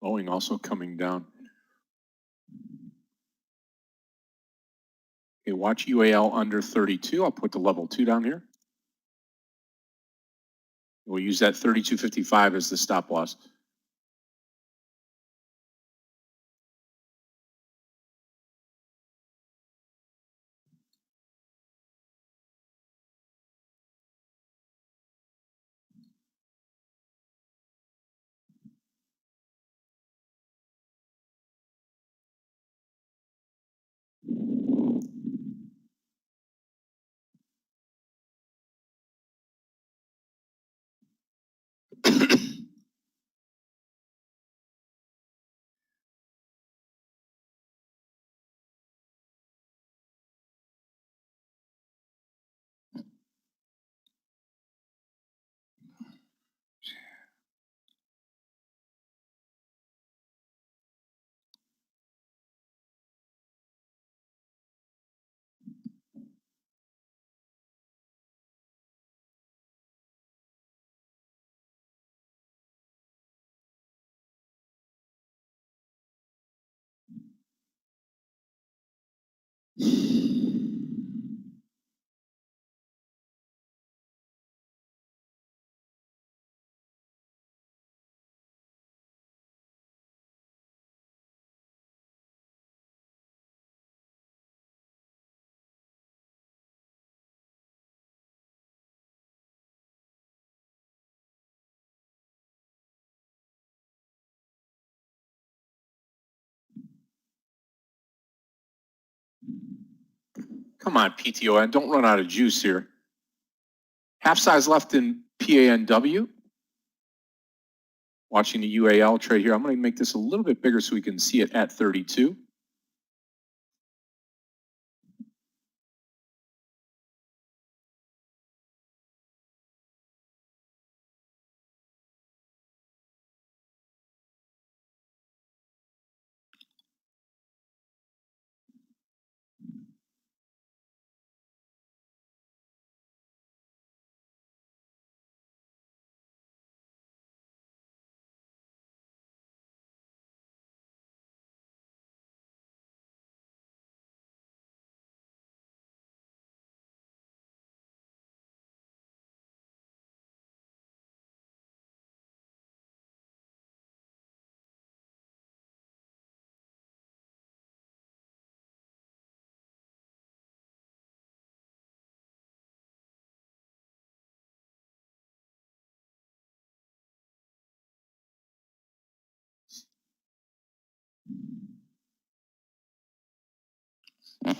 Boeing also coming down. Okay, watch UAL under 32. I'll put the level 2 down here. We'll use that 32.55 as the stop loss. Come on, PTON, don't run out of juice here. Half size left in PANW. Watching the UAL trade here. I'm going to make this a little bit bigger so we can see it at 32.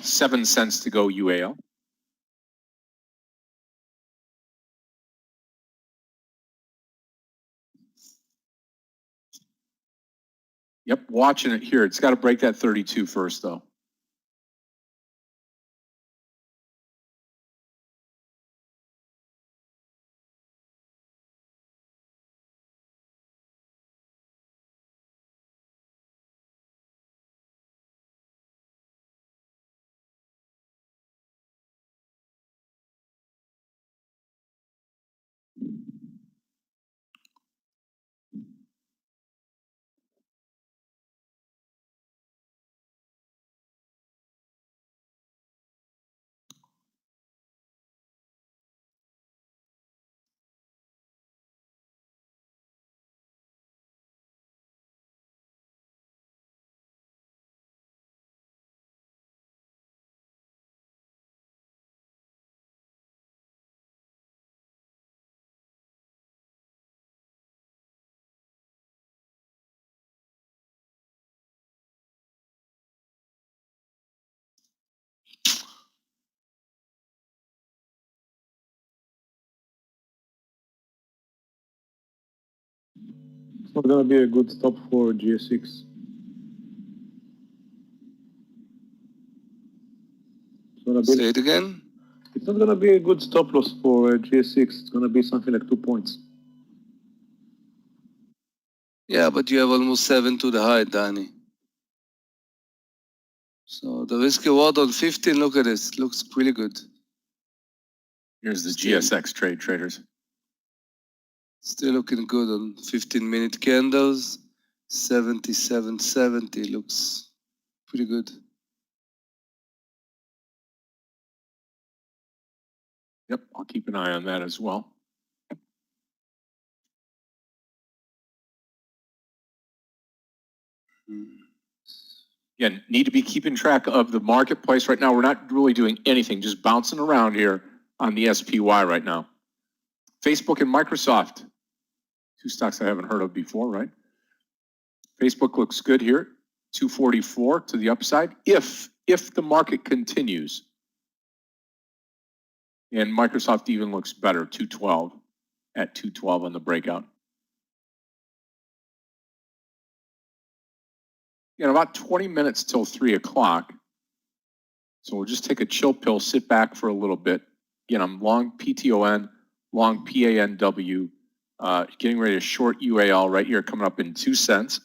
7 cents to go UAL. Yep, watching it here. It's got to break that 32 first, though. It's not going to be a good stop for GSX. Say it again. It's not going to be a good stop loss for GSX. It's going to be something like 2 points. Yeah, but you have almost 7 to the high, Danny. So the risk reward on 15, look at this, looks really good. Here's the Still. GSX trade traders. Still looking good on 15-minute candles. 77.70 looks pretty good. Yep, I'll keep an eye on that as well. Again, need to be keeping track of the marketplace right now. We're not really doing anything, just bouncing around here on the SPY right now. Facebook and Microsoft, 2 stocks I haven't heard of before, right? Facebook looks good here, 244 to the upside, if the market continues. And Microsoft even looks better, 212 at 212 on the breakout. About 20 minutes till 3 o'clock. So we'll just take a chill pill, sit back for a little bit. Again, I'm long PTON, long PANW, getting ready to short UAL right here, coming up in 2 cents.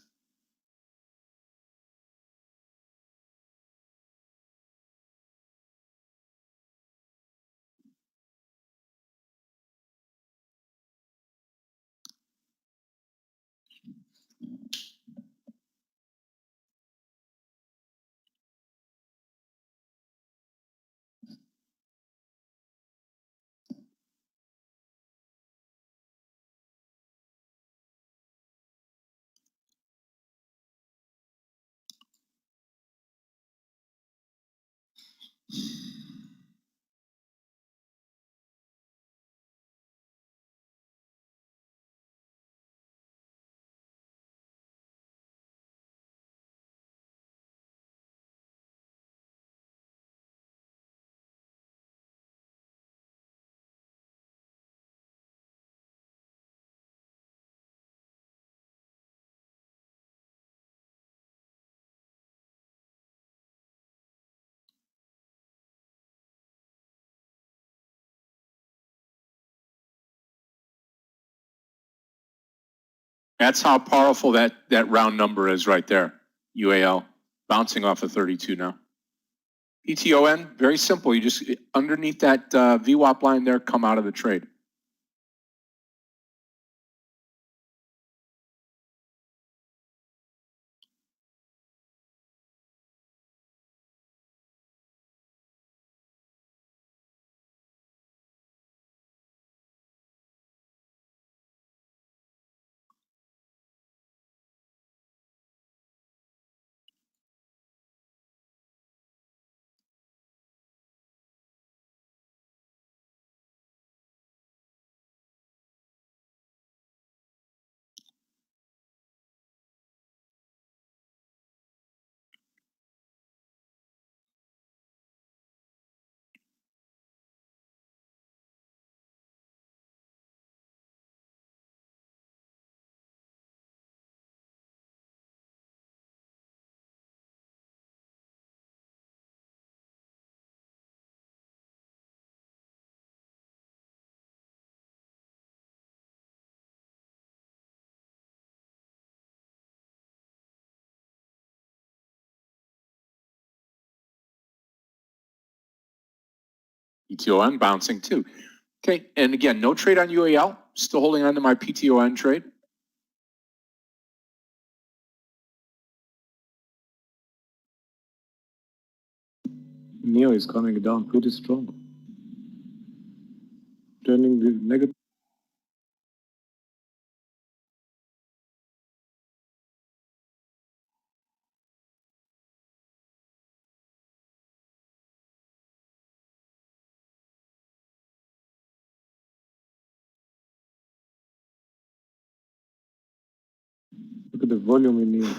That's how powerful that round number is right there, UAL, bouncing off of 32 now. PTON, very simple. You just, underneath that VWAP line there, come out of the trade. PTON bouncing too. Okay, and again, no trade on UAL. Still holding on to my PTON trade. NEO is coming down pretty strong. Turning the negative. Look at the volume in NEO.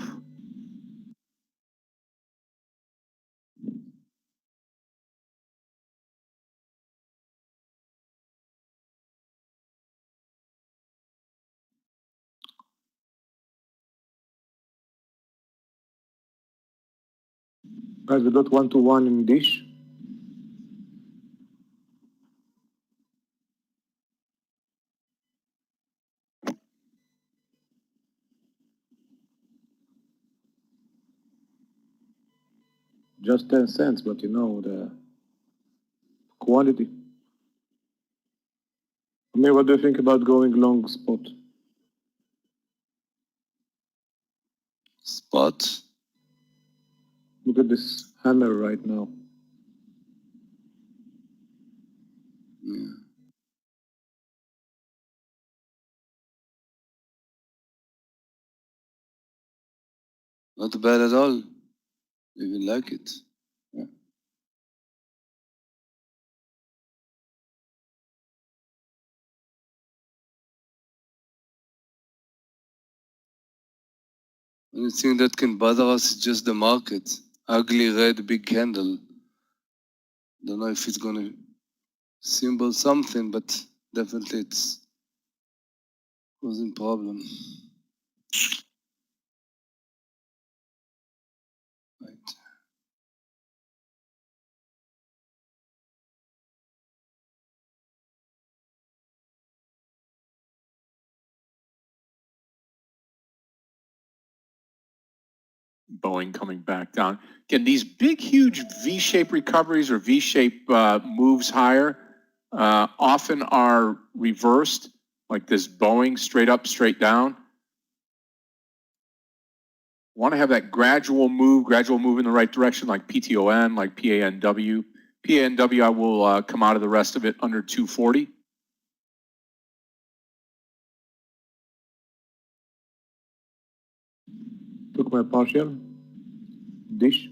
Guys, we got 1-to-1 in Dish. Just 10 cents, but you know, the quality. I mean, what do you think about going long spot? Spot. Look at this hammer right now. Yeah. Not bad at all. Even like it. Yeah. Only thing that can bother us is just the market. Ugly red big candle. Don't know if it's gonna symbol something, but definitely it's causing problem. Right. Boeing coming back down. Again, these big, huge V-shaped recoveries or V-shaped moves higher often are reversed, like this Boeing straight up, straight down. Want to have that gradual move in the right direction, like PTON, like PANW. PANW, I will come out of the rest of it under 240. Took my partial. Dish.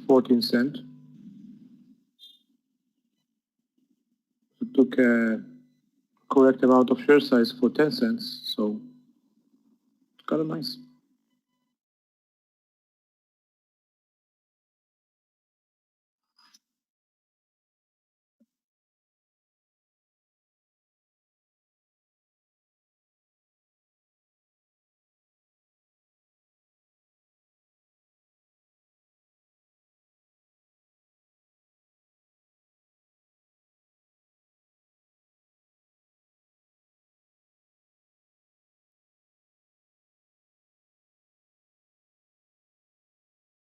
$0.14. So took a correct amount of share size for 10 cents. So kind of nice.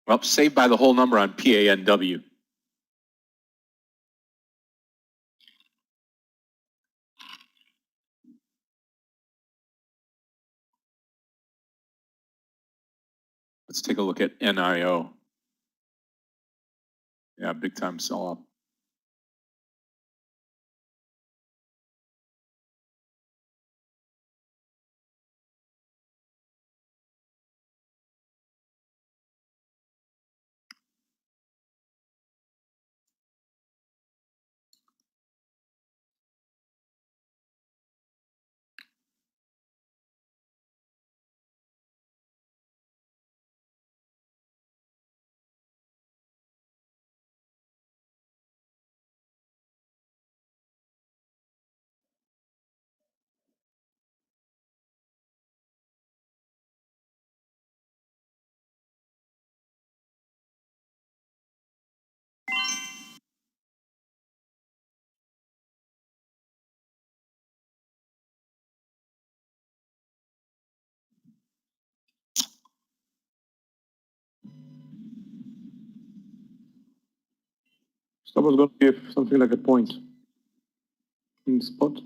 Well, saved by the whole number on PANW. Let's take a look at NIO. Yeah, big time sell off. Stop was going to be something like a point in spot.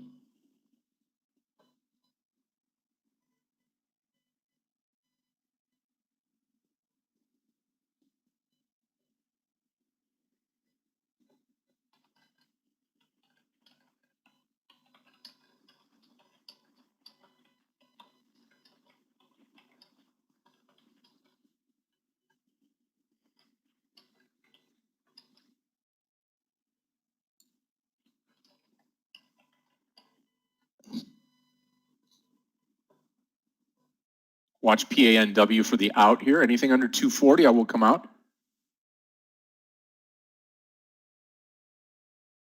Watch PANW for the out here. Anything under 240, I will come out.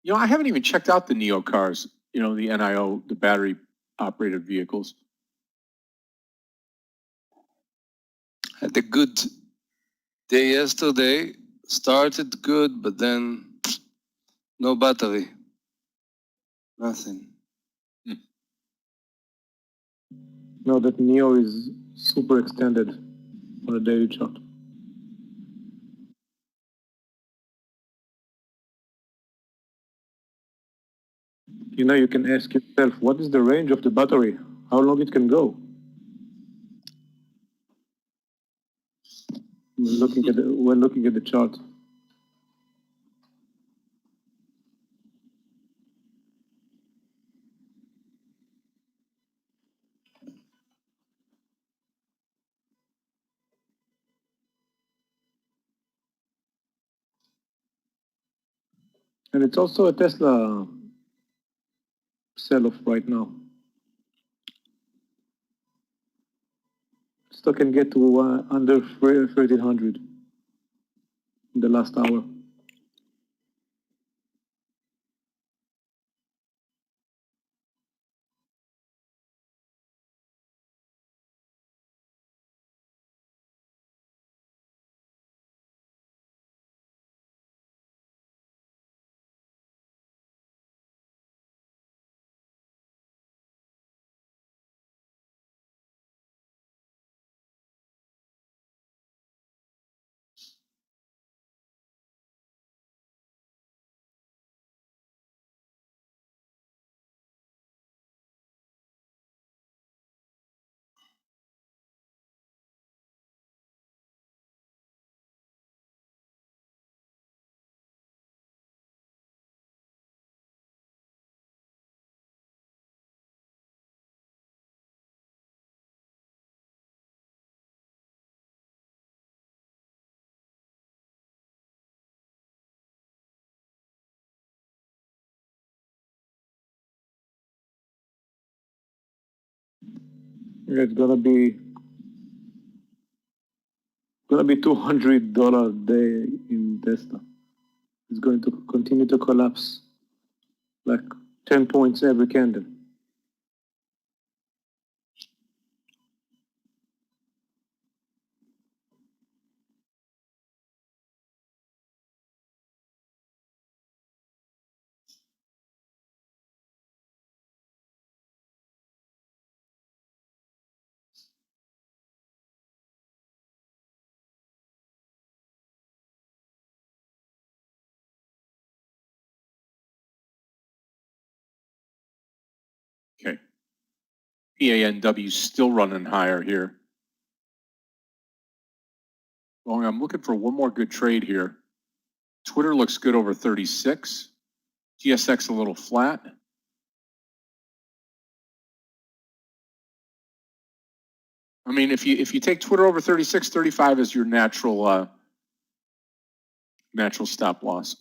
You know, I haven't even checked out the NEO cars, you know, the NIO, the battery operated vehicles. Had a good day yesterday. Started good, but then no battery. Nothing. Now that NEO is super extended on a daily chart. You know, you can ask yourself, what is the range of the battery? How long it can go? When looking at the chart. And it's also a Tesla sell-off right now. Stock can get to under 1,300 in the last hour. It's gonna be $200 a day in Tesla. It's going to continue to collapse like 10 points every candle. Okay. PANW still running higher here. Well, I'm looking for one more good trade here. Twitter looks good over 36. GSX a little flat. I mean, if you take Twitter over 36, 35 is your natural natural stop loss.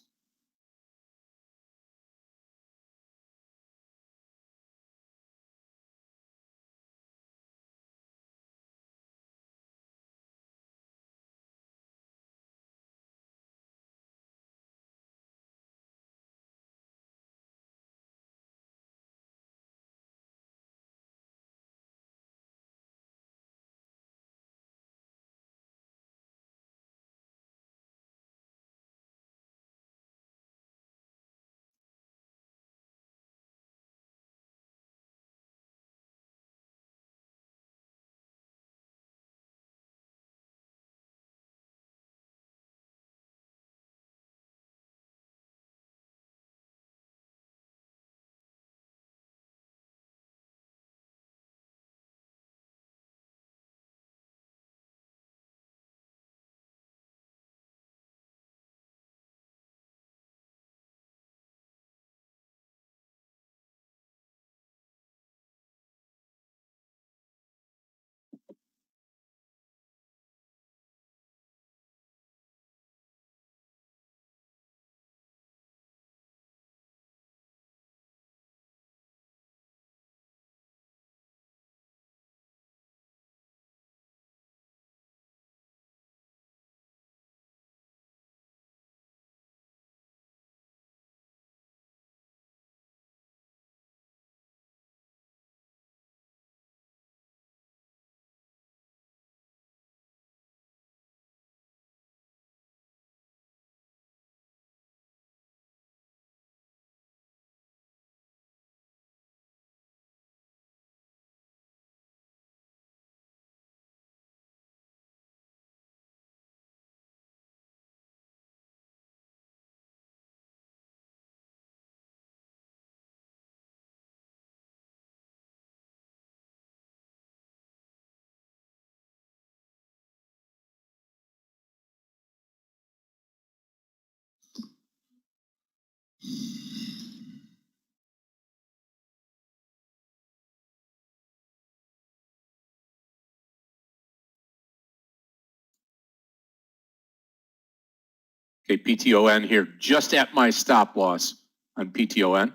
Okay, PTON here, just at my stop loss on PTON.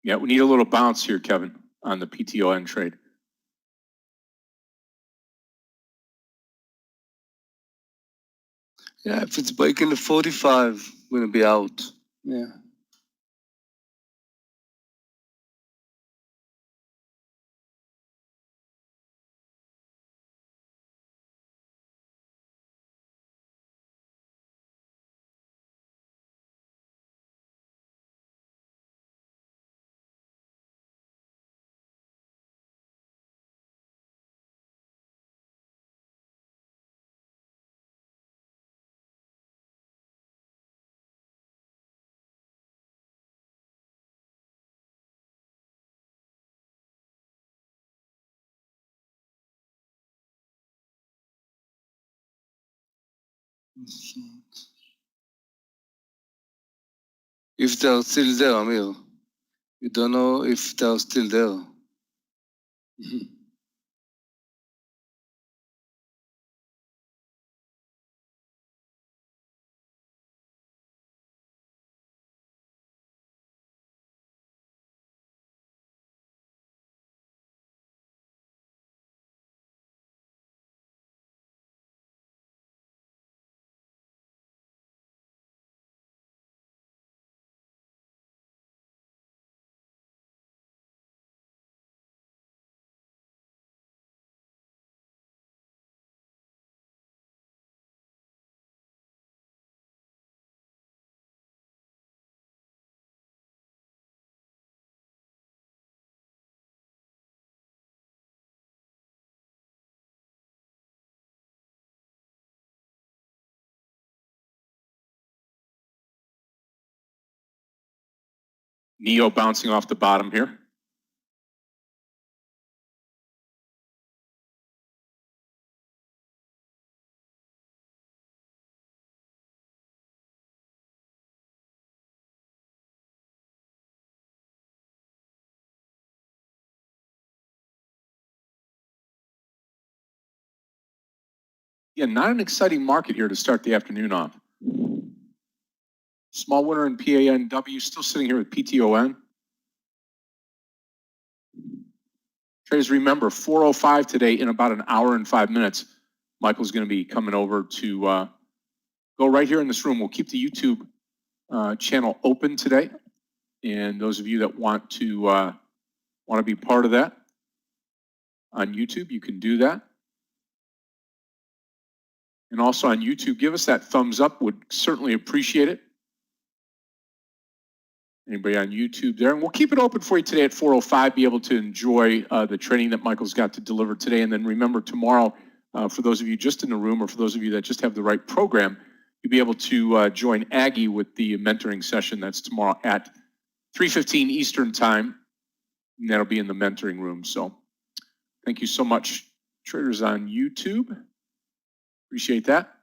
Yeah, we need a little bounce here, Kevin, on the PTON trade. Yeah, if it's breaking the 45, I'm gonna be out. Yeah. If they're still there, Amir. You don't know if they're still there. Neo bouncing off the bottom here. Yeah, not an exciting market here to start the afternoon off. Small winner in PANW, still sitting here with PTON. Traders, remember, 4:05 today in about an hour and 5 minutes. Michael's going to be coming over to go right here in this room. We'll keep the YouTube channel open today. And those of you that want to be part of that on YouTube, you can do that. And also on YouTube, give us that thumbs up. Would certainly appreciate it. Anybody on YouTube there? And we'll keep it open for you today at 4:05. Be able to enjoy the training that Michael's got to deliver today. And then remember tomorrow, for those of you just in the room or for those of you that just have the right program, you'll be able to join Aggie with the mentoring session. That's tomorrow at 3:15 Eastern time. And that'll be in the mentoring room. So thank you so much, traders on YouTube. Appreciate that.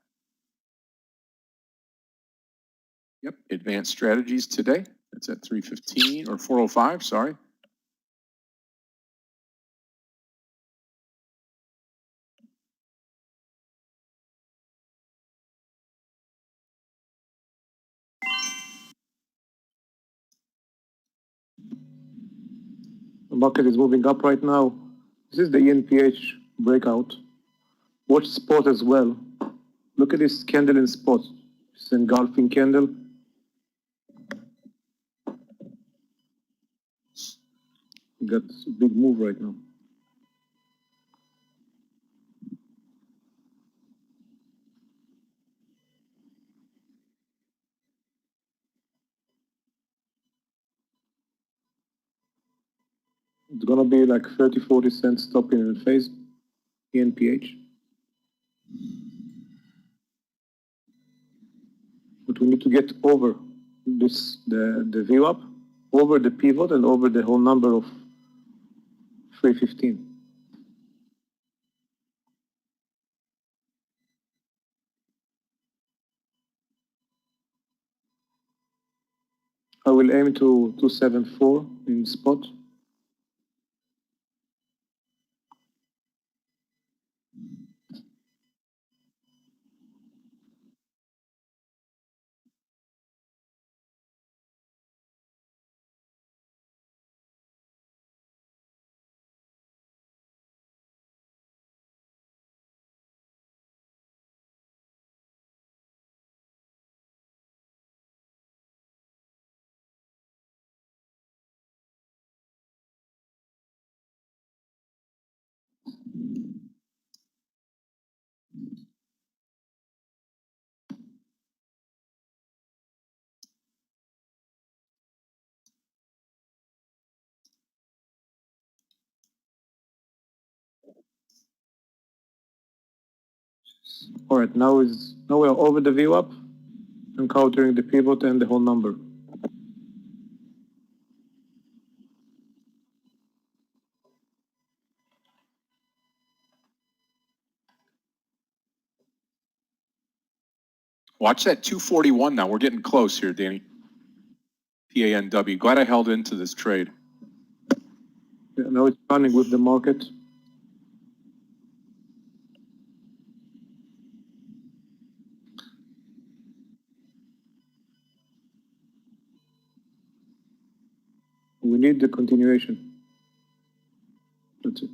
Yep, advanced strategies today. That's at 3:15 or 4:05, sorry. The market is moving up right now. This is the ENPH breakout. Watch spot as well. Look at this candle in spot. It's an engulfing candle. We got a big move right now. It's gonna be like 30, 40 cents stop in phase, ENPH. But we need to get over this, the view up, over the pivot and over the whole number of 315. I will aim to 274 in spot. All right, now we're over the VWAP, encountering the pivot and the whole number. Watch that 241 now. We're getting close here, Danny. PANW. Glad I held into this trade. Yeah, now it's running with the market. We need the continuation. That's it.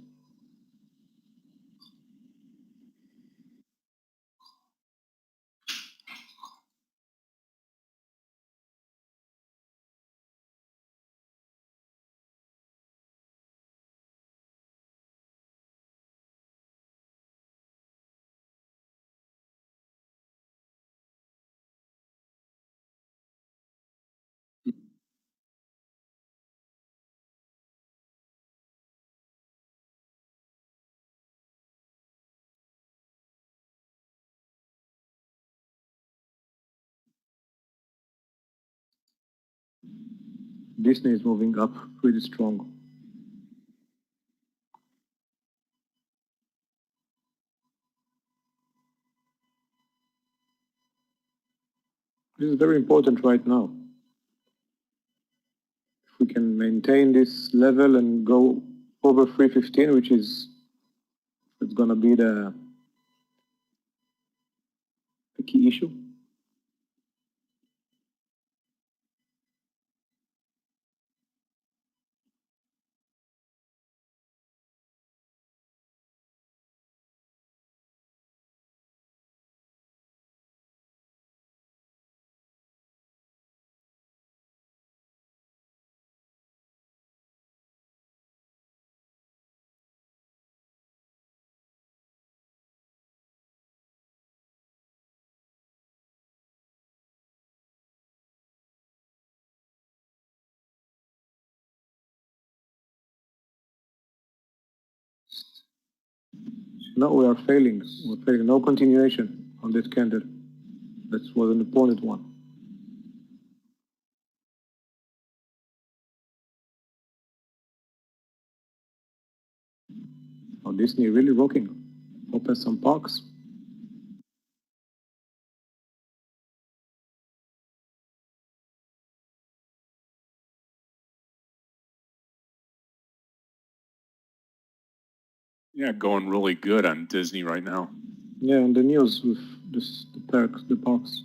Disney is moving up pretty strong. This is very important right now. If we can maintain this level and go over 315, which is it's going to be the key issue. No, we are failing. We're failing. No continuation on that candle. That was an important one. Oh, Disney really rocking. Open some parks. Yeah, going really good on Disney right now. Yeah, on the news with the parks.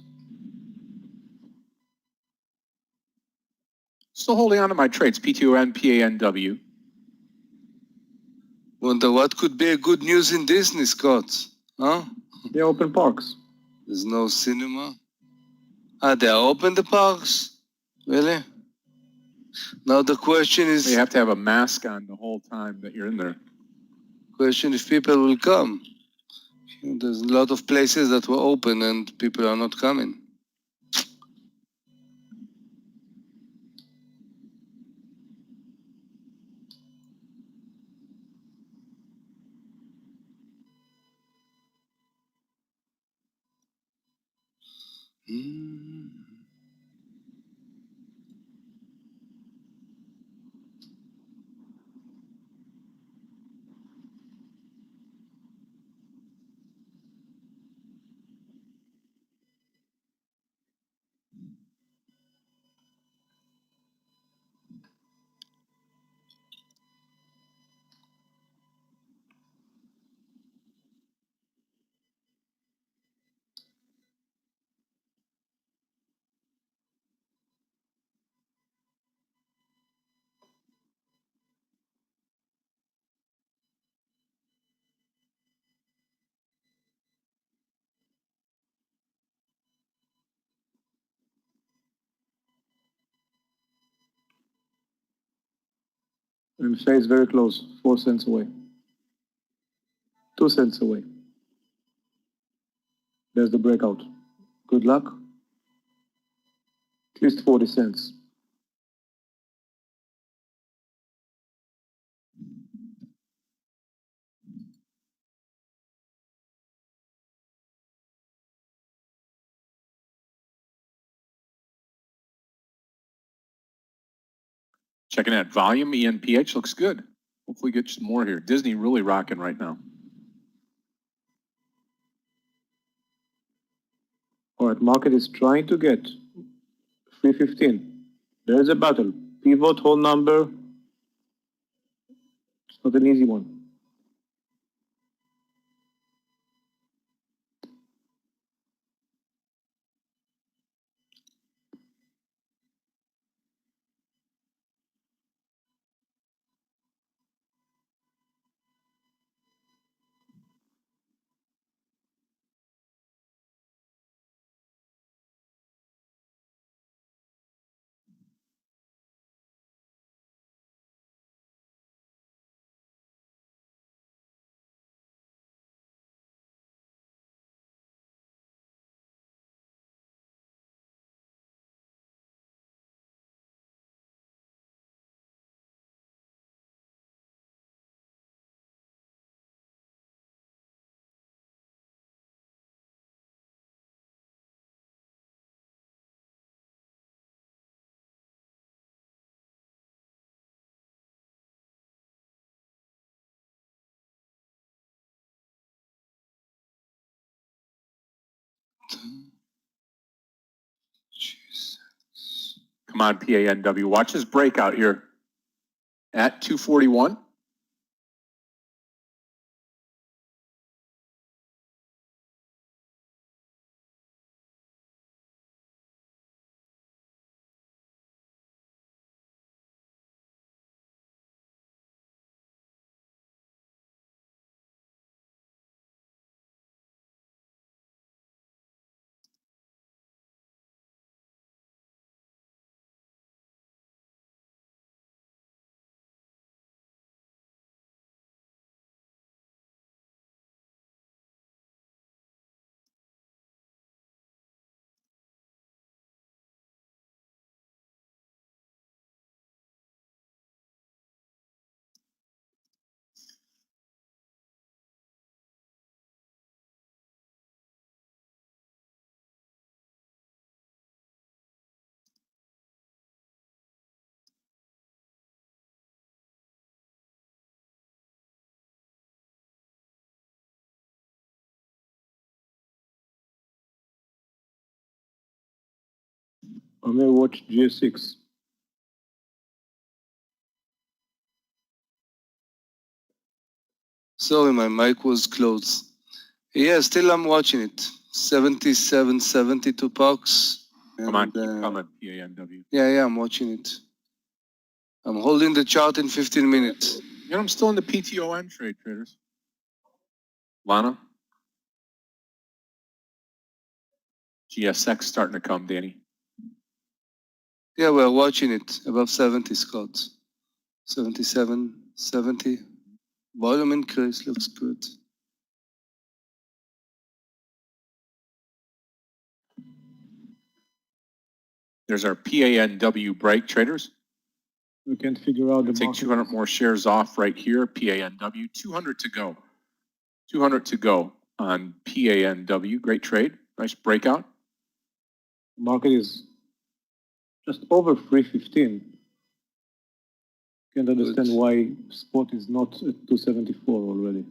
Still holding on to my trades, PTON, PANW. Wonder what could be a good news in Disney, Scott? Huh? Yeah, open parks. There's no cinema. Ah, they are open the parks? Really? Now the question is, You have to have a mask on the whole time that you're in there. question if people will come. There's a lot of places that were open and people are not coming. Hmm. And stays very close, 4 cents away. 2 cents away. There's the breakout. Good luck. At least 40 cents. Checking that volume, ENPH looks good. Hopefully get some more here. Disney really rocking right now. All right, market is trying to get 315. There's a battle. Pivot whole number. It's not an easy one. Jeez. Come on, PANW. Watch this breakout here at 241. I'm gonna watch GS6. Sorry, my mic was closed. Yeah, still I'm watching it. 77, 72 pucks. Come on, keep And, coming, PANW. yeah, I'm watching it. I'm holding the chart in 15 minutes. You know, I'm still in the PTON trade, traders. Lana? GSX starting to come, Danny. Yeah, we're watching it above 70, Scott. 77, 70. Volume increase looks good. There's our PANW break, traders. We can't figure out the Take market. 200 more shares off right here, PANW. 200 to go. 200 to go on PANW. Great trade. Nice breakout. Market is just over 315. Can't understand Good. why spot is not at 274 already.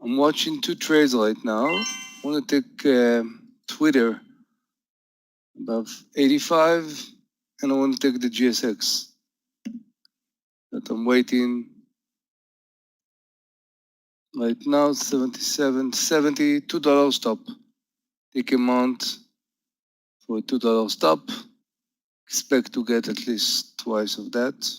I'm watching two trades right now. I want to take Twitter above 85, and I want to take the GSX. But I'm waiting right now, 77, $70, $2 stop. Take amount for a $2 stop. Expect to get at least twice of that.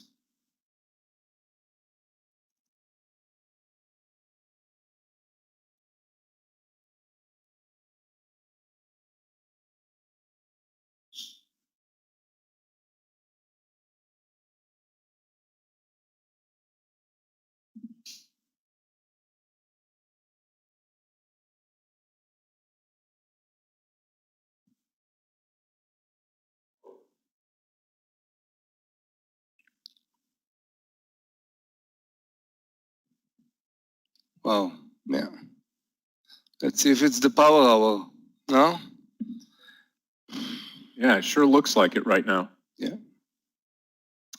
Wow, yeah. Let's see if it's the power hour. No? Yeah, it sure looks like it right now. Yeah.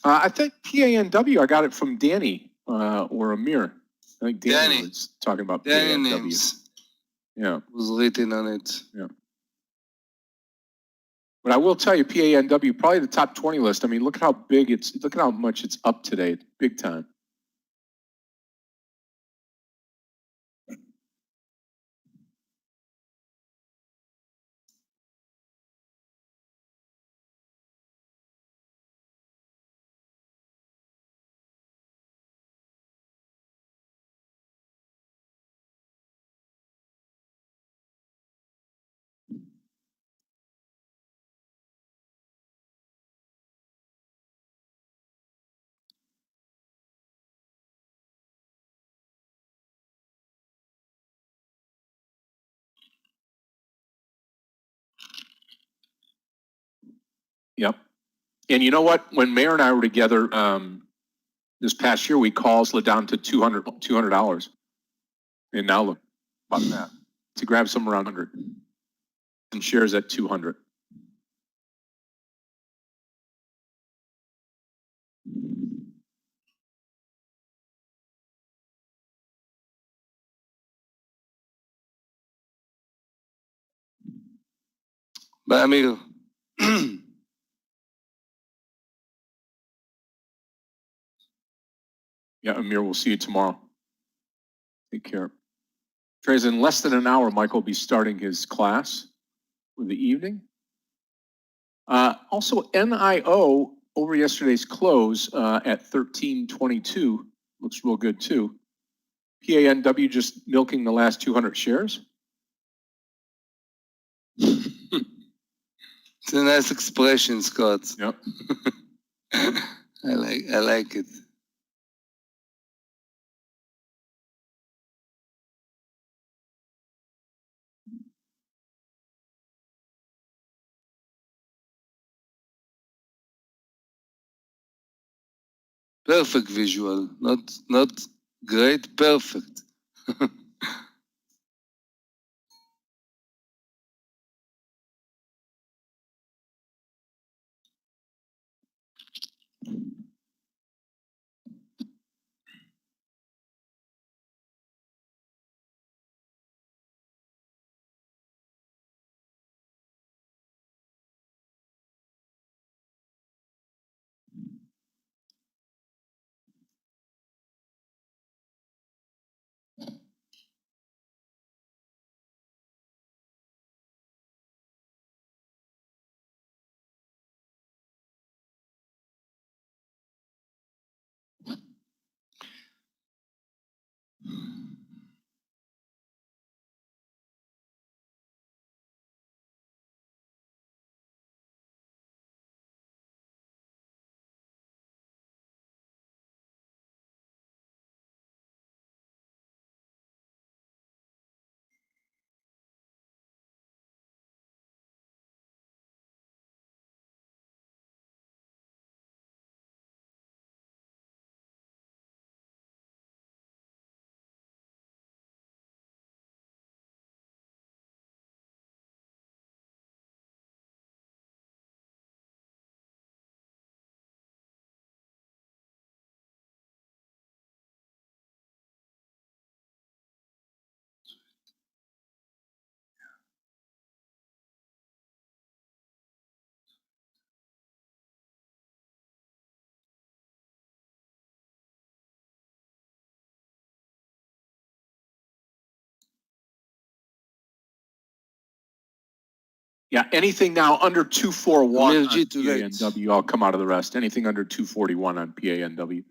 I think PANW, I got it from Danny or Amir. I think Danny, Danny. was talking about Danny PANW. names Yeah, was written on it. but I will tell you, PANW, probably the top 20 list. I mean, look at how big look at how much it's up today. Big time. Yep. And you know what? When Mayor and I were together this past year, we calls down to $200. And now look about that. To grab some around 100 and shares at 200. But Amir, Yeah, Amir, we'll see you tomorrow. Take care. Trey's in less than an hour, Michael will be starting his class for the evening. Also, NIO over yesterday's close at 1322 looks real good too. PANW just milking the last 200 shares. it's a nice expression, Scott. Yep. I like it. Perfect visual, not great, perfect. Yeah, anything now under 241 on MLG too late. PANW, I'll come out of the rest. Anything under 241 on PANW.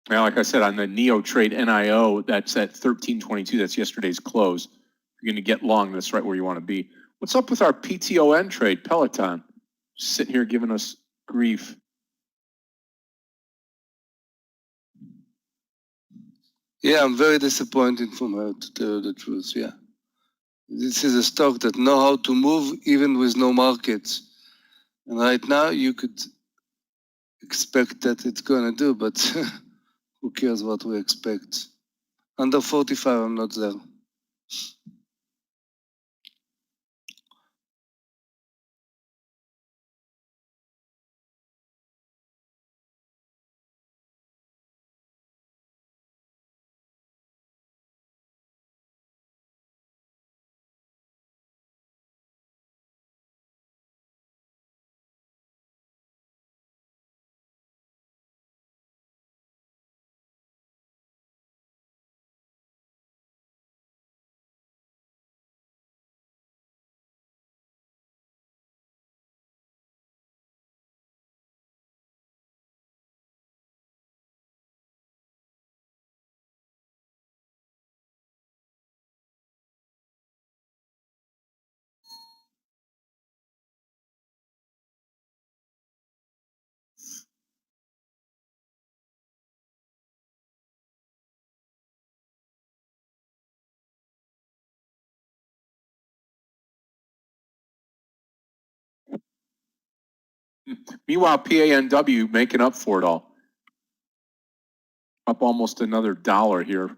Now, like I said, on the Neo Trade NIO, that's at 1322. That's yesterday's close. If you're going to get long, that's right where you want to be. What's up with our PTON trade, Peloton? Sitting here giving us grief. Yeah, I'm very disappointed from her, to tell you the truth. Yeah, this is a stock that know how to move even with no markets. And right now, you could expect that it's gonna do, but who cares what we expect? Under 45, I'm not there. Meanwhile, PANW making up for it all. Up almost another $1 here.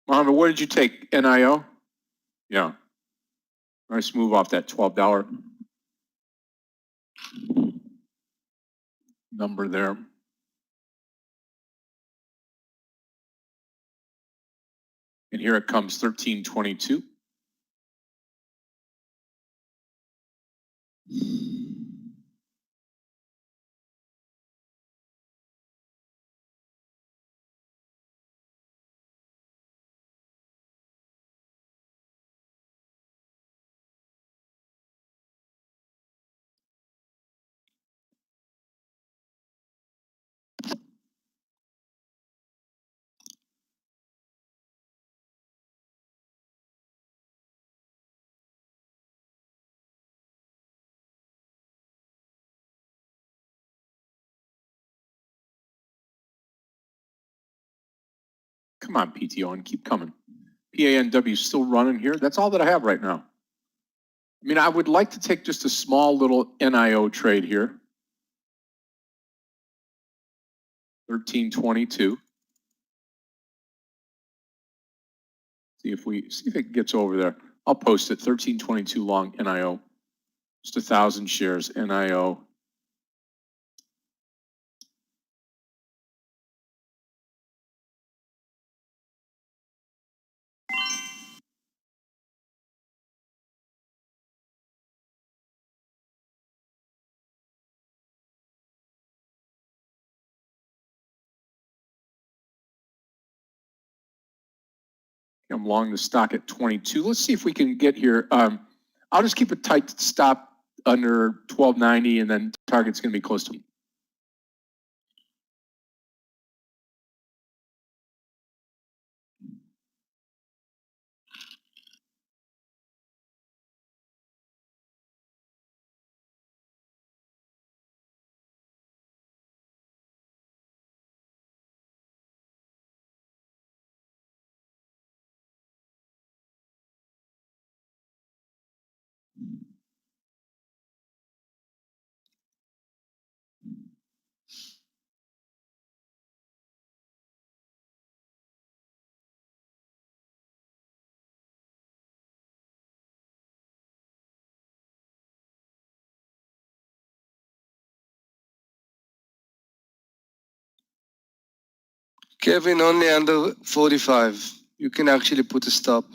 Mohammed, what did you take? NIO? Yeah. Nice move off that $12 number there. And here it comes, 1322. Come on, PTO, and keep coming. PANW still running here. That's all that I have right now. I mean, I would like to take just a small little NIO trade here. 1322. See if it gets over there. I'll post it, 1322 long NIO. Just 1,000 shares NIO. I'm long the stock at 22. Let's see if we can get here. I'll just keep a tight stop under 1290, and then target's going to be close to. Kevin, only under 45. You can actually put a stop.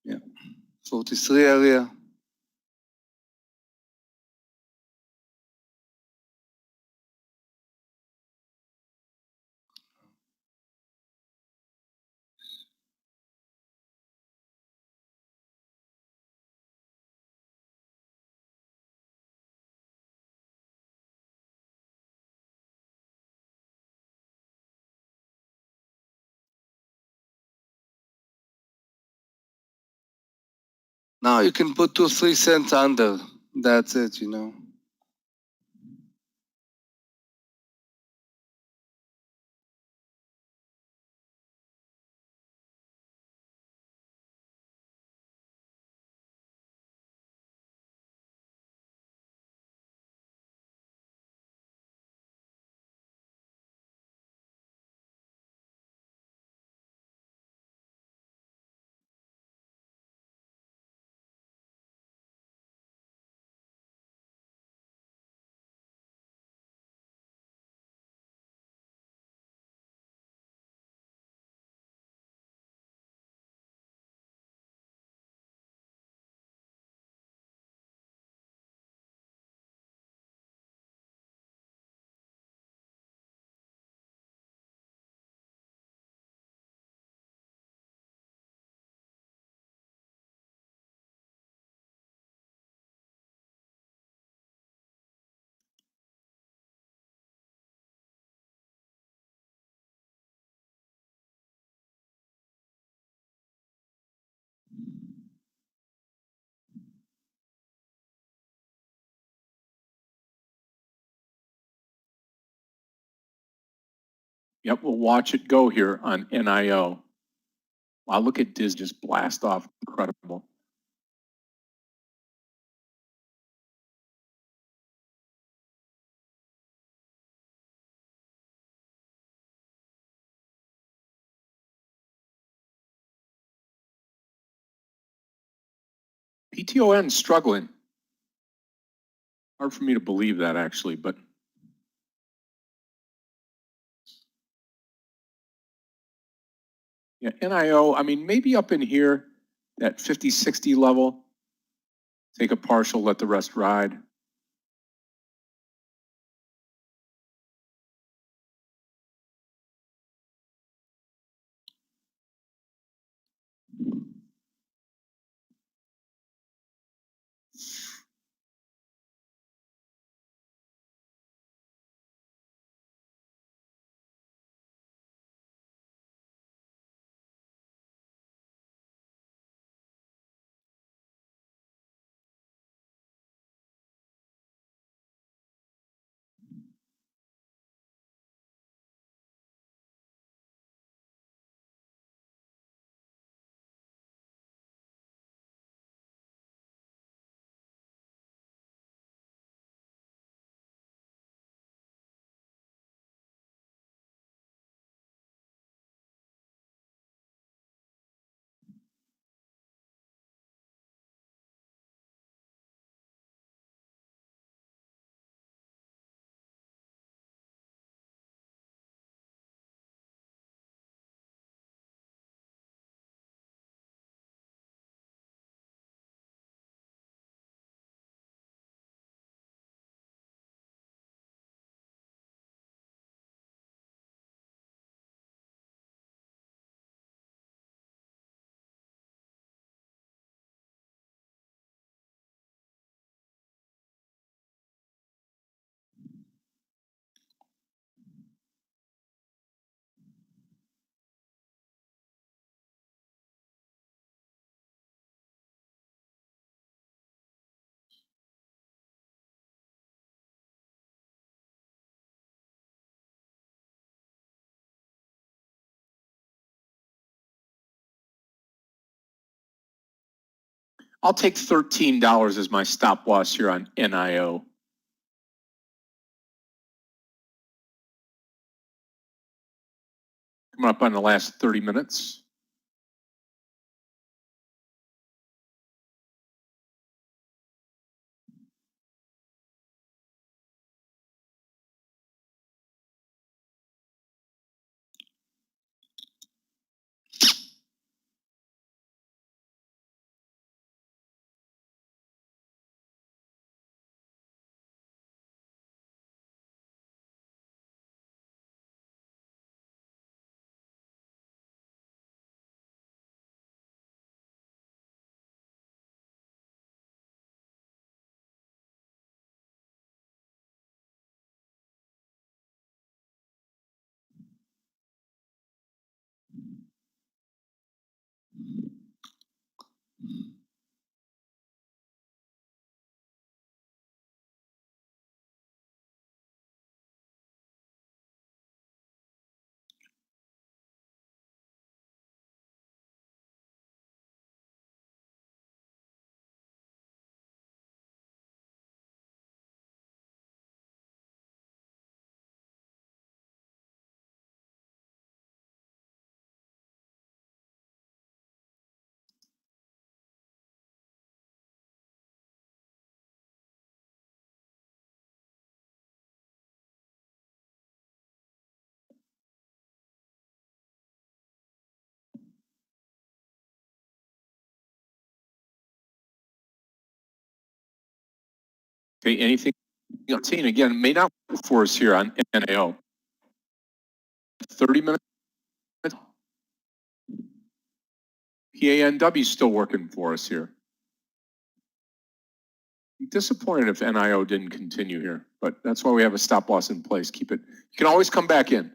Yeah, 43 area. Now you can put 2-3 cents under. That's it, you know. Yep, we'll watch it go here on NIO. Wow, look at Diz just blast off. Incredible. PTON struggling. Hard for me to believe that, actually, but yeah, NIO, I mean, maybe up in here, that 50, 60 level, take a partial, let the rest ride. I'll take $13 as my stop loss here on NIO. Coming up on the last 30 minutes. Okay, anything else? And again, may not work for us here on NAO. 30 minutes. PANW still working for us here. I'm disappointed if NIO didn't continue here, but that's why we have a stop loss in place. Keep it. You can always come back in.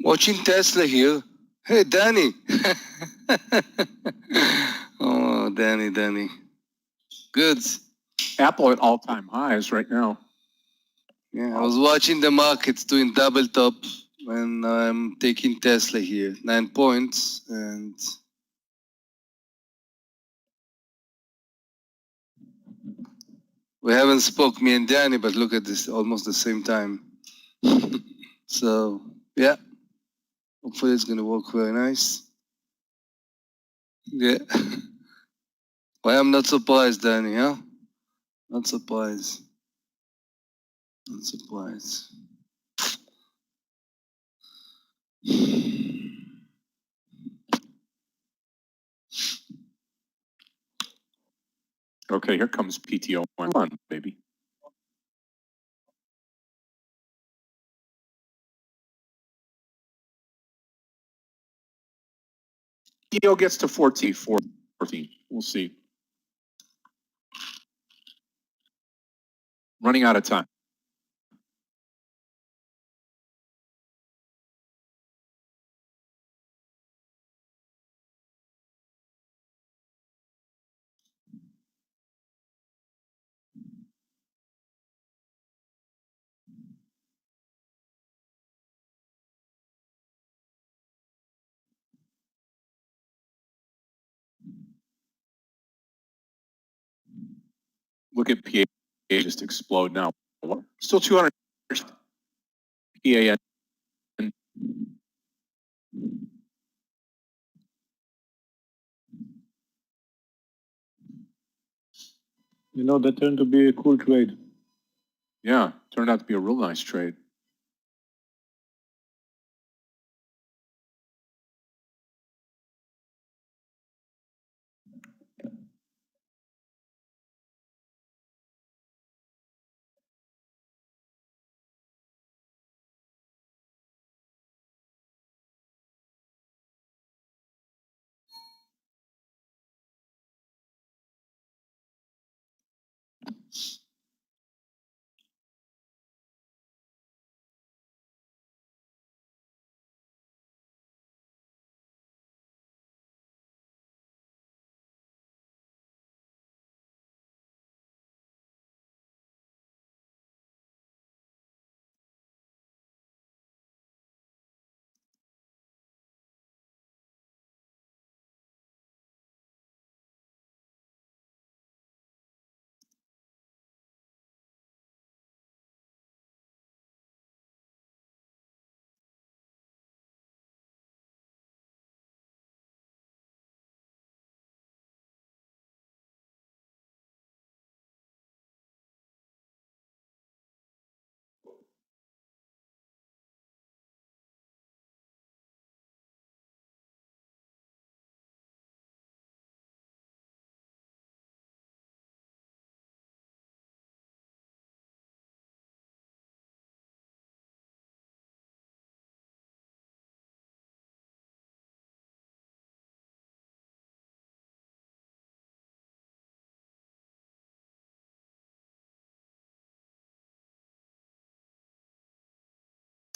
Watching Tesla here. Hey, Danny. Oh, Danny. Good. Apple at all-time highs right now. Yeah, I was watching the markets doing double top when I'm taking Tesla here. 9 points and we haven't spoke, me and Danny, but look at this, almost the same time. So, yeah. Hopefully it's gonna work very nice. Yeah. Why I'm not surprised, Danny, huh? Not surprised. Not surprised. Okay, here comes PTO 1, baby. PTO gets to 14. We'll see. Running out of time. Look at PA just explode now. Still 200 PAN. You know, that turned to be a cool trade. Yeah, turned out to be a real nice trade.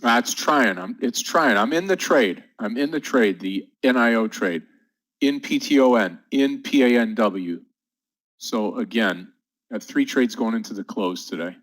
It's trying. It's trying. I'm in the trade. I'm in the trade, the NIO trade, in PTON, in PANW. So again, got 3 trades going into the close today.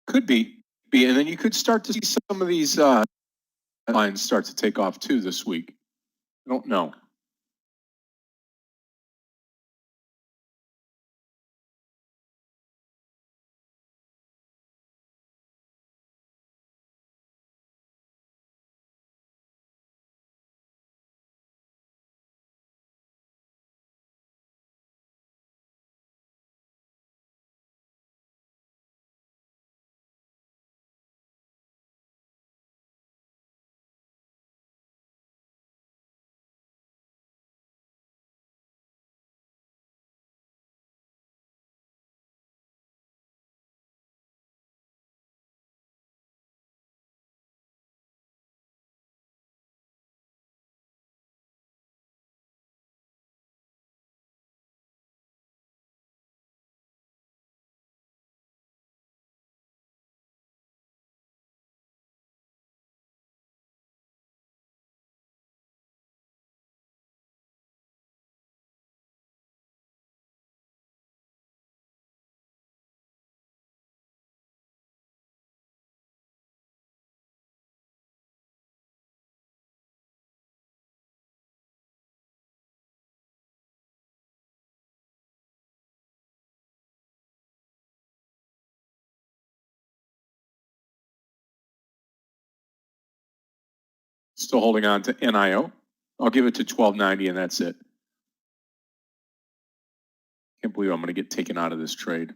Could be. And then you could start to see some of these lines start to take off too this week. I don't know. Still holding on to NIO. I'll give it to 1290 and that's it. Can't believe I'm going to get taken out of this trade.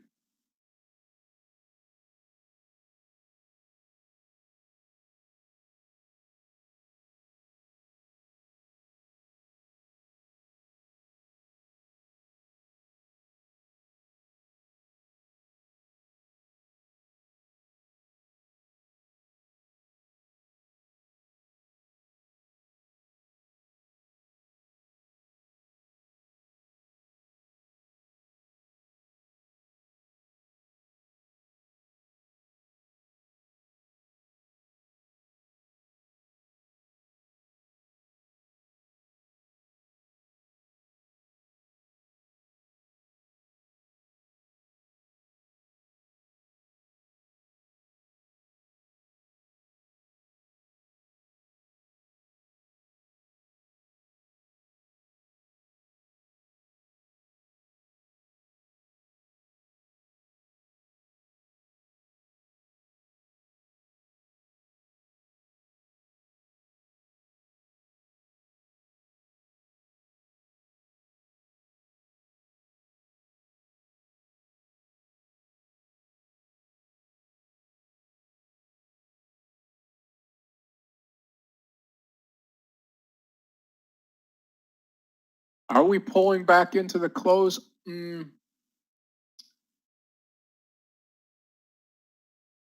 Are we pulling back into the close? I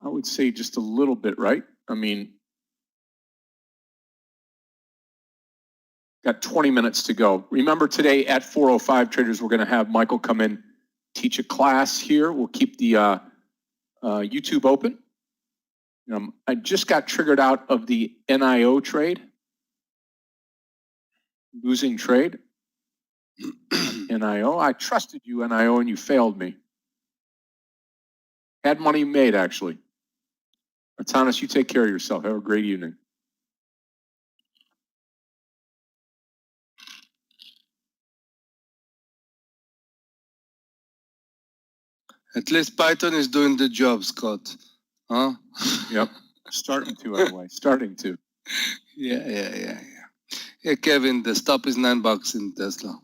would say just a little bit, right? I mean, got 20 minutes to go. Remember today at 4:05, traders, we're going to have Michael come in, teach a class here. We'll keep the YouTube open. I just got triggered out of the NIO trade. Losing trade. NIO. I trusted you, NIO, and you failed me. Had money made, actually. Atanas, you take care of yourself. Have a great evening. At least Python is doing the job, Scott. Huh? Yep. Starting to, anyway. Starting to. Yeah. Yeah, Kevin, the stop is $9 in Tesla.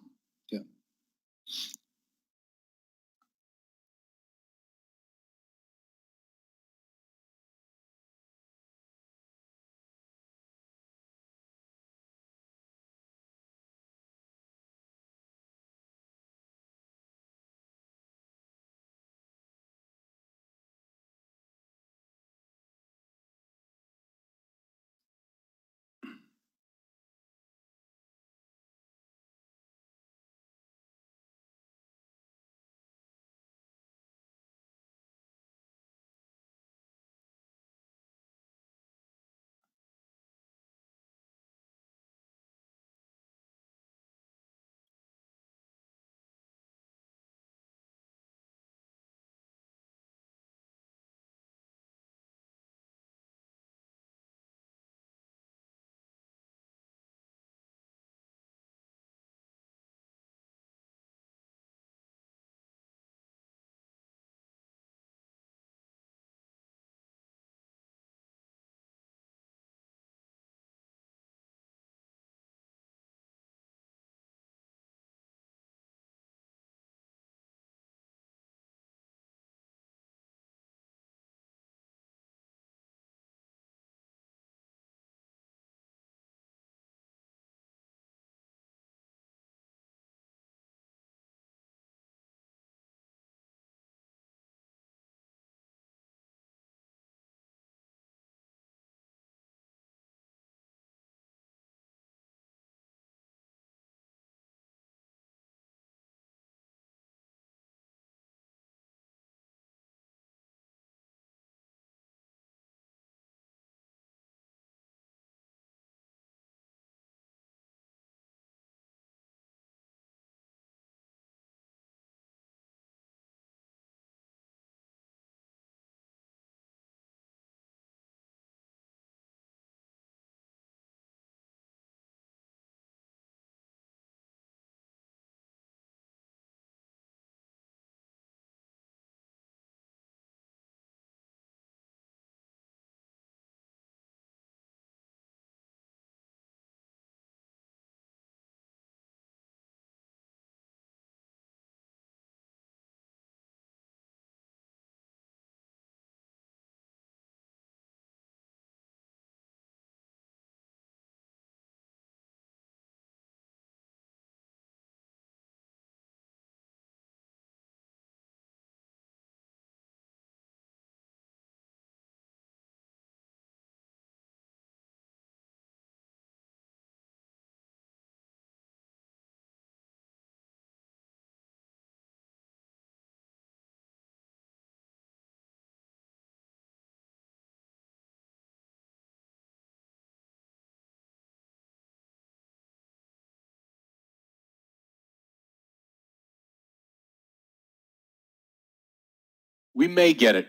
We may get it.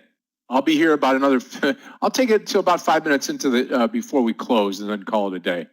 I'll be here about another, I'll take it to about 5 minutes into the, before we close and then call it a day.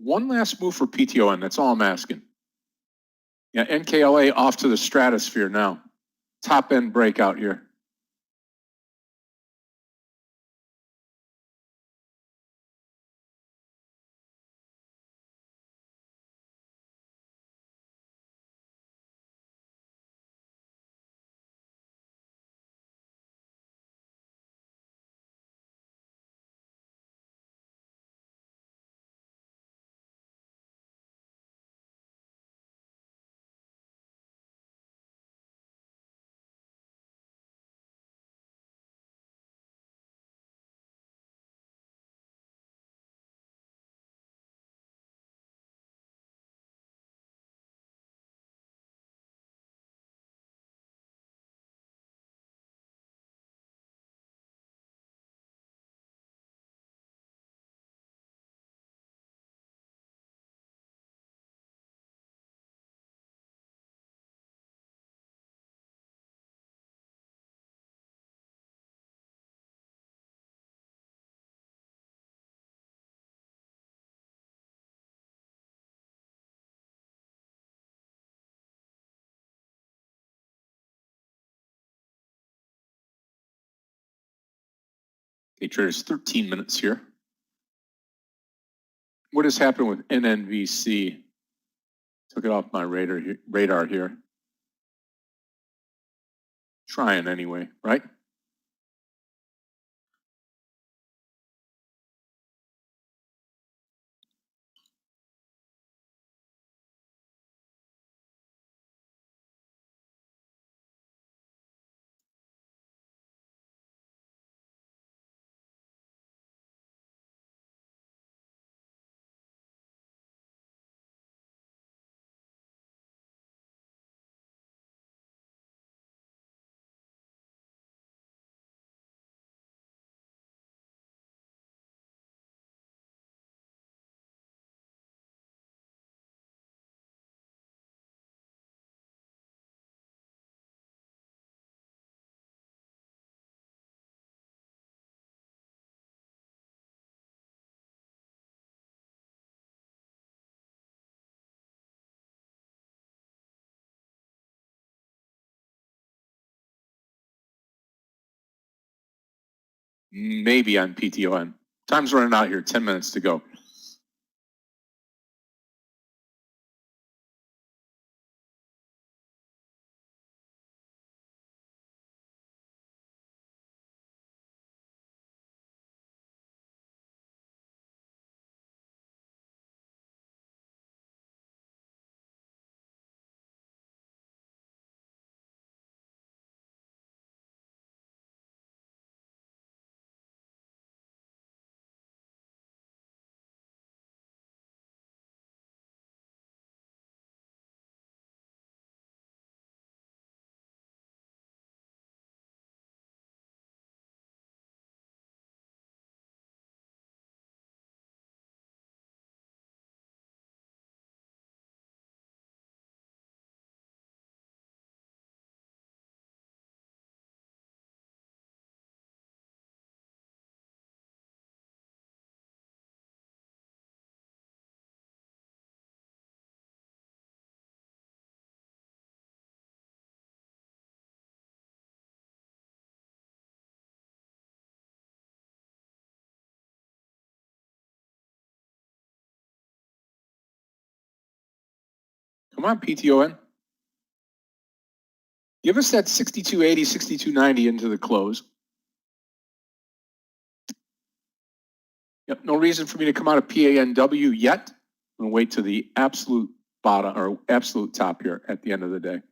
One last move for PTON. That's all I'm asking. Yeah, NKLA off to the stratosphere now. Top end breakout here. Okay, traders, 13 minutes here. What has happened with NNVC? Took it off my radar here. Trying anyway, right? Maybe on PTON. Time's running out here, 10 minutes to go. Come on, PTON. Give us that 6280, 6290 into the close. Yep, no reason for me to come out of PANW yet. I'm gonna wait to the absolute bottom or absolute top here at the end of the day.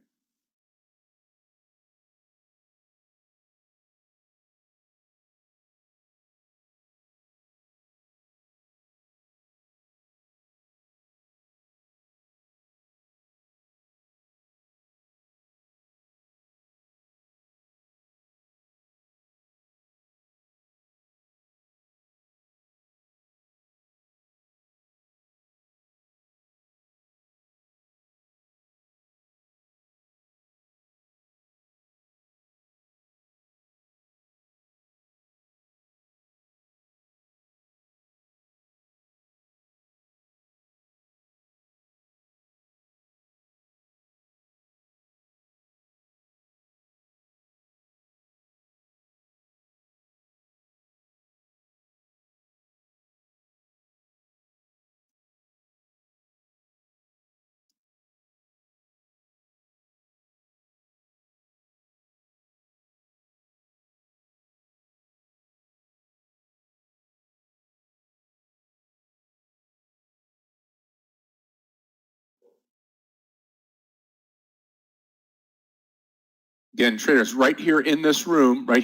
Again, traders, right here in this room, we're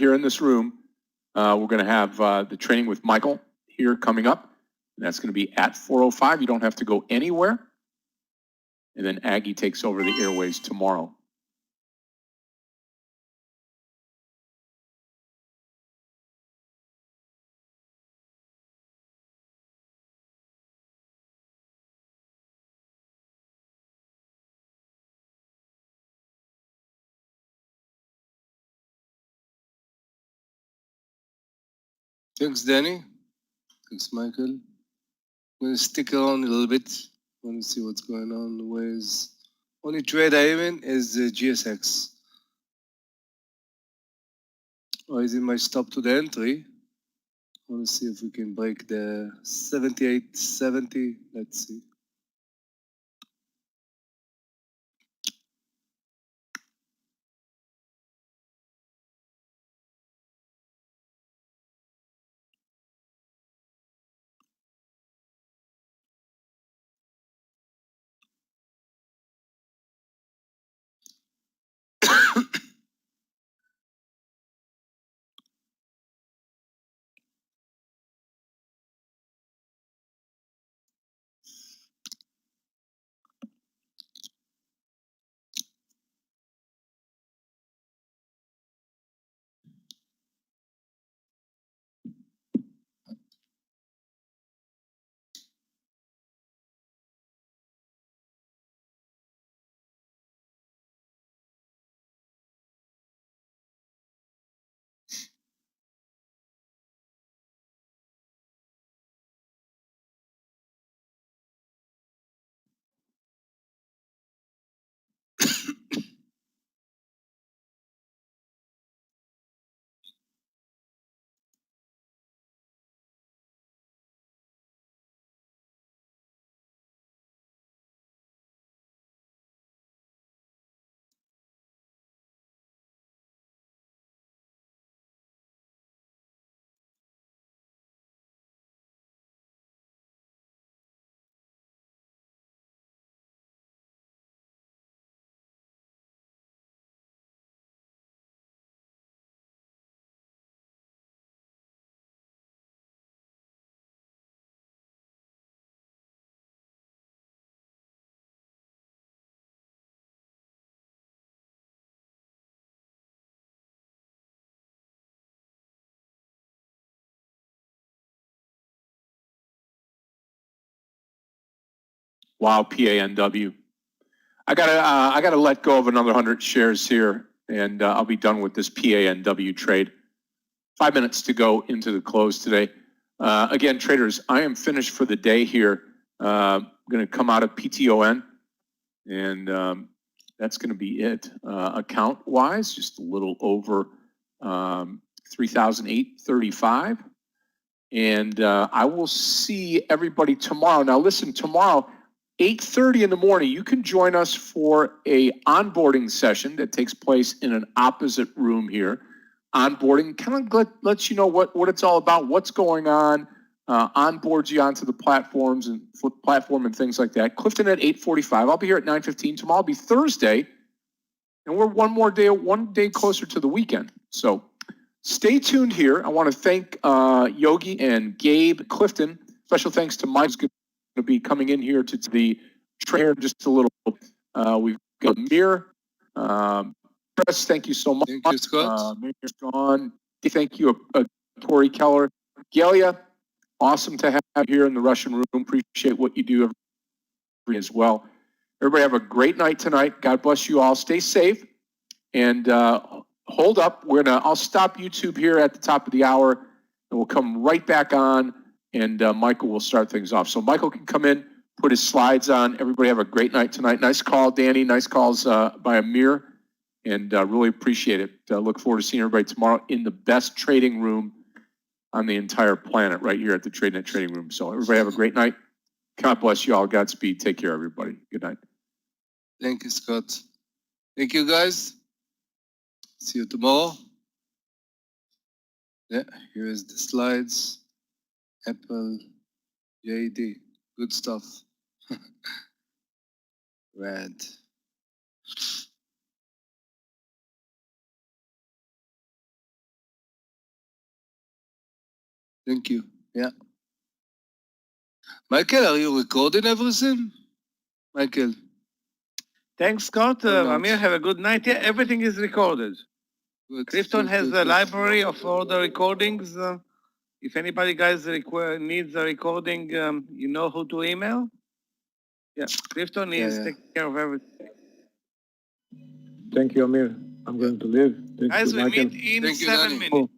going to have the training with Michael here coming up. And that's going to be at 4:05. You don't have to go anywhere. And then Aggie takes over the airways tomorrow. Thanks, Danny. Thanks, Michael. I'm gonna stick around a little bit. Want to see what's going on with. Only trade I'm in is the GSX. Raising my stop to the entry. Want to see if we can break the 78.70. Let's see. Wow, PANW. I gotta let go of another 100 shares here, and I'll be done with this PANW trade. 5 minutes to go into the close today. Again, traders, I am finished for the day here. I'm going to come out of PTON, and that's going to be it. Account-wise, just a little over 3,835. And I will see everybody tomorrow. Now, listen, tomorrow 8:30 in the morning, you can join us for a onboarding session that takes place in an opposite room here. Onboarding kind of lets you know what it's all about, what's going on, onboards you onto the platforms and platform and things like that. Clifton at 8:45. I'll be here at 9:15. Tomorrow will be Thursday, and we're one day closer to the weekend. So stay tuned here. I want to thank Yogi and Gabe, Clifton. Special thanks to Mike, who's going to be coming in here to the trainer in just a little. We've got Amir. Chris, thank you so much. Thank you, Scott. Mayor's gone. Thank you, Tori Keller. Galia, awesome to have you here in the Russian room. Appreciate what you do as well. Everybody have a great night tonight. God bless you all. Stay safe. And hold up. I'll stop YouTube here at the top of the hour, and we'll come right back on, and Michael will start things off. So Michael can come in, put his slides on. Everybody have a great night tonight. Nice call, Danny. Nice calls by Amir. And really appreciate it. Look forward to seeing everybody tomorrow in the best trading room on the entire planet right here at the Tradenet Trading Room. So everybody have a great night. God bless you all. Godspeed. Take care, everybody. Good night. Thank you, Scott. Thank you, guys. See you tomorrow. Yeah, here is the slides. Apple, JD, good stuff. Red. Thank you. Yeah. Michael, are you recording everything? Michael. Thanks, Scott. Or not? Amir, have a good night. Yeah, everything is recorded. Good, Clifton good, has good, a good. library of all the recordings. If anybody guys needs a recording, you know who to email. Yeah, Clifton is yeah. taking care of everything. Thank you, Amir. I'm going to leave. Thank Guys, you, we Michael. meet in Thank you, 7 Danny. minutes.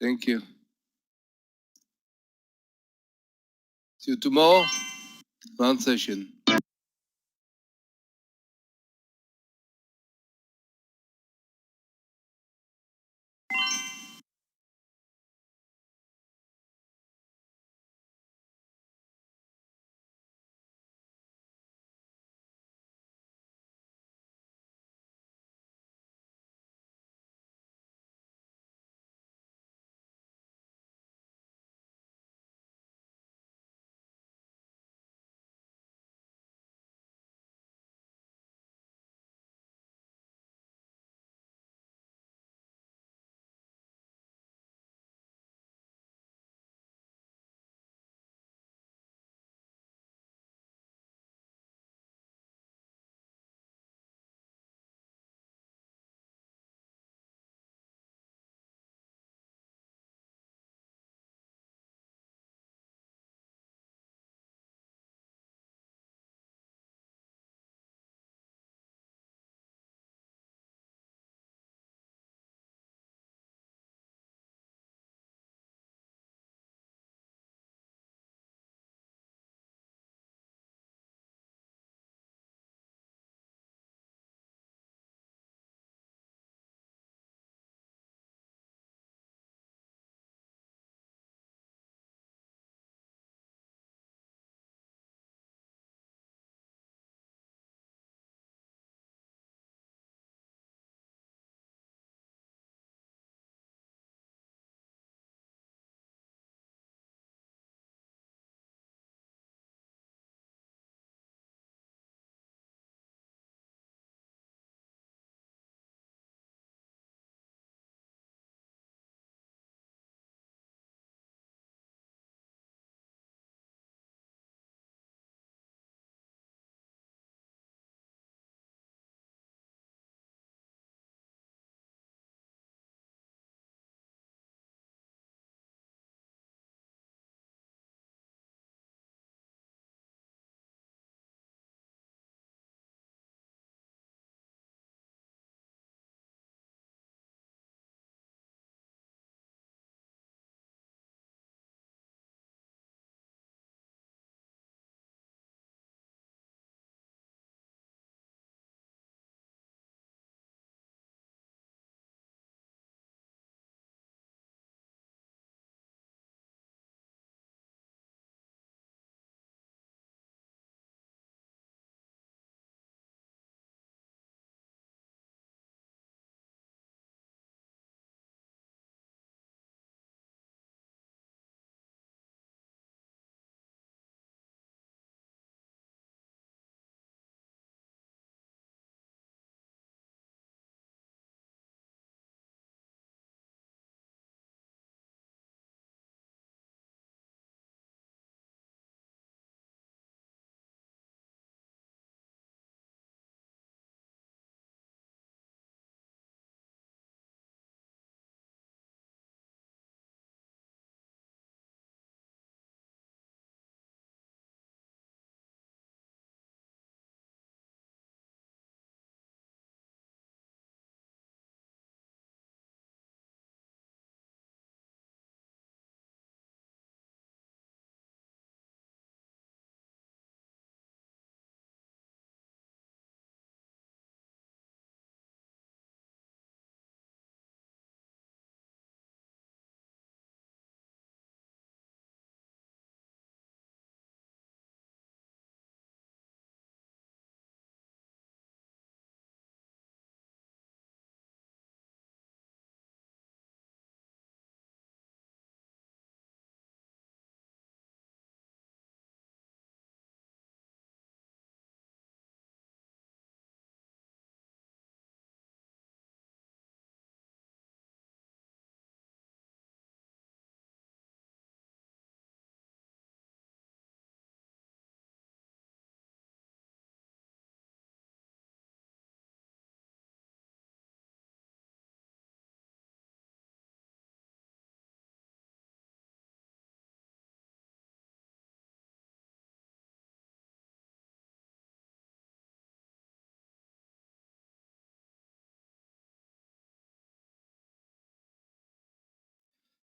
Thank you. See you tomorrow. Fun session.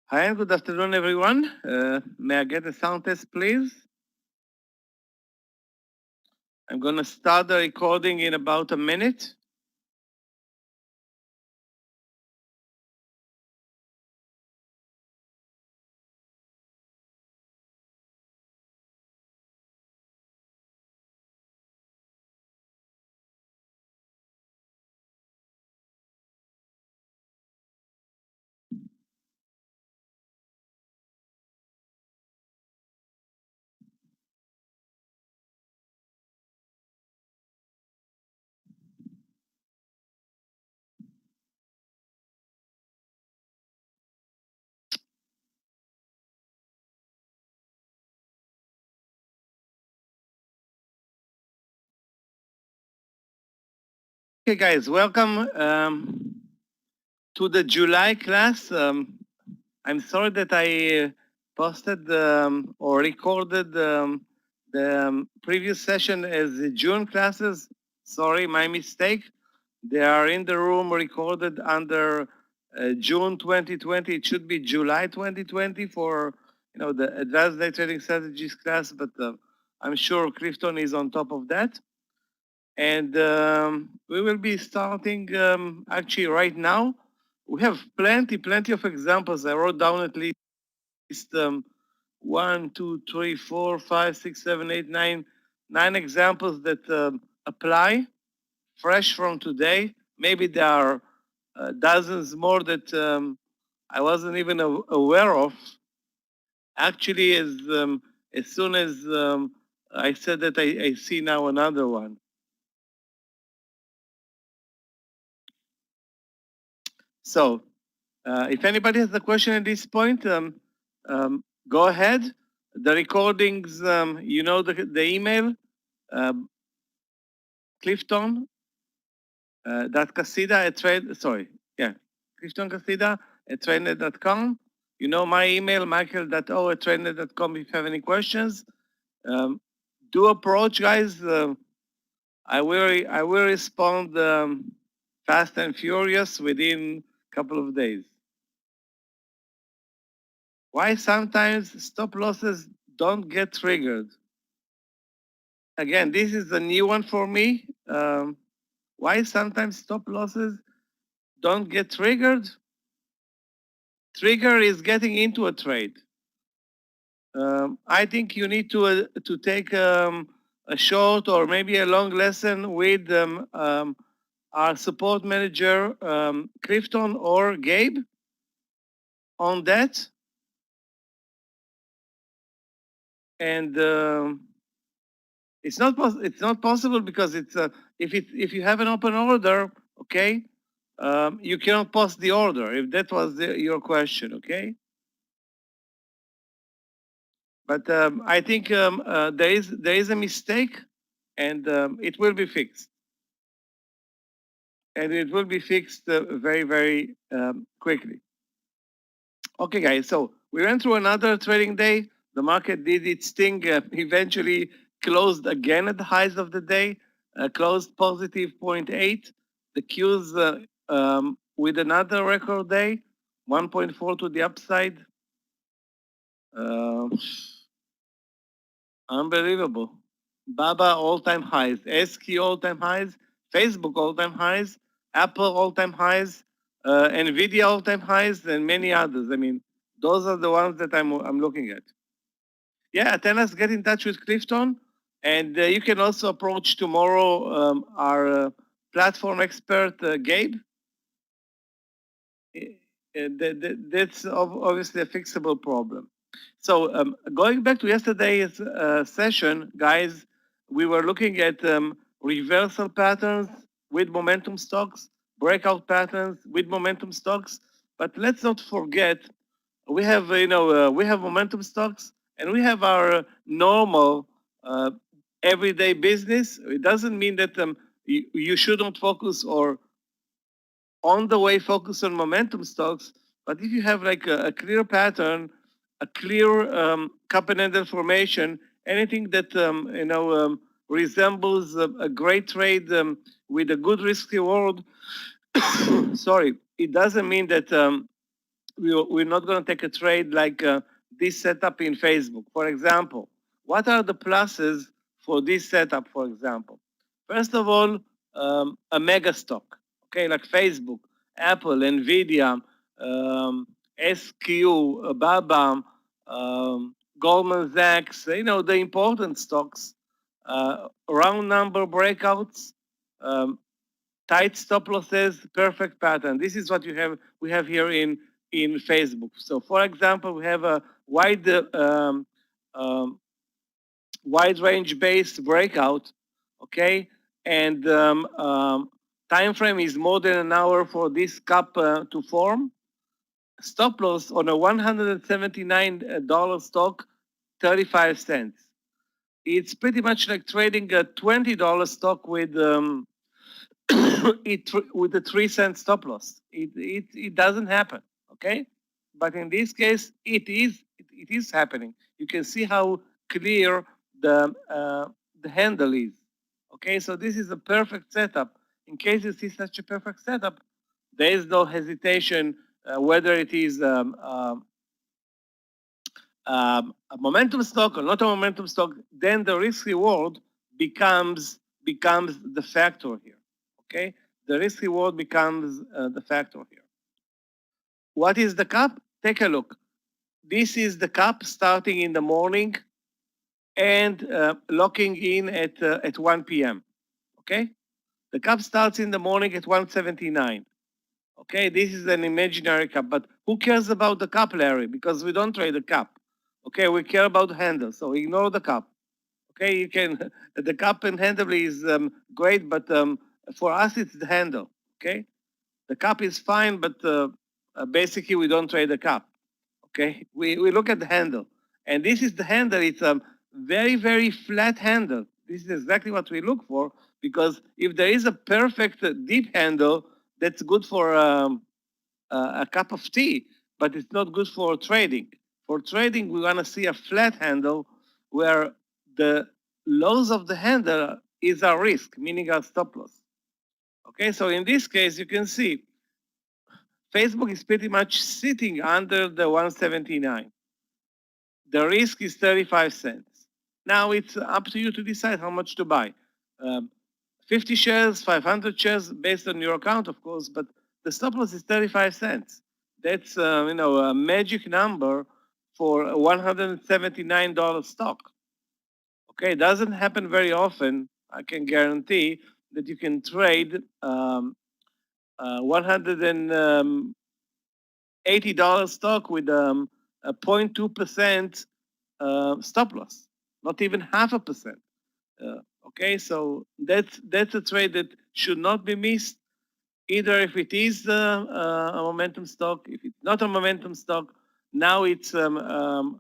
Hi and good afternoon, everyone. May I get a sound test, please? I'm going to start the recording in about a minute. Okay, guys, welcome to the July class. I'm sorry that I posted or recorded the previous session as the June classes. Sorry, my mistake. They are in the room recorded under June 2020. It should be July 2020 for the Advanced Day Trading Strategies class, but I'm sure Clifton is on top of that. And we will be starting actually right now. We have plenty of examples. I wrote down at least 1, 2, 3, 4, 5, 6, 7, 8, 9 examples that apply fresh from today. Maybe there are dozens more that I wasn't even aware of. Actually, as soon as I said that, I see now another one. So if anybody has a question at this point, go ahead. The recordings, you know the email, Clifton dot Casida at Clifton Casida at tradenet.com. You know my email, michael.o at tradenet.com if you have any questions. Do approach, guys. I will respond fast and furious within a couple of days. Why sometimes stop losses don't get triggered? Again, this is a new one for me. Why sometimes stop losses don't get triggered? Trigger is getting into a trade. I think you need to take a short or maybe a long lesson with our support manager, Clifton or Gabe, on that. And it's not possible because it's if you have an open order, okay, you cannot post the order. If that was your question, okay. But I think there is a mistake, and it will be fixed. And it will be fixed very quickly. Okay, guys. So we went through another trading day. The market did its thing. Eventually closed again at the highs of the day. Closed positive 0.8. The Qs with another record day, 1.4 to the upside. Unbelievable. Baba all-time highs, SQ all-time highs, Facebook all-time highs, Apple all-time highs, Nvidia all-time highs, and many others. I mean, those are the ones that I'm looking at. Yeah, tell us, get in touch with Clifton, and you can also approach tomorrow our platform expert, Gabe. That's obviously a fixable problem. So going back to yesterday's session, guys, we were looking at reversal patterns with momentum stocks, breakout patterns with momentum stocks. But let's not forget, we have we have momentum stocks and we have our normal everyday business. It doesn't mean that you shouldn't focus or on the way focus on momentum stocks. But if you have like a clear pattern, a clear cabinet formation, anything that resembles a great trade with a good risk reward, sorry, it doesn't mean that we're not going to take a trade like this setup in Facebook. For example, what are the pluses for this setup, for example? First of all, a mega stock, okay, like Facebook, Apple, Nvidia, SQ, Baba, Goldman Sachs, the important stocks, round number breakouts, tight stop losses, perfect pattern. This is what we have here in Facebook. So, for example, we have a wide wide range based breakout, okay, and time frame is more than an hour for this cup to form. Stop loss on a $179 stock, 35 cents. It's pretty much like trading a $20 stock with with a 3-cent stop loss. It doesn't happen, okay? But in this case, it is happening. You can see how clear the handle is. Okay, so this is a perfect setup. In case you see such a perfect setup, there is no hesitation whether it is a momentum stock or not a momentum stock. Then the risk reward becomes the factor here. Okay, the risk reward becomes the factor here. What is the cup? Take a look. This is the cup starting in the morning and locking in at 1 p.m. Okay, the cup starts in the morning at 179. Okay, this is an imaginary cup, but who cares about the cup, Larry? Because we don't trade the cup. Okay, we care about the handle, so ignore the cup. Okay, you can, the cup and handle is great, but for us it's the handle. Okay, the cup is fine, but basically we don't trade the cup. Okay, we look at the handle, and this is the handle. It's a very, very flat handle. This is exactly what we look for, because if there is a perfect deep handle, that's good for a cup of tea, but it's not good for trading. For trading, we want to see a flat handle where the lows of the handle is our risk, meaning our stop loss. Okay, so in this case, you can see Facebook is pretty much sitting under the 179. The risk is 35 cents. Now it's up to you to decide how much to buy. 50 shares, 500 shares, based on your account, of course, but the stop loss is 35 cents. That's a magic number for a $179 stock. Okay, it doesn't happen very often. I can guarantee that you can trade $180 stock with a 0.2% stop loss, not even 0.5%. Okay, so that's a trade that should not be missed, either if it is a momentum stock, if it's not a momentum stock. Now it's or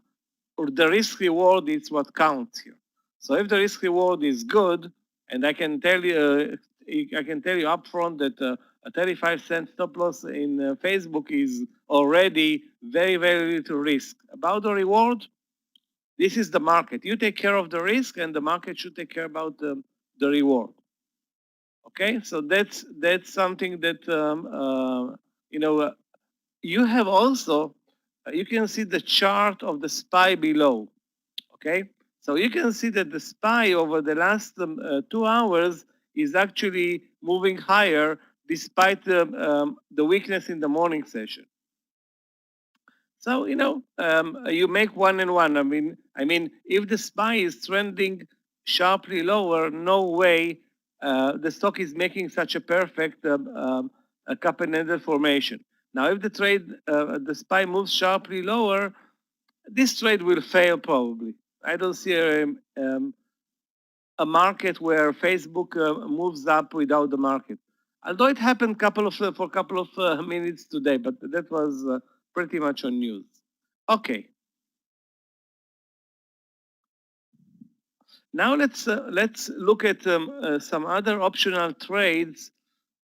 the risk reward is what counts here. So if the risk reward is good, and I can tell you upfront that a 35-cent stop loss in Facebook is already very, very little risk. About the reward, this is the market. You take care of the risk, and the market should take care about the reward. Okay, so that's something that you have also. You can see the chart of the SPY below. Okay, so you can see that the SPY over the last 2 hours is actually moving higher despite the weakness in the morning session. So you make one and one. I mean, if the SPY is trending sharply lower, no way the stock is making such a perfect a cup and handle formation. Now, if the SPY moves sharply lower, this trade will fail probably. I don't see a market where Facebook moves up without the market. Although it happened for a couple of minutes today, but that was pretty much on news. Okay. Now let's look at some other optional trades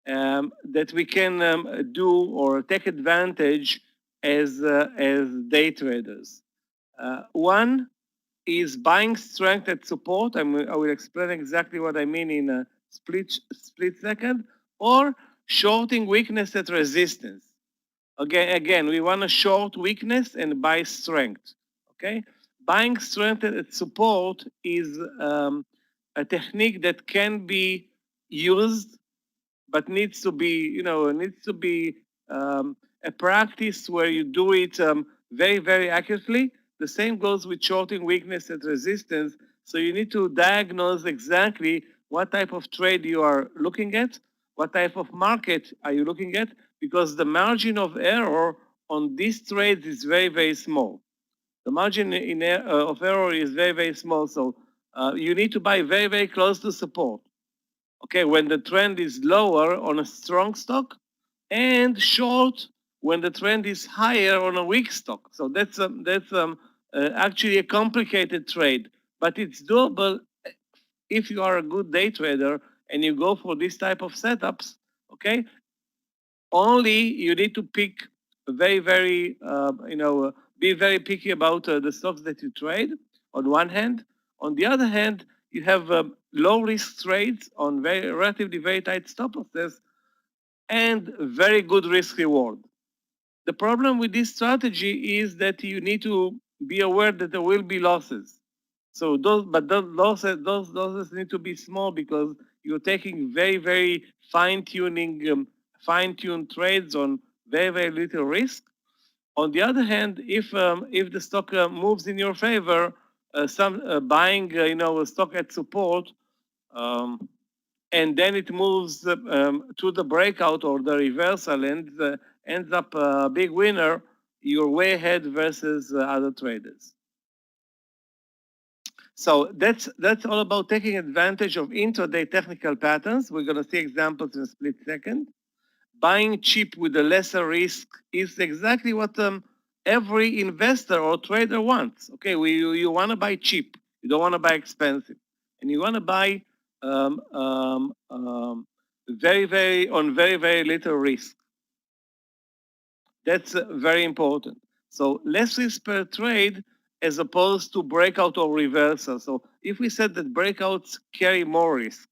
that we can do or take advantage as day traders. One is buying strength at support. I will explain exactly what I mean in a split second, or shorting weakness at resistance. Again, we want to short weakness and buy strength. Okay, buying strength at support is a technique that can be used, but needs to be, a practice where you do it very, very accurately. The same goes with shorting weakness and resistance. So you need to diagnose exactly what type of trade you are looking at, what type of market are you looking at, because the margin of error on these trades is very, very small. The margin of error is very, very small. So you need to buy very, very close to support. Okay, when the trend is lower on a strong stock, and short when the trend is higher on a weak stock. So that's actually a complicated trade, but it's doable if you are a good day trader and you go for this type of setups. Okay, only you need to pick very, very, be very picky about the stocks that you trade on one hand. On the other hand, you have low risk trades on relatively very tight stop losses and very good risk reward. The problem with this strategy is that you need to be aware that there will be losses. So those losses need to be small because you're taking very, very fine-tuned trades on very, very little risk. On the other hand, if the stock moves in your favor, buying a stock at support, and then it moves to the breakout or the reversal and ends up a big winner, you're way ahead versus other traders. So that's all about taking advantage of intraday technical patterns. We're going to see examples in a split second. Buying cheap with a lesser risk is exactly what every investor or trader wants. Okay, you want to buy cheap. You don't want to buy expensive, and you want to buy very, very little risk. That's very important. So less risk per trade as opposed to breakout or reversal. So if we said that breakouts carry more risk,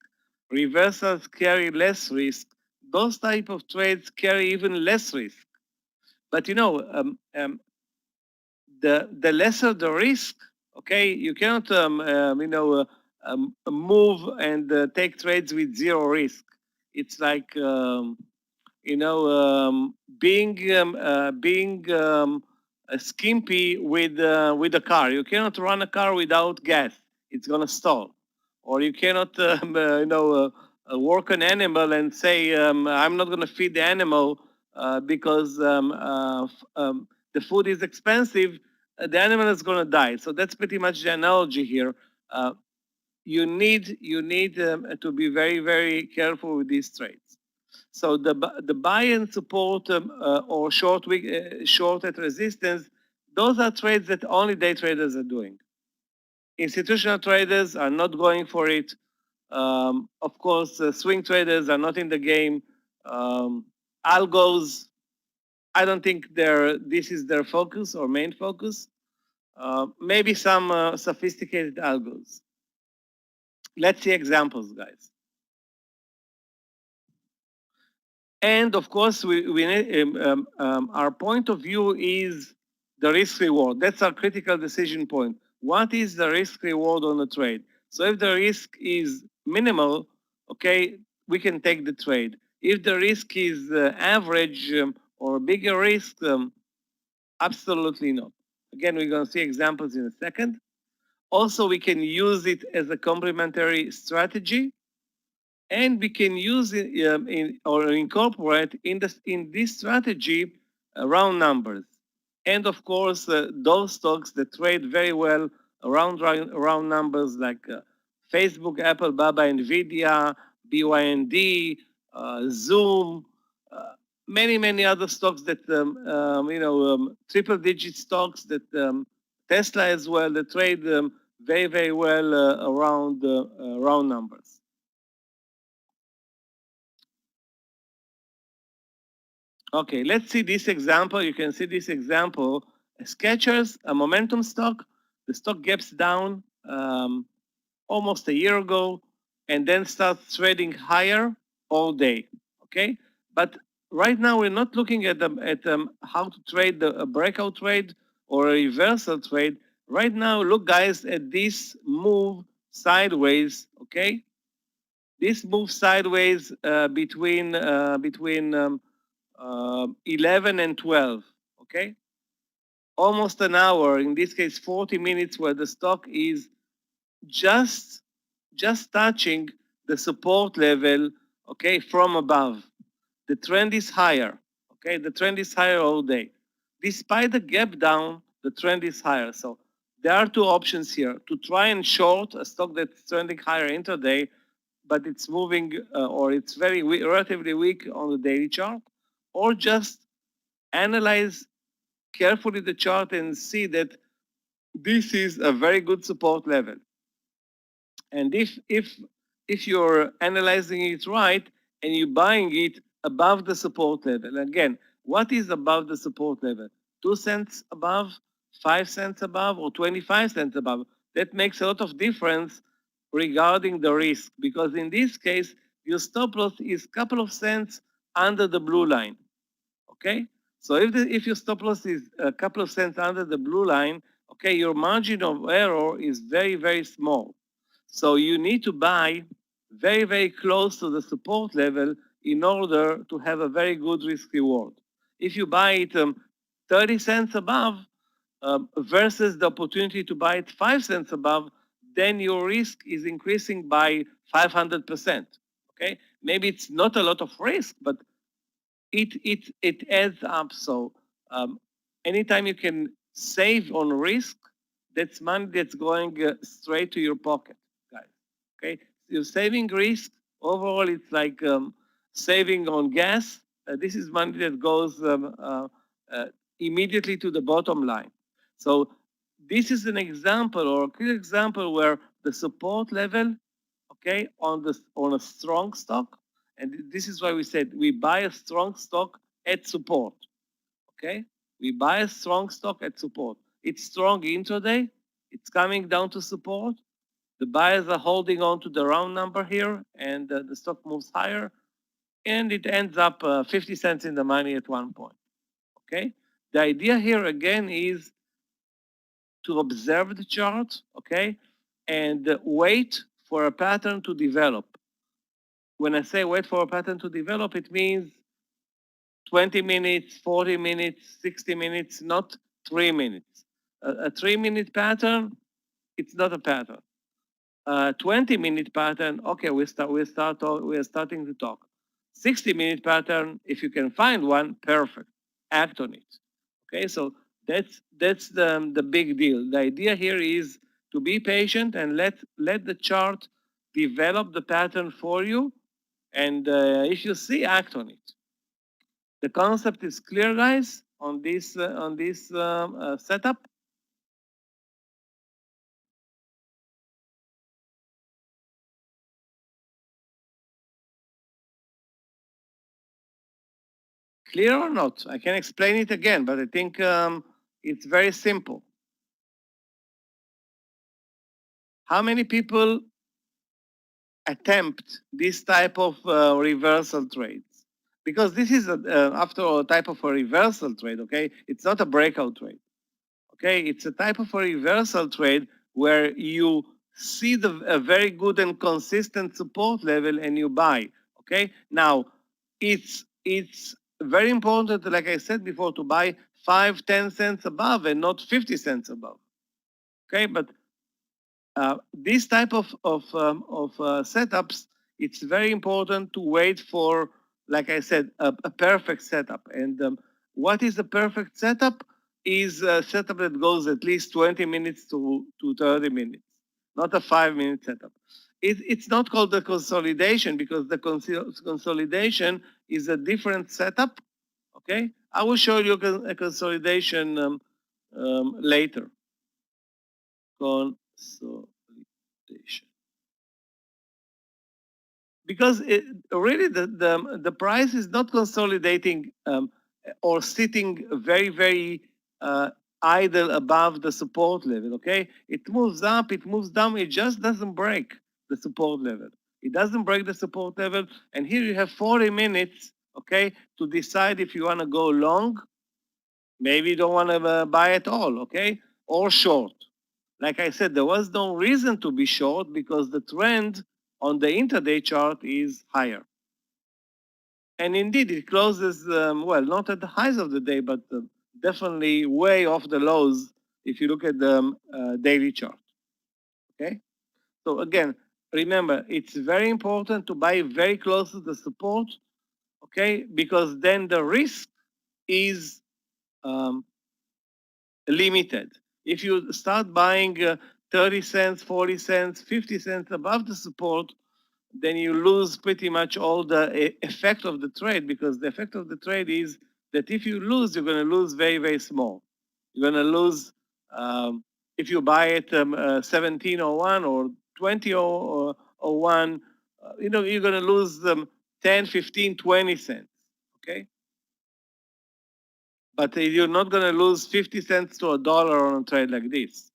reversals carry less risk, those type of trades carry even less risk. But the lesser the risk, okay, you cannot move and take trades with zero risk. It's like being skimpy with a car. You cannot run a car without gas; it's gonna stall. Or you cannot, work an animal and say, "I'm not gonna feed the animal because the food is expensive." The animal is gonna die. So that's pretty much the analogy here. You need to be very, very careful with these trades. So the buy and support or short at resistance, those are trades that only day traders are doing. Institutional traders are not going for it. Of course, swing traders are not in the game. Algos, I don't think this is their focus or main focus. Maybe some sophisticated algos. Let's see examples, guys. And of course, our point of view is the risk reward. That's our critical decision point. What is the risk reward on the trade? So if the risk is minimal, okay, we can take the trade. If the risk is average or bigger risk, absolutely not. Again, we're going to see examples in a second. Also, we can use it as a complementary strategy, and we can use it or incorporate in this strategy round numbers. And of course, those stocks that trade very well around round numbers like Facebook, Apple, Baba, Nvidia, BYND, Zoom, many other stocks that triple-digit stocks that Tesla as well that trade very, very well around round numbers. Okay, let's see this example. You can see this example. Skechers, a momentum stock. The stock gaps down almost a year ago and then starts trading higher all day. Okay, but right now we're not looking at how to trade a breakout trade or a reversal trade. Right now, look guys at this move sideways, okay? This move sideways between 11 and 12, okay? Almost an hour, in this case 40 minutes, where the stock is just touching the support level, okay, from above. The trend is higher, okay? The trend is higher all day. Despite the gap down, the trend is higher. So there are two options here: to try and short a stock that's trending higher intraday, but it's moving or it's very relatively weak on the daily chart, or just analyze carefully the chart and see that this is a very good support level. And if you're analyzing it right and you're buying it above the support level, again, what is above the support level? 2 cents above, 5 cents above, or 25 cents above? That makes a lot of difference regarding the risk, because in this case, your stop loss is a couple of cents under the blue line. Okay? So if your stop loss is a couple of cents under the blue line, okay, your margin of error is very, very small. So you need to buy very, very close to the support level in order to have a very good risk reward. If you buy it 30 cents above versus the opportunity to buy it 5 cents above, then your risk is increasing by 500%. Okay? Maybe it's not a lot of risk, but it adds up. So anytime you can save on risk, that's money that's going straight to your pocket, guys. Okay, you're saving risk. Overall, it's like saving on gas. This is money that goes immediately to the bottom line. So this is an example or a clear example where the support level, okay, on a strong stock, and this is why we said we buy a strong stock at support. Okay, we buy a strong stock at support. It's strong intraday. It's coming down to support. The buyers are holding on to the round number here, and the stock moves higher, and it ends up 50 cents in the money at one point. Okay, the idea here again is to observe the chart, okay, and wait for a pattern to develop. When I say wait for a pattern to develop, it means 20 minutes, 40 minutes, 60 minutes, not 3 minutes. A 3-minute pattern, it's not a pattern. 20-minute pattern, okay, we're starting to talk. 60-minute pattern, if you can find one, perfect. Act on it. Okay, so that's the big deal. The idea here is to be patient and let the chart develop the pattern for you. And if you see, act on it. The concept is clear, guys, on this setup. Clear or not? I can explain it again, but I think it's very simple. How many people attempt this type of reversal trades? Because this is, after all, a type of a reversal trade, okay? It's not a breakout trade, okay? It's a type of a reversal trade where you see a very good and consistent support level and you buy, okay? Now, it's very important, like I said before, to buy 5-10 cents above and not 50 cents above, okay? But this type of setups, it's very important to wait for, like I said, a perfect setup. And what is a perfect setup? Is a setup that goes at least 20 minutes to 30 minutes, not a 5-minute setup. It's not called the consolidation because the consolidation is a different setup. Okay, I will show you a consolidation later. Consolidation. Because really the price is not consolidating or sitting very, very idle above the support level, okay? It moves up, it moves down, it just doesn't break the support level. It doesn't break the support level. And here you have 40 minutes, okay, to decide if you want to go long, maybe you don't want to buy at all, okay, or short. Like I said, there was no reason to be short because the trend on the intraday chart is higher. And indeed, it closes, well, not at the highs of the day, but definitely way off the lows if you look at the daily chart. Okay? So again, remember, it's very important to buy very close to the support, okay? Because then the risk is limited. If you start buying 30 cents, 40 cents, 50 cents above the support, then you lose pretty much all the effect of the trade, because the effect of the trade is that if you lose, you're going to lose very, very small. You're going to lose, if you buy it 1701 or 2001, you know, you're going to lose 10, 15, 20 cents, okay? But you're not going to lose 50 cents to a dollar on a trade like this.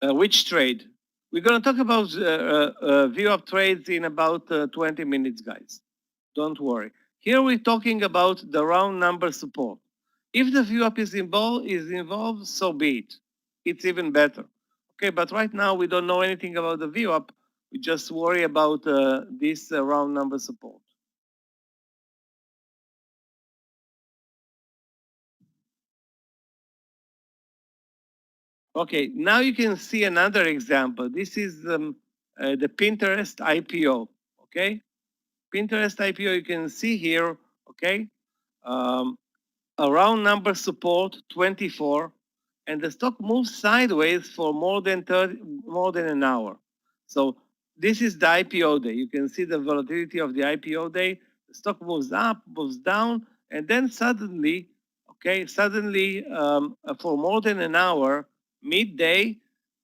Which trade? We're going to talk about VWAP trades in about 20 minutes, guys. Don't worry. Here we're talking about the round number support. If the VWAP is involved, so be it. It's even better. Okay, but right now we don't know anything about the VWAP. We just worry about this round number support. Okay, now you can see another example. This is the Pinterest IPO, okay? Pinterest IPO, you can see here, okay? A round number support, 24, and the stock moves sideways for more than an hour. So this is the IPO day. You can see the volatility of the IPO day. The stock moves up, moves down, and then suddenly, okay, for more than an hour, midday,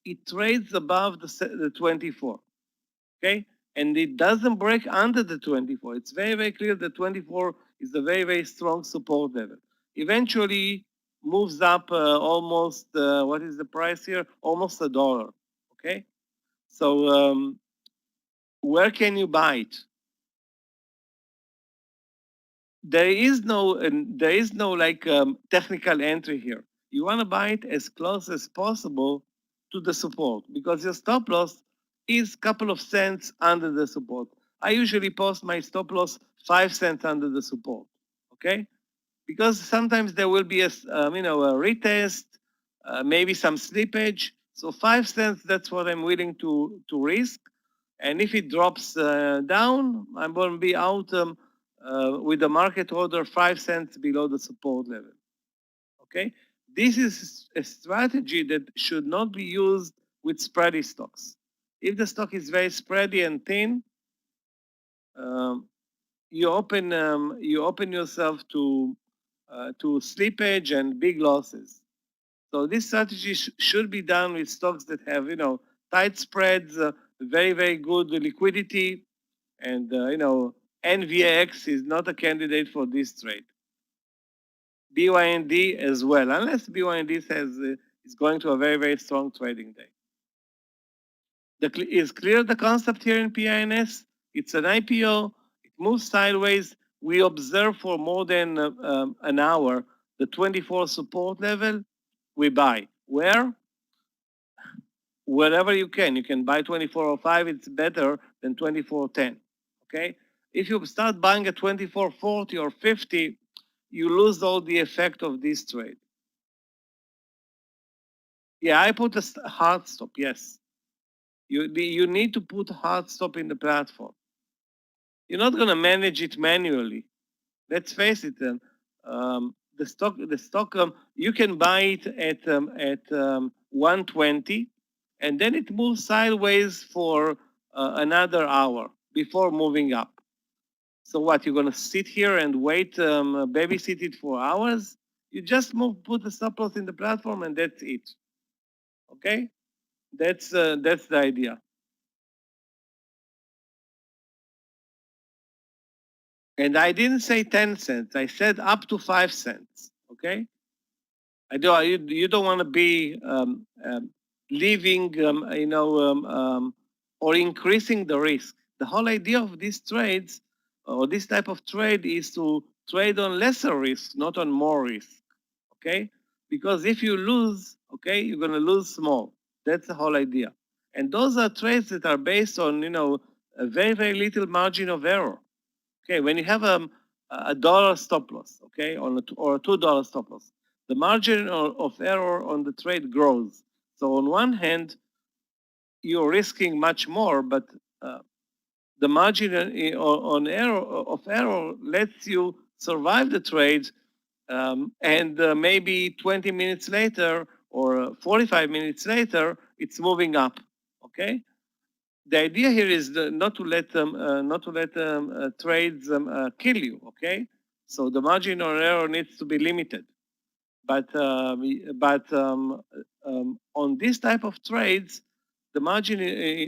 it trades above the 24, okay? And it doesn't break under the 24. It's very, very clear that 24 is a very, very strong support level. Eventually moves up almost, what is the price here? Almost $1, okay? So where can you buy it? There is no like technical entry here. You want to buy it as close as possible to the support because your stop loss is a couple of cents under the support. I usually post my stop loss 5 cents under the support, okay? Because sometimes there will be a retest, maybe some slippage. So 5 cents, that's what I'm willing to risk. And if it drops down, I'm going to be out with the market order 5 cents below the support level. Okay, this is a strategy that should not be used with spready stocks. If the stock is very spready and thin, you open yourself to slippage and big losses. So this strategy should be done with stocks that have tight spreads, very, very good liquidity, and NVX is not a candidate for this trade. BYND as well, unless BYND is going to a very, very strong trading day. Is clear the concept here in PINS? It's an IPO. It moves sideways. We observe for more than an hour the 24 support level. We buy. Where? Wherever you can. You can buy 24.05. It's better than 24.10. Okay? If you start buying at 24.40 or 50, you lose all the effect of this trade. Yeah, I put a hard stop, yes. You need to put a hard stop in the platform. You're not going to manage it manually. Let's face it. The stock, you can buy it at 120, and then it moves sideways for another hour before moving up. So what, you're going to sit here and wait, babysit it for hours? You just put the stop loss in the platform, and that's it. Okay? That's the idea. And I didn't say 10 cents. I said up to 5 cents. Okay? You don't want to be leaving, or increasing the risk. The whole idea of these trades or this type of trade is to trade on lesser risk, not on more risk. Okay? Because if you lose, okay, you're going to lose small. That's the whole idea. And those are trades that are based on, a very, very little margin of error. Okay, when you have a dollar stop loss, okay, or a $2 stop loss, the margin of error on the trade grows. So on one hand, you're risking much more, but the margin on error of error lets you survive the trade, and maybe 20 minutes later or 45 minutes later, it's moving up. Okay. The idea here is not to let trades kill you. Okay. So the margin of error needs to be limited. But on this type of trades, the margin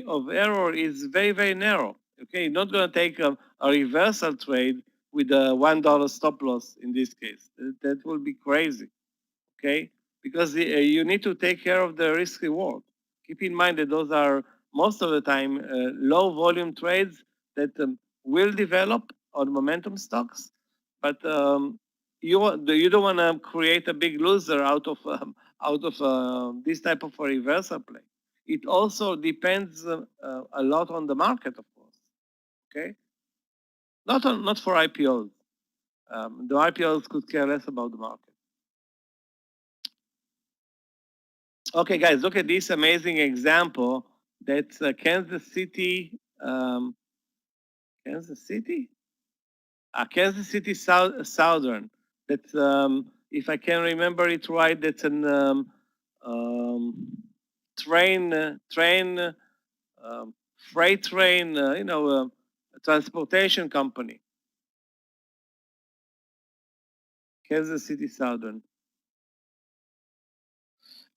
of error is very, very narrow. Okay, not going to take a reversal trade with a $1 stop loss in this case. That will be crazy. Okay, because you need to take care of the risk reward. Keep in mind that those are most of the time low volume trades that will develop on momentum stocks, but you don't want to create a big loser out of this type of a reversal play. It also depends a lot on the market, of course. Okay, not for IPOs. The IPOs could care less about the market. Okay, guys, look at this amazing example. That's Kansas City. Kansas City? Kansas City Southern. That's, if I can remember it right, that's an freight train, a transportation company. Kansas City Southern.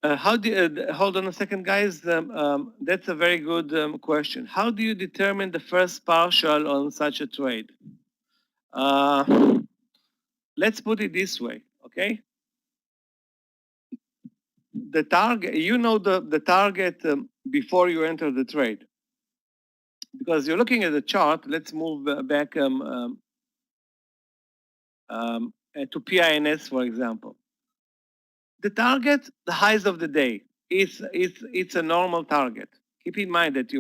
Hold on a second, guys. That's a very good question. How do you determine the first partial on such a trade? Let's put it this way, okay? The target, the target before you enter the trade. Because you're looking at the chart, let's move back to PINS, for example. The target, the highs of the day, it's a normal target. Keep in mind that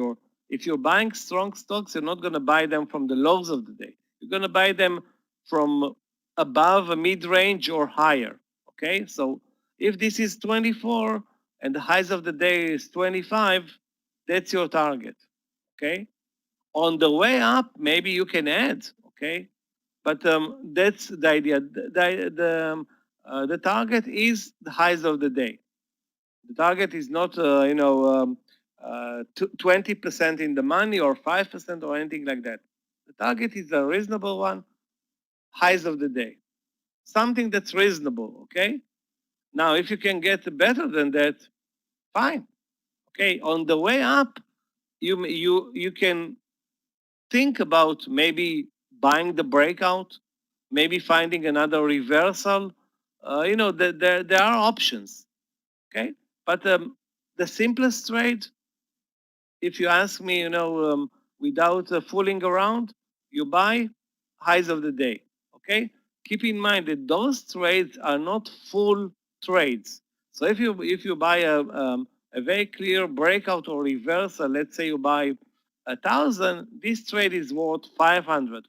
if you're buying strong stocks, you're not going to buy them from the lows of the day. You're going to buy them from above a mid-range or higher. Okay, so if this is 24 and the highs of the day is 25, that's your target. Okay, on the way up, maybe you can add. Okay, but that's the idea. The target is the highs of the day. The target is not, 20% in the money or 5% or anything like that. The target is a reasonable one, highs of the day. Something that's reasonable, okay? Now, if you can get better than that, fine. Okay, on the way up, you can think about maybe buying the breakout, maybe finding another reversal. There are options, okay? But the simplest trade, if you ask me, without fooling around, you buy highs of the day, okay? Keep in mind that those trades are not full trades. So if you buy a very clear breakout or reversal, let's say you buy 1,000, this trade is worth 500,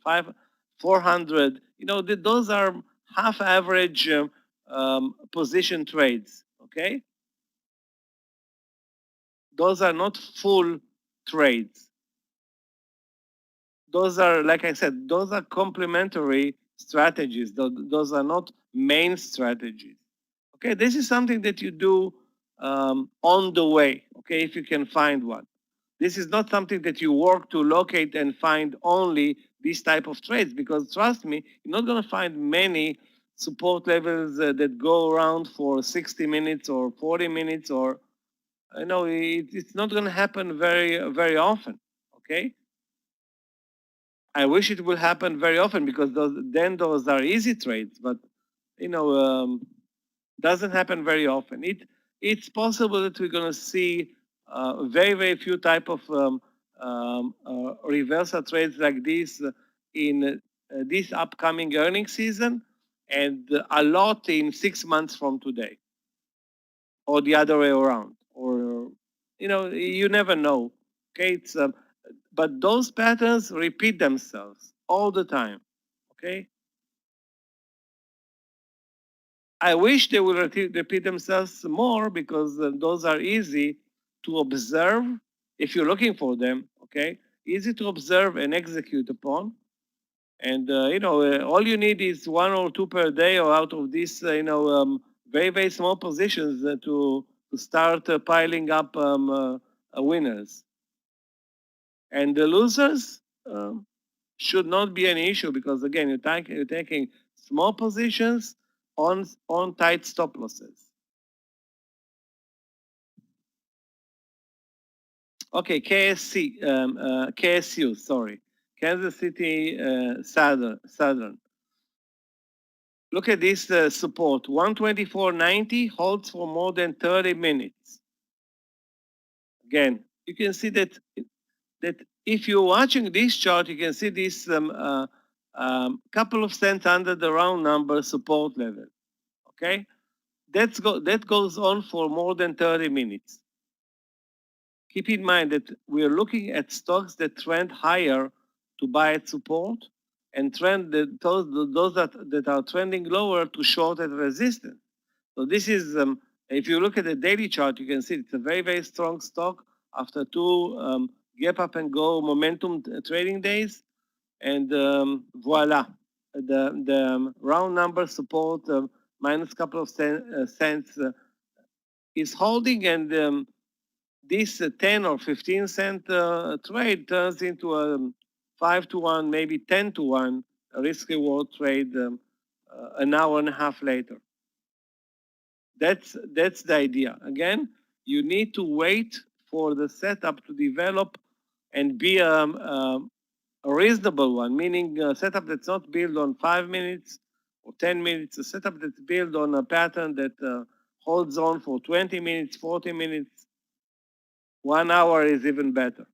400. Those are half average position trades, okay? Those are not full trades. Those are, like I said, those are complementary strategies. Those are not main strategies. Okay, this is something that you do on the way, okay, if you can find one. This is not something that you work to locate and find only this type of trades, because trust me, you're not going to find many support levels that go around for 60 minutes or 40 minutes, or it's not going to happen very, very often, okay? I wish it will happen very often, because those are easy trades, but doesn't happen very often. it's possible that we're going to see very, very few type of reversal trades like this in this upcoming earnings season, and a lot in 6 months from today, or the other way around, or you never know. Okay, but those patterns repeat themselves all the time. Okay, I wish they would repeat themselves more, because those are easy to observe if you're looking for them. Okay, easy to observe and execute upon. And all you need is 1 or 2 per day, or out of these very, very small positions to start piling up winners. And the losers should not be an issue, because again, you're taking small positions on tight stop losses. Okay, KSU, sorry, Kansas City Southern. Look at this support, 124.90 holds for more than 30 minutes. Again, you can see that if you're watching this chart, you can see this couple of cents under the round number support level. Okay, that goes on for more than 30 minutes. Keep in mind that we're looking at stocks that trend higher to buy at support, and those that are trending lower to short at resistance. So this is, if you look at the daily chart, you can see it's a very, very strong stock after 2 gap up and go momentum trading days. And voila, the round number support minus couple of cents is holding, and this 10 or 15 cent trade turns into a 5 to 1, maybe 10 to 1 risk reward trade an hour and a half later. That's the idea. Again, you need to wait for the setup to develop and be a reasonable one, meaning a setup that's not built on 5 minutes or 10 minutes, a setup that's built on a pattern that holds on for 20 minutes, 40 minutes, 1 hour is even better.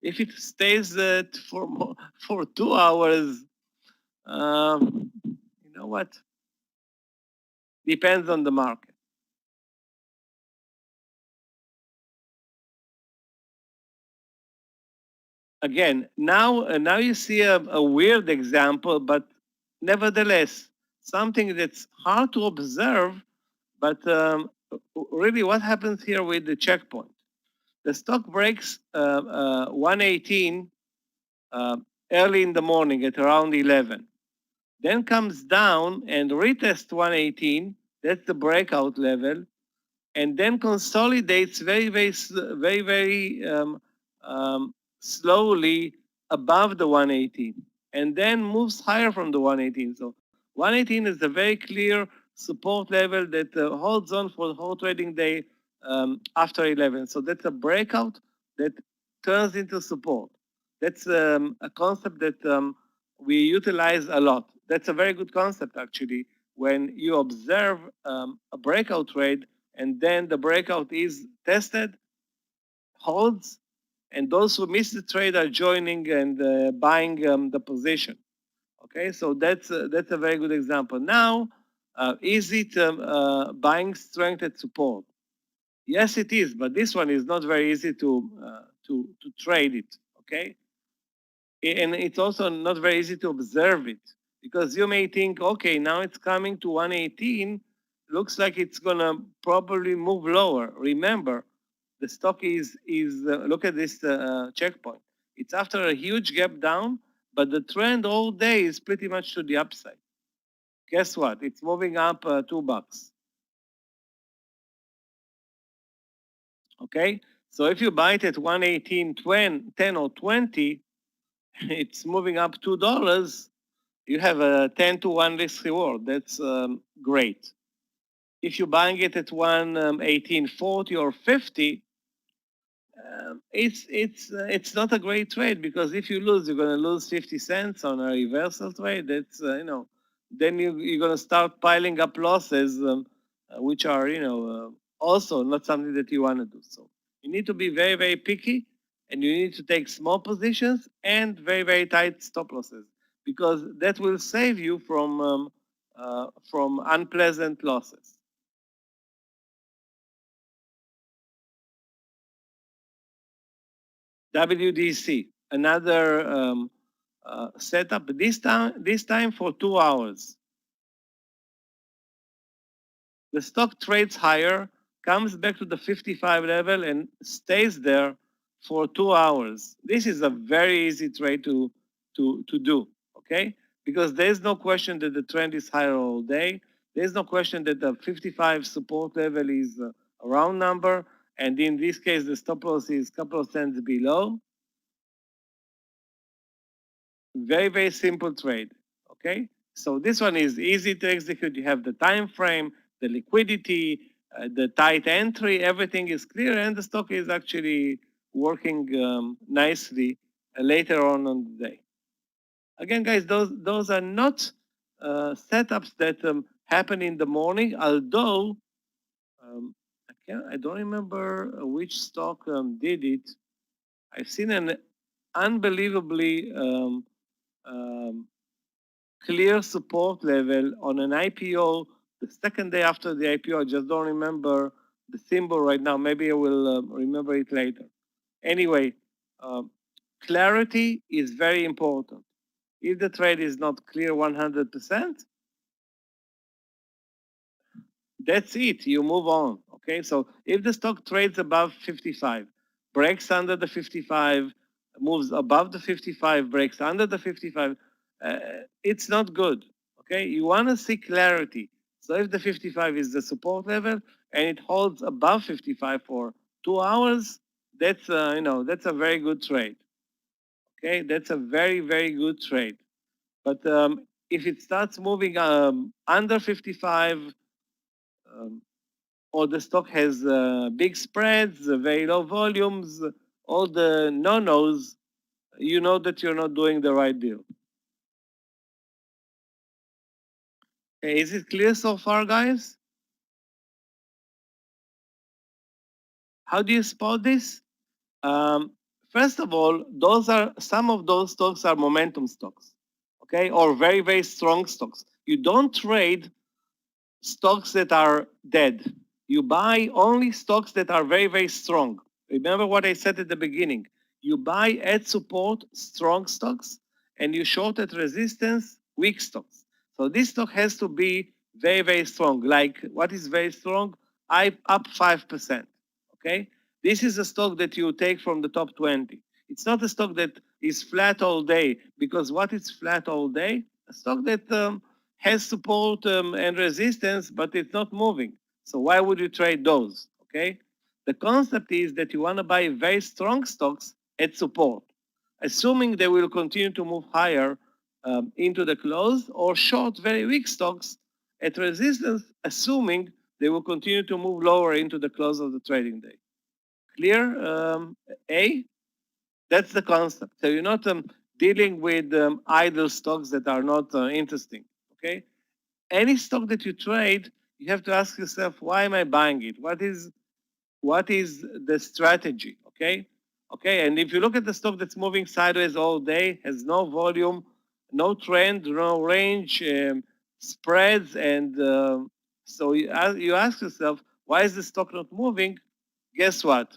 If it stays for 2 hours, you know what? Depends on the market. Again, now you see a weird example, but nevertheless, something that's hard to observe, but really what happens here with the checkpoint? The stock breaks 118 early in the morning at around 11. Then comes down and retests 118, that's the breakout level, and then consolidates very, very, very, very slowly above the 118, and then moves higher from the 118. So 118 is a very clear support level that holds on for the whole trading day after 11. So that's a breakout that turns into support. That's a concept that we utilize a lot. That's a very good concept, actually, when you observe a breakout trade and then the breakout is tested, holds, and those who miss the trade are joining and buying the position. Okay, so that's a very good example. Now, is it buying strength at support? Yes, it is, but this one is not very easy to trade it. Okay, and it's also not very easy to observe it, because you may think, okay, now it's coming to 118, looks like it's gonna probably move lower. Remember, the stock is look at this checkpoint. It's after a huge gap down, but the trend all day is pretty much to the upside. Guess what? It's moving up $2. Okay, so if you buy it at 118, 10 or 20, it's moving up $2. You have a 10 to 1 risk reward. That's great. If you're buying it at 118.40 or 50, it's not a great trade, because if you lose, you're going to lose 50 cents on a reversal trade. That's then you're going to start piling up losses which are, also not something that you want to do. So you need to be very, very picky, and you need to take small positions and very, very tight stop losses, because that will save you from unpleasant losses. WDC, another setup, this time for 2 hours. The stock trades higher, comes back to the 55 level and stays there for 2 hours. This is a very easy trade to do, okay? Because there's no question that the trend is higher all day. There's no question that the 55 support level is a round number. And in this case, the stop loss is a couple of cents below. Very, very simple trade, okay? So this one is easy to execute. You have the time frame, the liquidity, the tight entry, everything is clear, and the stock is actually working nicely later on the day. Again, guys, those are not setups that happen in the morning, although I don't remember which stock did it. I've seen an unbelievably clear support level on an IPO the second day after the IPO. I just don't remember the symbol right now. Maybe I will remember it later. Anyway, clarity is very important. If the trade is not clear 100%, that's it. You move on. Okay. So if the stock trades above 55, breaks under the 55, moves above the 55, breaks under the 55, it's not good. Okay. You want to see clarity. So if the 55 is the support level and it holds above 55 for 2 hours, that's that's a very good trade. Okay. That's a very, very good trade. But if it starts moving under 55, or the stock has big spreads, very low volumes, all the no-nos, you know that you're not doing the right deal. Is it clear so far, guys? How do you spot this? First of all, some of those stocks are momentum stocks, okay, or very, very strong stocks. You don't trade stocks that are dead. You buy only stocks that are very, very strong. Remember what I said at the beginning. You buy at support strong stocks and you short at resistance weak stocks. So this stock has to be very, very strong. Like what is very strong? Up 5%. Okay? This is a stock that you take from the top 20. It's not a stock that is flat all day, because what is flat all day? A stock that has support and resistance, but it's not moving. So why would you trade those? Okay. The concept is that you want to buy very strong stocks at support, assuming they will continue to move higher into the close, or short very weak stocks at resistance, assuming they will continue to move lower into the close of the trading day. Clear? A? That's the concept. So you're not dealing with idle stocks that are not interesting. Okay. Any stock that you trade, you have to ask yourself, why am I buying it? What is the strategy? Okay. Okay. And if you look at the stock that's moving sideways all day, has no volume, no trend, no range, spreads, and so you ask yourself, why is the stock not moving? Guess what?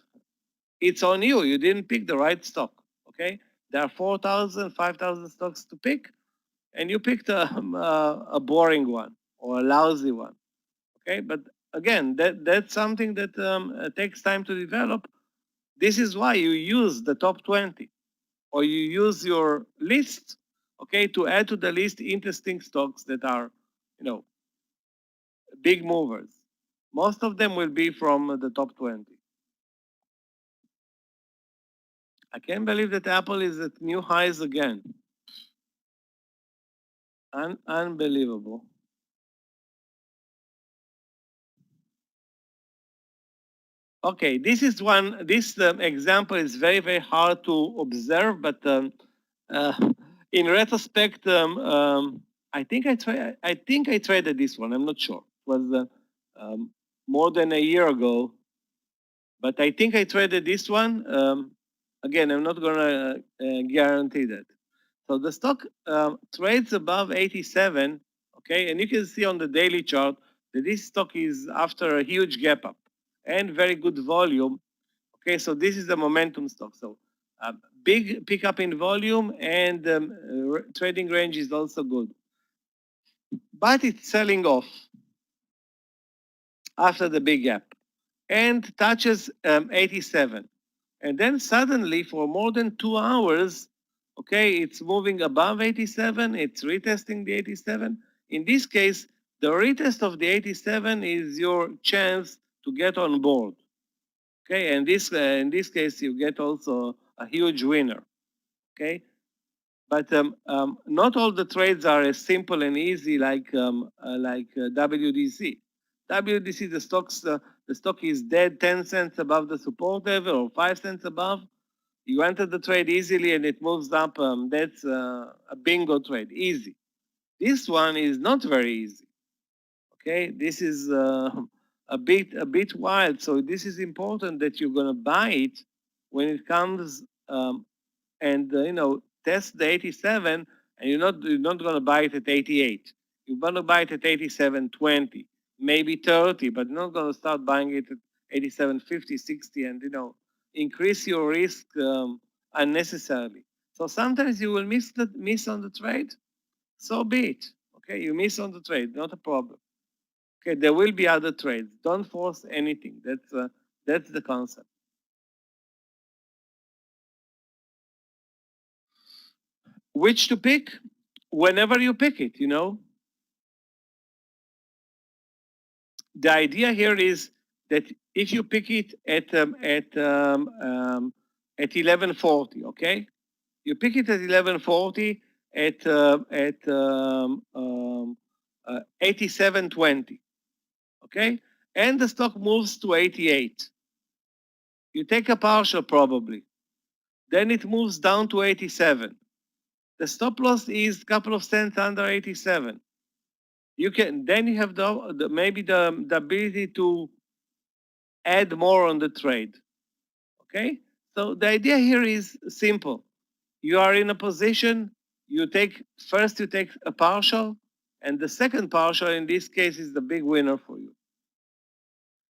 It's on you. You didn't pick the right stock. Okay. There are 4,000, 5,000 stocks to pick, and you picked a boring one or a lousy one. Okay. But again, that's something that takes time to develop. This is why you use the top 20, or you use your list, okay, to add to the list interesting stocks that are, big movers. Most of them will be from the top 20. I can't believe that Apple is at new highs again. Unbelievable. Okay, this example is very, very hard to observe, but in retrospect, I think I traded this one. I'm not sure. It was more than a year ago, but I think I traded this one. Again, I'm not gonna guarantee that. So the stock trades above 87, okay? And you can see on the daily chart that this stock is after a huge gap up and very good volume. Okay, so this is the momentum stock. So big pickup in volume and trading range is also good. But it's selling off after the big gap and touches 87. And then suddenly for more than 2 hours, okay, it's moving above 87, it's retesting the 87. In this case, the retest of the 87 is your chance to get on board. Okay, and this in this case, you get also a huge winner. Okay, but not all the trades are as simple and easy like WDC. WDC, the stock is dead 10 cents above the support level or 5 cents above. You enter the trade easily and it moves up. That's a bingo trade, easy. This one is not very easy. Okay, this is a bit wild. So this is important that you're gonna buy it when it comes and test the 87, and you're not gonna buy it at 88. You're gonna buy it at 87.20, maybe 30, but you're not gonna start buying it at 87.50, 60, and increase your risk unnecessarily. So sometimes you will miss on the trade. So be it. Okay, you miss on the trade, not a problem. Okay, there will be other trades. Don't force anything. That's the concept. Which to pick? Whenever you pick it, The idea here is that if you pick it at 11:40, okay? You pick it at 11:40 at 87.20, okay? And the stock moves to 88. You take a partial probably. Then it moves down to 87. The stop loss is a couple of cents under 87. You have maybe the ability to add more on the trade. Okay? So the idea here is simple. You are in a position, you take a partial, and the second partial in this case is the big winner for you.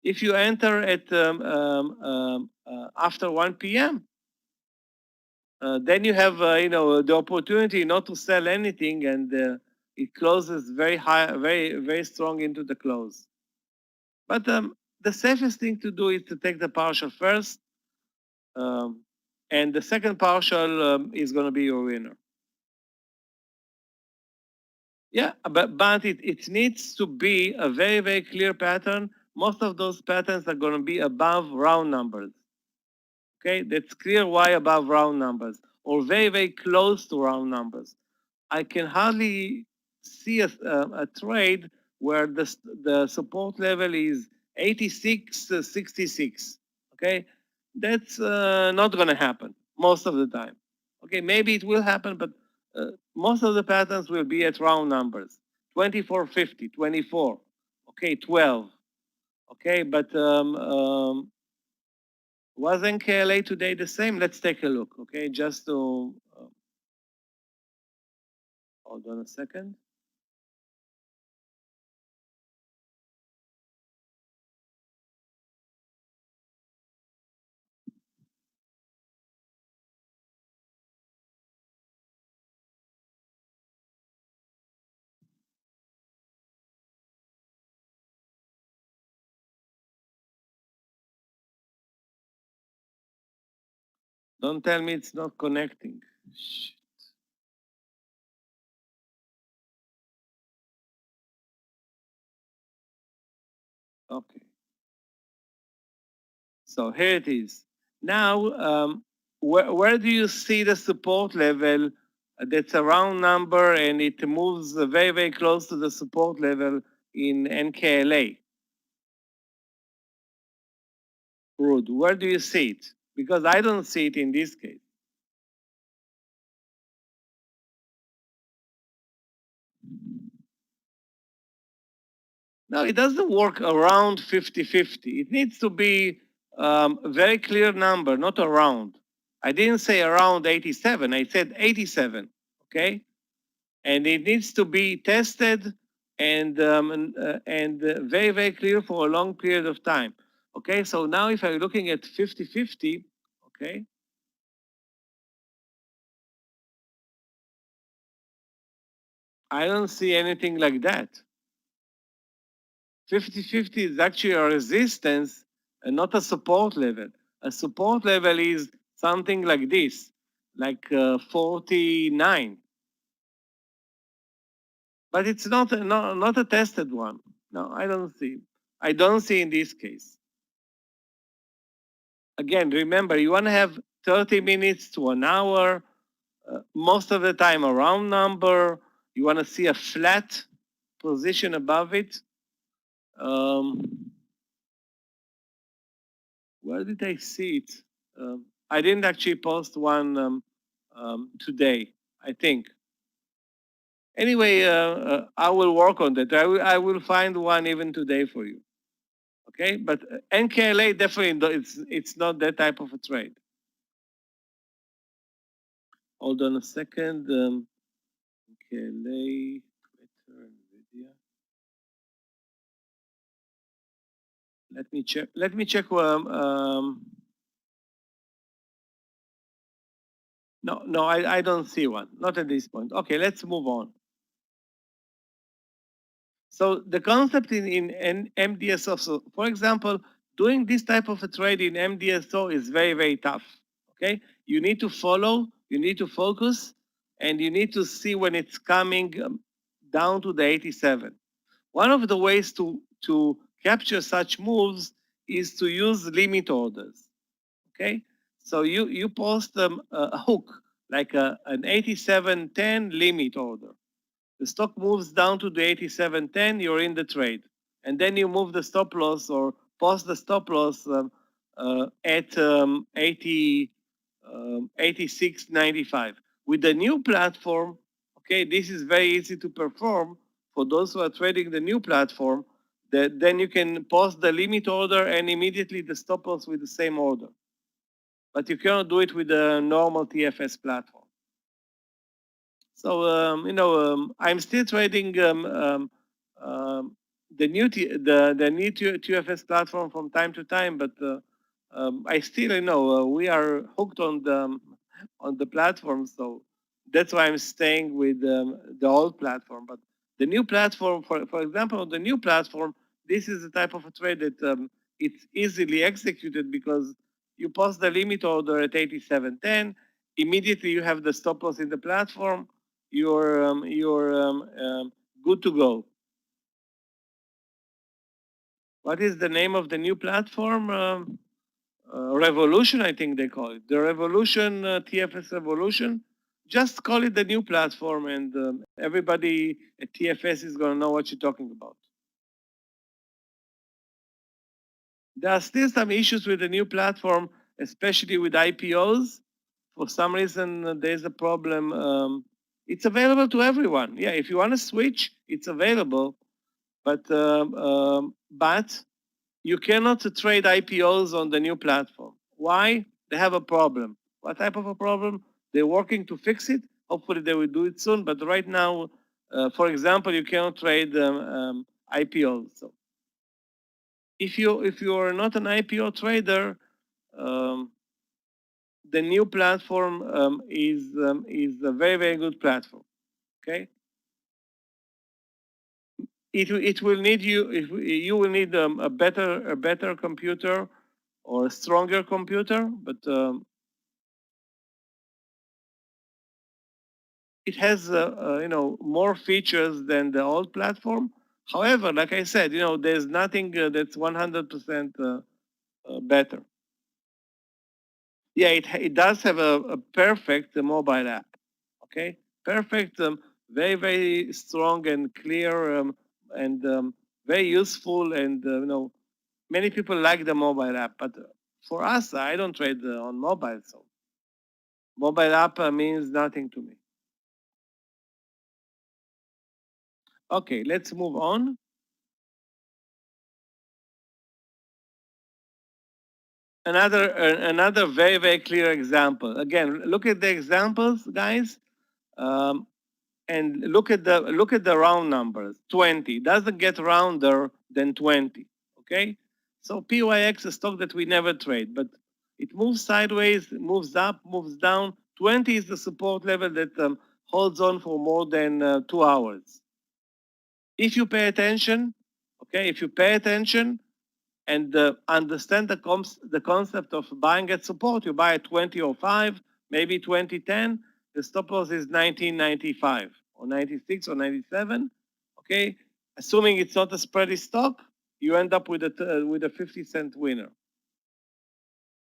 If you enter at after 1 p.m., then you have the opportunity not to sell anything, and it closes very high, very strong into the close. But the safest thing to do is to take the partial first, and the second partial is going to be your winner. Yeah, but it needs to be a very, very clear pattern. Most of those patterns are going to be above round numbers. Okay, that's clear why above round numbers or very, very close to round numbers. I can hardly see a trade where the support level is 86.66. Okay, that's not going to happen most of the time. Okay, maybe it will happen, but most of the patterns will be at round numbers. 24.50, 24, okay, 12. Okay, but wasn't KLA today the same? Let's take a look, okay, just to hold on a second. Don't tell me it's not connecting. Shit. Okay. So here it is. Now, where do you see the support level that's a round number and it moves very, very close to the support level in NKLA? Rude, where do you see it? Because I don't see it in this case. No, it doesn't work around 50-50. It needs to be a very clear number, not around. I didn't say around 87. I said 87. Okay, and it needs to be tested and very clear for a long period of time. Okay, so now if I'm looking at 50-50, okay, I don't see anything like that. 50-50 is actually a resistance and not a support level. A support level is something like this, like 49. But it's not a tested one. No, I don't see. I don't see in this case. Again, remember, you want to have 30 minutes to an hour, most of the time a round number. You want to see a flat position above it. Where did I see it? I didn't actually post one today, I think. Anyway, I will work on that. I will find one even today for you. Okay, but NKLA definitely it's not that type of a trade. Hold on a second. NKLA, Twitter, NVIDIA. Let me check. Let me check. No, I don't see one. Not at this point. Okay, let's move on. So the concept in MDSO, so for example, doing this type of a trade in MDSO is very tough. Okay, you need to follow, you need to focus, and you need to see when it's coming down to the 87. One of the ways to capture such moves is to use limit orders. Okay, so you post a hook like an 87.10 limit order. The stock moves down to the 87.10, you're in the trade. And then you move the stop loss or post the stop loss at 86.95. With the new platform, okay, this is very easy to perform for those who are trading the new platform. Then you can post the limit order and immediately the stop loss with the same order. But you cannot do it with the normal TFS platform. So I'm still trading the new TFS platform from time to time, but I still we are hooked on the platform, so that's why I'm staying with the old platform. But the new platform, for example, on the new platform, this is the type of a trade that it's easily executed because you post the limit order at 87.10, immediately you have the stop loss in the platform, you're good to go. What is the name of the new platform? Revolution, I think they call it. The Revolution, TFS Revolution. Just call it the new platform and everybody at TFS is going to know what you're talking about. There are still some issues with the new platform, especially with IPOs. For some reason, there's a problem. It's available to everyone. Yeah, if you want to switch, it's available. But you cannot trade IPOs on the new platform. Why? They have a problem. What type of a problem? They're working to fix it. Hopefully they will do it soon. But right now, for example, you cannot trade IPOs. So if you are not an IPO trader, the new platform is a very good platform. Okay. It will need you will need a better computer or a stronger computer, but it has more features than the old platform. However, like I said, there's nothing that's 100% better. Yeah, it does have a perfect mobile app. Okay, perfect, very strong and clear, and very useful, and many people like the mobile app. But for us, I don't trade on mobile, so mobile app means nothing to me. Okay, let's move on. another very clear example. Again, look at the examples, guys, and look at the round numbers. 20 doesn't get rounder than 20. Okay, so PYX is a stock that we never trade, but it moves sideways, moves up, moves down. 20 is the support level that holds on for more than 2 hours. If you pay attention, okay, if you pay attention, and understand the concept of buying at support, you buy at 20.05, maybe 20.10, the stop loss is 19.95 or 96 or 97, okay? Assuming it's not a spready stock, you end up with a 50-cent winner.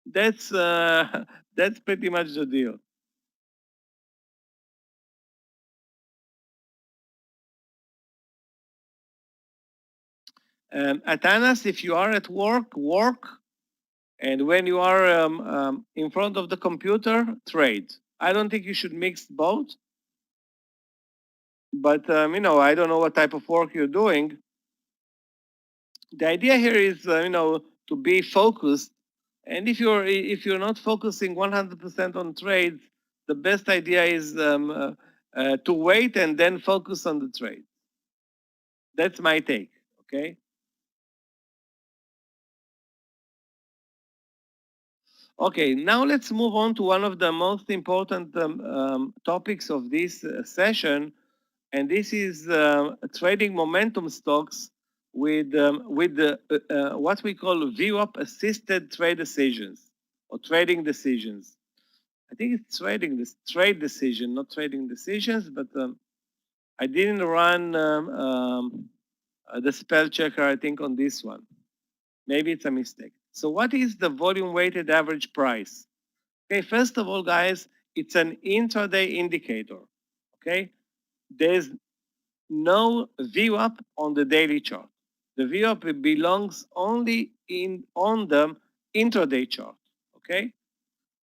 That's that's pretty much the deal. Atanas, if you are at work, work. And when you are in front of the computer, trade. I don't think you should mix both. But I don't know what type of work you're doing. The idea here is, to be focused. And if you're not focusing 100% on trades, the best idea is to wait and then focus on the trade. That's my take. Okay. Okay, now let's move on to one of the most important topics of this session, and this is trading momentum stocks with the what we call VWAP assisted trade decisions or trading decisions. I think it's trade decision, not trading decisions, but I didn't run the spell checker, I think, on this one. Maybe it's a mistake. So what is the volume weighted average price? Okay, first of all, guys, it's an intraday indicator. Okay, there's no VWAP on the daily chart. The VWAP belongs only on the intraday chart. Okay,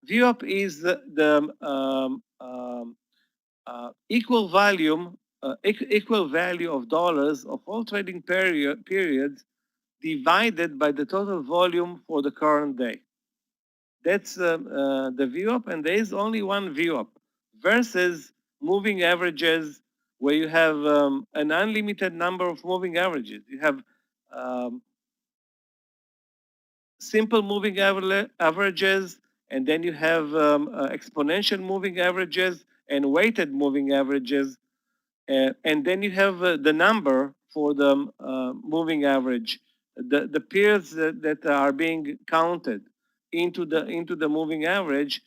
VWAP is the equal value of dollars of all trading periods divided by the total volume for the current day. That's the VWAP, and there is only one VWAP versus moving averages where you have an unlimited number of moving averages. You have simple moving averages, and then you have exponential moving averages and weighted moving averages. And then you have the number for the moving average, the periods that are being counted into the moving average,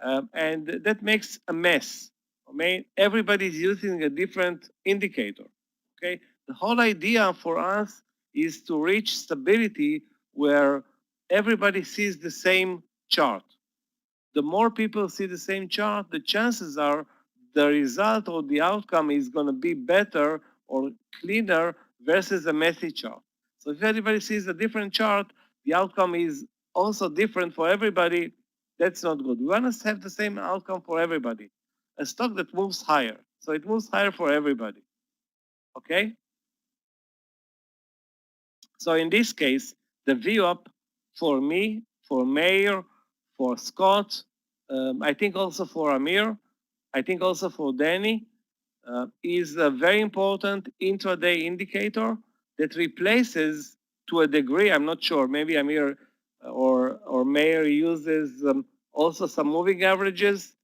and that makes a mess. I mean, everybody's using a different indicator. Okay, the whole idea for us is to reach stability where everybody sees the same chart. The more people see the same chart, the chances are the result or the outcome is going to be better or cleaner versus a messy chart. So if everybody sees a different chart, the outcome is also different for everybody. That's not good. We want to have the same outcome for everybody. A stock that moves higher. So it moves higher for everybody. Okay? So in this case, the VWAP for me, for Meir, for Scott, I think also for Amir, I think also for Danny, is a very important intraday indicator that replaces, to a degree, I'm not sure, maybe Amir or Meir uses also some moving averages.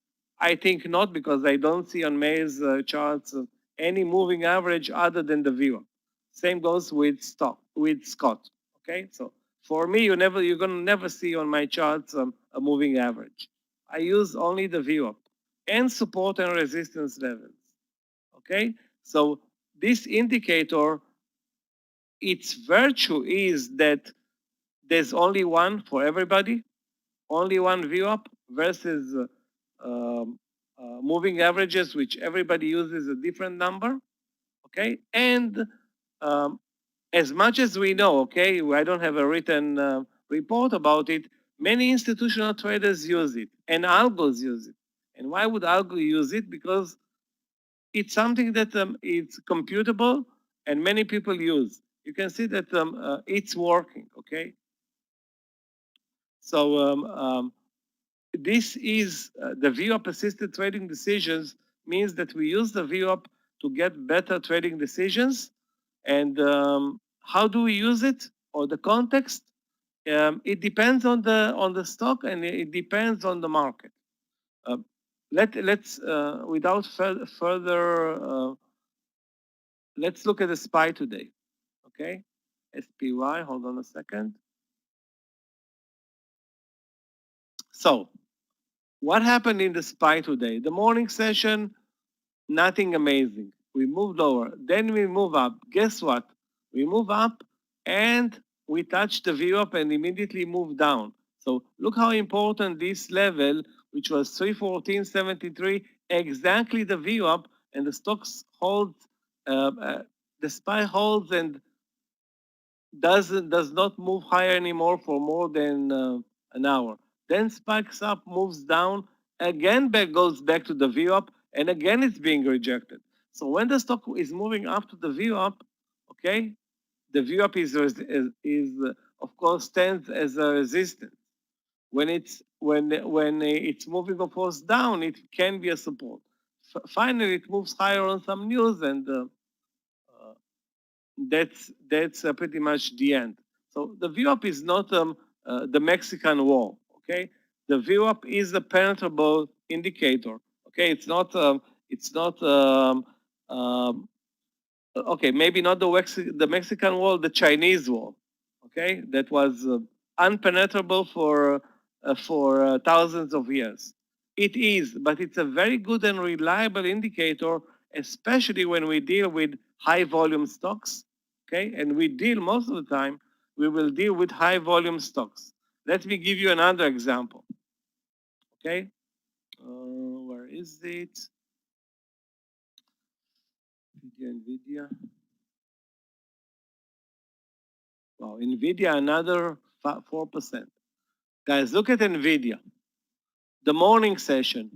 I think not, because I don't see on Meir's charts any moving average other than the VWAP. Same goes with Scott. Okay, so for me, you're gonna never see on my charts a moving average. I use only the VWAP and support and resistance levels. Okay, so this indicator, its virtue is that there's only one for everybody, only one VWAP versus moving averages, which everybody uses a different number. Okay, and as much as we know, okay, I don't have a written report about it, many institutional traders use it and algos use it. And why would algo use it? Because it's something that it's computable and many people use. You can see that it's working, okay? So this is the VWAP assisted trading decisions means that we use the VWAP to get better trading decisions. And how do we use it or the context? It depends on the stock and it depends on the market. Let's without further let's look at the SPY today. Okay, SPY. Hold on a second. So, what happened in the SPY today? The morning session, nothing amazing. We moved lower, then we move up. Guess what? We move up and we touch the VWAP and immediately move down. So look how important this level, which was 314.73, exactly the VWAP, and the stocks holds, the SPY holds and does not move higher anymore for more than an hour. Then spikes up, moves down, again goes back to the VWAP, and again it's being rejected. So when the stock is moving up to the VWAP, okay, the VWAP is of course stands as a resistance. When it's moving of course down, it can be a support. Finally, it moves higher on some news and. That's pretty much the end. So the VWAP is not the Mexican wall. Okay, the VWAP is a penetrable indicator. Okay, it's not okay, maybe not the Mexican wall, the Chinese wall. Okay, that was unpenetrable for thousands of years. It is, but it's a very good and reliable indicator, especially when we deal with high volume stocks. Okay, and we deal most of the time, we will deal with high volume stocks. Let me give you another example. Okay, where is it? NVIDIA. Wow, NVIDIA another 4%. Guys, look at NVIDIA. The morning session,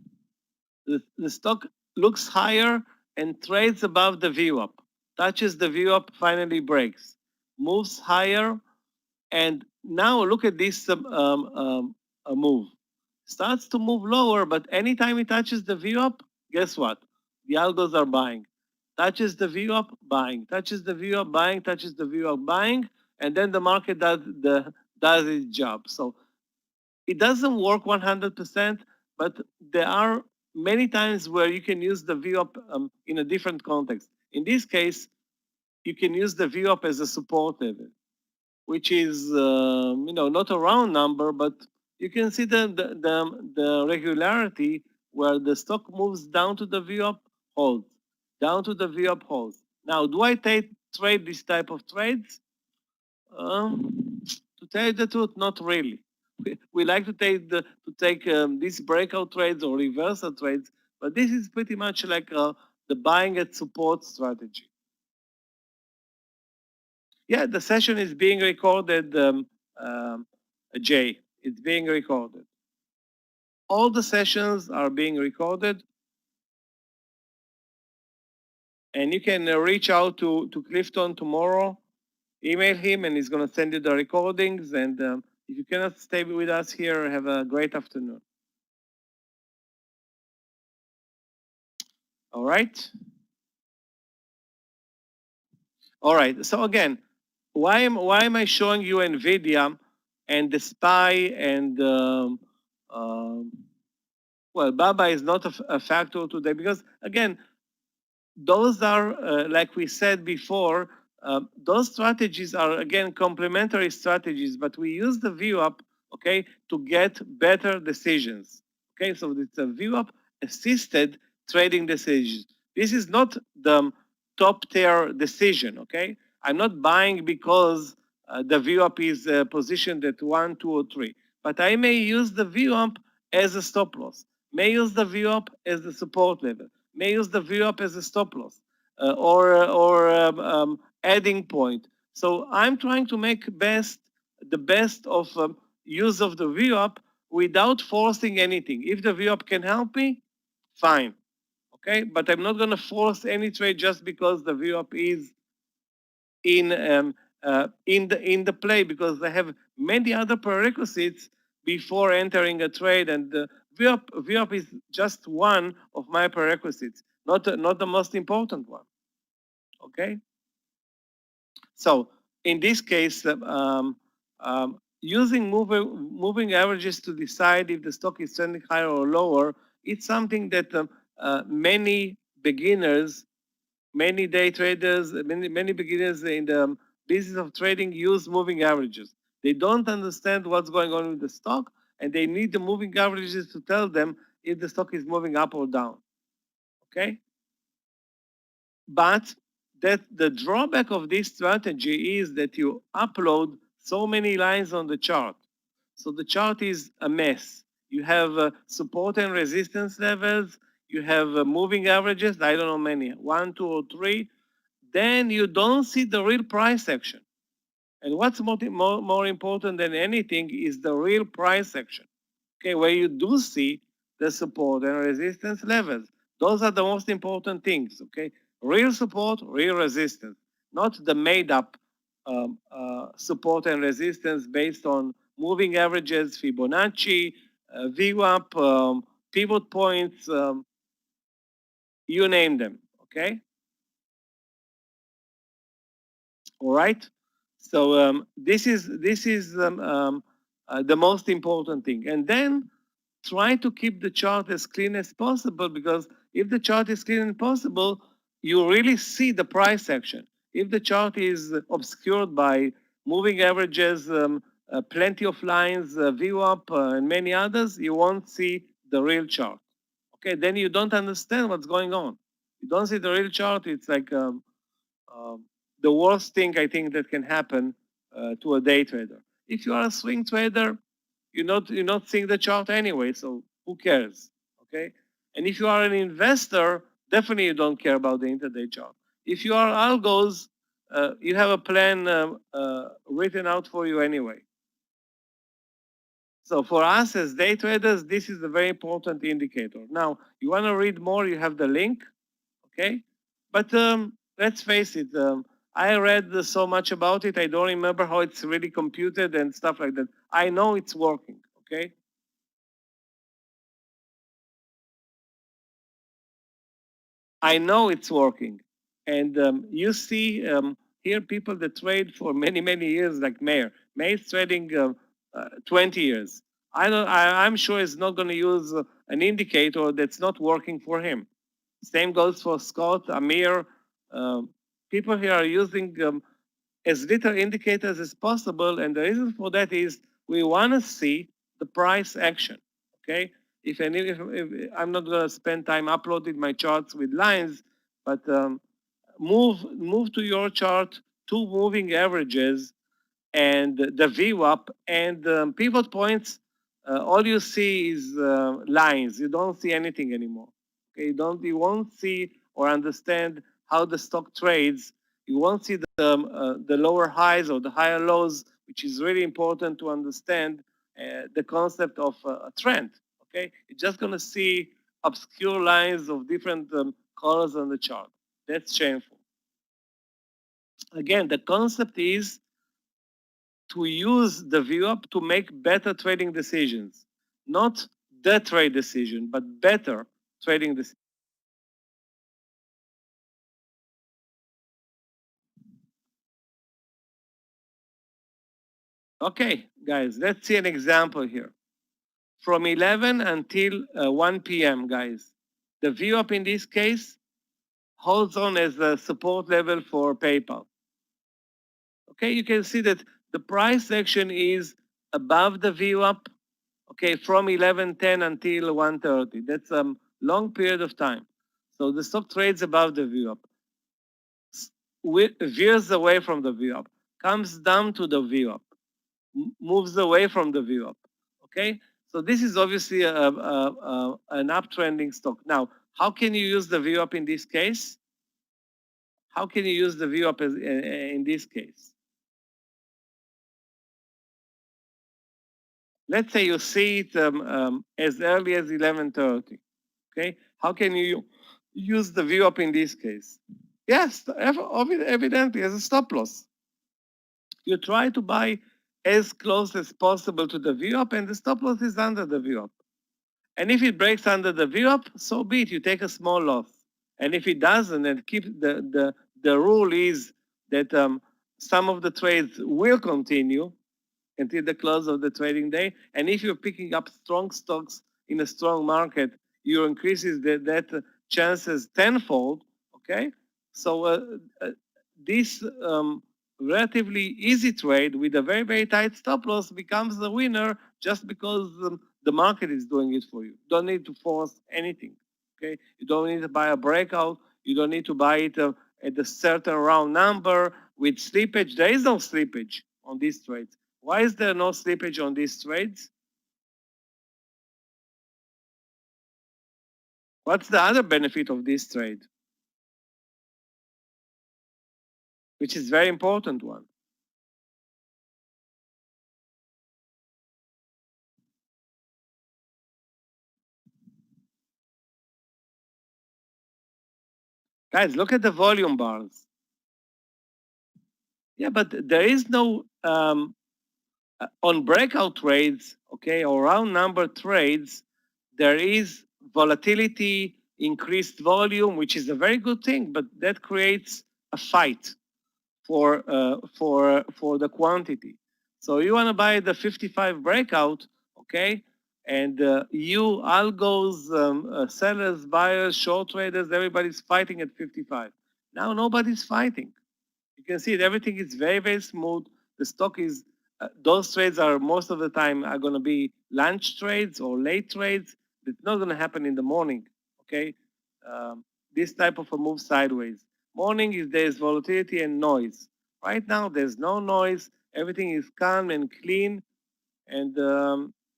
the stock looks higher and trades above the VWAP, touches the VWAP, finally breaks, moves higher, and now look at this move. Starts to move lower, but anytime it touches the VWAP, guess what? The algos are buying. Touches the VWAP, buying. Touches the VWAP, buying. Touches the VWAP, buying. And then the market does its job. So it doesn't work 100%, but there are many times where you can use the VWAP in a different context. In this case, you can use the VWAP as a support level, which is not a round number, but you can see the regularity where the stock moves down to the VWAP, holds, down to the VWAP, holds. Now, do I trade this type of trades? To tell you the truth, not really. We like to take these breakout trades or reversal trades, but this is pretty much like the buying at support strategy. Yeah, the session is being recorded, Jay. It's being recorded. All the sessions are being recorded. And you can reach out to Clifton tomorrow, email him, and he's going to send you the recordings. And if you cannot stay with us here, have a great afternoon. All right? All right. So again, why am I showing you NVIDIA and the SPY and well, Baba is not a factor today because again, those are like we said before, those strategies are again complementary strategies, but we use the VWAP, okay, to get better decisions. Okay, so it's a VWAP assisted trading decisions. This is not the top tier decision. Okay, I'm not buying because the VWAP is positioned at 1, 2, or 3, but I may use the VWAP as a stop loss, may use the VWAP as the support level, may use the VWAP as a stop loss or adding point. So I'm trying to make the best of use of the VWAP without forcing anything. If the VWAP can help me, fine. Okay, but I'm not going to force any trade just because the VWAP is in the play, because I have many other prerequisites before entering a trade, and VWAP is just one of my prerequisites, not the most important one. Okay. So in this case, using moving averages to decide if the stock is trending higher or lower, it's something that many beginners, many day traders, many beginners in the business of trading use moving averages. They don't understand what's going on with the stock, and they need the moving averages to tell them if the stock is moving up or down. Okay? But that the drawback of this strategy is that you upload so many lines on the chart. So the chart is a mess. You have support and resistance levels. You have moving averages. I don't know many, 1, 2, or 3. Then you don't see the real price action. And what's more important than anything is the real price action. Okay, where you do see the support and resistance levels. Those are the most important things, okay? Real support, real resistance, not the made up support and resistance based on moving averages, Fibonacci, VWAP, pivot points, you name them, okay? All right. So this is the most important thing, and then try to keep the chart as clean as possible, because if the chart is clean and possible, you really see the price action. If the chart is obscured by moving averages, plenty of lines, VWAP, and many others, you won't see the real chart. Okay, then you don't understand what's going on. You don't see the real chart. It's like the worst thing I think that can happen to a day trader. If you are a swing trader, you're not seeing the chart anyway, so who cares? Okay. And if you are an investor, definitely you don't care about the intraday chart. If you are algos, you have a plan written out for you anyway. So for us as day traders, this is a very important indicator. Now, you want to read more, you have the link, okay? But let's face it, I read so much about it, I don't remember how it's really computed and stuff like that. I know it's working, okay? I know it's working. And you see here people that trade for many, many years, like Mayer. Mayer's trading 20 years. I'm sure he's not going to use an indicator that's not working for him. Same goes for Scott, Amir. People here are using as little indicators as possible, and the reason for that is we want to see the price action. Okay, if I'm not going to spend time uploading my charts with lines, but move to your chart two moving averages and the VWAP and pivot points. All you see is lines. You don't see anything anymore. Okay, you won't see or understand how the stock trades. You won't see the lower highs or the higher lows, which is really important to understand the concept of a trend. Okay, you're just going to see obscure lines of different colors on the chart. That's shameful. Again, the concept is to use the VWAP to make better trading decisions, not the trade decision, but better trading decisions. Okay, guys, let's see an example here. From 11 until 1 p.m., guys, the VWAP in this case holds on as a support level for PayPal. Okay, you can see that the price action is above the VWAP, okay, from 11:10 until 1:30. That's a long period of time. So the stock trades above the VWAP, veers away from the VWAP, comes down to the VWAP, moves away from the VWAP. Okay, so this is obviously an uptrending stock. Now, how can you use the VWAP in this case? How can you use the VWAP in this case? Let's say you see it as early as 11:30. Okay, how can you use the VWAP in this case? Yes, evidently as a stop loss. You try to buy as close as possible to the VWAP, and the stop loss is under the VWAP. And if it breaks under the VWAP, so be it. You take a small loss. And if it doesn't, and keep the rule is that some of the trades will continue until the close of the trading day. And if you're picking up strong stocks in a strong market, you increases that chances tenfold. Okay, so this relatively easy trade with a very tight stop loss becomes the winner just because the market is doing it for you. You don't need to force anything. Okay, you don't need to buy a breakout. You don't need to buy it at a certain round number with slippage. There is no slippage on these trades. Why is there no slippage on these trades? What's the other benefit of this trade? Which is very important one. Guys, look at the volume bars. Yeah, but there is no, on breakout trades, okay, or round number trades, there is volatility, increased volume, which is a very good thing, but that creates a fight for the quantity. So you want to buy the 55 breakout, okay, and you algos, sellers, buyers, short traders, everybody's fighting at 55. Now nobody's fighting. You can see it, everything is very smooth. The stock is, those trades are most of the time are going to be lunch trades or late trades. It's not going to happen in the morning, okay? This type of a move sideways. Morning is there's volatility and noise. Right now, there's no noise. Everything is calm and clean. And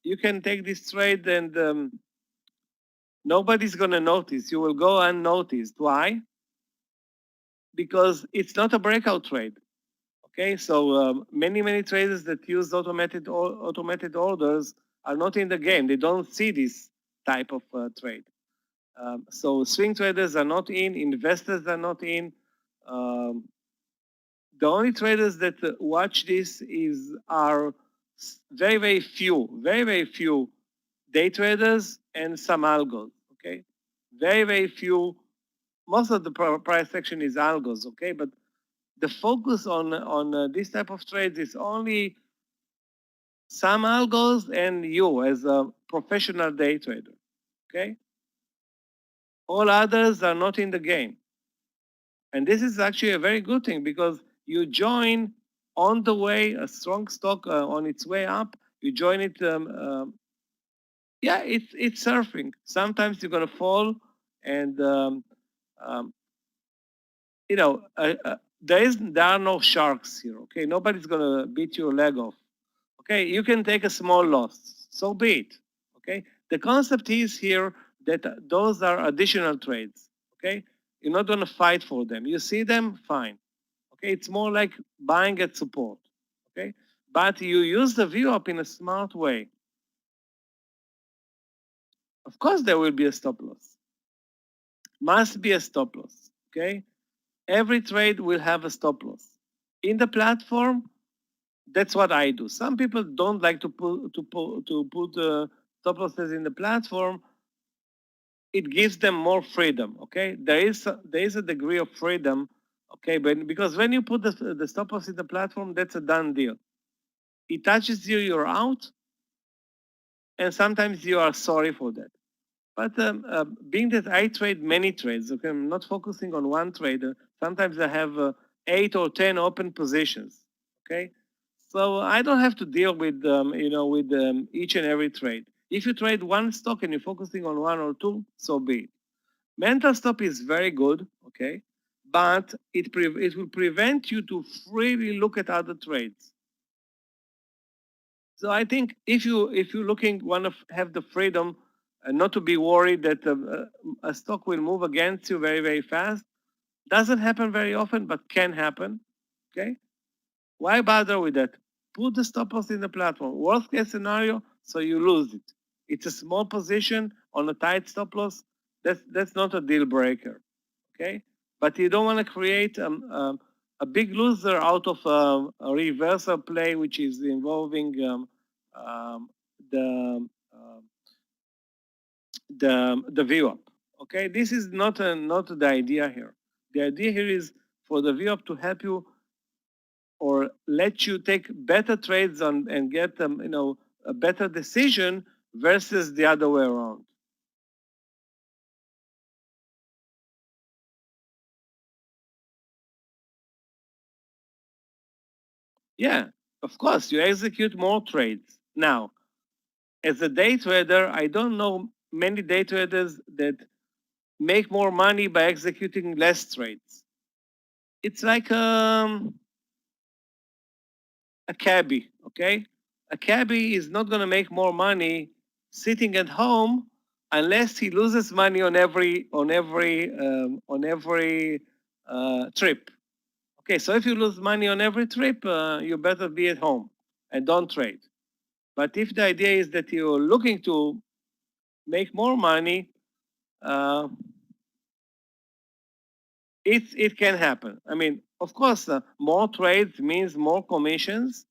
you can take this trade and nobody's going to notice. You will go unnoticed. Why? Because it's not a breakout trade. Okay, so many traders that use automated orders are not in the game. They don't see this type of trade. So swing traders are not in, investors are not in. The only traders that watch this are very few day traders and some algos. Okay, very few. Most of the price action is algos. Okay, but the focus on this type of trades is only some algos and you as a professional day trader. Okay, all others are not in the game. And this is actually a very good thing because you join on the way a strong stock on its way up. You join it. Yeah, it's surfing. Sometimes you're gonna fall, and you know there are no sharks here. Okay, nobody's gonna beat your leg off. Okay, you can take a small loss. So be it. Okay, the concept is here that those are additional trades. Okay, you're not gonna fight for them. You see them, fine. Okay, it's more like buying at support. Okay, but you use the VWAP in a smart way. Of course, there will be a stop loss. Must be a stop loss. Okay, every trade will have a stop loss. In the platform, that's what I do. Some people don't like to put stop losses in the platform. It gives them more freedom. Okay, there is a degree of freedom. Okay, but because when you put the stop loss in the platform, that's a done deal. It touches you, you're out, and sometimes you are sorry for that. But being that I trade many trades, okay, I'm not focusing on one trader. Sometimes I have 8 or 10 open positions. Okay, so I don't have to deal with each and every trade. If you trade one stock and you're focusing on one or two, so be it. Mental stop is very good, okay, but it will prevent you to freely look at other trades. So I think if you're looking, want to have the freedom and not to be worried that a stock will move against you very fast. Doesn't happen very often, but can happen. Okay, why bother with that? Put the stop loss in the platform. Worst case scenario, so you lose it. It's a small position on a tight stop loss. That's not a deal breaker. Okay, but you don't want to create a big loser out of a reversal play, which is involving the the VWAP. Okay, this is not the idea here. The idea here is for the VWAP to help you or let you take better trades on and get them, a better decision versus the other way around. Yeah, of course, you execute more trades. Now, as a day trader, I don't know many day traders that make more money by executing less trades. It's like a cabbie, okay? A cabbie is not going to make more money sitting at home unless he loses money on every trip. Okay, so if you lose money on every trip, you better be at home and don't trade. But if the idea is that you're looking to make more money, it can happen. I mean, of course, more trades means more commissions,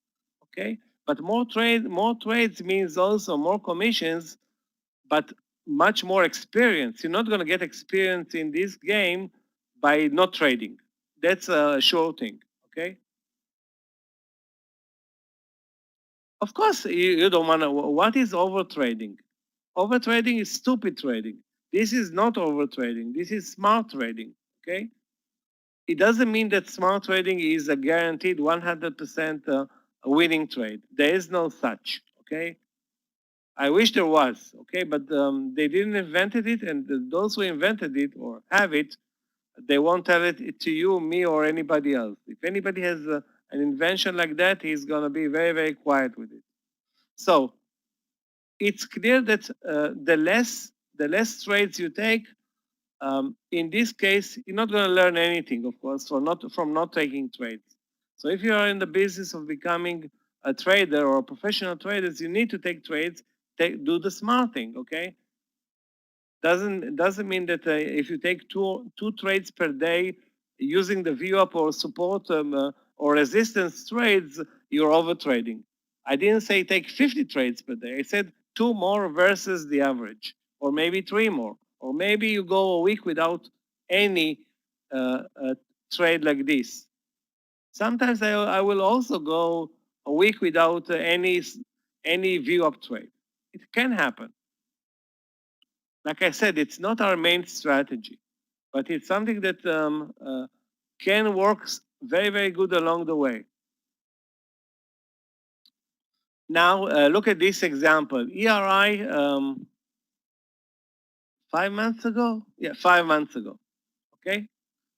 okay? But more trades means also more commissions, but much more experience. You're not going to get experience in this game by not trading. That's a sure thing, okay? Of course, you don't want to. What is over trading? Over trading is stupid trading. This is not over trading. This is smart trading, okay? It doesn't mean that smart trading is a guaranteed 100% winning trade. There is no such, okay? I wish there was, okay? But they didn't invent it, and those who invented it or have it, they won't tell it to you, me, or anybody else. If anybody has an invention like that, he's going to be very, very quiet with it. So it's clear that the less trades you take, in this case, you're not going to learn anything, of course, from not taking trades. So if you are in the business of becoming a trader or a professional trader, you need to take trades, do the smart thing, okay? Doesn't mean that if you take two trades per day using the VWAP or support or resistance trades, you're over trading. I didn't say take 50 trades per day. I said 2 more versus the average, or maybe 3 more, or maybe you go a week without any trade like this. Sometimes I will also go a week without any VWAP trade. It can happen. Like I said, it's not our main strategy, but it's something that can work very, very good along the way. Now, look at this example. ERI 5 months ago? Yeah, 5 months ago. Okay?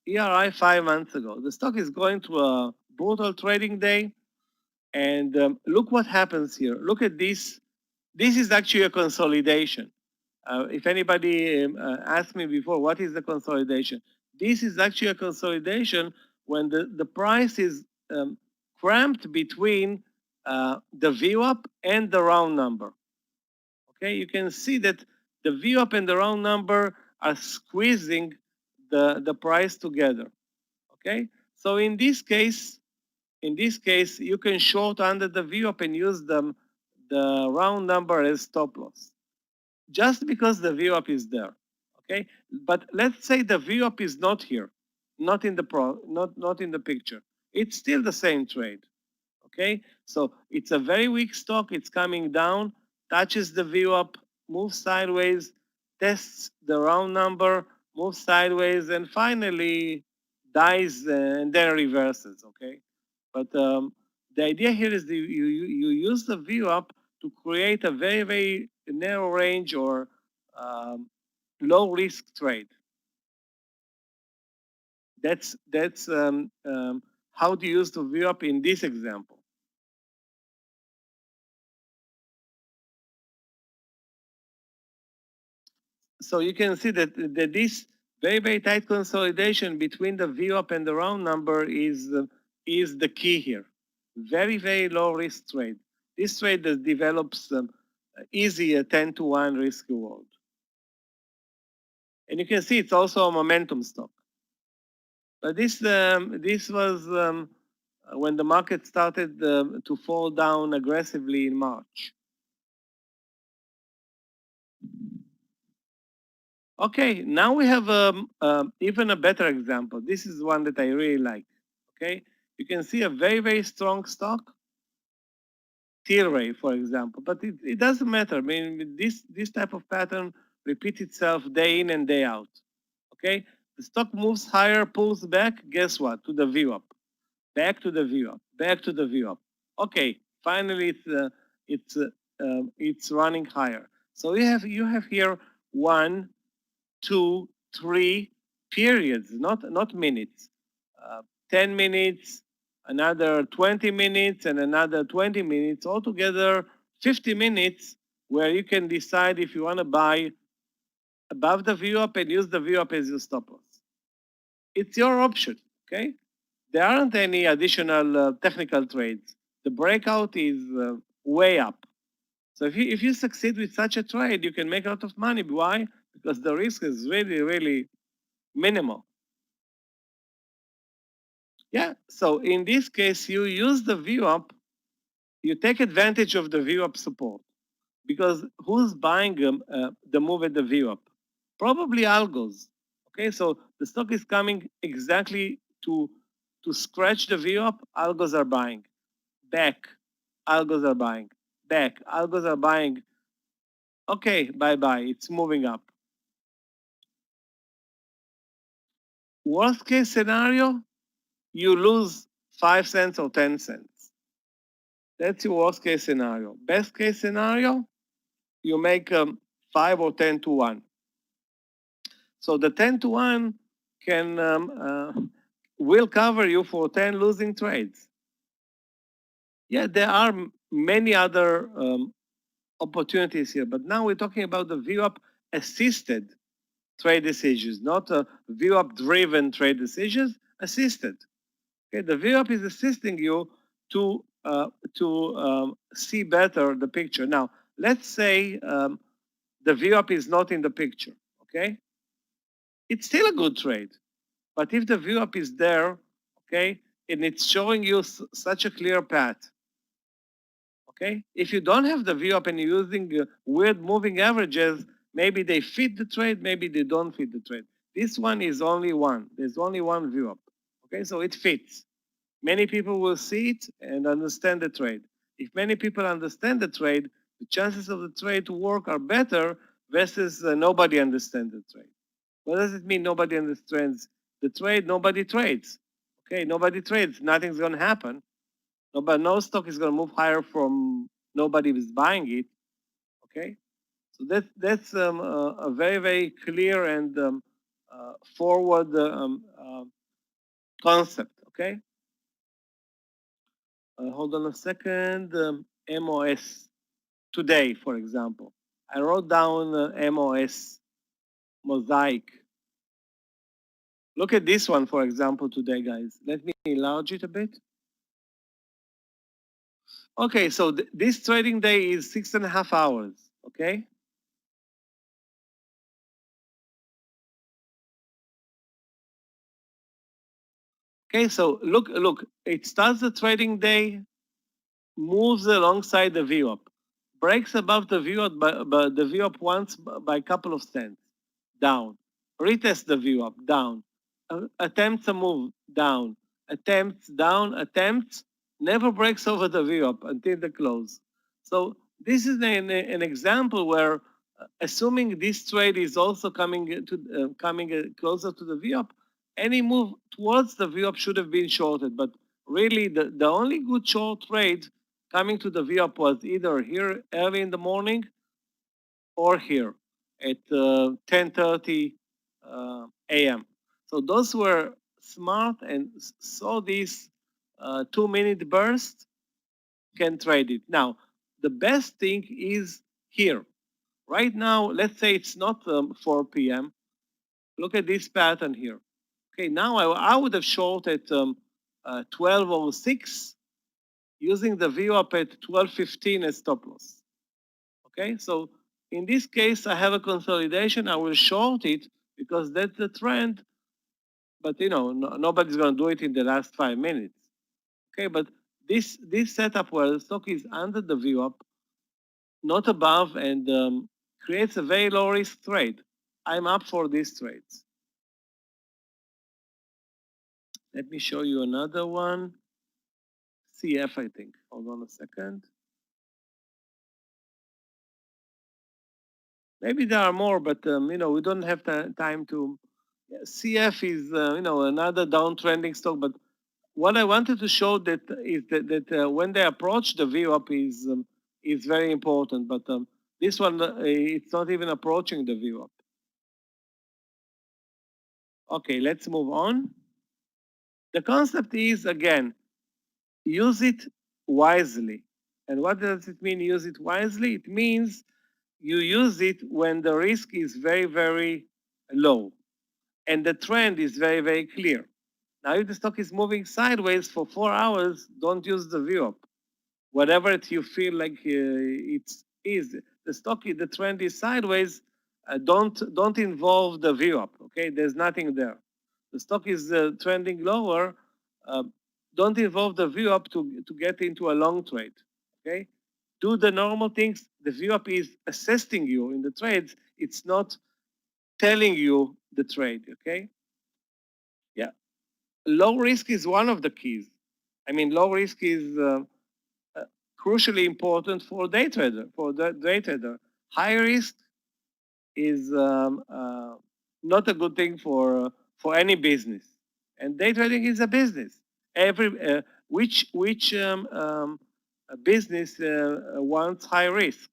ERI 5 months ago. The stock is going through a brutal trading day. And look what happens here. Look at this. This is actually a consolidation. If anybody asked me before, what is the consolidation? This is actually a consolidation when the price is cramped between the VWAP and the round number. Okay, you can see that the VWAP and the round number are squeezing the price together. Okay, so in this case, you can short under the VWAP and use the round number as stop loss, just because the VWAP is there. Okay, but let's say the VWAP is not here, not in the picture. It's still the same trade. Okay, so it's a very weak stock. It's coming down, touches the VWAP, moves sideways, tests the round number, moves sideways, and finally dies and then reverses. Okay, but the idea here is you use the VWAP to create a very, very narrow range or low risk trade. That's how to use the VWAP in this example. So you can see that this very, very tight consolidation between the VWAP and the round number is the key here. Very, very low risk trade. This trade that develops easy a 10-to-1 risk reward. And you can see it's also a momentum stock. But this was when the market started to fall down aggressively in March. Okay, now we have even a better example. This is one that I really like. Okay, you can see a very, very strong stock, Tilray, for example, but it doesn't matter. I mean, this type of pattern repeats itself day in and day out. Okay, the stock moves higher, pulls back. Guess what? To the VWAP, back to the VWAP, back to the VWAP. Okay, finally it's running higher. So you have here 1, 2, 3 periods, not minutes. 10 minutes, another 20 minutes, and another 20 minutes, altogether 50 minutes, where you can decide if you want to buy above the VWAP and use the VWAP as your stop loss. It's your option, okay? There aren't any additional technical trades. The breakout is way up. So if you succeed with such a trade, you can make a lot of money. Why? Because the risk is really, really minimal. Yeah, so in this case, you use the VWAP, you take advantage of the VWAP support. Because who's buying the move at the VWAP? Probably algos. Okay, so the stock is coming exactly to scratch the VWAP, algos are buying. Back, algos are buying. Back, algos are buying. Okay, bye-bye, it's moving up. Worst case scenario, you lose 5 cents or 10 cents. That's your worst case scenario. Best case scenario, you make 5 or 10 to 1. So the 10 to 1 will cover you for 10 losing trades. Yeah, there are many other opportunities here, but now we're talking about the VWAP assisted trade decisions, not VWAP driven trade decisions, assisted. Okay, the VWAP is assisting you to see better the picture. Now, let's say the VWAP is not in the picture, okay? It's still a good trade. But if the VWAP is there, okay, and it's showing you such a clear path, okay? If you don't have the VWAP and you're using weird moving averages, maybe they fit the trade, maybe they don't fit the trade. This one is only one. There's only one VWAP, okay? So it fits. Many people will see it and understand the trade. If many people understand the trade, the chances of the trade to work are better versus nobody understands the trade. What does it mean nobody understands the trade? Nobody trades. Okay, nobody trades. Nothing's going to happen. No stock is going to move higher from nobody is buying it. Okay, so that's a very, very clear and forward concept. Okay, hold on a second. MOS today, for example. I wrote down MOS mosaic. Look at this one, for example, today, guys. Let me enlarge it a bit. Okay, so this trading day is 6.5 hours, okay? Okay, so look, it starts the trading day, moves alongside the VWAP, breaks above the VWAP, but the VWAP once by a couple of cents, down, retest the VWAP, down, attempts a move, down, attempts, never breaks over the VWAP until the close. So this is an example where, assuming this trade is also coming closer to the VWAP, any move towards the VWAP should have been shorted. But really, the only good short trade coming to the VWAP was either here early in the morning or here at 10:30 a.m. So those were smart and saw this 2-minute burst, can trade it. Now, the best thing is here. Right now, let's say it's not 4 p.m. Look at this pattern here. Okay, now I would have shorted 12:06 using the VWAP at 12:15 as stop loss. Okay, so in this case, I have a consolidation. I will short it because that's the trend but nobody's going to do it in the last 5 minutes. Okay, but this setup where the stock is under the VWAP, not above, and creates a very low risk trade. I'm up for these trades. Let me show you another one. CF, I think. Hold on a second. Maybe there are more, but we don't have time to. CF is another downtrending stock, but what I wanted to show that is that when they approach the VWAP is very important, but this one it's not even approaching the VWAP. Okay, let's move on. The concept is again, use it wisely. And what does it mean? Use it wisely. It means you use it when the risk is very, very low and the trend is very, very clear. Now, if the stock is moving sideways for 4 hours, don't use the VWAP. Whatever you feel like it is, the stock, the trend is sideways, don't involve the VWAP, okay? There's nothing there. The stock is trending lower, don't involve the VWAP to get into a long trade, okay? Do the normal things. The VWAP is assisting you in the trades. It's not telling you the trade, okay? Yeah. Low risk is one of the keys. I mean, low risk is crucially important for day trader. For the day trader, high risk is not a good thing for any business. And day trading is a business. Which business wants high risk?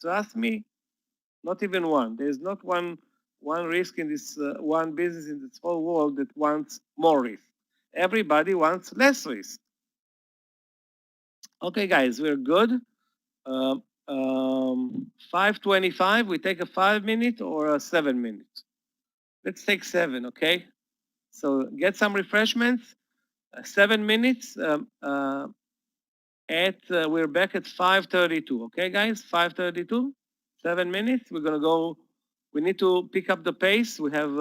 Trust me, not even one. There's not one risk in this one business in this whole world that wants more risk. Everybody wants less risk. Okay, guys, we're good. 5:25. We take a 5-minute or a 7-minute. Let's take 7, okay? So get some refreshments. 7 minutes. We're back at 5:32. Okay, guys, 5:32. 7 minutes. We're gonna go. We need to pick up the pace. We have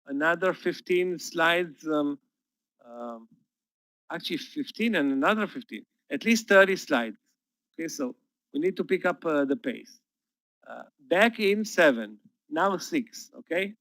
another 15 slides. Actually, 15 and another 15. At least 30 slides. Okay, so we need to pick up the pace. Back in 7. Now 6. Okay.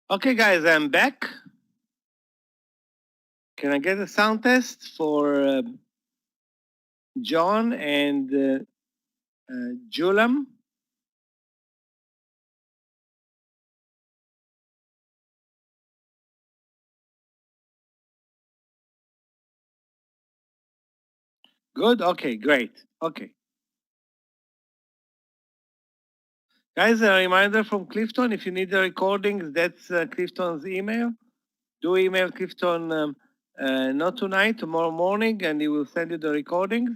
Okay, guys, I'm back. Can I get a sound test for John and Julam? Good? Okay, great. Okay. Guys, a reminder from Clifton, if you need the recordings, that's Clifton's email. Do email Clifton not tonight, tomorrow morning, and he will send you the recordings.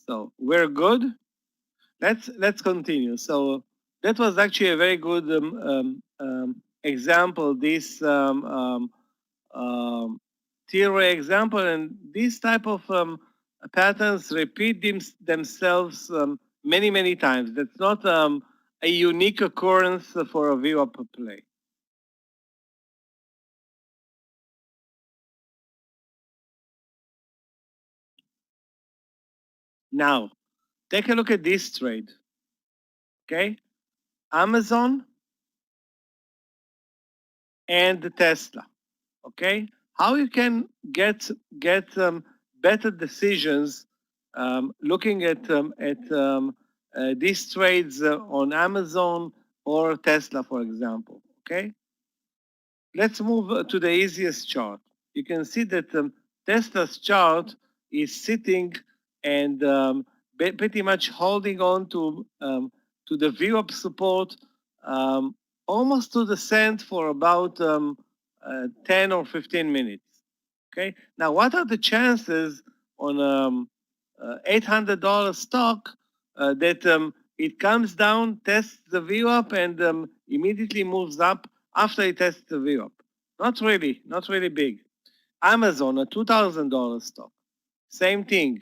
So we're good. Let's continue. So that was actually a very good example. This theory example, and these type of patterns repeat themselves many times. That's not a unique occurrence for a VWAP play. Now, take a look at this trade. Okay, Amazon and Tesla. Okay, how you can get better decisions looking at these trades on Amazon or Tesla, for example. Okay, let's move to the easiest chart. You can see that Tesla's chart is sitting and pretty much holding on to the VWAP support almost to the cent for about 10 or 15 minutes. Okay. Now, what are the chances on $800 stock that it comes down, tests the VWAP, and immediately moves up after it tests the VWAP? Not really big. Amazon, a $2,000 stock, same thing.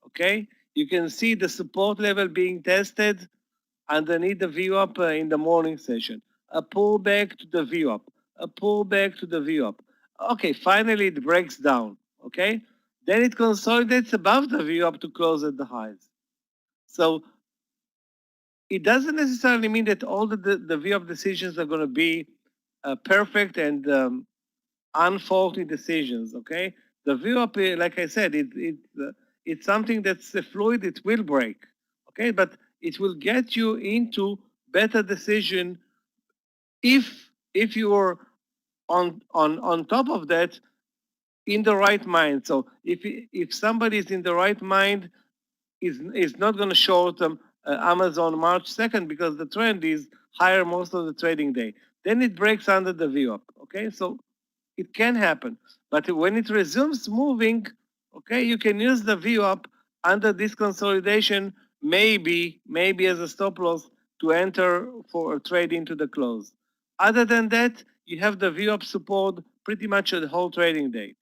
Okay. You can see the support level being tested underneath the VWAP in the morning session. A pullback to the VWAP, a pullback to the VWAP. Okay, finally it breaks down, okay? Then it consolidates above the VWAP to close at the highs. So it doesn't necessarily mean that all the VWAP decisions are going to be perfect and unfaulty decisions, okay? The VWAP, like I said, it's something that's fluid, it will break, okay? But it will get you into better decision if you are on top of that in the right mind. So if somebody is in the right mind, is not going to short Amazon March 2nd because the trend is higher most of the trading day. Then it breaks under the VWAP. Okay, so it can happen. But when it resumes moving, okay, you can use the VWAP under this consolidation, maybe as a stop loss to enter for a trade into the close. Other than that, you have the VWAP support pretty much the whole trading day,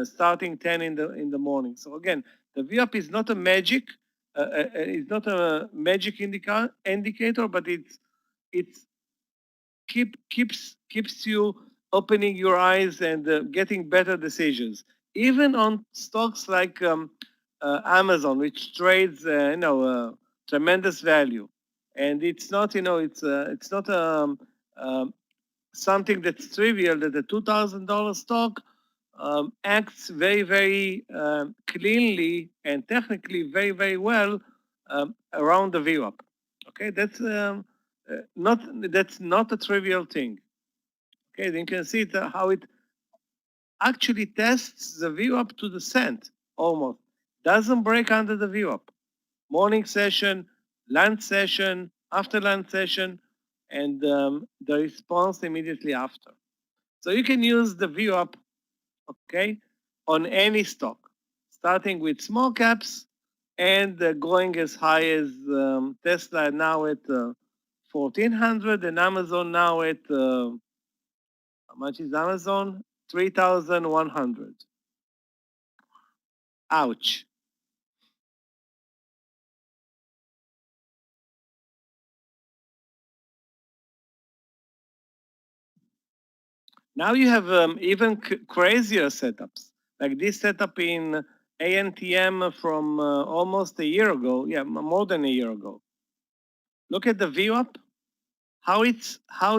starting 10 in the morning. So again, the VWAP is not a magic. It's not a magic indicator, but it's keeps you opening your eyes and getting better decisions. Even on stocks like Amazon, which trades tremendous value, and it's not it's not something that's trivial that a $2,000 stock acts very cleanly and technically very well around the VWAP. Okay, that's not a trivial thing. Okay, then you can see how it actually tests the VWAP to the cent almost. Doesn't break under the VWAP. Morning session, lunch session, after lunch session, and the response immediately after. So you can use the VWAP, okay, on any stock, starting with small caps and going as high as Tesla now at 1,400 and Amazon now at how much is Amazon? 3,100. Ouch. Now you have even crazier setups, like this setup in ANTM from almost a year ago. Yeah, more than a year ago. Look at the VWAP, how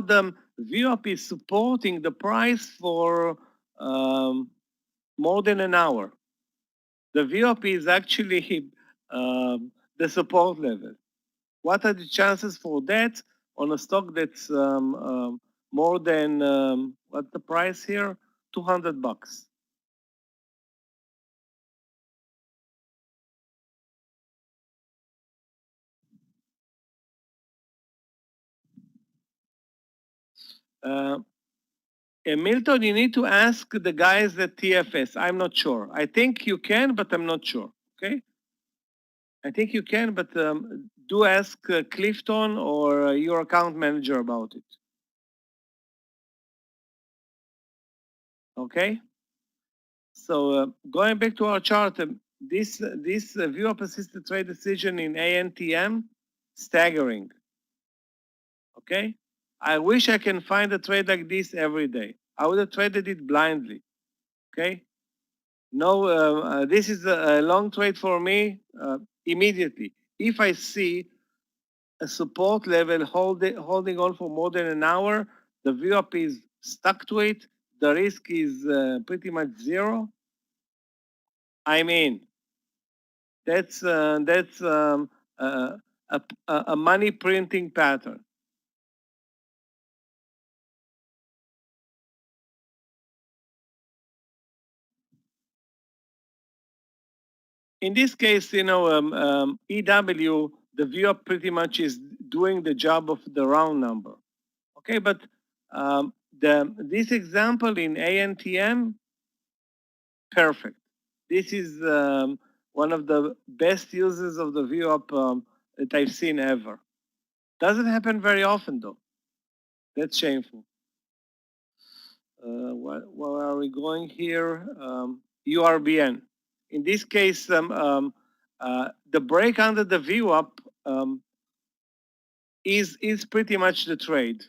the VWAP is supporting the price for more than an hour. The VWAP is actually the support level. What are the chances for that on a stock that's more than what's the price here? $200. Milton, you need to ask the guys at TFS. I'm not sure. I think you can, but I'm not sure. Okay. I think you can, but do ask Clifton or your account manager about it. Okay. So going back to our chart, this view of assisted trade decision in ANTM, staggering. Okay. I wish I can find a trade like this every day. I would have traded it blindly. Okay. No, this is a long trade for me immediately. If I see a support level holding on for more than an hour, the VWAP is stuck to it, the risk is pretty much zero. I mean, that's a money printing pattern. In this case, EW, the VWAP pretty much is doing the job of the round number. Okay, but this example in ANTM, perfect. This is one of the best uses of the VWAP that I've seen ever. Doesn't happen very often though. That's shameful. Where are we going here? URBN. In this case, the break under the VWAP is pretty much the trade.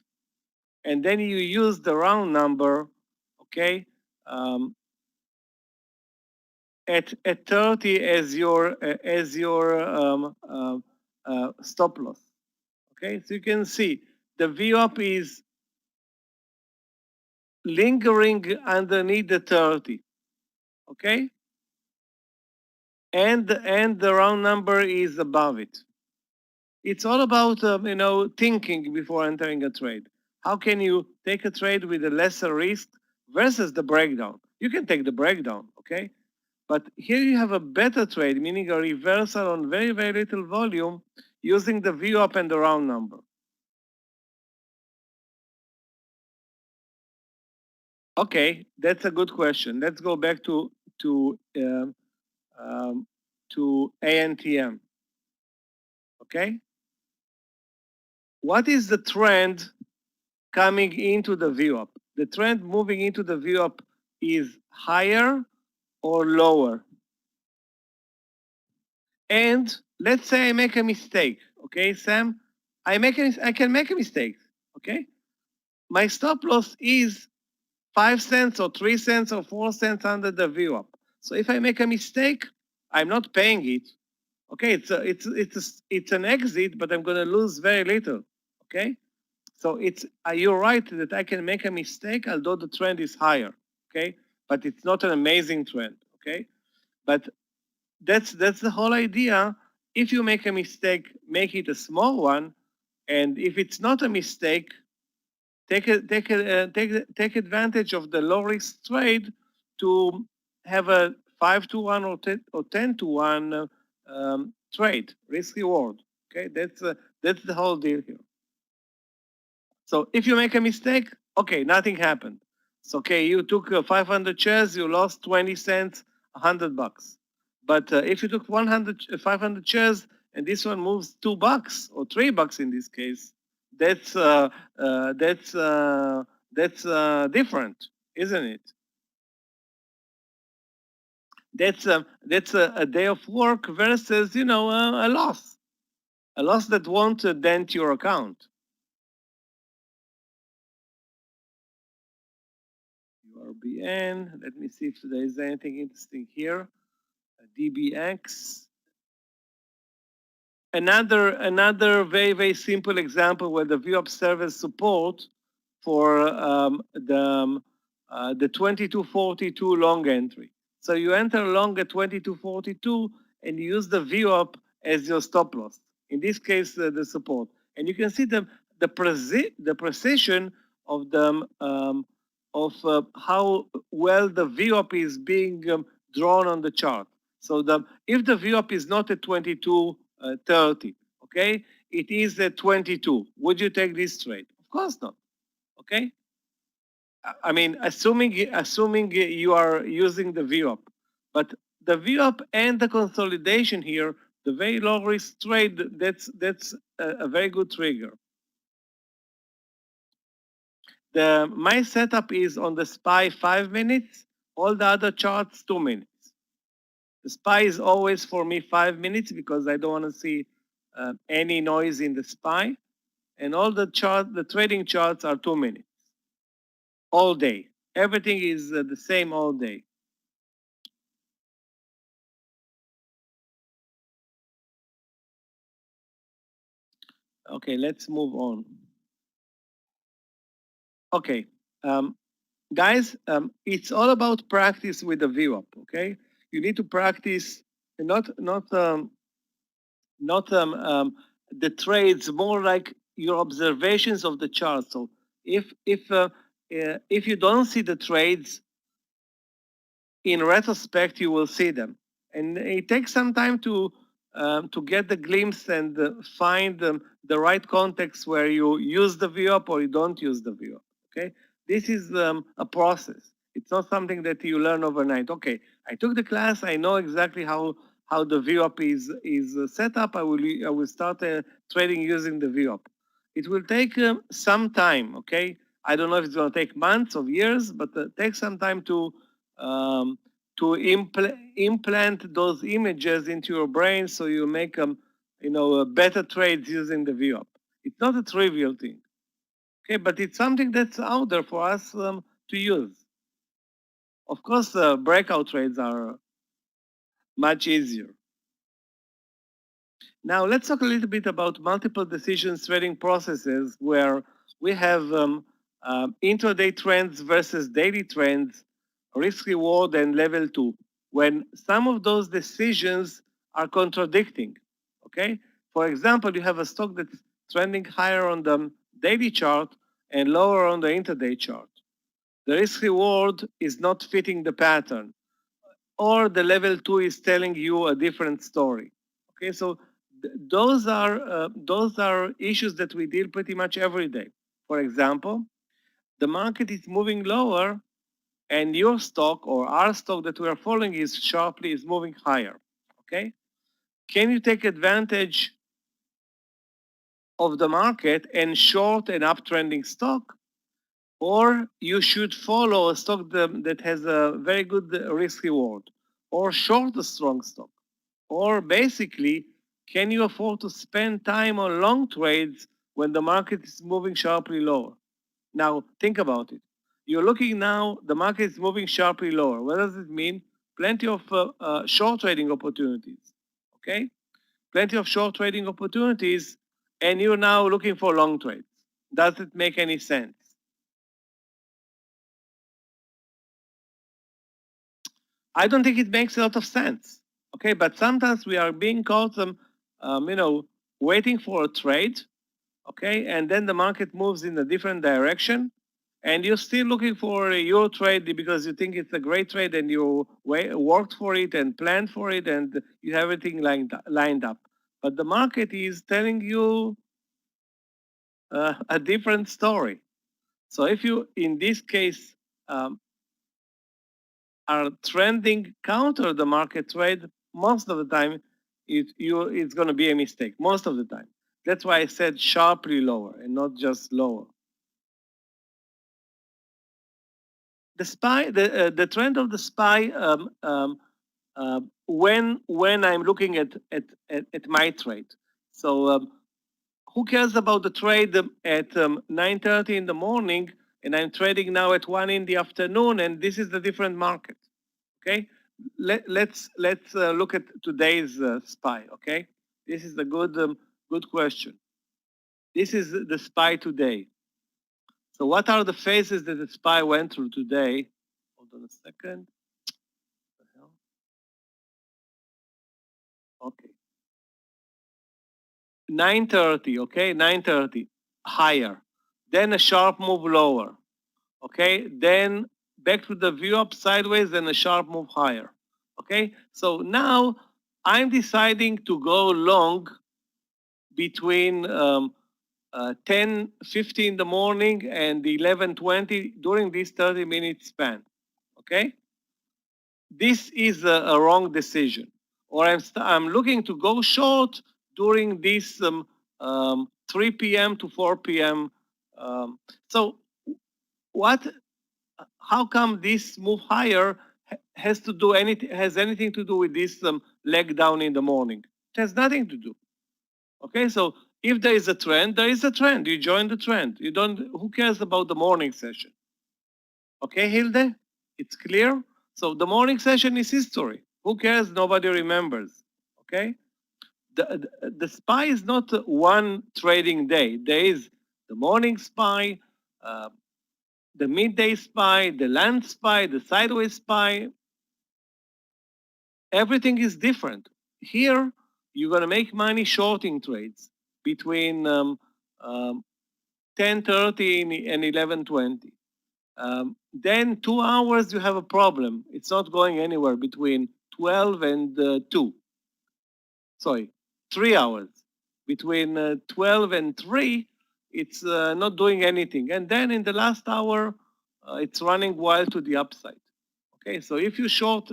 And then you use the round number, okay, at 30 as your stop loss. Okay, so you can see the VWAP is lingering underneath the 30. Okay, and the round number is above it. It's all about thinking before entering a trade. How can you take a trade with a lesser risk versus the breakdown? You can take the breakdown, okay? But here you have a better trade, meaning a reversal on very, very little volume using the VWAP and the round number. Okay, that's a good question. Let's go back to ANTM. Okay, what is the trend coming into the VWAP? The trend moving into the VWAP is higher or lower. And let's say I make a mistake. Okay, Sam, I can make a mistake. Okay, my stop loss is 5 cents or 3 cents or 4 cents under the VWAP. So if I make a mistake, I'm not paying it. Okay, it's an exit, but I'm going to lose very little. Okay, so you're right that I can make a mistake, although the trend is higher. Okay, but it's not an amazing trend. Okay, but that's the whole idea. If you make a mistake, make it a small one, and if it's not a mistake, take advantage of the low risk trade to have a 5-to-1 or 10-to-1 trade, risk reward. Okay, that's the whole deal here. So if you make a mistake, okay, nothing happened. So okay, you took 500 shares, you lost 20 cents, $100. But if you took 500 shares and this one moves $2 or $3 in this case, that's different, isn't it? That's a day of work versus a loss that won't dent your account. URBN. Let me see if there is anything interesting here. DBX. another very simple example where the VWAP serves support for the 2242 long entry. So you enter long at 2242 and you use the VWAP as your stop loss. In this case, the support, and you can see the precision of the how well the VWAP is being drawn on the chart. So if the VWAP is not at 2230, okay, it is at 22. Would you take this trade? Of course not. Okay. I mean, assuming you are using the VWAP, but the VWAP and the consolidation here, the very low risk trade, that's a very good trigger. My setup is on the SPY 5 minutes, all the other charts 2 minutes. The SPY is always for me 5 minutes because I don't want to see any noise in the SPY, and all the trading charts are 2 minutes, all day. Everything is the same all day. Okay, let's move on. Okay, guys, it's all about practice with the VWAP. Okay, you need to practice, not the trades, more like your observations of the chart. So if you don't see the trades in retrospect, you will see them, and it takes some time to get the glimpse and find the right context where you use the VWAP or you don't use the VWAP. Okay, this is a process. It's not something that you learn overnight. Okay, I took the class. I know exactly how the VWAP is set up. I will start trading using the VWAP. It will take some time. Okay, I don't know if it's going to take months or years, but take some time to implant those images into your brain so you make better trades using the VWAP. It's not a trivial thing, okay, but it's something that's out there for us to use. Of course, breakout trades are much easier. Now let's talk a little bit about multiple decisions trading processes where we have intraday trends versus daily trends, risk reward, and level 2, when some of those decisions are contradicting. Okay, for example, you have a stock that's trending higher on the daily chart and lower on the intraday chart. The risk reward is not fitting the pattern, or the level 2 is telling you a different story. Okay, so those are issues that we deal pretty much every day. For example, the market is moving lower and your stock or our stock that we are following is moving higher. Okay, can you take advantage of the market and short an uptrending stock, or you should follow a stock that has a very good risk reward, or short a strong stock? Or basically, can you afford to spend time on long trades when the market is moving sharply lower? Now, think about it. You're looking now, the market is moving sharply lower. What does it mean? Plenty of short trading opportunities, okay? Plenty of short trading opportunities, and you're now looking for long trades. Does it make any sense? I don't think it makes a lot of sense. Okay, but sometimes we are being caught waiting for a trade, okay, and then the market moves in a different direction, and you're still looking for your trade because you think it's a great trade and you worked for it and planned for it and you have everything lined up. But the market is telling you a different story. So if you, in this case, are trending counter the market trade, most of the time it's going to be a mistake, most of the time. That's why I said sharply lower and not just lower. The SPY, the trend of the SPY, when I'm looking at my trade. So who cares about the trade at 9:30 in the morning, and I'm trading now at 1 in the afternoon, and this is the different market. Okay, let's look at today's SPY. Okay, This is a good question. This is the SPY today. So what are the phases that the SPY went through today? Hold on a second. What the hell? Okay. 9:30, okay, 9:30, higher. Then a sharp move lower, okay? Then back to the view up sideways, then a sharp move higher, okay? So now I'm deciding to go long between 10:50 in the morning and 11:20 during this 30-minute span, okay? This is a wrong decision. Or I'm looking to go short during this 3 p.m. to 4 p.m. So how come this move higher has anything to do with this leg down in the morning? It has nothing to do. Okay, so if there is a trend, there is a trend. You join the trend. You don't. Who cares about the morning session? Okay, Hilde, it's clear. So the morning session is history. Who cares? Nobody remembers. Okay, the SPY is not one trading day. There is the morning SPY, the midday SPY, the land SPY, the sideways SPY. Everything is different. Here, you're gonna make money shorting trades between 10:30 and 11:20. Then 2 hours, you have a problem. It's not going anywhere between 12 and 2. Sorry, 3 hours. Between 12 and 3, it's not doing anything. And then in the last hour, it's running wild to the upside. Okay, so if you short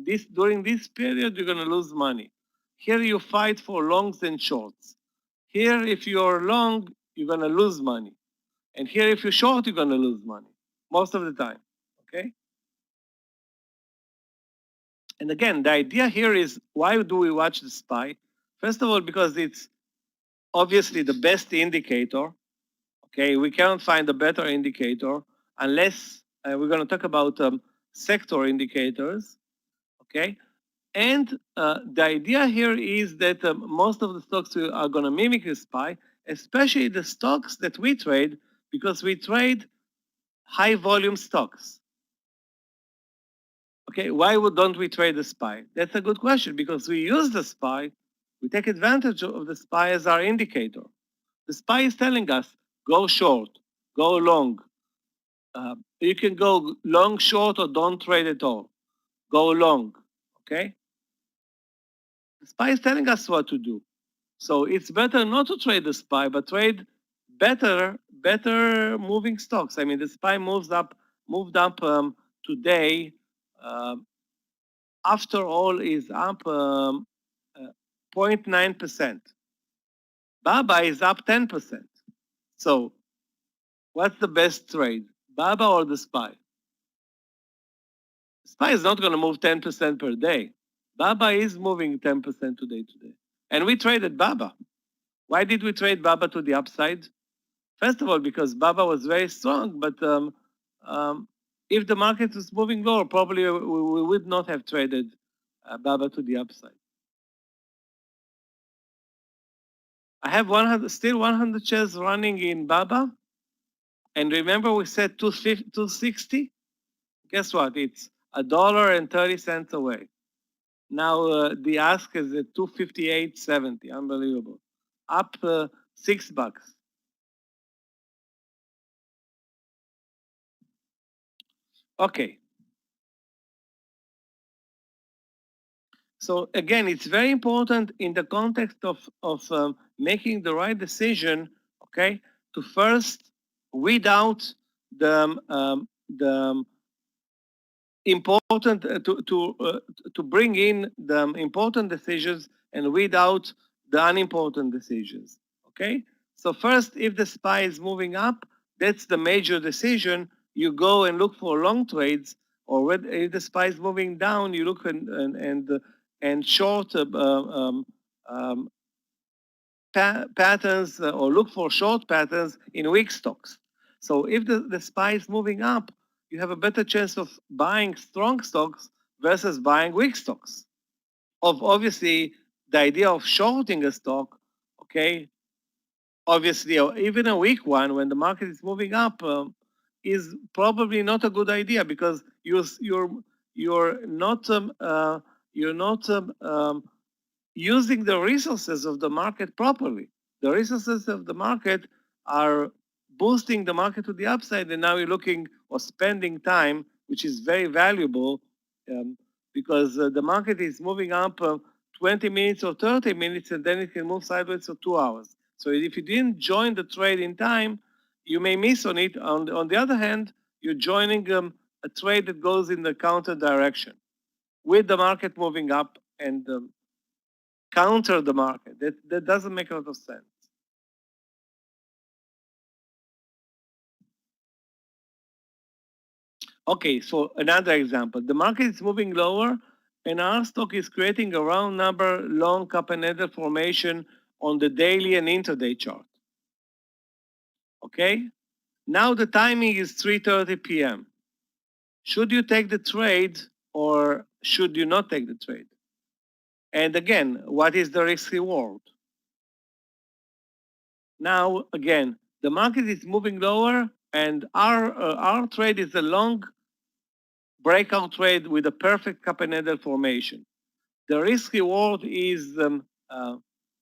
this during this period, you're going to lose money. Here you fight for longs and shorts. Here, if you're long, you're going to lose money. And here, if you're short, you're going to lose money most of the time. Okay. And again, the idea here is, why do we watch the SPY? First of all, because it's obviously the best indicator. Okay, we cannot find a better indicator unless we're going to talk about sector indicators. Okay, and the idea here is that most of the stocks are going to mimic the SPY, especially the stocks that we trade, because we trade high volume stocks. Okay, why don't we trade the SPY? That's a good question, because we use the SPY, we take advantage of the SPY as our indicator. The SPY is telling us, go short, go long. You can go long, short, or don't trade at all. Go long, okay? The SPY is telling us what to do. So it's better not to trade the SPY, but trade better moving stocks. I mean, the SPY moved up today. After all, is up 0.9%. BABA is up 10%. So what's the best trade, BABA or the SPY? SPY is not going to move 10% per day. BABA is moving 10% today. And we traded BABA. Why did we trade BABA to the upside? First of all, because BABA was very strong, but if the market was moving lower, probably we would not have traded BABA to the upside. I have 100 shares running in BABA. And remember we said 260? Guess what? It's $1.30 away. Now the ask is at 258.70. Unbelievable. Up $6. Okay. So again, it's very important in the context of making the right decision, okay, to first weed out the important to bring in the important decisions and weed out the unimportant decisions. Okay, so first, if the SPY is moving up, that's the major decision. You go and look for long trades, or if the SPY is moving down, you look and short patterns or look for short patterns in weak stocks. So if the SPY is moving up, you have a better chance of buying strong stocks versus buying weak stocks. Obviously, the idea of shorting a stock, okay, obviously, even a weak one when the market is moving up is probably not a good idea because you're not using the resources of the market properly. The resources of the market are boosting the market to the upside, and now you're looking or spending time, which is very valuable because the market is moving up 20 minutes or 30 minutes, and then it can move sideways for 2 hours. So if you didn't join the trade in time, you may miss on it. On the other hand, you're joining a trade that goes in the counter direction with the market moving up and counter the market. That doesn't make a lot of sense. Okay, so another example. The market is moving lower and our stock is creating a round number long cup and handle formation on the daily and intraday chart. Okay? Now the timing is 3:30 p.m. Should you take the trade or should you not take the trade? And again, what is the risk reward? Now, again, the market is moving lower and our trade is a long breakout trade with a perfect cup and handle formation. The risk reward is,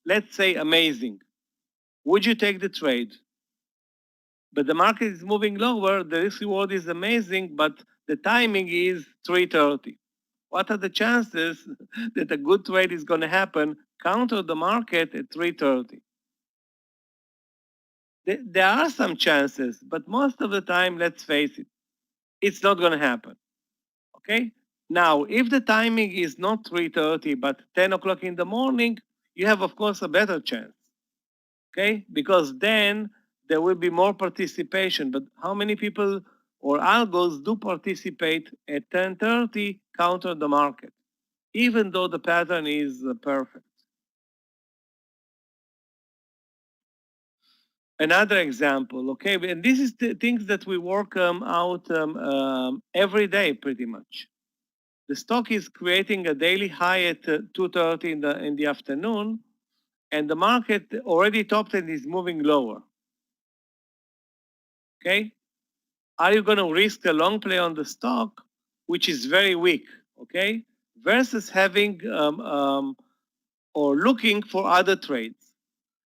let's say, amazing. Would you take the trade? But the market is moving lower, the risk reward is amazing, but the timing is 3:30. What are the chances that a good trade is going to happen counter the market at 3:30? There are some chances, but most of the time, let's face it, it's not going to happen. Okay? Now, if the timing is not 3:30, but 10 o'clock in the morning, you have, of course, a better chance. Okay? Because then there will be more participation. But how many people or algos do participate at 10:30 counter the market, even though the pattern is perfect? Another example, okay, and this is the things that we work out every day pretty much. The stock is creating a daily high at 2:30 in the afternoon, and the market already topped and is moving lower. Okay, are you going to risk a long play on the stock, which is very weak? Okay, versus having or looking for other trades.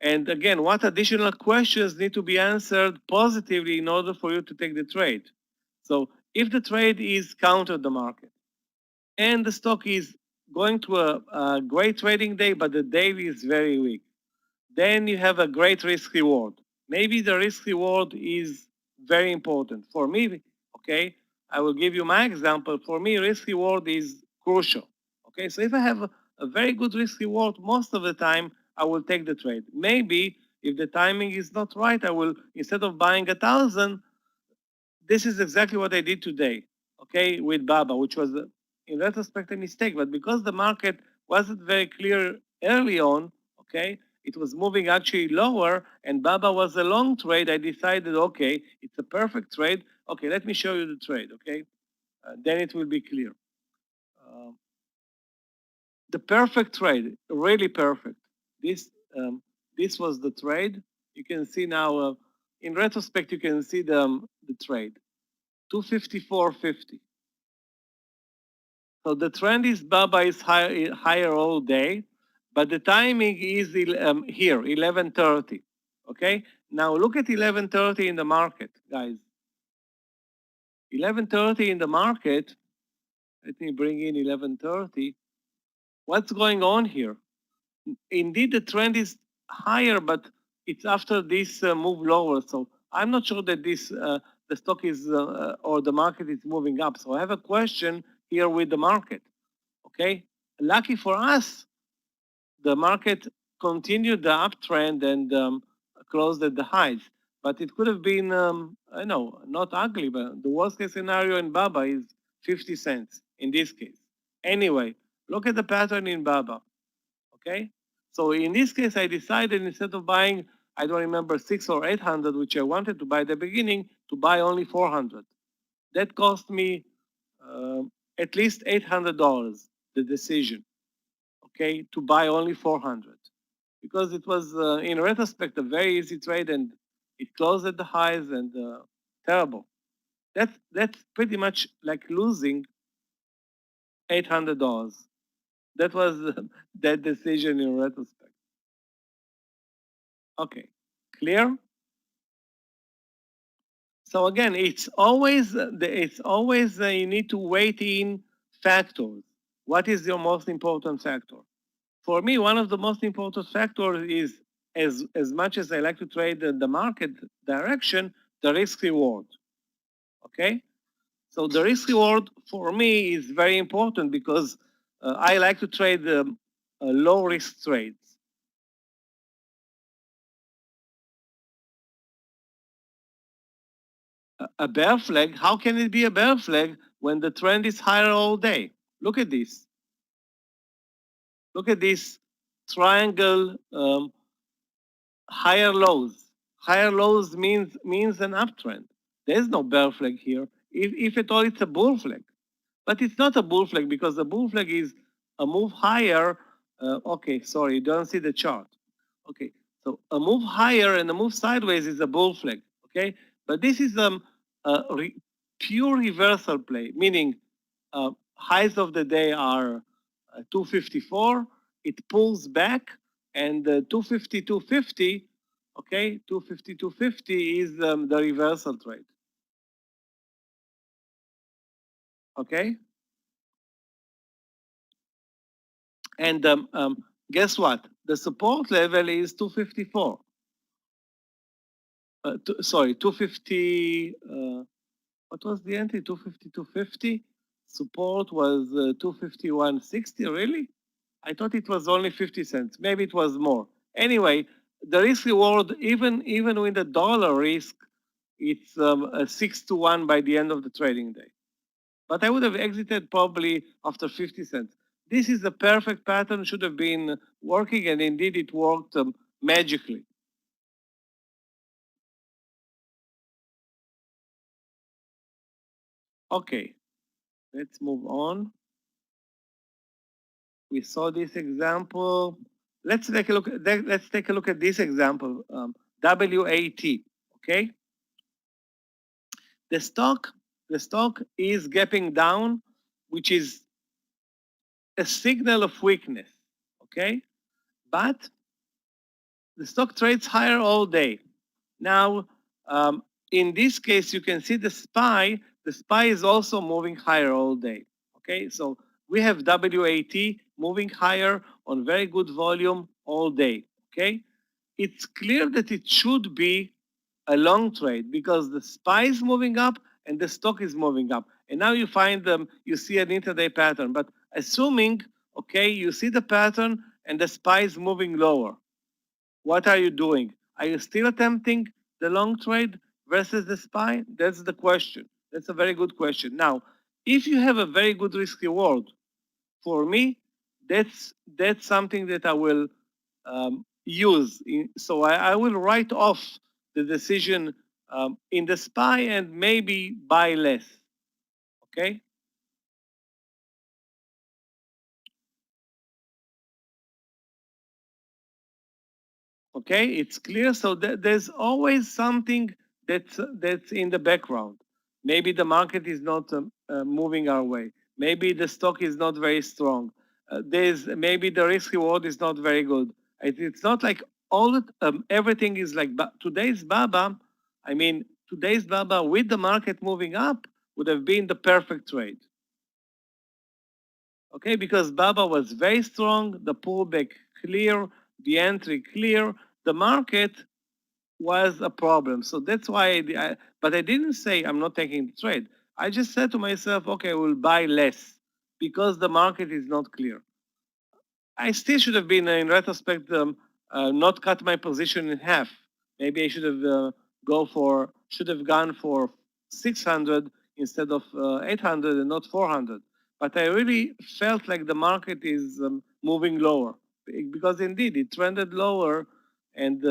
And again, what additional questions need to be answered positively in order for you to take the trade? So if the trade is counter the market and the stock is going to a great trading day, but the daily is very weak, then you have a great risk reward. Maybe the risk reward is very important. For me, okay, I will give you my example. For me, risk reward is crucial. Okay, so if I have a very good risk reward, most of the time I will take the trade. Maybe if the timing is not right, I will, instead of buying 1,000, this is exactly what I did today, okay, with Baba, which was, in retrospect, a mistake. But because the market wasn't very clear early on, okay, it was moving actually lower, and Baba was a long trade, I decided, okay, it's a perfect trade. Okay, let me show you the trade, okay? Then it will be clear. The perfect trade, really perfect. This was the trade. You can see now, in retrospect, you can see the trade. 254.50. So the trend is Baba is higher all day, but the timing is here, 11:30. Okay. Now look at 11:30 in the market, guys. 11:30 in the market. Let me bring in 11:30. What's going on here? Indeed, the trend is higher, but it's after this move lower. So I'm not sure that this the stock is or the market is moving up. So I have a question here with the market. Okay, lucky for us, the market continued the uptrend and closed at the highs. But it could have been, I know, not ugly, but the worst case scenario in Baba is 50 cents in this case. Anyway, look at the pattern in Baba. Okay, so in this case, I decided instead of buying, I don't remember 600 or 800, which I wanted to buy at the beginning, to buy only 400. That cost me at least $800, the decision. okay, to buy only 400 because it was, in retrospect, a very easy trade and it closed at the highs and terrible. That's pretty much like losing $800. That was that decision in retrospect. Okay, clear? So again, it's always you need to weight in factors. What is your most important factor? For me, one of the most important factors is as much as I like to trade the market direction, the risk reward. Okay, so the risk reward for me is very important because I like to trade low risk trades. A bear flag, how can it be a bear flag when the trend is higher all day? Look at this. Look at this triangle, higher lows. Higher lows means an uptrend. There's no bear flag here. If at all, it's a bull flag. But it's not a bull flag because the bull flag is a move higher. Okay, sorry, you don't see the chart. Okay, so a move higher and a move sideways is a bull flag. Okay, but this is pure reversal play, meaning highs of the day are 254. It pulls back, and 250, 250. Okay, 250, 250 is the reversal trade. Okay. And guess what? The support level is 254. Sorry, 250. What was the entry? 250, 250. Support was 251.60. Really? I thought it was only 50 cents. Maybe it was more. Anyway, the risk reward, even with the dollar risk, it's a 6-1 by the end of the trading day. But I would have exited probably after 50 cents. This is the perfect pattern, should have been working, and indeed it worked magically. Okay, let's move on. We saw this example. Let's take a look. Let's take a look at this example. WAT. Okay. The stock is gapping down, which is a signal of weakness. Okay, but the stock trades higher all day. Now, in this case, you can see the SPY. The SPY is also moving higher all day. Okay, so we have WAT moving higher on very good volume all day. Okay, it's clear that it should be a long trade because the SPY is moving up and the stock is moving up. And now you find you see an intraday pattern. But assuming, okay, you see the pattern and the SPY is moving lower, what are you doing? Are you still attempting the long trade versus the SPY? That's the question. That's a very good question. Now, if you have a very good risk reward, for me, that's something that I will use. So I will write off the decision in the SPY and maybe buy less. Okay. Okay, it's clear. So there's always something that's in the background. Maybe the market is not moving our way. Maybe the stock is not very strong. There's maybe the risk reward is not very good. It's not like everything is like today's BABA. I mean, today's BABA with the market moving up would have been the perfect trade. Okay, because BABA was very strong, the pullback clear, the entry clear, the market was a problem. So that's why, but I didn't say I'm not taking the trade. I just said to myself, okay, I will buy less because the market is not clear. I still should have been, in retrospect, not cut my position in half. Maybe I should have should have gone for 600 instead of 800 and not 400. But I really felt like the market is moving lower because indeed it trended lower, and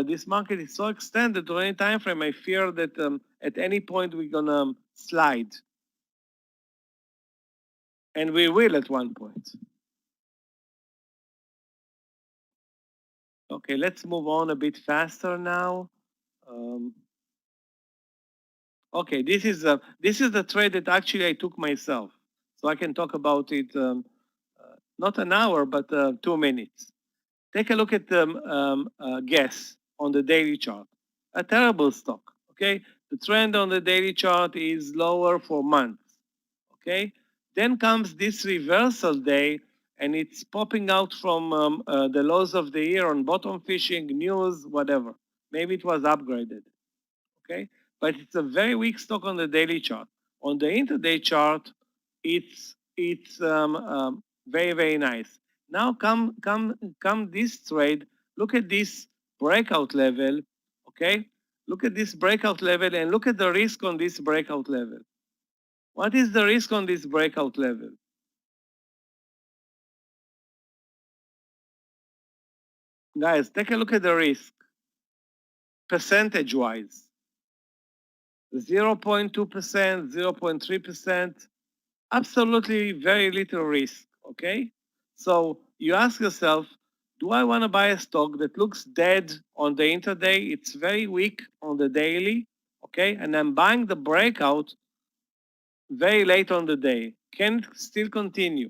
this market is so extended to any time frame. I fear that at any point we're gonna slide, and we will at one point. Okay, let's move on a bit faster now. Okay, this is the trade that actually I took myself, so I can talk about it not an hour but 2 minutes. Take a look at Guess on the daily chart. A terrible stock. Okay, the trend on the daily chart is lower for months. Okay, then comes this reversal day, and it's popping out from the lows of the year on bottom fishing news, whatever. Maybe it was upgraded. Okay, but it's a very weak stock on the daily chart. On the intraday chart, it's very very nice. Now come this trade. Look at this breakout level. Okay, look at this breakout level and look at the risk on this breakout level. What is the risk on this breakout level? Guys, take a look at the risk percentage wise. 0.2%, 0.3%. Absolutely very little risk, okay? So you ask yourself, do I want to buy a stock that looks dead on the intraday? It's very weak on the daily, okay? And I'm buying the breakout very late on the day. Can it still continue?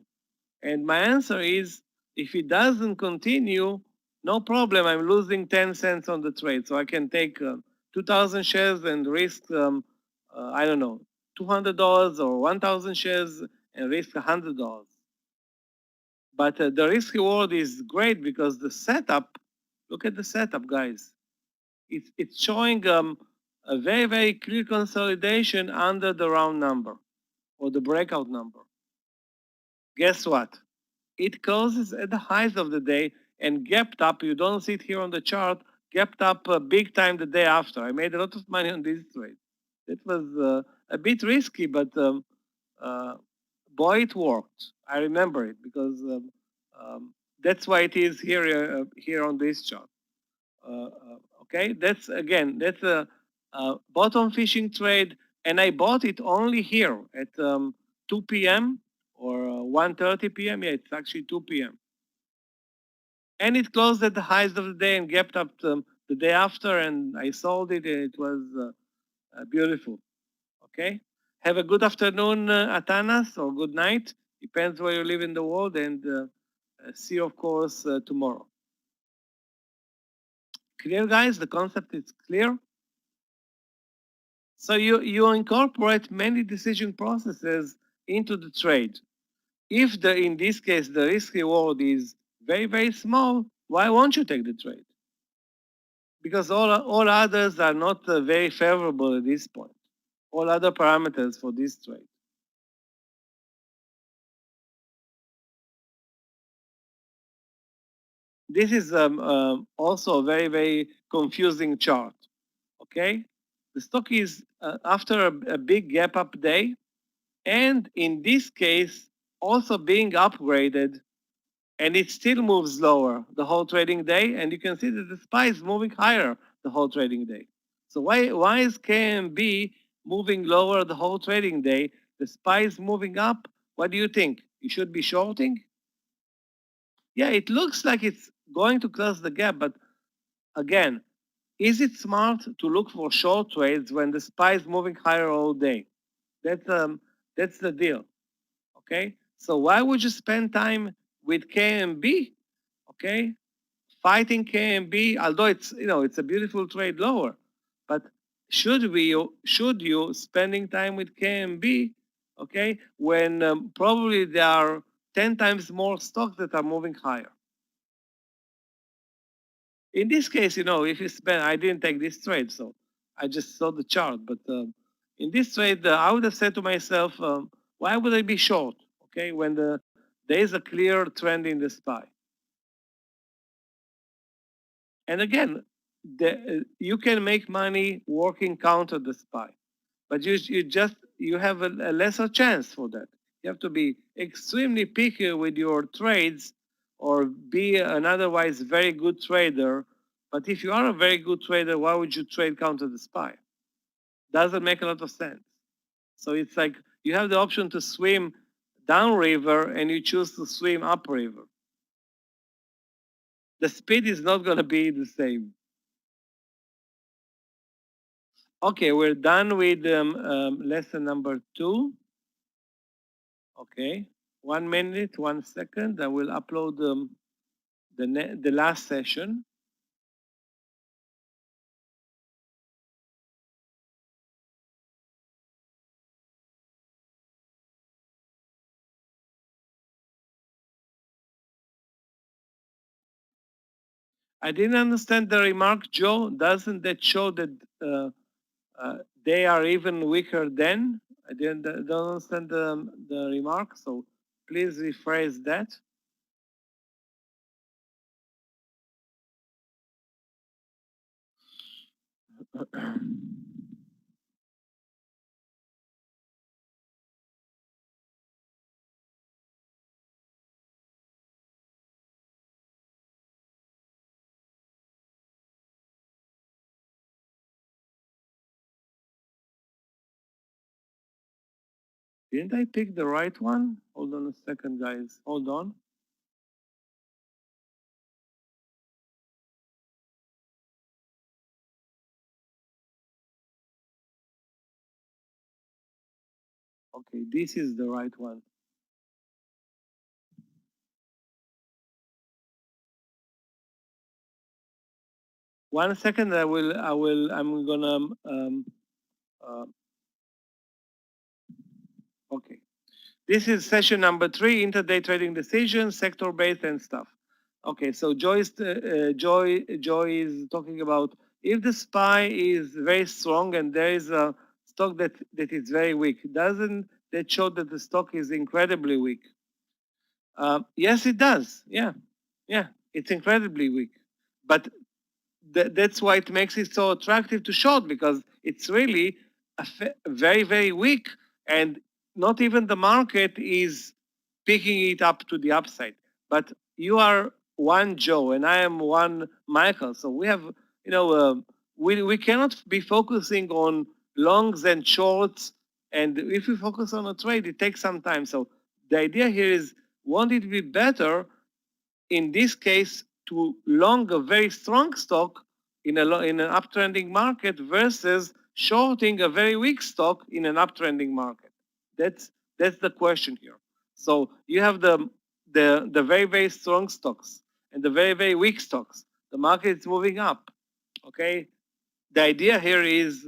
And my answer is, if it doesn't continue, no problem. I'm losing 10 cents on the trade. So I can take 2,000 shares and risk, I don't know, $200 or 1,000 shares and risk $100. But the risk reward is great because the setup, look at the setup, guys. It's showing a very, very clear consolidation under the round number or the breakout number. Guess what? It closes at the highs of the day and gapped up. You don't see it here on the chart. Gapped up big time the day after. I made a lot of money on this trade. It was a bit risky, but boy, it worked. I remember it because that's why it is here on this chart. Okay, that's a bottom fishing trade, and I bought it only here at 2 p.m. or 1:30 p.m. Yeah, it's actually 2 p.m. And it closed at the highs of the day and gapped up the day after, and I sold it, and it was beautiful. Okay, have a good afternoon, Atanas, or good night. Depends where you live in the world, and see you, of course, tomorrow. Clear, guys? The concept is clear. So you incorporate many decision processes into the trade. If in this case the risk reward is very very small, why won't you take the trade? Because all others are not very favorable at this point. All other parameters for this trade. This is also a very very confusing chart. Okay, the stock is after a big gap up day, and in this case also being upgraded, and it still moves lower the whole trading day, and you can see that the SPY is moving higher the whole trading day. So why is KMB moving lower the whole trading day? The SPY is moving up. What do you think? You should be shorting? Yeah, it looks like it's going to close the gap, but again, is it smart to look for short trades when the SPY is moving higher all day? That's the deal. Okay, so why would you spend time with KMB? Okay, fighting KMB, although it's a beautiful trade lower, but should you spending time with KMB? Okay, when probably there are 10 times more stocks that are moving higher. In this case, if you spend, I didn't take this trade, so I just saw the chart. But in this trade, I would have said to myself, why would I be short? Okay, when there is a clear trend in the SPY. And again, you can make money working counter the SPY, but you have a lesser chance for that. You have to be extremely picky with your trades, or be an otherwise very good trader. But if you are a very good trader, why would you trade counter the SPY? Doesn't make a lot of sense. So it's like you have the option to swim downriver and you choose to swim upriver. the speed is not going to be the same. Okay, we're done with lesson number 2. Okay, 1 minute, 1 second. I will upload the last session. I didn't understand the remark, Joe. Doesn't that show that they are even weaker than? I don't understand the remark, so please rephrase that. Didn't I pick the right one? Hold on a second, guys. Hold on. Okay, this is the right one. One second, I'm gonna, okay. This is session number 3, intraday trading decisions, sector-based and stuff. Okay, so Joy is talking about if the SPY is very strong and there is a stock that is very weak, doesn't that show that the stock is incredibly weak? Yes, it does. Yeah, it's incredibly weak. But that's why it makes it so attractive to short, because it's really very, very weak, and not even the market is picking it up to the upside. But you are one Joe and I am one Michael, so we have, we cannot be focusing on longs and shorts. And if we focus on a trade, it takes some time. So the idea here is, won't it be better in this case to long a very strong stock in an uptrending market versus shorting a very weak stock in an uptrending market? That's the question here. So you have the very, very strong stocks and the very, very weak stocks. The market is moving up. Okay. The idea here is,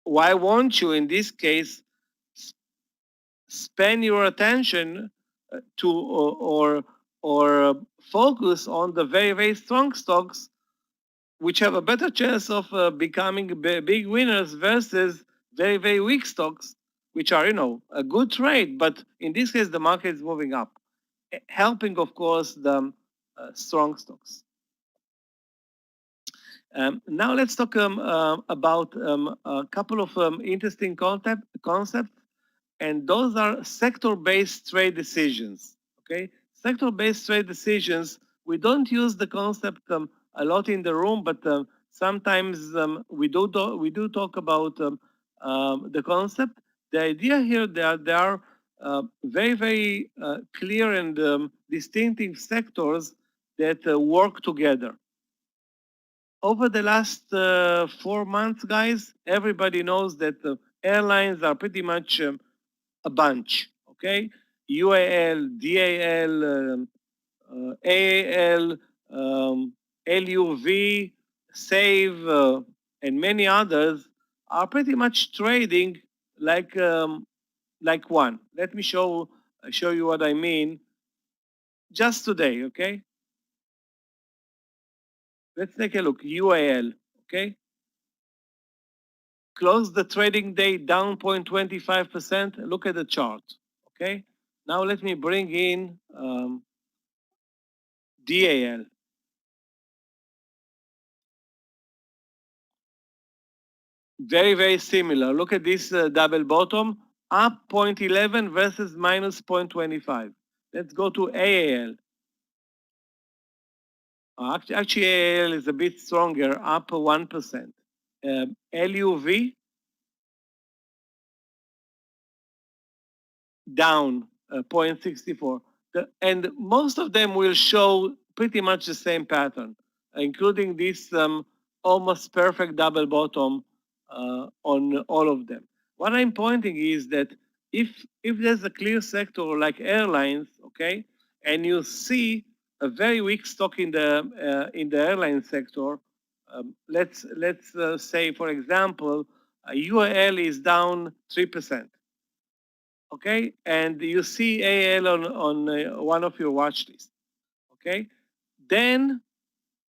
why won't you in this case spend your attention to or focus on the very, very strong stocks, which have a better chance of becoming big winners versus very, very weak stocks, which are, a good trade, but in this case the market is moving up, helping, of course, the strong stocks. Now let's talk about a couple of interesting concepts, and those are sector-based trade decisions. Okay, sector-based trade decisions. We don't use the concept a lot in the room, but sometimes we do talk about the concept. The idea here that there are very, very clear and distinctive sectors that work together. Over the last 4 months, guys, everybody knows that airlines are pretty much a bunch, okay? UAL, DAL, AAL, LUV, SAVE, and many others are pretty much trading like one. Let me show you what I mean. Just today, okay? Let's take a look. UAL, okay? Close the trading day down 0.25%. Look at the chart, okay? Now let me bring in DAL. Very, very similar. Look at this double bottom, up 0.11 versus minus 0.25. Let's go to AAL. Actually, AAL is a bit stronger, up 1%. LUV, down 0.64. And most of them will show pretty much the same pattern, including this almost perfect double bottom on all of them. What I'm pointing is that if there's a clear sector like airlines, okay, and you see a very weak stock in the airline sector, let's say, for example, UAL is down 3%, okay, and you see AL on one of your watch lists, okay, then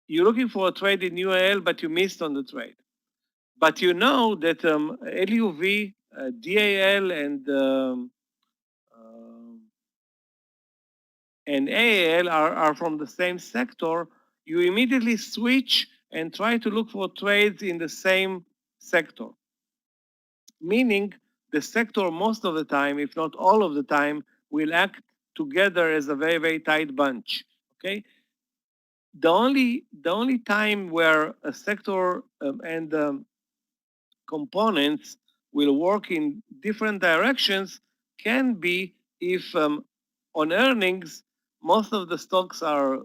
you're looking for a trade in UAL, but you missed on the trade. But you know that LUV, DAL, and AAL are from the same sector. You immediately switch and try to look for trades in the same sector. Meaning the sector most of the time, if not all of the time, will act together as a very, very tight bunch, okay? The only time where a sector and components will work in different directions can be if on earnings, most of the stocks are,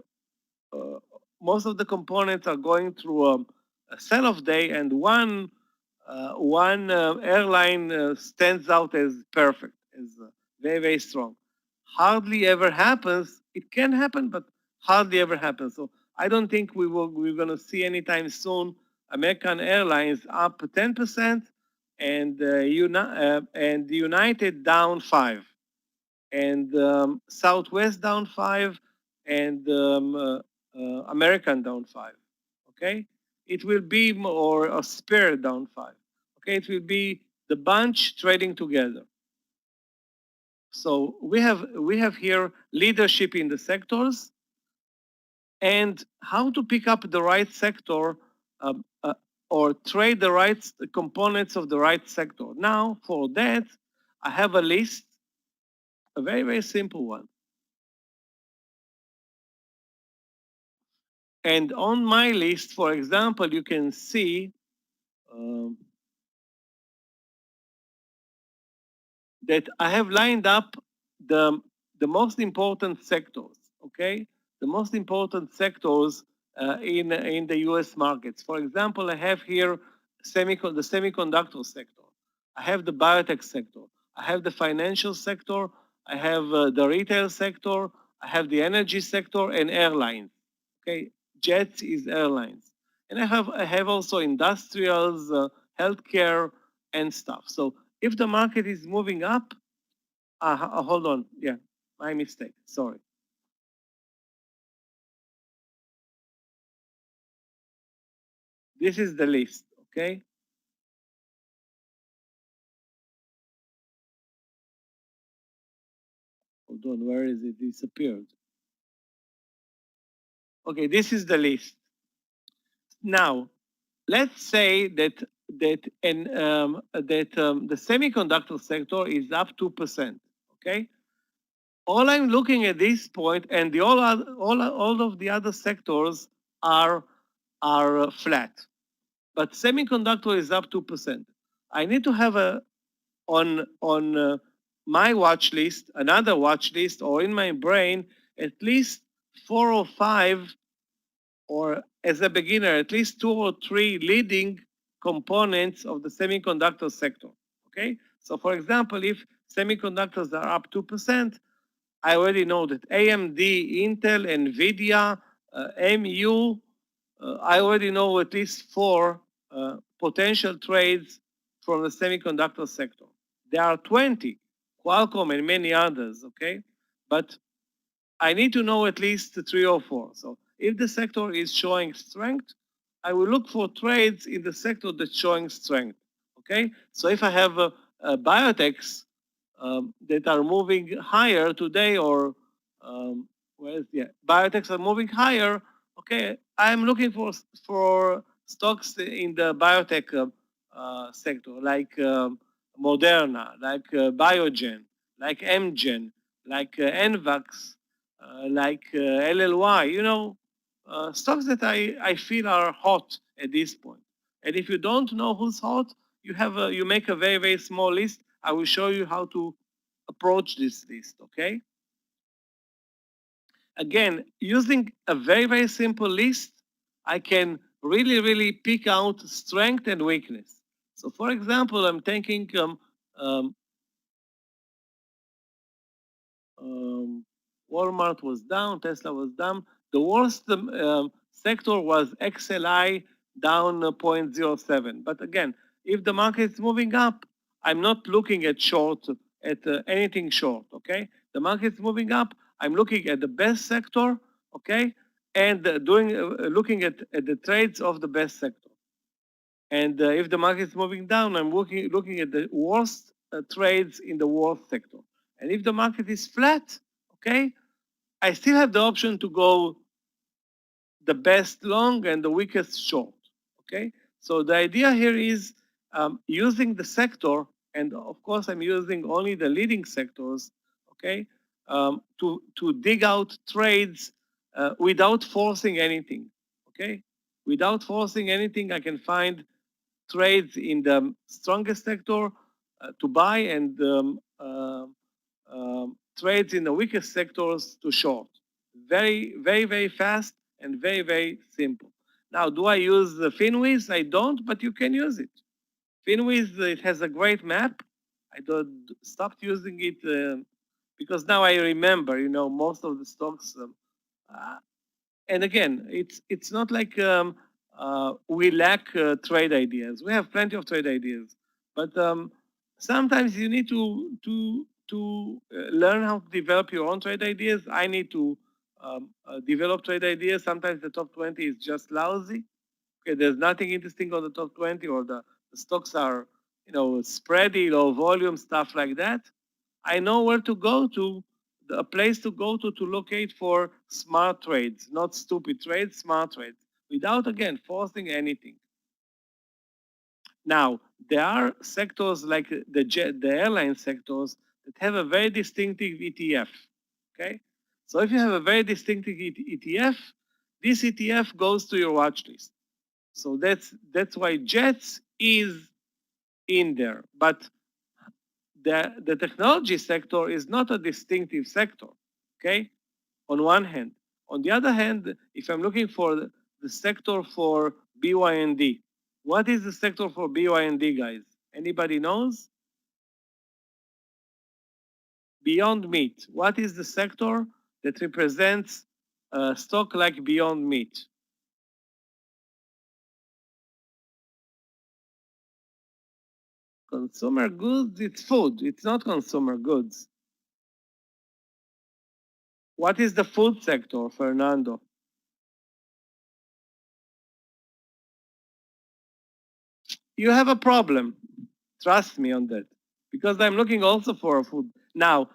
most of the components are going through a sell-off day, and one airline stands out as perfect, as very, very strong. Hardly ever happens. It can happen, but hardly ever happens. So I don't think we're going to see anytime soon American Airlines up 10% and United down 5%, and Southwest down 5%, and American down 5%. Okay, it will be or a Spirit down 5%. Okay, it will be the bunch trading together. So we have here leadership in the sectors, and how to pick up the right sector or trade the right components of the right sector. Now, for that, I have a list, a very, very simple one. And on my list, for example, you can see that I have lined up the most important sectors, okay? The most important sectors in the US markets. For example, I have here the semiconductor sector. I have the biotech sector. I have the financial sector. I have the retail sector. I have the energy sector and airlines. Okay, jets is airlines. And I have also industrials, healthcare, and stuff. So if the market is moving up, hold on, yeah, my mistake, sorry. This is the list, okay? Hold on, where is it? Disappeared. Okay, this is the list. Now, let's say that the semiconductor sector is up 2%, okay? All I'm looking at this point, and all of the other sectors are flat, but semiconductor is up 2%. I need to have on my watch list, another watch list, or in my brain, at least 4 or 5, or as a beginner, at least 2 or 3 leading components of the semiconductor sector. Okay, so for example, if semiconductors are up 2%, I already know that AMD, Intel, NVIDIA, MU, I already know at least 4 potential trades from the semiconductor sector. There are 20, Qualcomm and many others, okay? But I need to know at least 3 or 4. So if the sector is showing strength, I will look for trades in the sector that's showing strength, okay? So if I have biotechs that are moving higher today, or biotechs are moving higher, okay, I'm looking for stocks in the biotech sector, like Moderna, like Biogen, like Amgen, like Envax, like LLY, you know, stocks that I feel are hot at this point. And if you don't know who's hot, you make a very, very small list. I will show you how to approach this list, okay? again, using a very, very simple list, I can really, really pick out strength and weakness. So for example, I'm thinking um, Walmart was down, Tesla was down. The worst sector was XLI down 0.07. But again, if the market is moving up, I'm not looking at short, at anything short, okay? The market is moving up, I'm looking at the best sector, okay? And looking at the trades of the best sector. And if the market is moving down, I'm looking at the worst trades in the worst sector. And if the market is flat, okay, I still have the option to go the best long and the weakest short, okay? So the idea here is using the sector, and of course I'm using only the leading sectors, okay, to dig out trades without forcing anything, okay? Without forcing anything, I can find trades in the strongest sector to buy and trades in the weakest sectors to short. Very, very, very fast and very, very simple. Now, do I use the Finwiz? I don't, but you can use it. Finwiz, it has a great map. I don't stopped using it because now I remember, most of the stocks. And again, it's not like we lack trade ideas. We have plenty of trade ideas, but sometimes you need to learn how to develop your own trade ideas. I need to develop trade ideas. Sometimes the top 20 is just lousy. Okay, there's nothing interesting on the top 20, or the stocks are, spready, low volume, stuff like that. I know where to go to, a place to go to locate for smart trades, not stupid trades, smart trades, without, again, forcing anything. Now, there are sectors like the airline sectors that have a very distinctive ETF, okay? So if you have a very distinctive ETF, this ETF goes to your watch list. So that's why Jets is in there. But the technology sector is not a distinctive sector, okay? On one hand. On the other hand, if I'm looking for the sector for BYND, what is the sector for BYND, guys? Anybody knows? Beyond Meat. What is the sector that represents a stock like Beyond Meat? Consumer goods, it's food. It's not consumer goods. What is the food sector, Fernando? You have a problem. Trust me on that. Because I'm looking also for food. Now,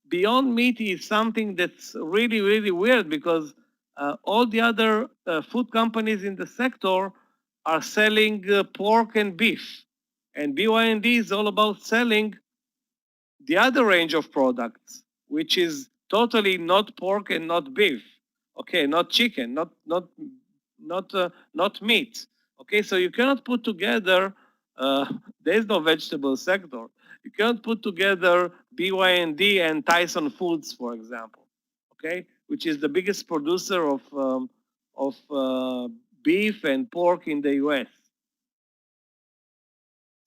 Beyond Meat is something that's really, really weird because all the other food companies in the sector are selling pork and beef. And BYND is all about selling the other range of products, which is totally not pork and not beef. Okay, not chicken, not meat. Okay, so you cannot put together. There is no vegetable sector. You cannot put together BYND and Tyson Foods, for example. Okay, which is the biggest producer of beef and pork in the U.S.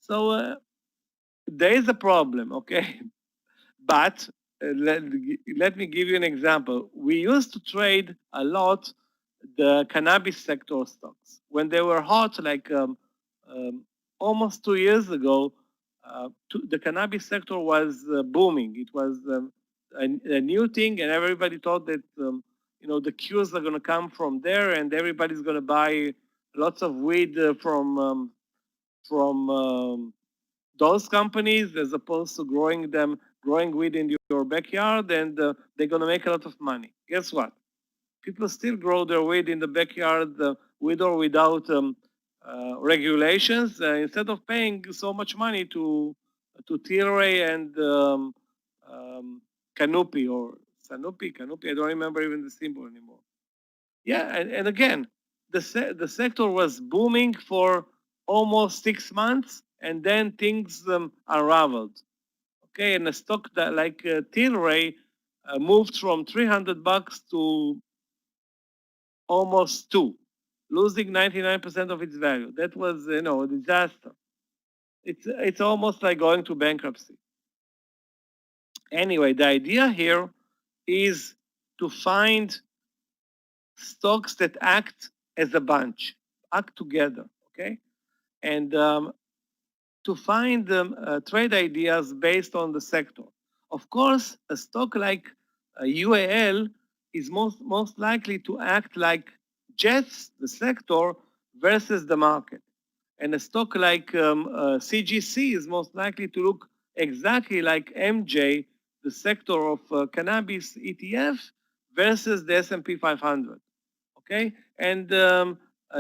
So there is a problem. Okay. But let me give you an example. We used to trade a lot the cannabis sector stocks. When they were hot, like almost 2 years ago, the cannabis sector was booming. It was a new thing, and everybody thought that the cures are going to come from there, and everybody's going to buy lots of weed from those companies as opposed to growing weed in your backyard, and they're going to make a lot of money. Guess what? People still grow their weed in the backyard with or without regulations, instead of paying so much money to Tilray and Canopy or Sanopi, I don't remember even the symbol anymore. Yeah, and again, the sector was booming for almost 6 months, and then things unraveled. Okay, and a stock that like Tilray moved from $300 to almost 2, losing 99% of its value. That was, a disaster. It's almost like going to bankruptcy. Anyway, the idea here is to find stocks that act as a bunch, act together, okay? And to find trade ideas based on the sector. Of course, a stock like UAL is most likely to act like JETS, the sector, versus the market. And a stock like CGC is most likely to look exactly like MJ, the sector of cannabis ETF, versus the S&P 500. Okay, and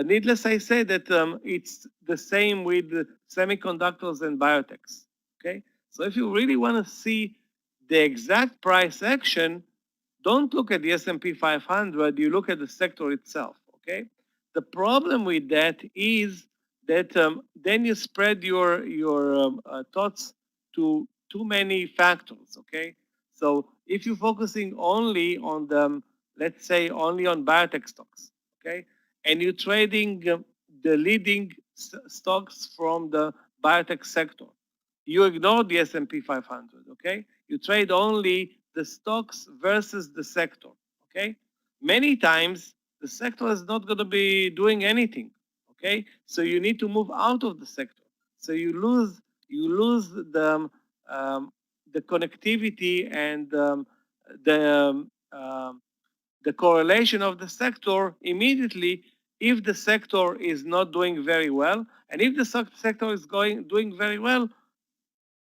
needless I say that it's the same with semiconductors and biotechs. Okay, so if you really want to see the exact price action, don't look at the S&P 500. You look at the sector itself. Okay, the problem with that is that then you spread your thoughts to too many factors. Okay, so if you're focusing only on the let's say only on biotech stocks, okay, and you're trading the leading stocks from the biotech sector, you ignore the S&P 500, okay? You trade only the stocks versus the sector, okay? Many times, the sector is not going to be doing anything, okay? So you need to move out of the sector. So you lose the connectivity and the correlation of the sector immediately if the sector is not doing very well. And if the sector is doing very well,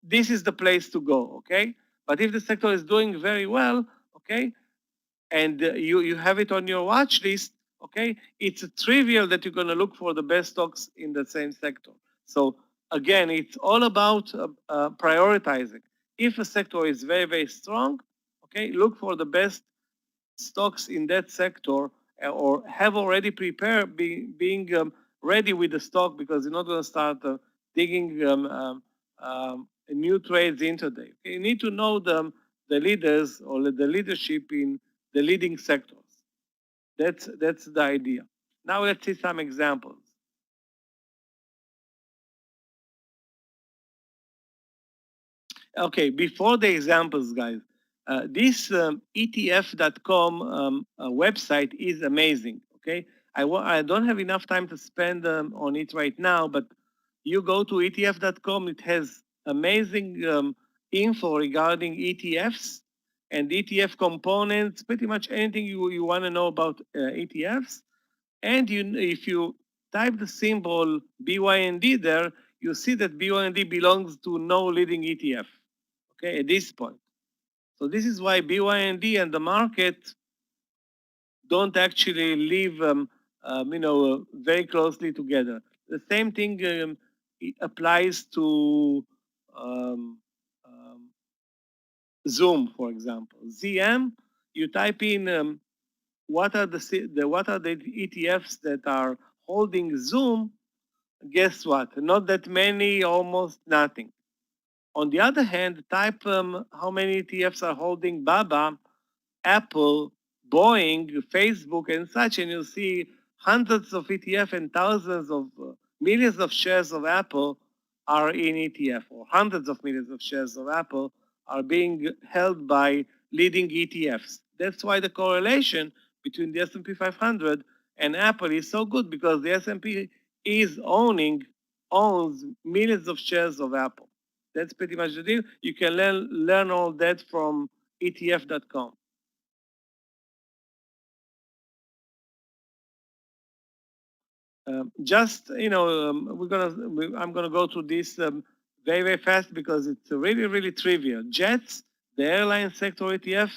this is the place to go, okay? But if the sector is doing very well, okay, and you have it on your watch list, okay, it's trivial that you're going to look for the best stocks in the same sector. So again, it's all about prioritizing. If a sector is very, very strong, okay, look for the best stocks in that sector or have already prepared, being ready with the stock because you're not going to start digging new trades intraday. Okay? You need to know the leaders or the leadership in the leading sectors. That's the idea. Now let's see some examples. Okay, before the examples, guys, this ETF.com website is amazing. Okay, I don't have enough time to spend on it right now, but you go to ETF.com. It has amazing info regarding ETFs and ETF components. Pretty much anything you want to know about ETFs. And if you type the symbol BYND there, you see that BYND belongs to no leading ETF. Okay, at this point. So this is why BYND and the market don't actually live, very closely together. The same thing applies to Zoom, for example. ZM, you type in what are the ETFs that are holding Zoom. Guess what? Not that many, almost nothing. On the other hand, type how many ETFs are holding BABA, Apple, Boeing, Facebook, and such, and you'll see hundreds of ETF and thousands of millions of shares of Apple are in ETF, or hundreds of millions of shares of Apple are being held by leading ETFs. That's why the correlation between the S&P 500 and Apple is so good, because the S&P owns millions of shares of Apple. That's pretty much the deal. You can learn all that from ETF.com. I'm gonna go through this very, very fast because it's really, really trivial. JETS, the airline sector ETF,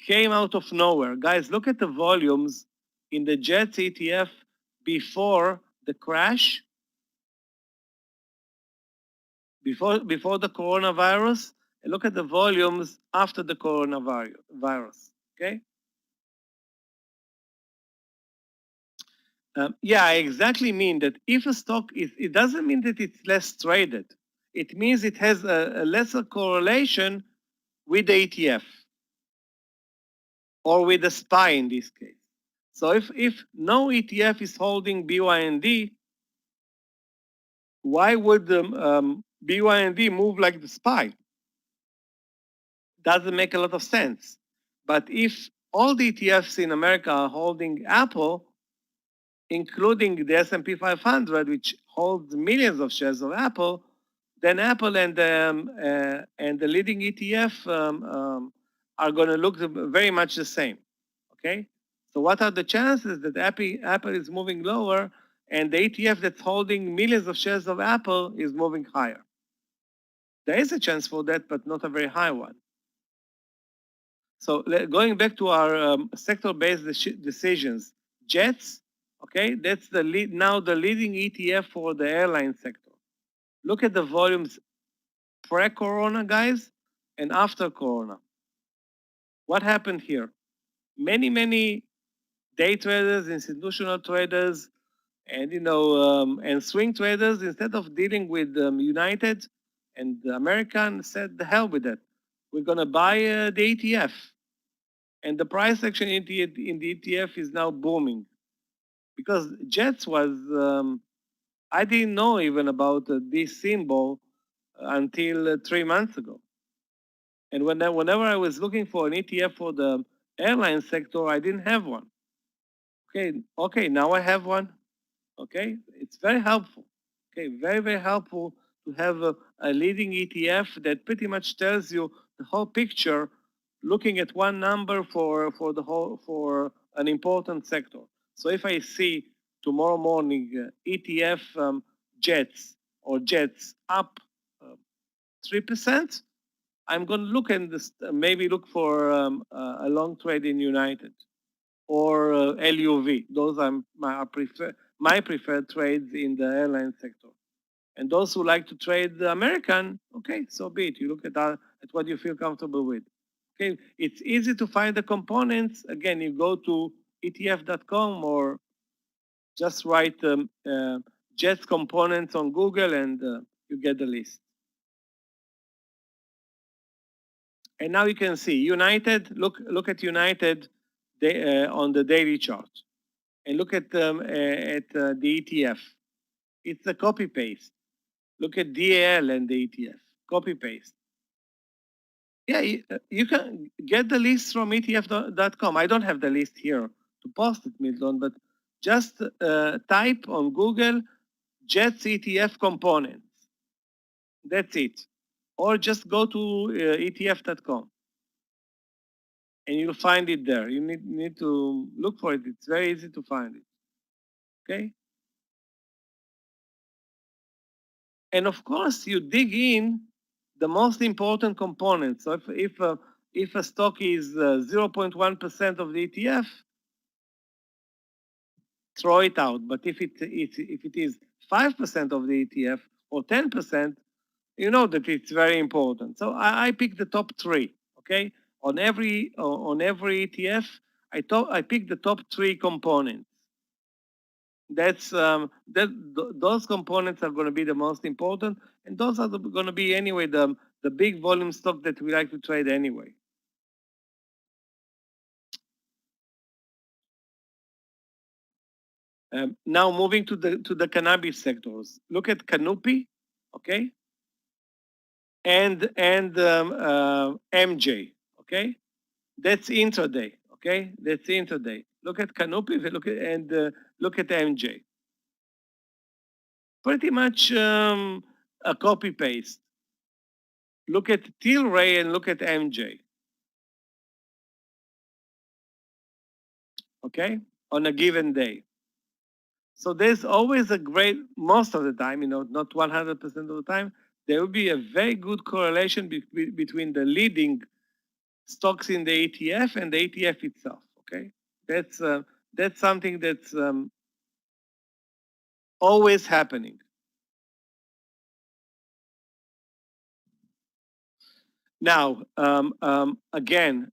came out of nowhere. Guys, look at the volumes in the JETS ETF before the crash, before the coronavirus, and look at the volumes after the coronavirus. Okay. Yeah, I exactly mean that if a stock is, it doesn't mean that it's less traded. It means it has a lesser correlation with the ETF. or with a SPY in this case. So if no ETF is holding BYND, why would the BYND move like the SPY? Doesn't make a lot of sense. But if all the ETFs in America are holding Apple, including the S&P 500, which holds millions of shares of Apple, then Apple and the leading ETF are going to look very much the same. Okay, so what are the chances that Apple is moving lower and the ETF that's holding millions of shares of Apple is moving higher? There is a chance for that, but not a very high one. So going back to our sector-based decisions, jets, okay, that's now the leading ETF for the airline sector. Look at the volumes pre-corona, guys, and after corona. What happened here? Many day traders, institutional traders, and and swing traders, instead of dealing with United and American, said the hell with that. We're gonna buy the ETF. And the price action in the ETF is now booming because Jets was, I didn't know even about this symbol until 3 months ago. And whenever I was looking for an ETF for the airline sector, I didn't have one. Okay, now I have one. Okay, it's very helpful. Okay, very helpful to have a leading ETF that pretty much tells you the whole picture, looking at one number for an important sector. So if I see tomorrow morning ETF jets up 3%, I'm going to look and maybe look for a long trade in United or LUV. Those are my preferred trades in the airline sector. And those who like to trade the American, okay, so be it. You look at what you feel comfortable with. Okay, it's easy to find the components. Again, you go to ETF.com or just write Jets components on Google and you get the list. And now you can see United. Look at United on the daily chart, and look at the ETF. It's a copy paste. Look at DAL and the ETF. Copy paste. Yeah, you can get the list from ETF.com. I don't have the list here to post it, Milton, but just type on Google Jets ETF components. That's it. Or just go to ETF.com. And you'll find it there. You need to look for it. It's very easy to find it. Okay? And of course, you dig in the most important components. So if a stock is 0.1% of the ETF, throw it out. But if it is 5% of the ETF or 10%, you know that it's very important. So I pick the top 3. Okay, on every ETF, I pick the top 3 components. That's those components are going to be the most important, and those are going to be anyway the big volume stock that we like to trade anyway. Now moving to the cannabis sectors. Look at Canopy, okay, and MJ, okay. That's intraday, okay. That's intraday. Look at Canopy. Look at MJ. Pretty much a copy paste. Look at Tilray and look at MJ. Okay, on a given day. So there's always a great, most of the time, not 100% of the time, there will be a very good correlation between the leading stocks in the ETF and the ETF itself. Okay, that's something that's always happening. Now, again,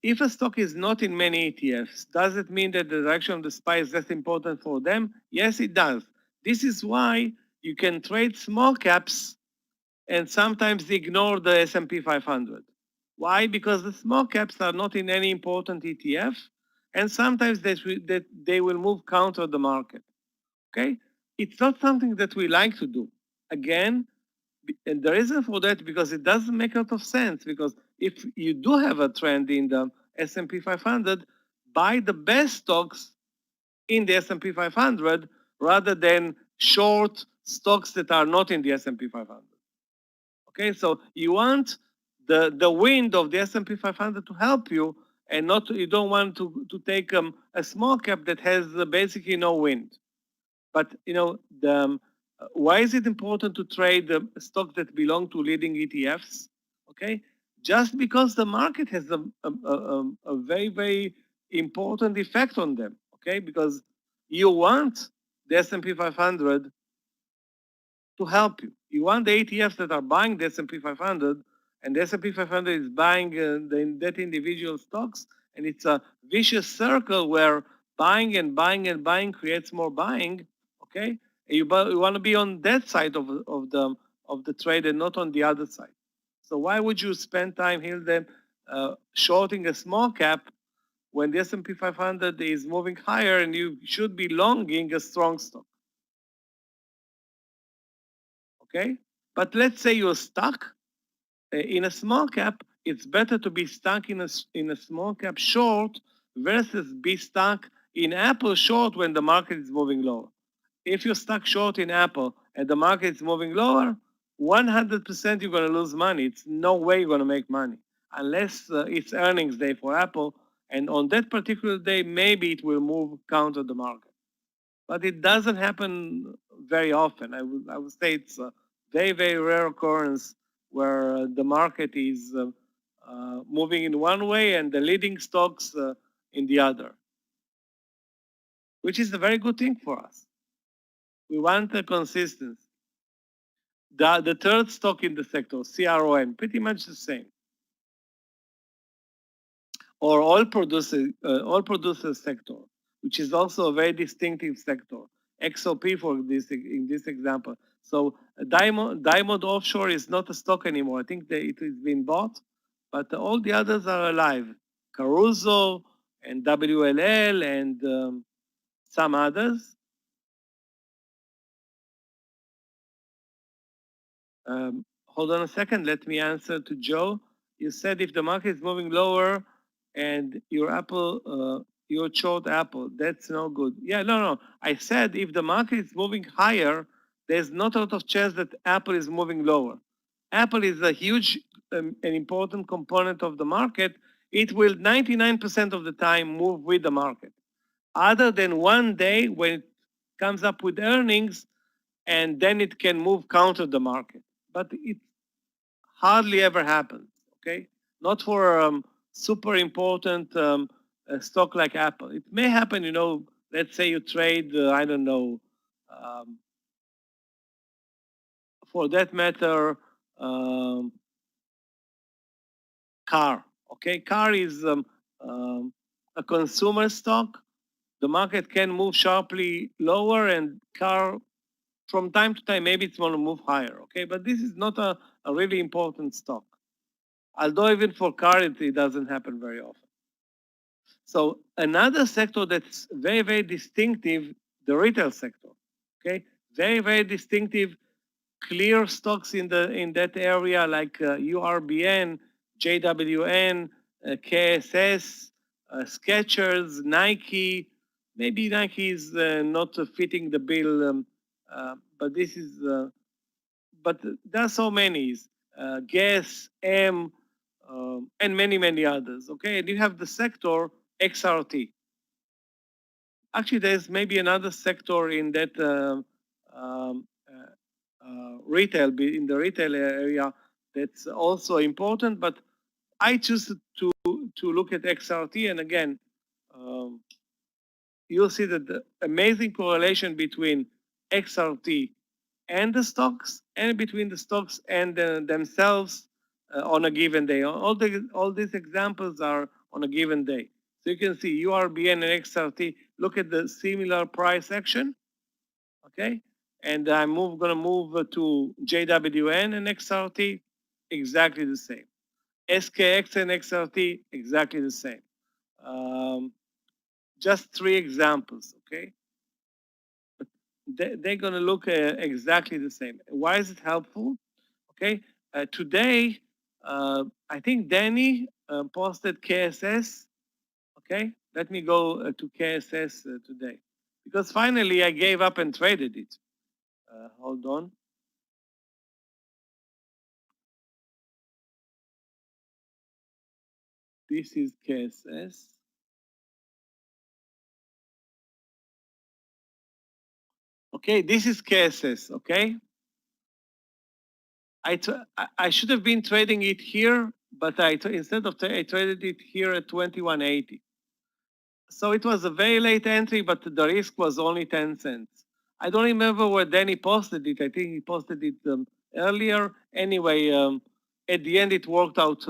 if a stock is not in many ETFs, does it mean that the direction of the SPY is less important for them? Yes, it does. This is why you can trade small caps and sometimes ignore the S&P 500. Why? Because the small caps are not in any important ETF, and sometimes that they will move counter the market. Okay, it's not something that we like to do. Again, and the reason for that because it doesn't make a lot of sense. Because if you do have a trend in the S&P 500, buy the best stocks in the S&P 500 rather than short stocks that are not in the S&P 500. Okay, so you want the wind of the S&P 500 to help you, and not you don't want to take a small cap that has basically no wind. But why is it important to trade the stocks that belong to leading ETFs? Okay, just because the market has a very very important effect on them. Okay, because you want the S&P 500 to help you. You want the ETFs that are buying the S&P 500, and the S&P 500 is buying that individual stocks, and it's a vicious circle where buying and buying and buying creates more buying. Okay, and you want to be on that side of the trade and not on the other side. So why would you spend time here then shorting a small cap when the S&P 500 is moving higher and you should be longing a strong stock? Okay, but let's say you're stuck in a small cap. It's better to be stuck in a small cap short versus be stuck in Apple short when the market is moving lower. If you're stuck short in Apple and the market is moving lower, 100% you're going to lose money. It's no way you're going to make money unless it's earnings day for Apple. And on that particular day, maybe it will move counter the market. But it doesn't happen very often. I would say it's a very, very rare occurrence where the market is moving in one way and the leading stocks in the other, which is a very good thing for us. We want a consistency. The third stock in the sector, CRON, pretty much the same. Or oil producer sector, which is also a very distinctive sector. XOP for this in this example. So Diamond Offshore is not a stock anymore. I think that it has been bought, but all the others are alive. Caruso and WLL and some others. Hold on a second. Let me answer to Joe. You said if the market is moving lower and your you're short Apple, that's no good. Yeah, no. I said if the market is moving higher, there's not a lot of chance that Apple is moving lower. Apple is a huge an important component of the market. It will 99% of the time move with the market, other than one day when it comes up with earnings, and then it can move counter the market. But it hardly ever happens. Okay, not for super important stock like Apple. It may happen. Let's say you trade, I don't know, for that matter, car. Okay, car is a consumer stock. The market can move sharply lower, and car from time to time maybe it's going to move higher. Okay, but this is not a really important stock. Although even for car it doesn't happen very often. So another sector that's very, very distinctive, the retail sector. Okay, very, very distinctive, clear stocks in that area like URBN, JWN, KSS, Skechers, Nike. Maybe Nike is not fitting the bill, but this is. But there are so many. Guess, M, and many, many others. Okay, and you have the sector XRT. Actually, there's maybe another sector in that retail, in the retail area, that's also important. But I choose to look at XRT, and again, you'll see that the amazing correlation between XRT and the stocks, and between the stocks and themselves on a given day. All these examples are on a given day. So you can see URBN and XRT, look at the similar price action, okay? And I'm going to move to JWN and XRT, exactly the same. SKX and XRT, exactly the same. Just 3 examples, okay? But they're going to look exactly the same. Why is it helpful? Okay, today, I think Danny posted KSS. Okay, let me go to KSS today. Because finally I gave up and traded it. Hold on. This is KSS. Okay, this is KSS, okay? I should have been trading it here, but instead of I traded it here at 2180. So it was a very late entry, but the risk was only 10 cents. I don't remember where Danny posted it. I think he posted it earlier. Anyway, at the end, it worked out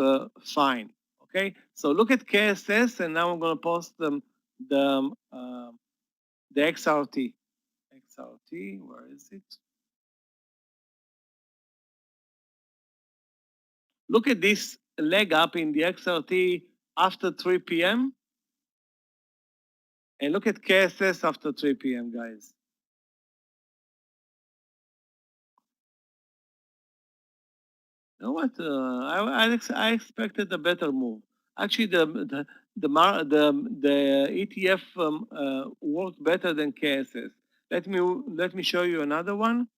fine. Okay, so look at KSS, and now I'm going to post the XRT. XRT, where is it? Look at this leg up in the XRT after 3 p.m. And look at KSS after 3 p.m., guys. You know what? I expected a better move. Actually, the ETF worked better than KSS. Let me show you another one.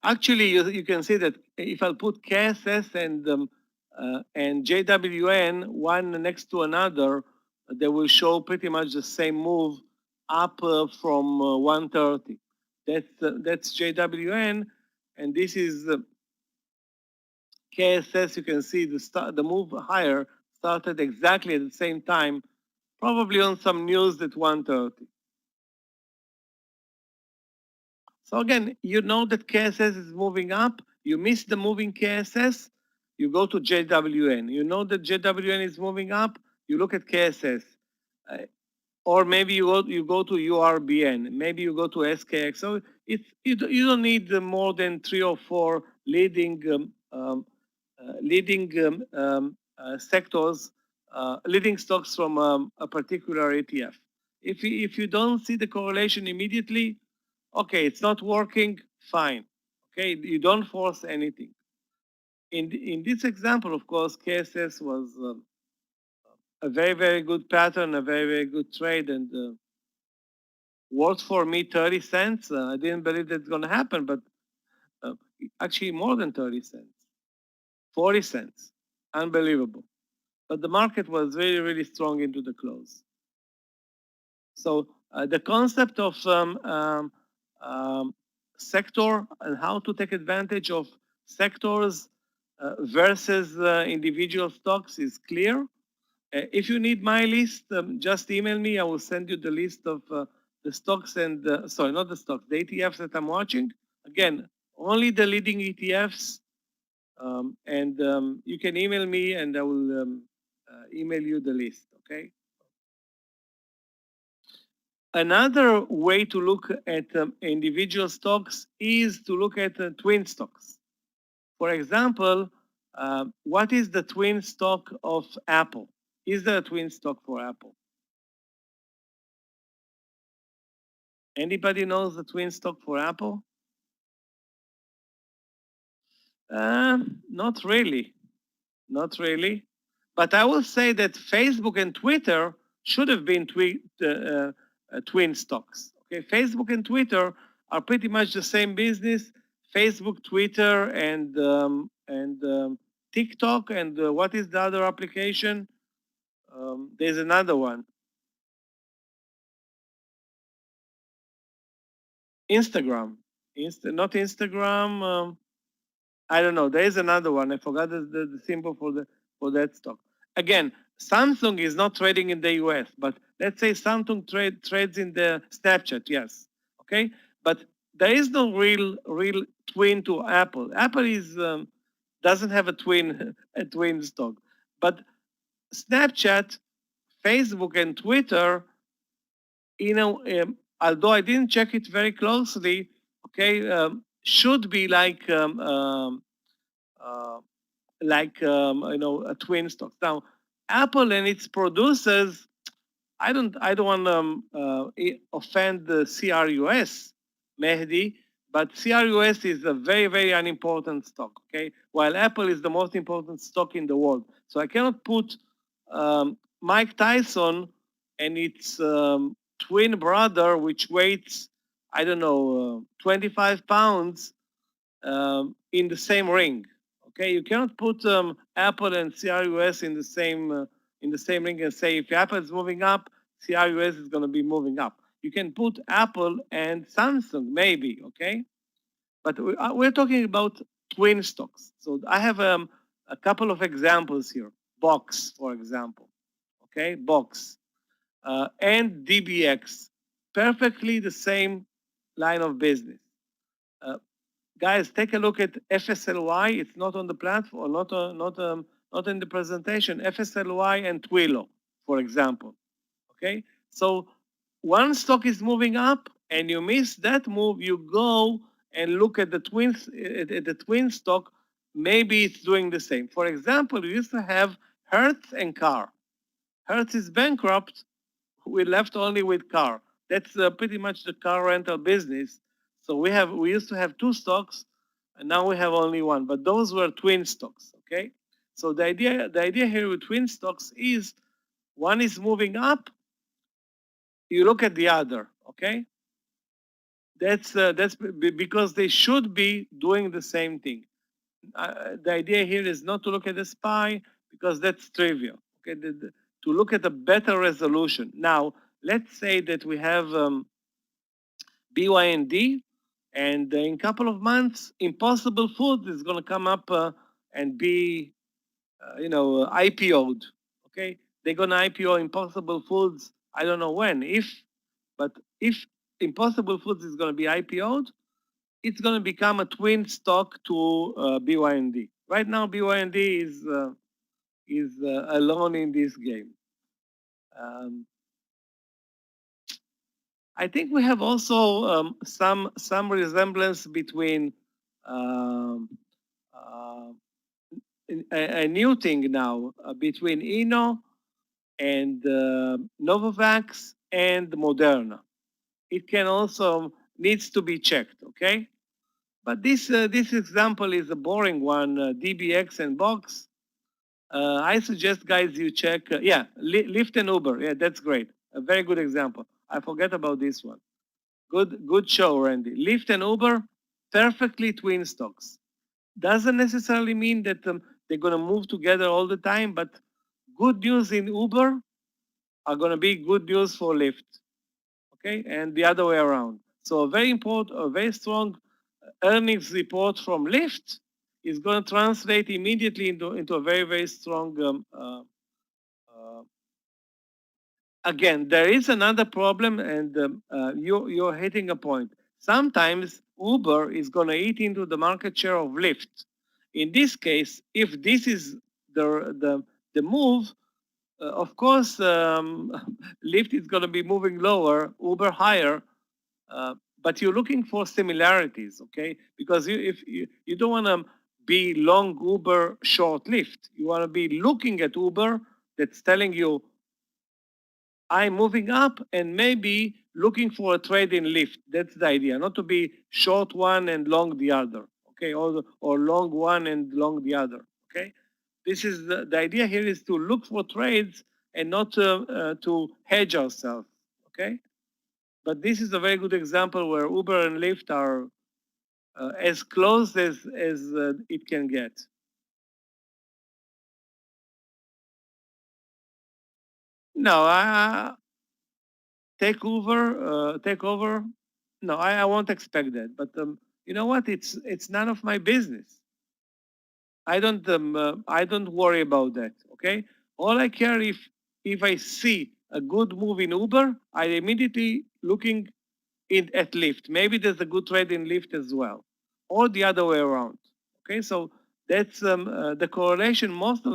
Actually, you can see that if I put KSS and JWN one next to another, they will show pretty much the same move up from 130. That's JWN, and this is KSS. You can see the move higher started exactly at the same time, probably on some news at 130. So again, you know that KSS is moving up. You miss the moving KSS, you go to JWN. You know that JWN is moving up, you look at KSS. Or maybe you go to URBN, maybe you go to SKX. So you don't need more than 3 or 4 leading sectors, leading stocks from a particular ETF. If you don't see the correlation immediately, okay, it's not working, fine. Okay, you don't force anything. In this example, of course, KSS was a very, very good pattern, a very, very good trade, and worth for me 30 cents. I didn't believe that's going to happen, but actually more than 30 cents, 40 cents. Unbelievable. But the market was really, really strong into the close. So the concept of sector and how to take advantage of sectors versus individual stocks is clear. If you need my list, just email me. I will send you the list of the stocks and, sorry, not the stocks, the ETFs that I'm watching. Again, only the leading ETFs. You can email me and I will email you the list, okay? Another way to look at individual stocks is to look at twin stocks. For example, what is the twin stock of Apple? Is there a twin stock for Apple? Anybody knows the twin stock for Apple? Not really. Not really. But I will say that Facebook and Twitter should have been twin stocks. Okay, Facebook and Twitter are pretty much the same business. Facebook, Twitter, and TikTok, and what is the other application? There's another one. Instagram. Not Instagram. I don't know. There is another one. I forgot the symbol for that stock. Again, Samsung is not trading in the US, but let's say Samsung trades in the Snapchat, yes. Okay, but there is no real twin to Apple. Apple is doesn't have a twin stock, but Snapchat, Facebook, and Twitter, although I didn't check it very closely, okay, should be like twin stocks. Now, Apple and its producers, I don't want to offend the CRUS, Mehdi, but CRUS is a very, very unimportant stock, okay? While Apple is the most important stock in the world. So I cannot put Mike Tyson and its twin brother, which weighs, I don't know, 25 pounds in the same ring. Okay, you cannot put Apple and CRUS in the same ring and say if Apple is moving up, CRUS is going to be moving up. You can put Apple and Samsung maybe, okay, but we're talking about twin stocks. So I have a couple of examples here. Box, for example, okay, Box and DBX, perfectly the same line of business. Guys, take a look at FSLY. It's not on the platform, not in the presentation. FSLY and Twilio, for example. Okay, so one stock is moving up, and you miss that move. You go and look at the twin stock. Maybe it's doing the same. For example, we used to have Hertz and Car. Hertz is bankrupt. We left only with Car. That's pretty much the car rental business. So we used to have two stocks, and now we have only one. But those were twin stocks. Okay. So the idea here with twin stocks is one is moving up. You look at the other. Okay. That's because they should be doing the same thing. The idea here is not to look at the SPY because that's trivial. Okay. To look at a better resolution. Now, let's say that we have BYND, and in a couple of months, Impossible Foods is going to come up and be, IPO'd. Okay, they're going to IPO Impossible Foods. I don't know when, but if Impossible Foods is going to be IPO'd, it's going to become a twin stock to BYND. Right now, BYND is alone in this game. I think we have also some resemblance between a new thing now between Eno and Novavax and Moderna. It can also needs to be checked, okay? But this example is a boring one, DBX and Box. I suggest, guys, you check, Lyft and Uber. Yeah, that's great. A very good example. I forget about this one. Good show, Randy. Lyft and Uber, perfectly twin stocks. Doesn't necessarily mean that they're going to move together all the time, but good news in Uber are going to be good news for Lyft. Okay, and the other way around. So a very strong earnings report from Lyft is going to translate immediately into a very, very strong. Again, there is another problem, and you're hitting a point. Sometimes Uber is going to eat into the market share of Lyft. In this case, if this is the move, of course, Lyft is going to be moving lower, Uber higher, but you're looking for similarities, okay? Because if you don't want to be long Uber, short Lyft. You want to be looking at Uber that's telling you, I'm moving up and maybe looking for a trade in Lyft. That's the idea, not to be short one and long the other, okay? Or long one and long the other, okay? This is the idea here is to look for trades and not to hedge ourselves, okay? But this is a very good example where Uber and Lyft are as close as it can get. No, take over. No, I won't expect that. But you know what? It's none of my business. I don't worry about that. Okay. All I care if I see a good move in Uber, I immediately looking at Lyft. Maybe there's a good trade in Lyft as well, or the other way around. Okay. So that's the correlation most of the